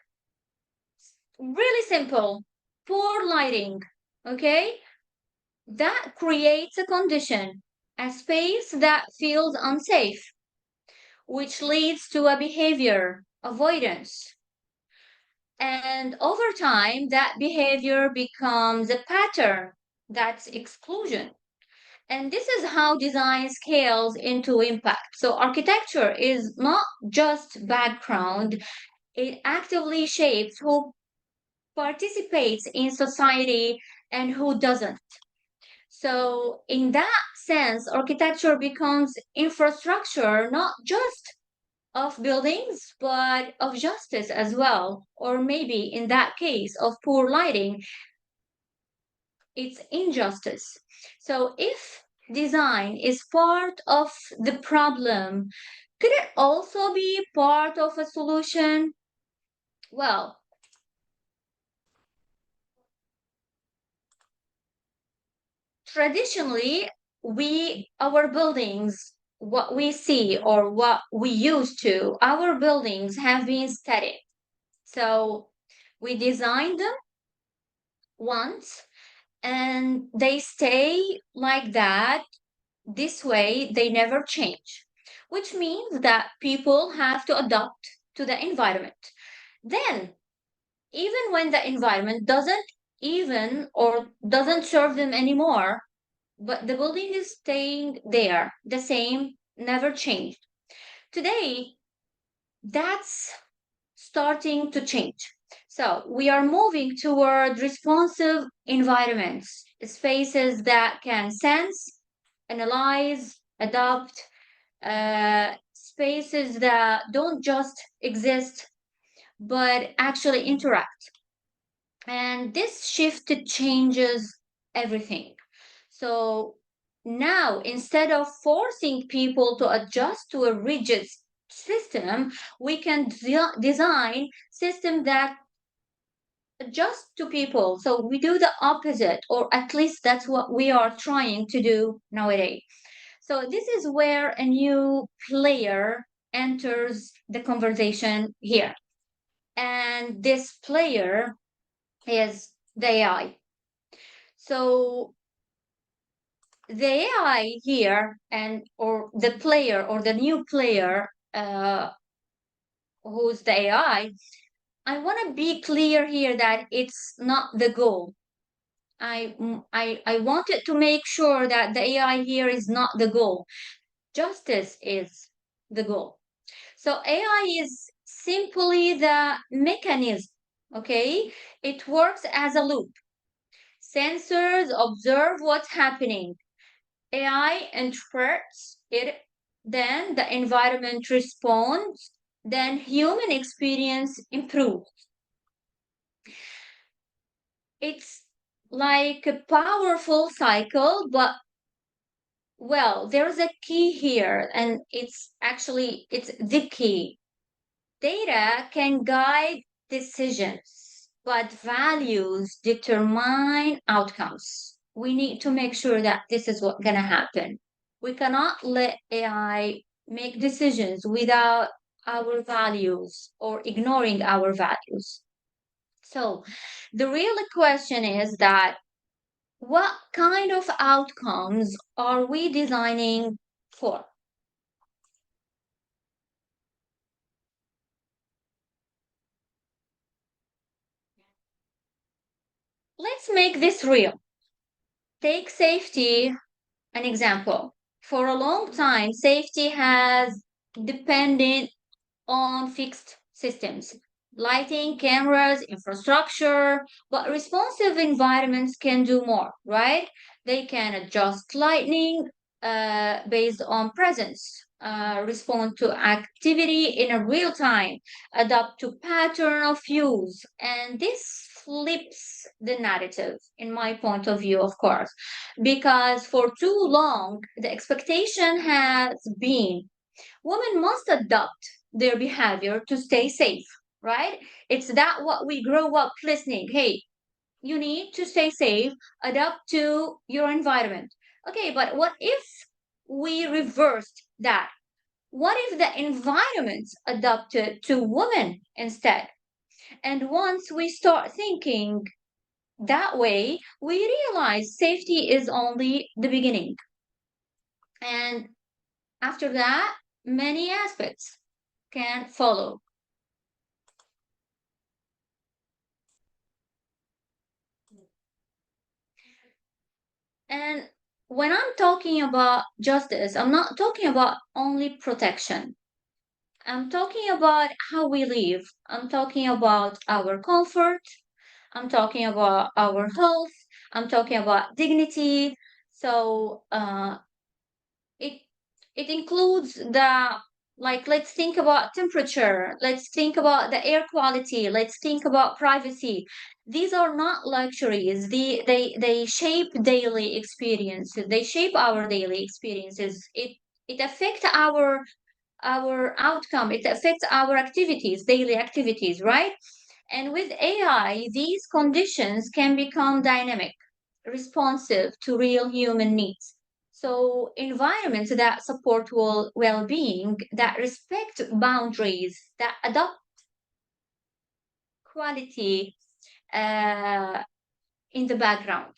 really simple, poor lighting, okay? That creates a condition, a space that feels unsafe, which leads to a behavior, avoidance. And over time, that behavior becomes a pattern, that's exclusion. And this is how design scales into impact. So architecture is not just background, it actively shapes who participates in society and who doesn't. So in that sense, architecture becomes infrastructure, not just of buildings, but of justice as well. Or maybe in that case of poor lighting, it's injustice. So if design is part of the problem, could it also be part of a solution? Well, traditionally, our buildings, what we see or what we used to, our buildings have been static. So we designed them once and they stay like that. This way, they never change, which means that people have to adapt to the environment. Then, even when the environment doesn't serve them anymore, but the building is staying there, the same, never changed. Today, that's starting to change. So we are moving toward responsive environments, spaces that can sense, analyze, adapt, spaces that don't just exist, but actually interact. And this shift changes everything. So now, instead of forcing people to adjust to a rigid system, we can design systems that adjust to people. So we do the opposite, or at least that's what we are trying to do nowadays. So this is where a new player enters the conversation here. And this player is the AI. So the AI here or the player or the new player who's the AI, I want to be clear here that it's not the goal. I wanted to make sure that the AI here is not the goal. Justice is the goal. So AI is simply the mechanism, okay? It works as a loop. Sensors observe what's happening. AI interprets it, then the environment responds, then human experience improves. It's like a powerful cycle, but well, there's a key here, and it's the key. Data can guide decisions, but values determine outcomes. We need to make sure that this is what's going to happen. We cannot let AI make decisions without our values or ignoring our values. So the real question is that what kind of outcomes are we designing for? Let's make this real. Take safety, an example. For a long time, safety has depended on fixed systems, lighting, cameras, infrastructure, but responsive environments can do more, right? They can adjust lighting based on presence, respond to activity in a real time, adapt to pattern of use, and this flips the narrative in my point of view, of course, because for too long the expectation has been women must adopt their behavior to stay safe, right? It's that what we grow up listening. Hey, you need to stay safe, adapt to your environment. Okay, but what if we reversed that? What if the environments adapted to women instead? And once we start thinking that way, we realize safety is only the beginning. And after that, many aspects can follow. And when I'm talking about justice, I'm not talking about only protection. I'm talking about how we live. I'm talking about our comfort. I'm talking about our health. I'm talking about dignity. So it it includes the, like, let's think about temperature, let's think about the air quality, let's think about privacy. These are not luxuries. They shape daily experiences. They shape our daily experiences. It affects our outcome. It affects our activities, daily activities, right? And with AI, these conditions can become dynamic, responsive to real human needs. So, environments that support well being, that respect boundaries, that adopt quality in the background.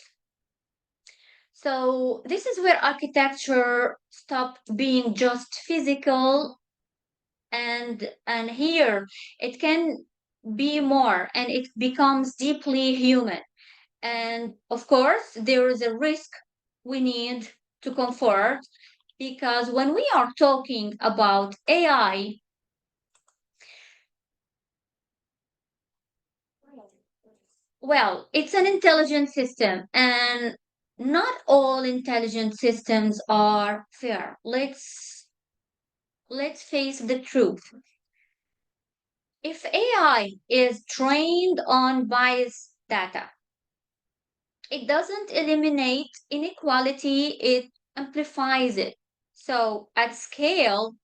So, this is where architecture stopped being just physical, and here it can be more, and it becomes deeply human. And of course, there is a risk we need to comfort, because when we are talking about AI, well, it's an intelligent system, and not all intelligent systems are fair. Let's face the truth. If AI is trained on biased data, it doesn't eliminate inequality, it amplifies it. So at scale,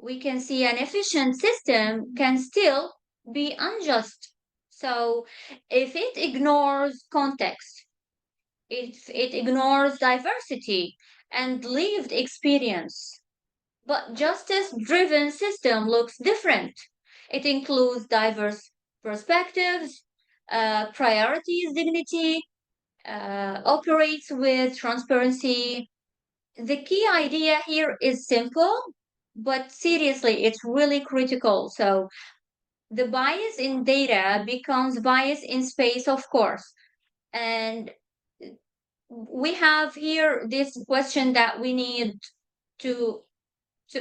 we can see an efficient system can still be unjust. So if it ignores context, if it ignores diversity and lived experience, but justice-driven system looks different. It includes diverse perspectives, priorities dignity, operates with transparency. The key idea here is simple, but seriously, it's really critical. So the bias in data becomes bias in space, of course. And we have here this question that we need to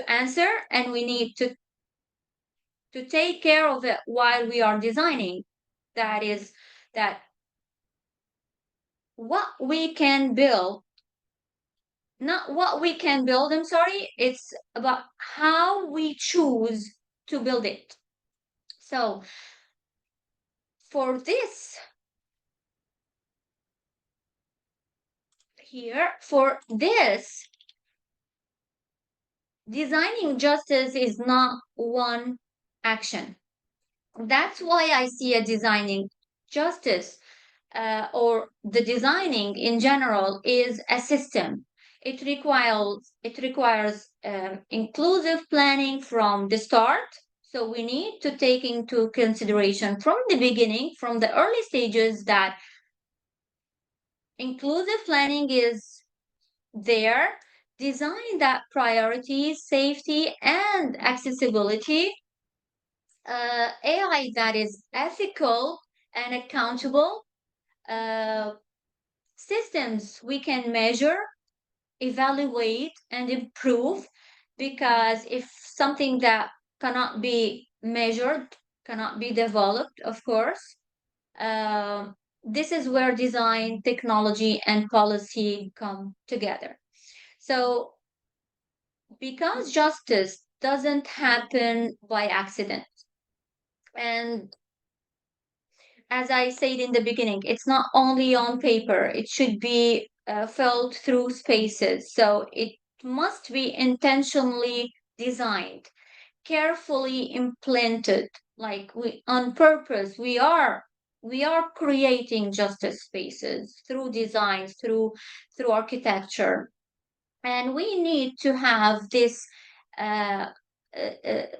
answer, and we need to take care of it while we are designing. That is that what we can build, not what we can build, I'm sorry, it's about how we choose to build it. So for this, designing justice is not one action. That's why I see a designing justice or the designing in general is a system. it requires inclusive planning from the start. So we need to take into consideration from the beginning, from the early stages, that inclusive planning is there. Design that priorities, safety, and accessibility. AI that is ethical and accountable. Systems we can measure, evaluate, and improve, because if something that cannot be measured, cannot be developed, of course, this is where design, technology, and policy come together. So, because justice doesn't happen by accident, and as I said in the beginning, it's not only on paper, it should be felt through spaces. So it must be intentionally designed, carefully implanted, like on purpose. We are creating justice spaces through designs, through architecture, and we need to have this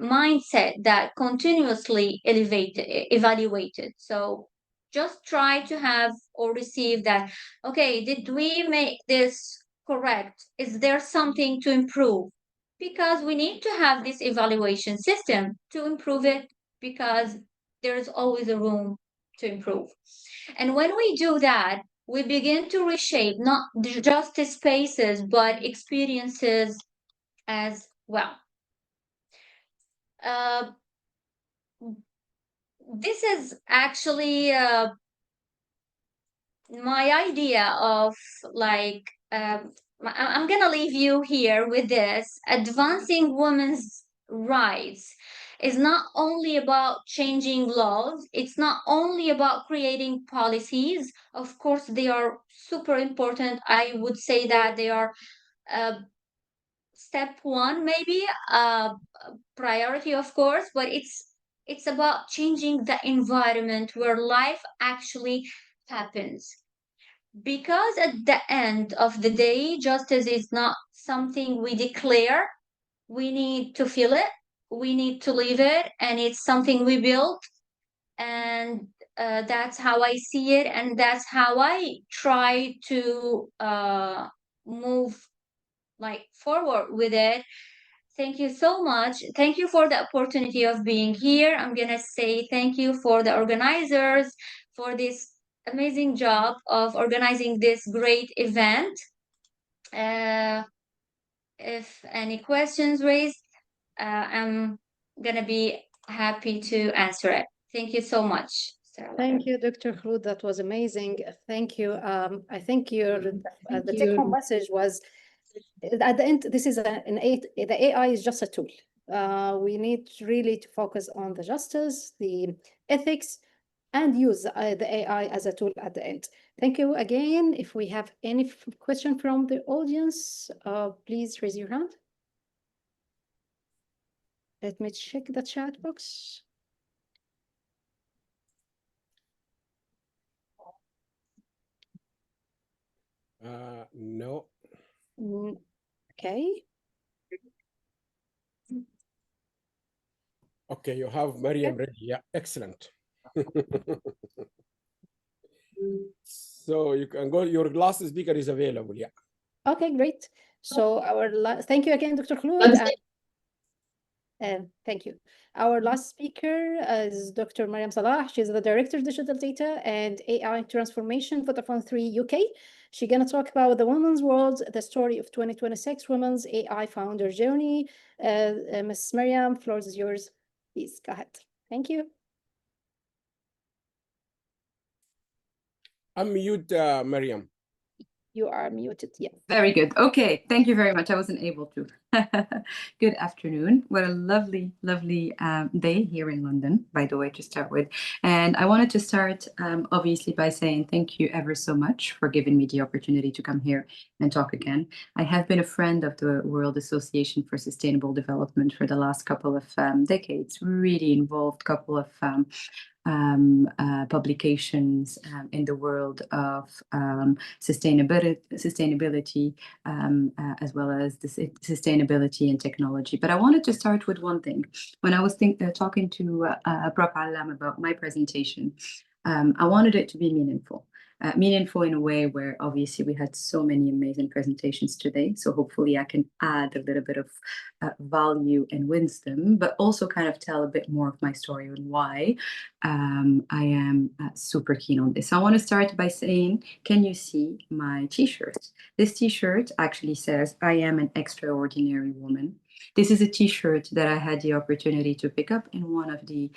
mindset that continuously evaluated. So just try to have or receive that, okay, did we make this correct? Is there something to improve? Because we need to have this evaluation system to improve it, because there's always a room to improve. And when we do that, we begin to reshape not just the spaces, but experiences as well. This is actually my idea of, like, I'm gonna leave you here with this. Advancing women's rights is not only about changing laws, it's not only about creating policies. Of course, they are super important. I would say that they are step one, maybe priority, of course, but it's about changing the environment where life actually happens. Because at the end of the day, justice is not something we declare. We need to feel it, we need to live it, and it's something we build. And that's how I see it, and that's how I try to move like forward with it. Thank you so much. Thank you for the opportunity of being here. I'm gonna say thank you for the organizers for this amazing job of organizing this great event. If any questions raised, I'm gonna be happy to answer it. Thank you so much. Thank you, Dr. Khulud. That was amazing. Thank you. I think the take-home message was, at the end, this is the AI is just a tool. We need really to focus on the justice, the ethics, and use the AI as a tool at the end. Thank you again. If we have any question from the audience, please raise your hand. Let me check the chat box. No. Okay. Okay, you have Mariam ready. Yeah, excellent. So you can go, your last speaker is available. Yeah. Okay, great. So thank you again, Dr. Khulud. Thank you. Our last speaker is Dr. Mariam Salah. She's the Director of Digital Data and AI Transformation for Vodafone 3 UK. She's going to talk about the women's world, the story of 2026 women's AI founder journey. Ms. Mariam, floor is yours. Please go ahead. Thank you. Unmute, Mariam. You are muted, yes. Very good. Okay, thank you very much. I wasn't able to Good afternoon. What a lovely, lovely day here in London, by the way, to start with. And I wanted to start, obviously, by saying thank you ever so much for giving me the opportunity to come here and talk again. I have been a friend of the World Association for Sustainable Development for the last couple of decades, really involved couple of publications in the world of sustainability as well as the sustainability and technology. But I wanted to start with one thing. When I was talking to Prof. Allam about my presentation, I wanted it to be meaningful. Meaningful in a way where obviously we had so many amazing presentations today. So hopefully I can add a little bit of value and wisdom, but also kind of tell a bit more of my story and why I am super keen on this. I want to start by saying, can you see my t-shirt? This t-shirt actually says, I am an extraordinary woman. This is a t-shirt that I had the opportunity to pick up in one of the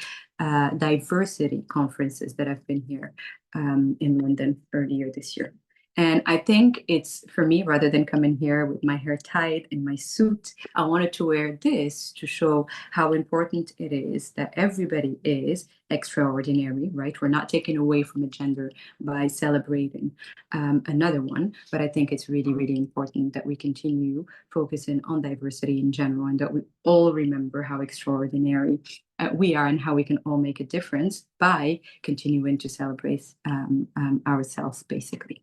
diversity conferences that I've been here in London earlier this year. And I think it's, for me, rather than coming here with my hair tied in my suit, I wanted to wear this to show how important it is that everybody is extraordinary, right? We're not taking away from a gender by celebrating another one, but I think it's really, really important that we continue focusing on diversity in general and that we all remember how extraordinary we are and how we can all make a difference by continuing to celebrate ourselves, basically.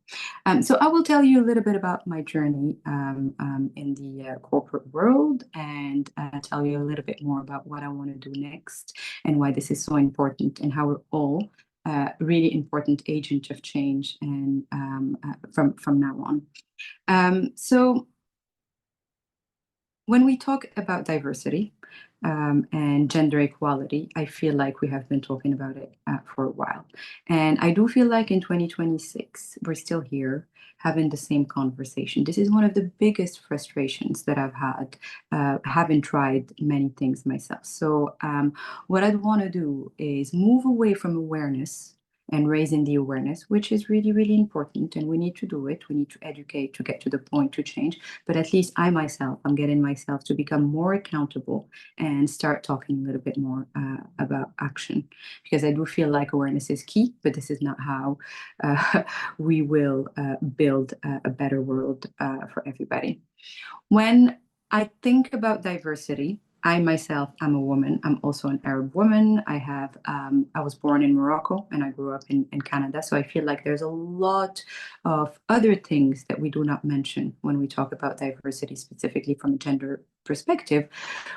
So I will tell you a little bit about my journey in the corporate world and tell you a little bit more about what I want to do next and why this is so important and how we're all really important agent of change and from now on. So when we talk about diversity and gender equality, I feel like we have been talking about it for a while. And I do feel like in 2026, we're still here having the same conversation. This is one of the biggest frustrations that I've had, having tried many things myself. So what I'd want to do is move away from awareness and raising the awareness, which is really, really important. And we need to do it. We need to educate to get to the point to change. But at least I myself, I'm getting myself to become more accountable and start talking a little bit more about action. Because I do feel like awareness is key, but this is not how we will build a better world for everybody. When I think about diversity, I myself am a woman. I'm also an Arab woman. I was born in Morocco and I grew up in Canada. So I feel like there's a lot of other things that we do not mention when we talk about diversity, specifically from a gender perspective,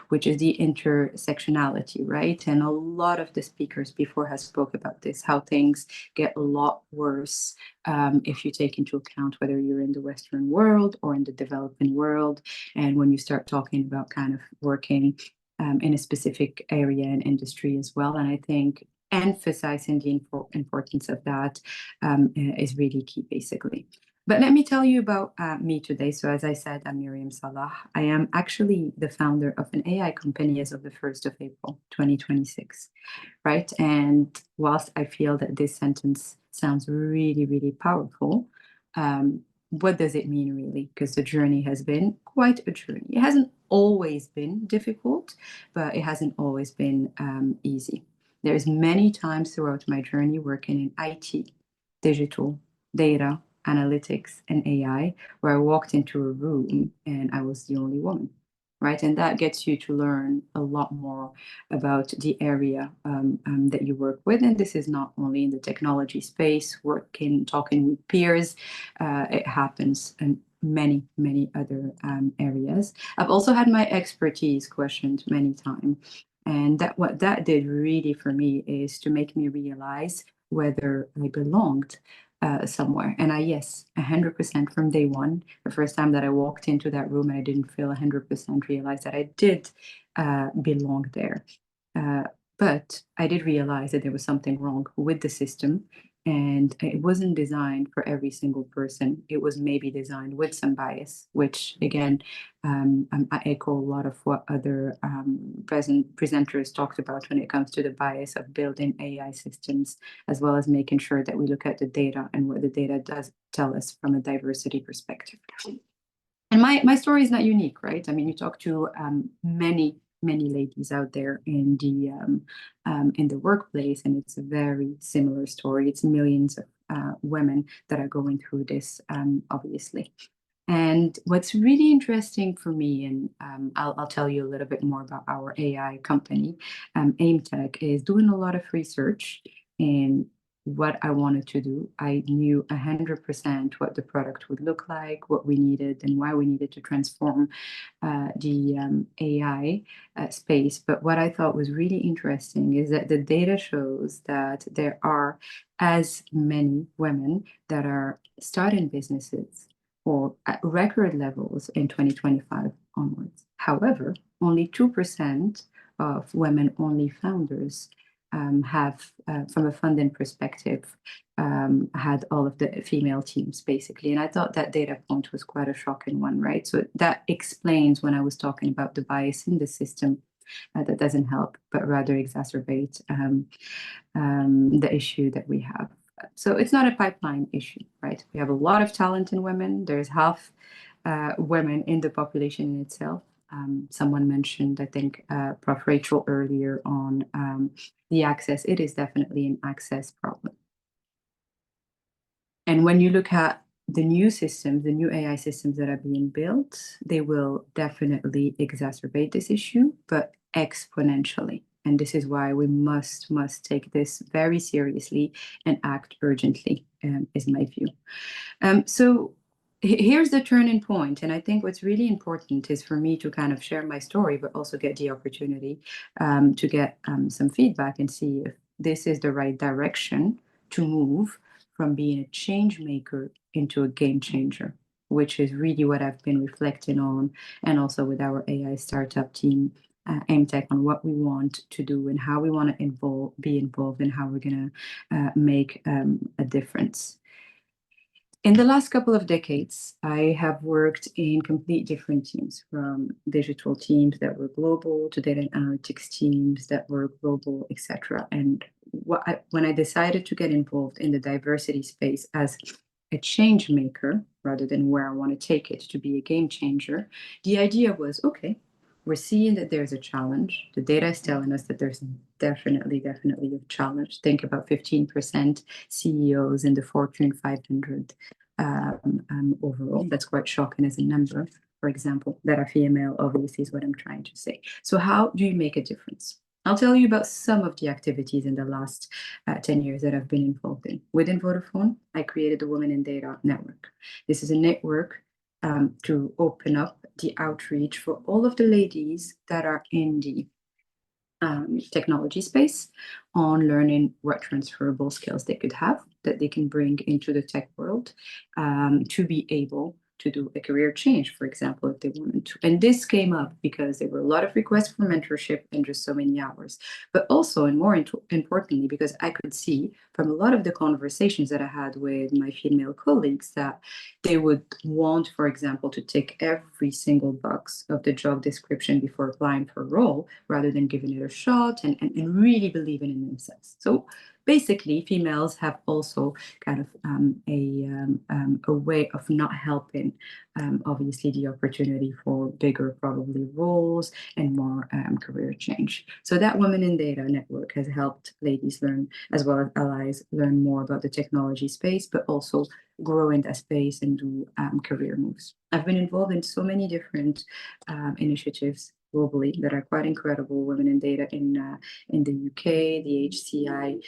which is the intersectionality, right? And a lot of the speakers before has spoke about this, how things get a lot worse if you take into account whether you're in the Western world or in the developing world. And when you start talking about kind of working in a specific area and industry as well. And I think emphasizing the importance of that is really key, basically. But let me tell you about me today. So as I said, I'm Miriam Salah. I am actually the founder of an AI company as of the 1st of April, 2026, right? And whilst I feel that this sentence sounds really, really powerful, what does it mean really? Because the journey has been quite a journey. It hasn't always been difficult, but it hasn't always been easy. There's many times throughout my journey working in IT, digital, data, analytics, and AI, where I walked into a room and I was the only woman, right? And that gets you to learn a lot more about the area that you work with. And this is not only in the technology space, talking with peers, it happens in many, many other areas. I've also had my expertise questioned many times. And what that did really for me is to make me realize whether I belonged somewhere. And 100% from day one, the first time that I walked into that room and I didn't feel 100% realize that I did belong there. But I did realize that there was something wrong with the system and it wasn't designed for every single person. It was maybe designed with some bias, which again, I echo a lot of what other presenters talked about when it comes to the bias of building AI systems, as well as making sure that we look at the data and what the data does tell us from a diversity perspective. And And my story is not unique, right? I mean, you talk to many ladies out there in the workplace, and it's a very similar story. It's millions of women that are going through this, obviously. And what's really interesting for me, and I'll tell you a little bit more about our AI company, AimTech, is doing a lot of research in what I wanted to do. I knew 100% what the product would look like, what we needed, and why we needed to transform the AI space. But what I thought was really interesting is that the data shows that there are as many women that are starting businesses or at record levels in 2025 onwards. However, only 2% of women-only founders have, from a funding perspective, had all of the female teams, basically. And I thought that data point was quite a shocking one, right? So that explains when I was talking about the bias in the system that doesn't help, but rather exacerbate the issue that we have. So it's not a pipeline issue, right? We have a lot of talent in women. There's half women in the population in itself. Someone mentioned, I think, Prof. Rachel earlier on the access. It is definitely an access problem. And when you look at the new systems, the new AI systems that are being built, they will definitely exacerbate this issue, but exponentially. And this is why we must take this very seriously and act urgently, is my view. So here's the turning point. And I think what's really important is for me to kind of share my story, but also get the opportunity to get some feedback and see if this is the right direction to move from being a change maker into a game changer, which is really what I've been reflecting on, and also with our AI startup team, AimTech, on what we want to do and how we want to be involved and how we're going to make a difference. In the last couple of decades, I have worked in complete different teams, from digital teams that were global to data analytics teams that were global, etc. And when I decided to get involved in the diversity space as a change maker, rather than where I want to take it to be a game changer, the idea was, okay, we're seeing that there's a challenge. The data is telling us that there's definitely a challenge. Think about 15% CEOs in the Fortune 500 overall. That's quite shocking as a number, for example, that are female, obviously, is what I'm trying to say. So how do you make a difference? I'll tell you about some of the activities in the last 10 years that I've been involved in. Within Vodafone, I created the Women in Data Network. This is a network to open up the outreach for all of the ladies that are in the technology space on learning what transferable skills they could have that they can bring into the tech world to be able to do a career change, for example, if they wanted to. And this came up because there were a lot of requests for mentorship in just so many hours, but also, and more importantly, because I could see from a lot of the conversations that I had with my female colleagues that they would want, for example, to tick every single box of the job description before applying for a role, rather than giving it a shot and really believing in themselves. So basically, females have also kind of a way of not helping, obviously, the opportunity for bigger, probably, roles and more career change. So that Women in Data Network has helped ladies learn, as well as allies, learn more about the technology space, but also grow in that space and do career moves. I've been involved in so many different initiatives globally that are quite incredible. Women in Data in the UK, the HCI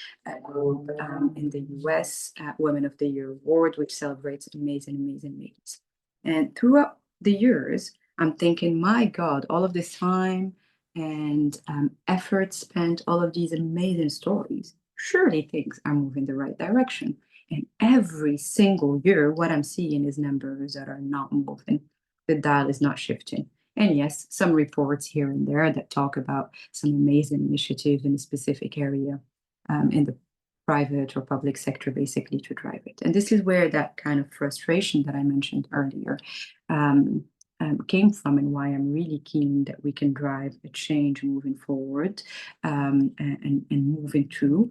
group in the US, Women of the Year Award, which celebrates amazing ladies. And throughout the years, I'm thinking, my God, all of this time and effort spent, all of these amazing stories, surely things are moving the right direction. And every single year, what I'm seeing is numbers that are not moving. The dial is not shifting. And yes, some reports here and there that talk about some amazing initiatives in a specific area in the private or public sector, basically, to drive it. And this is where that kind of frustration that I mentioned earlier came from, and why I'm really keen that we can drive a change moving forward, and move into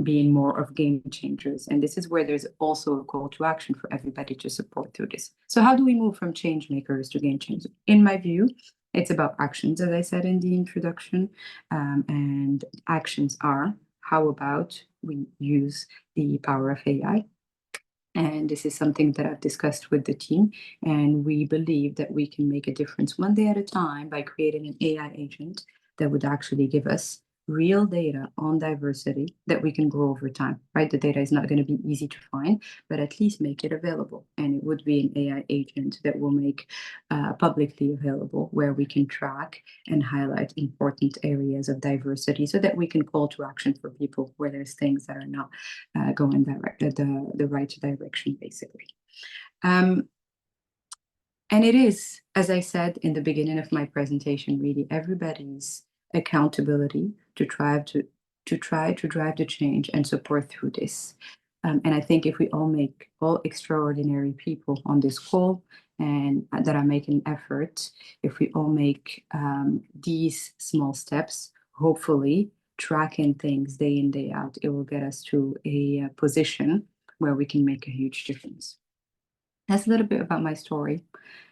being more of game changers. And this is where there's also a call to action for everybody to support through this. So how do we move from change makers to game changers? In my view, it's about actions, as I said in the introduction, and actions are, how about we use the power of AI? And this is something that I've discussed with the team, and we believe that we can make a difference one day at a time by creating an AI agent that would actually give us real data on diversity that we can grow over time, right? The data is not going to be easy to find, but at least make it available. And it would be an AI agent that will make publicly available, where we can track and highlight important areas of diversity so that we can call to action for people where there's things that are not going the right direction, basically. And it is, as I said in the beginning of my presentation, really everybody's accountability to try to drive the change and support through this. And I think if we all make, all extraordinary people on this call and that are making effort, if we all make these small steps, hopefully tracking things day in, day out, it will get us to a position where we can make a huge difference. That's a little bit about my story,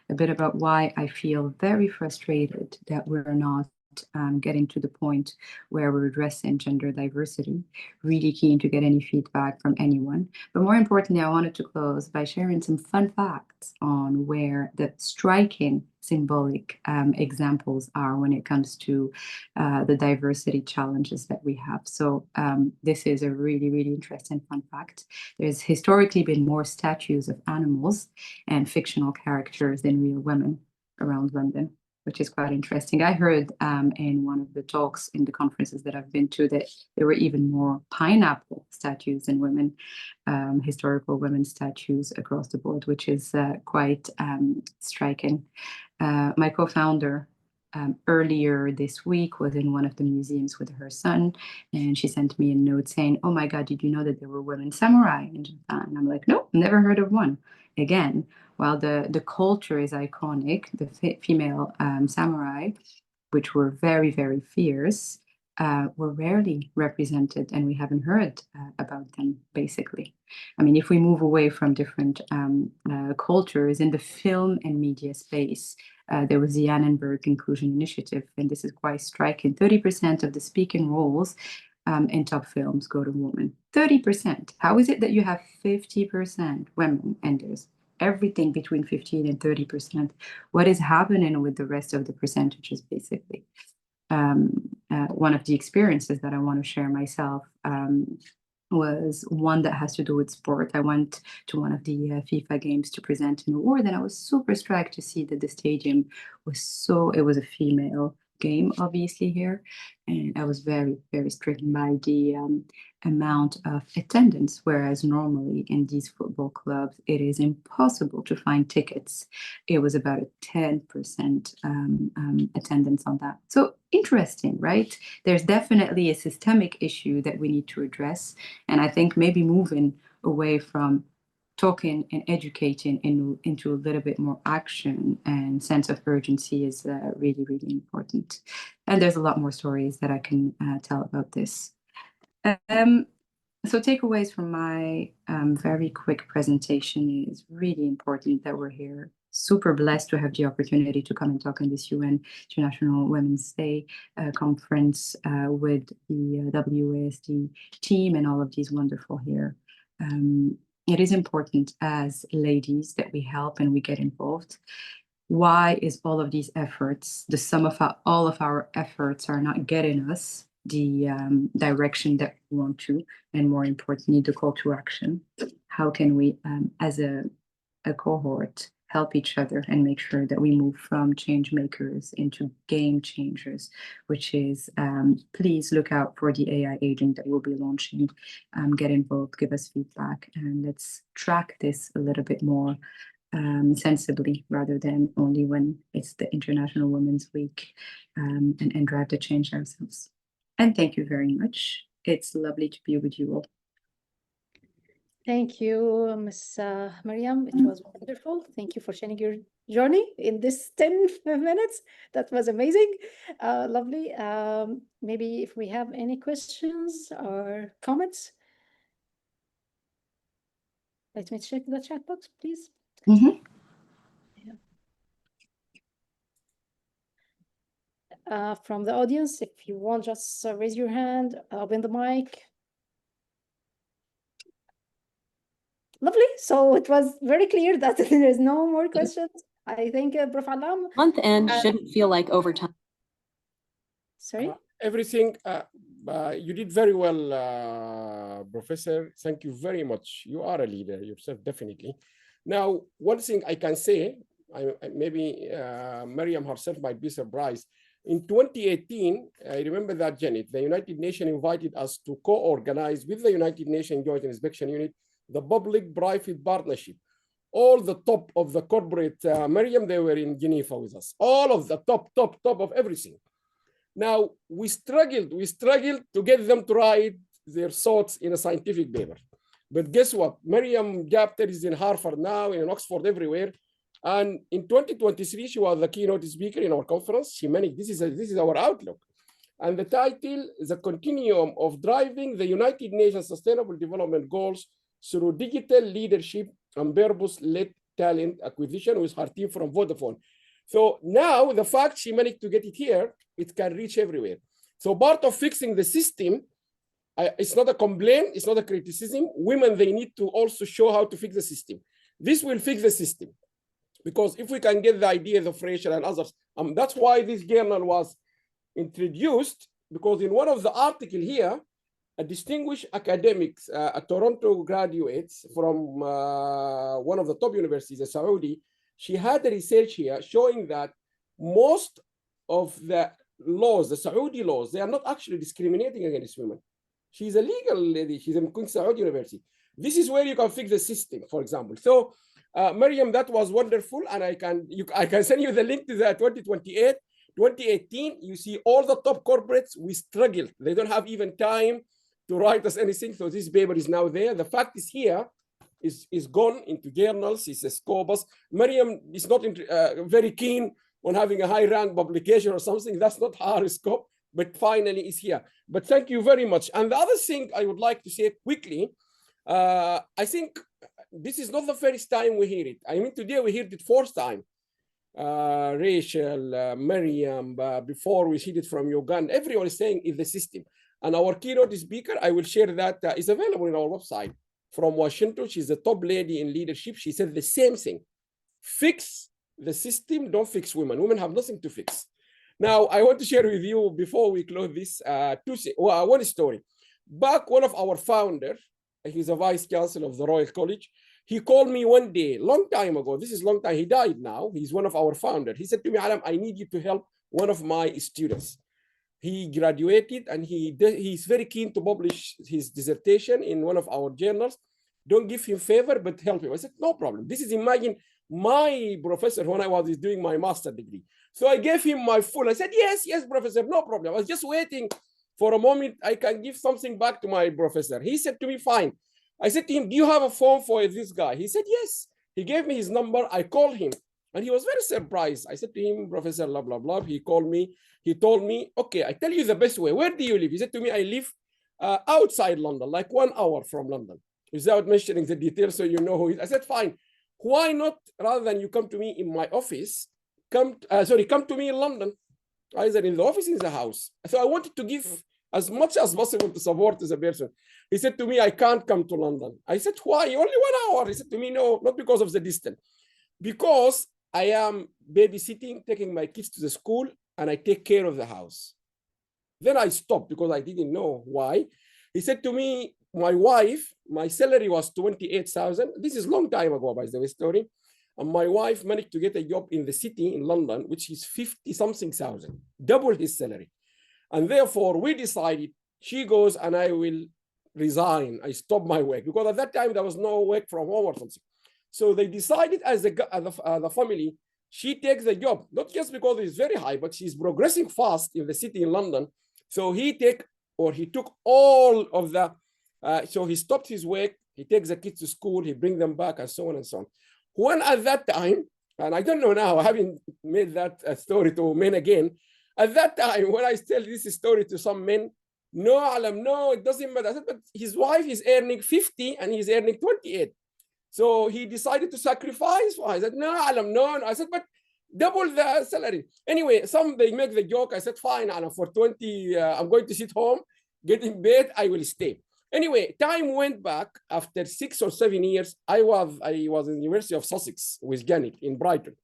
a bit about why I feel very frustrated that we're not getting to the point where we're addressing gender diversity. Really keen to get any feedback from anyone. But more importantly, I wanted to close by sharing some fun facts on where the striking symbolic examples are when it comes to the diversity challenges that we have. So this is a really, really interesting fun fact. There's historically been more statues of animals and fictional characters than real women around London, which is quite interesting. I heard in one of the talks in the conferences that I've been to that there were even more pineapple statues than women, historical women statues across the board, which is quite striking. My co-founder earlier this week was in one of the museums with her son, and she sent me a note saying, "Oh my God, did you know that there were women samurai in Japan?" And I'm like, "No, never heard of one." Again, while the culture is iconic, the female samurai, which were very, very fierce, were rarely represented, and we haven't heard about them, basically. I mean, if we move away from different cultures in the film and media space, there was the Annenberg Inclusion Initiative, and this is quite striking. 30% of the speaking roles in top films go to women. 30%. How is it that you have 50% women and there's everything between 15 and 30%? What is happening with the rest of the percentages, basically? One of the experiences that I want to share myself was one that has to do with sport. I went to one of the FIFA games to present an award, and I was super struck to see that the stadium was it was a female game, obviously, here. And I was very, very stricken by the amount of attendance, whereas normally in these football clubs, it is impossible to find tickets. It was about a 10% attendance on that. So interesting, right? There's definitely a systemic issue that we need to address. And I think maybe moving away from talking and educating into a little bit more action and sense of urgency is really, really important. And there's a lot more stories that I can tell about this. So takeaways from my very quick presentation is really important that we're here. Super blessed to have the opportunity to come and talk on this UN International Women's Day conference with the WASD team and all of these wonderful here. It is important as ladies that we help and we get involved. Why is all of these efforts, the sum of all of our efforts are not getting us the direction that we want to, and more importantly, the call to action? How can we, as a cohort, help each other and make sure that we move from change makers into game changers, which is, please look out for the AI agent that we'll be launching. Get involved, give us feedback, and let's track this a little bit more sensibly rather than only when it's the International Women's Week, and drive the change ourselves. And thank you very much. It's lovely to be with you all. Thank you, Ms. Mariam. It was wonderful. Thank you for sharing your journey in this 10 minutes. That was amazing. Lovely. Maybe if we have any questions or comments. Let me check the chat box, please. Mm-hmm. From the audience, if you want, just raise your hand, open the mic. Lovely. So it was very clear that there is no more questions. I think Prof. Allam. Month end shouldn't feel like overtime. Sorry? Everything, you did very well, Professor. Thank you very much. You are a leader yourself, definitely. Now, one thing I can say, maybe Mariam herself might be surprised. In 2018, I remember that, Janet, the United Nations invited us to co-organize with the United Nations Joint Inspection Unit the public-private partnership. All the top of the corporate, Mariam, they were in Geneva with us. All of the top of everything. Now, we struggled to get them to write their thoughts in a scientific paper. But guess what? Mariam Gapter is in Harvard now, in Oxford, everywhere. And in 2023, she was the keynote speaker in our conference. She managed, this is our outlook. And the title is a continuum of driving the United Nations Sustainable Development Goals through digital leadership and purpose-led talent acquisition with her team from Vodafone. So now the fact she managed to get it here, it can reach everywhere. So part of fixing the system, it's not a complaint, it's not a criticism. Women, they need to also show how to fix the system. This will fix the system. Because if we can get the ideas of Rachel and others, that's why this journal was introduced, because in one of the articles here, a distinguished academics, a Toronto graduates from one of the top universities in Saudi, she had a research here showing that most of the laws, the Saudi laws, they are not actually discriminating against women. She's a legal lady, she's in King Saud University. This is where you can fix the system, for example. So, Mariam, that was wonderful, and I can send you the link to the 2018, you see all the top corporates, we struggled. They don't have even time to write us anything, so this paper is now there. The fact is here, is gone into journals, it's a scopus. Mariam is not very keen on having a high rank publication or something, that's not her scope, but finally it's here. But thank you very much. And the other thing I would like to say quickly, I think this is not the first time we hear it. I mean, today we heard it fourth time. Rachel, Mariam, before we heard it from Uganda, everyone is saying is the system. And our keynote speaker, I will share that, is available in our website. From Washington, she's the top lady in leadership. She said the same thing. Fix the system, don't fix women. Women have nothing to fix. Now, I want to share with you, before we close this, one story. Back, one of our founders, he's a vice chancellor of the Royal College, he called me one day, long time ago, this is long time, he died now, he's one of our founders. He said to me, Allam, I need you to help one of my students. He graduated and he's very keen to publish his dissertation in one of our journals. Don't give him favor, but help him. I said, no problem. This is, imagine, my professor when I was doing my master's degree. So I gave him my full. I said, yes, professor, no problem. I was just waiting for a moment I can give something back to my professor. He said to me, fine. I said to him, do you have a phone for this guy? He said, yes. He gave me his number. I called him. And he was very surprised. I said to him, Professor, blah, blah, blah. He called me. He told me, okay, I tell you the best way. Where do you live? He said to me, I live outside London, like 1 hour from London, without mentioning the details so you know who he is. I said, fine. Why not, rather than you come to me in my office, come to me in London, either in the office, in the house. So I wanted to give as much as possible to support as a person. He said to me, I can't come to London. I said, why? Only 1 hour. He said to me, no, not because of the distance. Because I am babysitting, taking my kids to the school, and I take care of the house. Then I stopped because I didn't know why. He said to me, my wife, my salary was 28,000. This is a long time ago, by the way, story. And my wife managed to get a job in the city in London, which is 50-something thousand, double his salary. And therefore, we decided she goes and I will resign. I stop my work because at that time there was no work from home or something. So they decided as the family, she takes the job, not just because it's very high, but she's progressing fast in the city in London. So he took all of the, so he stopped his work He takes the kids to school, he brings them back, and so on and so on. When at that time, and I don't know now, I haven't made that story to men again. At that time, when I tell this story to some men, no, Allam, no, it doesn't matter. I said, but his wife is earning 50 and he's earning 28. So he decided to sacrifice. I said, no, Allam, no. I said, but double the salary. Anyway, they make the joke. I said, fine, Allam, for 20, I'm going to sit home, get in bed, I will stay. Anyway, time went back. After 6 or 7 years, I was in the University of Sussex with Janet in Brighton.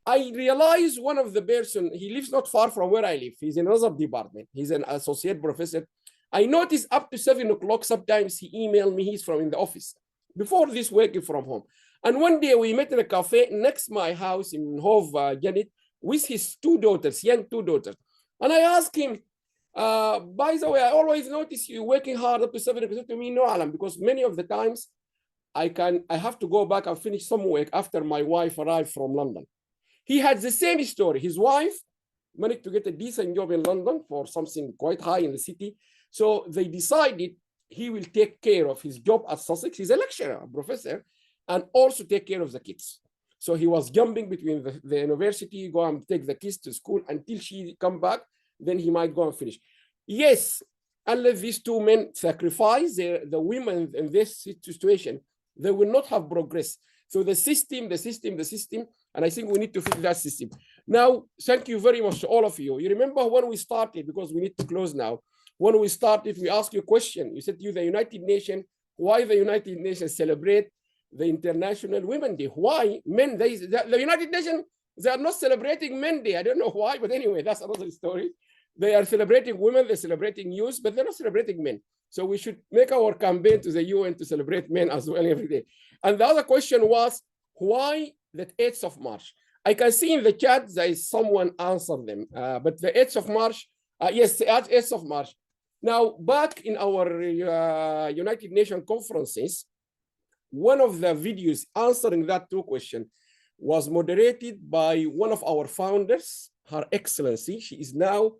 I realized one of the person, he lives not far from where I live. He's in another department. He's an associate professor. I noticed up to 7 o'clock, sometimes he emailed me, he's from in the office. Before this, working from home. And one day we met in a cafe next my house in Hove, Janet, with his 2 daughters, young 2 daughters. And I asked him, by the way, I always notice you working hard up to 7 o'clock. To me, no, Allam, because many of the times I have to go back and finish some work after my wife arrived from London. He had the same story. His wife managed to get a decent job in London for something quite high in the city. So they decided he will take care of his job at Sussex. He's a lecturer, a professor, and also take care of the kids. So he was jumping between the university, go and take the kids to school until she come back, then he might go and finish. Yes, unless these 2 men sacrifice the women in this situation, they will not have progress. So the system, and I think we need to fix that system. Now, thank you very much to all of you. You remember when we started, because we need to close now, when we started, we asked you a question. You said you, the United Nations, why the United Nations celebrate the International Women's Day? Why? Men, the United Nations, they are not celebrating Men Day. I don't know why, but anyway, that's another story. They are celebrating women, they're celebrating youth, but they're not celebrating men. So we should make our campaign to the UN to celebrate men as well every day. And the other question was, why the 8th of March? I can see in the chat there is someone answered them, but the 8th of March, yes, the 8th of March. Now, back in our United Nations conferences, one of the videos answering that 2 questions was moderated by one of our founders, Her Excellency. She is now,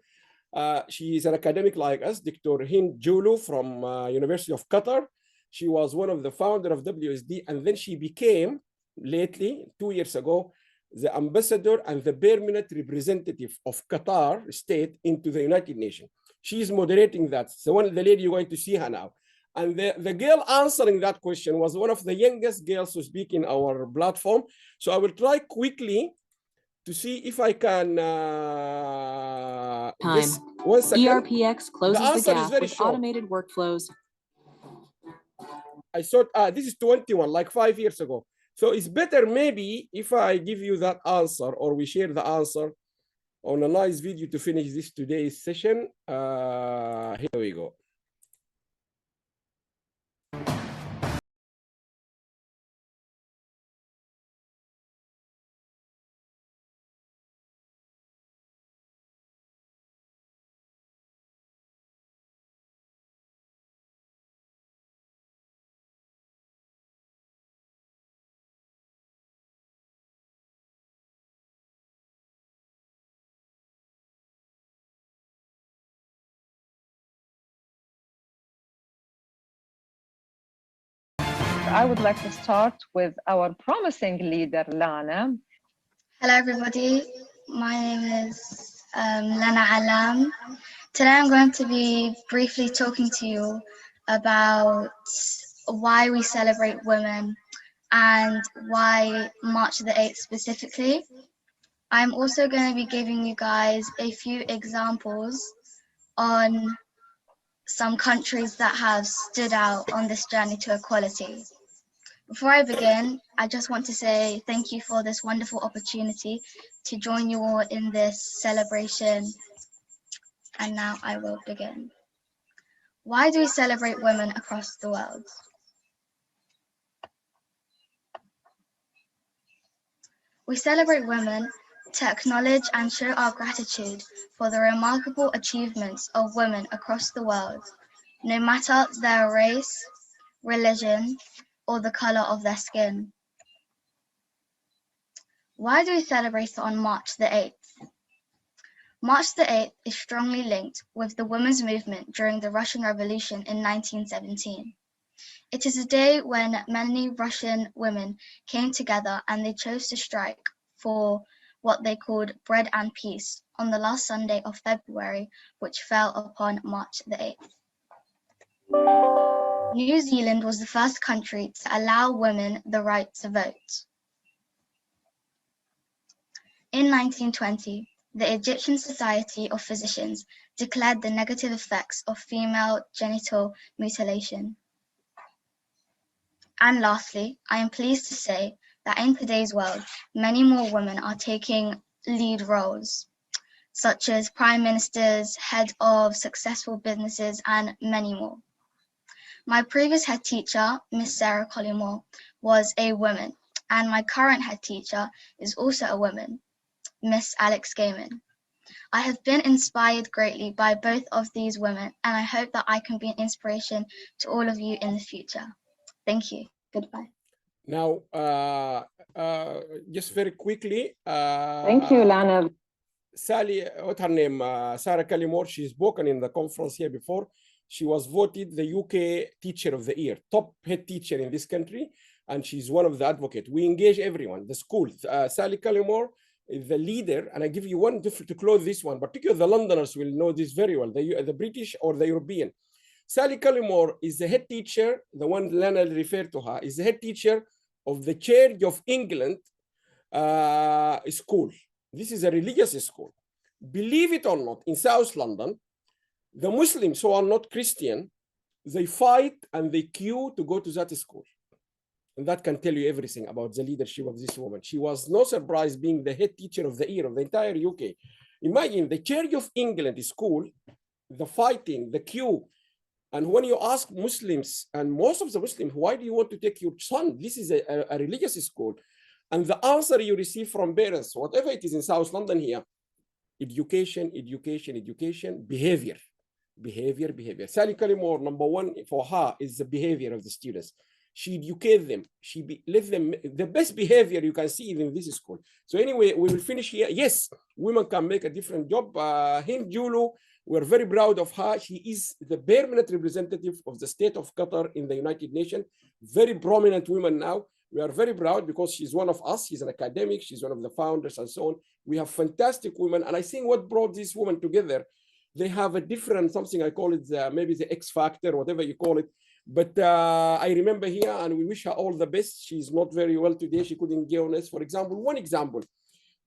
she is an academic like us, Dr. Hind Julu from University of Qatar. She was one of the founder of WSD, and then she became, lately, 2 years ago, the ambassador and the permanent representative of Qatar state into the United Nations. She is moderating that. So the lady, you're going to see her now. And the girl answering that question was one of the youngest girls to speak in our platform. So I will try quickly to see if I can. Just 1 second. ERPX closes the gap with automated workflows. I thought, this is 21, like 5 years ago. So it's better maybe if I give you that answer, or we share the answer on a nice video to finish this today's session. Here we go. I would like to start with our promising leader, Lana. Hello, everybody. My name is Lana Allam. Today I'm going to be briefly talking to you about why we celebrate women and why March the 8th specifically. I'm also going to be giving you guys a few examples on some countries that have stood out on this journey to equality. Before I begin, I just want to say thank you for this wonderful opportunity to join you all in this celebration. And now I will begin. Why do we celebrate women across the world? We celebrate women to acknowledge and show our gratitude for the remarkable achievements of women across the world, no matter their race, religion, or the color of their skin. Why do we celebrate on March the 8th? March the 8th is strongly linked with the women's movement during the Russian Revolution in 1917. It is a day when many Russian women came together and they chose to strike for what they called bread and peace on the last Sunday of February, which fell upon March the 8th. New Zealand was the first country to allow women the right to vote. In 1920, the Egyptian Society of Physicians declared the negative effects of female genital mutilation. And lastly, I am pleased to say that in today's world, many more women are taking lead roles, such as prime ministers, head of successful businesses, and many more. My previous head teacher, Miss Sarah Collymore, was a woman, and my current head teacher is also a woman, Miss Alex Gaiman. I have been inspired greatly by both of these women, and I hope that I can be an inspiration to all of you in the future. Thank you. Goodbye. Now, just very quickly. Thank you, Lana. Sally, what's her name? Sarah Collymore, she's spoken in the conference here before. She was voted the UK Teacher of the Year, top head teacher in this country, and she's one of the advocates. We engage everyone, the schools. Sally Collymore is the leader, and I give you one to close this one. Particularly the Londoners will know this very well, the British or the European. Sally Collymore is the head teacher, the one Lana referred to her, is the head teacher of the Church of England school. This is a religious school. Believe it or not, in South London, the Muslims who are not Christian, they fight and they queue to go to that school. And that can tell you everything about the leadership of this woman. She was no surprise being the head teacher of the year of the entire UK. Imagine the Church of England school, the fighting, the queue. And when you ask Muslims, and most of the Muslims, why do you want to take your son? This is a religious school. And the answer you receive from parents, whatever it is in South London here, education, education, education, behavior. Behavior, behavior. Sally Collymore, number one for her is the behavior of the students. She educates them. She let them the best behavior you can see in this school. So anyway, we will finish here. Yes, women can make a different job. Hind Julu, we're very proud of her. She is the permanent representative of the state of Qatar in the United Nations. Very prominent woman now. We are very proud because she's one of us. She's an academic. She's one of the founders and so on. We have fantastic women. And I think what brought these women together, they have a different, something I call it, maybe the X factor, whatever you call it. But I remember here, and we wish her all the best. She's not very well today. She couldn't give us, for example, one example,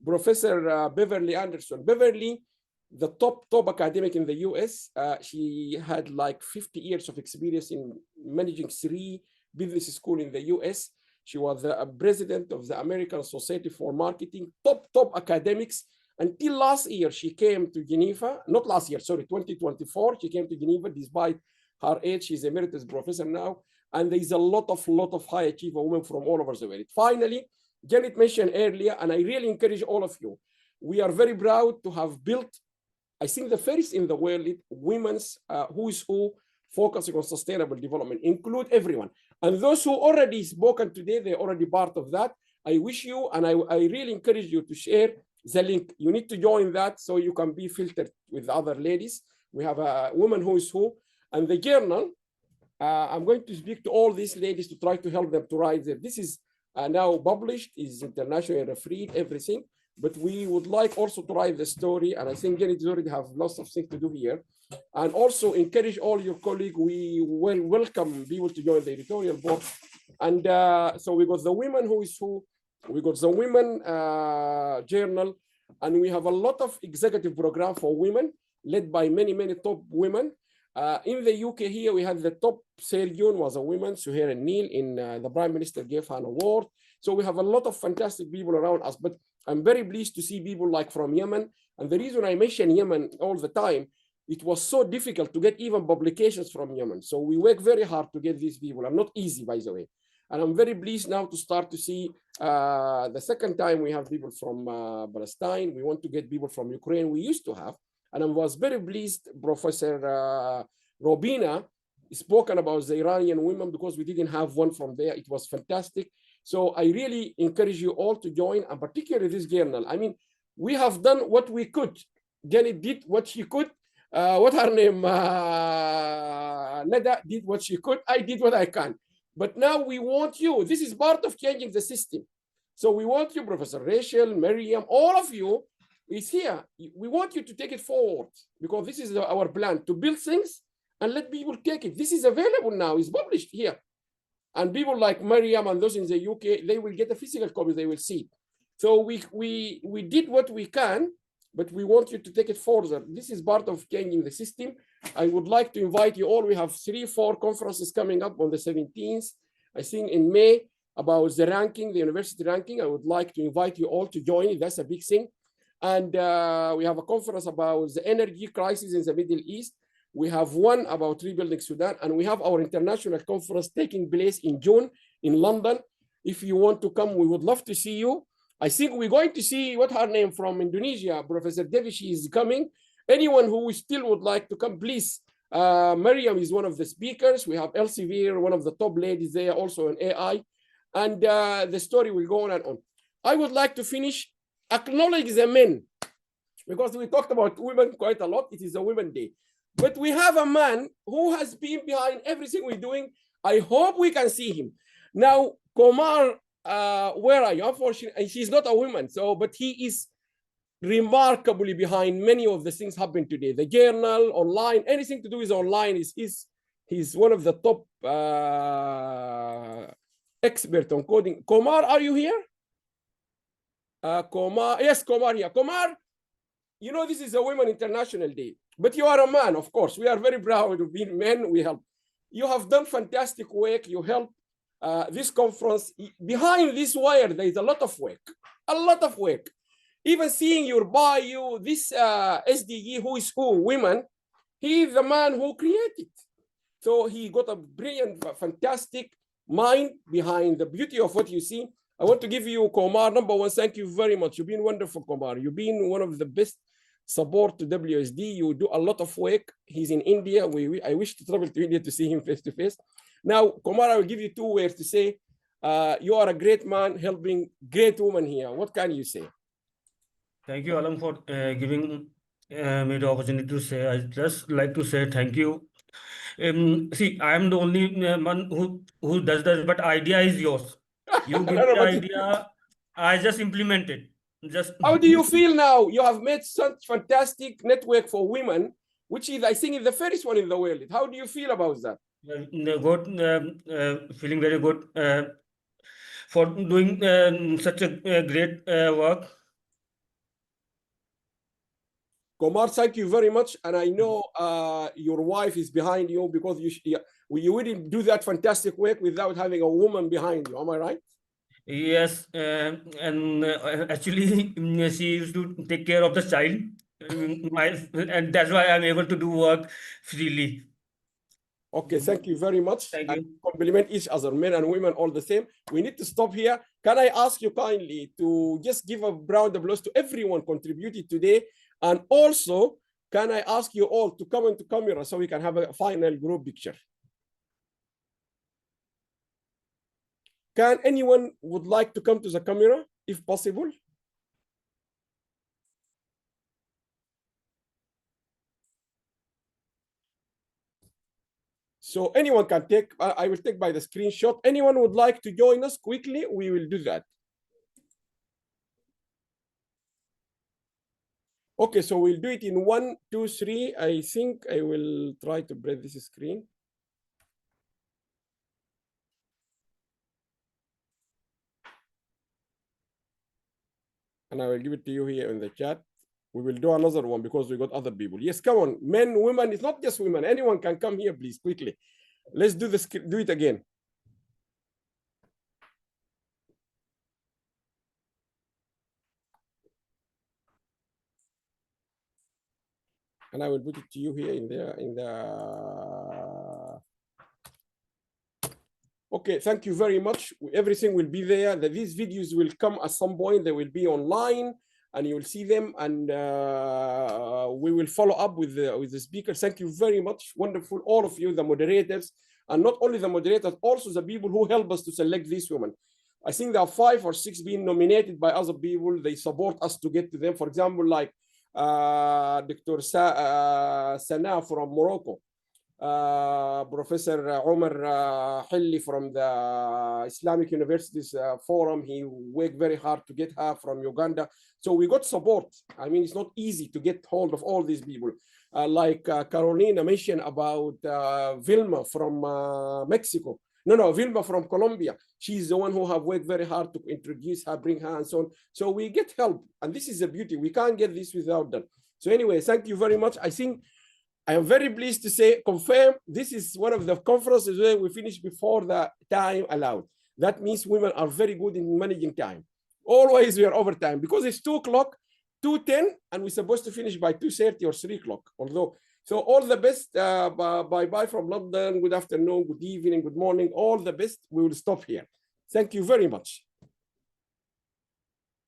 Professor Beverly Anderson. Beverly, the top academic in the US. She had like 50 years of experience in managing 3 business schools in the US. She was the president of the American Society for Marketing, top academics. Until last year, she came to Geneva, not last year, sorry, 2024, she came to Geneva despite her age. She's emeritus professor now. And there's a lot of high achiever women from all over the world. Finally, Janet mentioned earlier, and I really encourage all of you, we are very proud to have built, I think the first in the world, women's who is who focusing on sustainable development, include everyone. And those who already spoken today, they're already part of that. I wish you, and I really encourage you to share the link. You need to join that so you can be filtered with other ladies. We have a woman who is who, and the journal, I'm going to speak to all these ladies to try to help them to write there. This is now published, is internationally refereed, everything, but we would like also to write the story, and I think Janet already have lots of things to do here. And also encourage all your colleagues. We will welcome people to join the editorial board. And so we got the women who is who, we got the women journal, and we have a lot of executive program for women led by many top women. In the UK here, we had the top surgeon was a woman, Suhair Neil, in the Prime Minister gave her an award. So we have a lot of fantastic people around us, but I'm very pleased to see people like from Yemen. And the reason I mention Yemen all the time, it was so difficult to get even publications from Yemen. So we work very hard to get these people, and not easy, by the way. And I'm very pleased now to start to see the second time we have people from Palestine. We want to get people from Ukraine. We used to have, and I was very pleased Professor Robina spoken about the Iranian women because we didn't have one from there. It was fantastic. So I really encourage you all to join, and particularly this journal. I mean, we have done what we could. Janet did what she could. What her name? Nada did what she could. I did what I can. But now we want you. This is part of changing the system. So we want you, Professor Rachel, Miriam, all of you is here. We want you to take it forward because this is our plan to build things and let people take it. This is available now. It's published here. And people like Miriam and those in the UK, they will get a physical copy. They will see. So we did what we can, but we want you to take it further. This is part of changing the system. I would like to invite you all. We have 3-4 conferences coming up on the 17th. I think in May about the ranking, the university ranking. I would like to invite you all to join. That's a big thing. And we have a conference about the energy crisis in the Middle East. We have one about rebuilding Sudan, and we have our international conference taking place in June in London. If you want to come, we would love to see you. I think we're going to see what her name from Indonesia, Professor Dewi, she is coming. Anyone who still would like to come, please. Miriam is one of the speakers. We have Elsevier, one of the top ladies there, also in AI. And the story will go on and on. I would like to finish, acknowledge the men, because we talked about women quite a lot. It is a Women's Day. But we have a man who has been behind everything we're doing. I hope we can see him. Now, Komar, where are you? Unfortunately, she's not a woman, so but he is remarkably behind many of the things happening today. The journal, online, anything to do with online he's one of the top expert on coding. Komar, are you here? Komar, yes, Komar here. Komar, you know this is a Women International Day, but you are a man, of course. We are very proud of being men. We help. You have done fantastic work. You help this conference. Behind this wire, there is a lot of work, a lot of work. Even seeing your bio, this SDG, who is who, women, he is the man who created. So he got a brilliant, fantastic mind behind the beauty of what you see. I want to give you, Komar, number one, thank you very much. You've been wonderful, Komar. You've been one of the best support to WSD. You do a lot of work. He's in India. I wish to travel to India to see him face to face. Now, Komar, I will give you 2 words to say. You are a great man helping great women here. What can you say? Thank you, Allam, for giving me the opportunity to say. I just like to say thank you. See, I am the only one who does that, but idea is yours. You give the idea, I just implement it. Just how do you feel now? You have made such fantastic network for women, which is, I think, is the first one in the world. How do you feel about that? Good, feeling very good for doing such a great work. Komar, thank you very much. And I know your wife is behind you because you wouldn't do that fantastic work without having a woman behind you. Am I right? Yes, and actually, she used to take care of the child, and that's why I'm able to do work freely. Okay, thank you very much. Thank you. Compliment each other, men and women, all the same. We need to stop here. Can I ask you kindly to just give a round of applause to everyone contributed today? And also, can I ask you all to come into camera so we can have a final group picture? Can anyone would like to come to the camera, if possible? So anyone can take, I will take by the screenshot. Anyone would like to join us quickly, we will do that. Okay, so we'll do it in 1, 2, 3. I think I will try to break this screen. And I will give it to you here in the chat. We will do another one because we got other people. Yes, come on, men, women. It's not just women. Anyone can come here, please, quickly. Let's do this. Do it again. And I will put it to you here in the. Okay, thank you very much. Everything will be there. These videos will come at some point. They will be online, and you will see them. And we will follow up with the speaker. Thank you very much. Wonderful, all of you, the moderators, and not only the moderators, also the people who help us to select these women. I think there are 5 or 6 being nominated by other people. They support us to get to them. For example, like Dr. Sana from Morocco. Professor Omar Hilli from the Islamic Universities Forum. He worked very hard to get her from Uganda. So we got support. I mean, it's not easy to get hold of all these people. Like Carolina mentioned about Vilma from Mexico. No, Vilma from Colombia. She's the one who have worked very hard to introduce her, bring her, and so on. So we get help. And this is the beauty. We can't get this without them. So anyway, thank you very much. I think I am very pleased to say, confirm, this is one of the conferences where we finish before the time allowed. That means women are very good in managing time. Always we are overtime because it's 2 o'clock, 2:10, and we're supposed to finish by 2:30 or 3 o'clock. Although, so all the best. Bye-bye from London. Good afternoon, good evening, good morning. All the best. We will stop here. Thank you very much.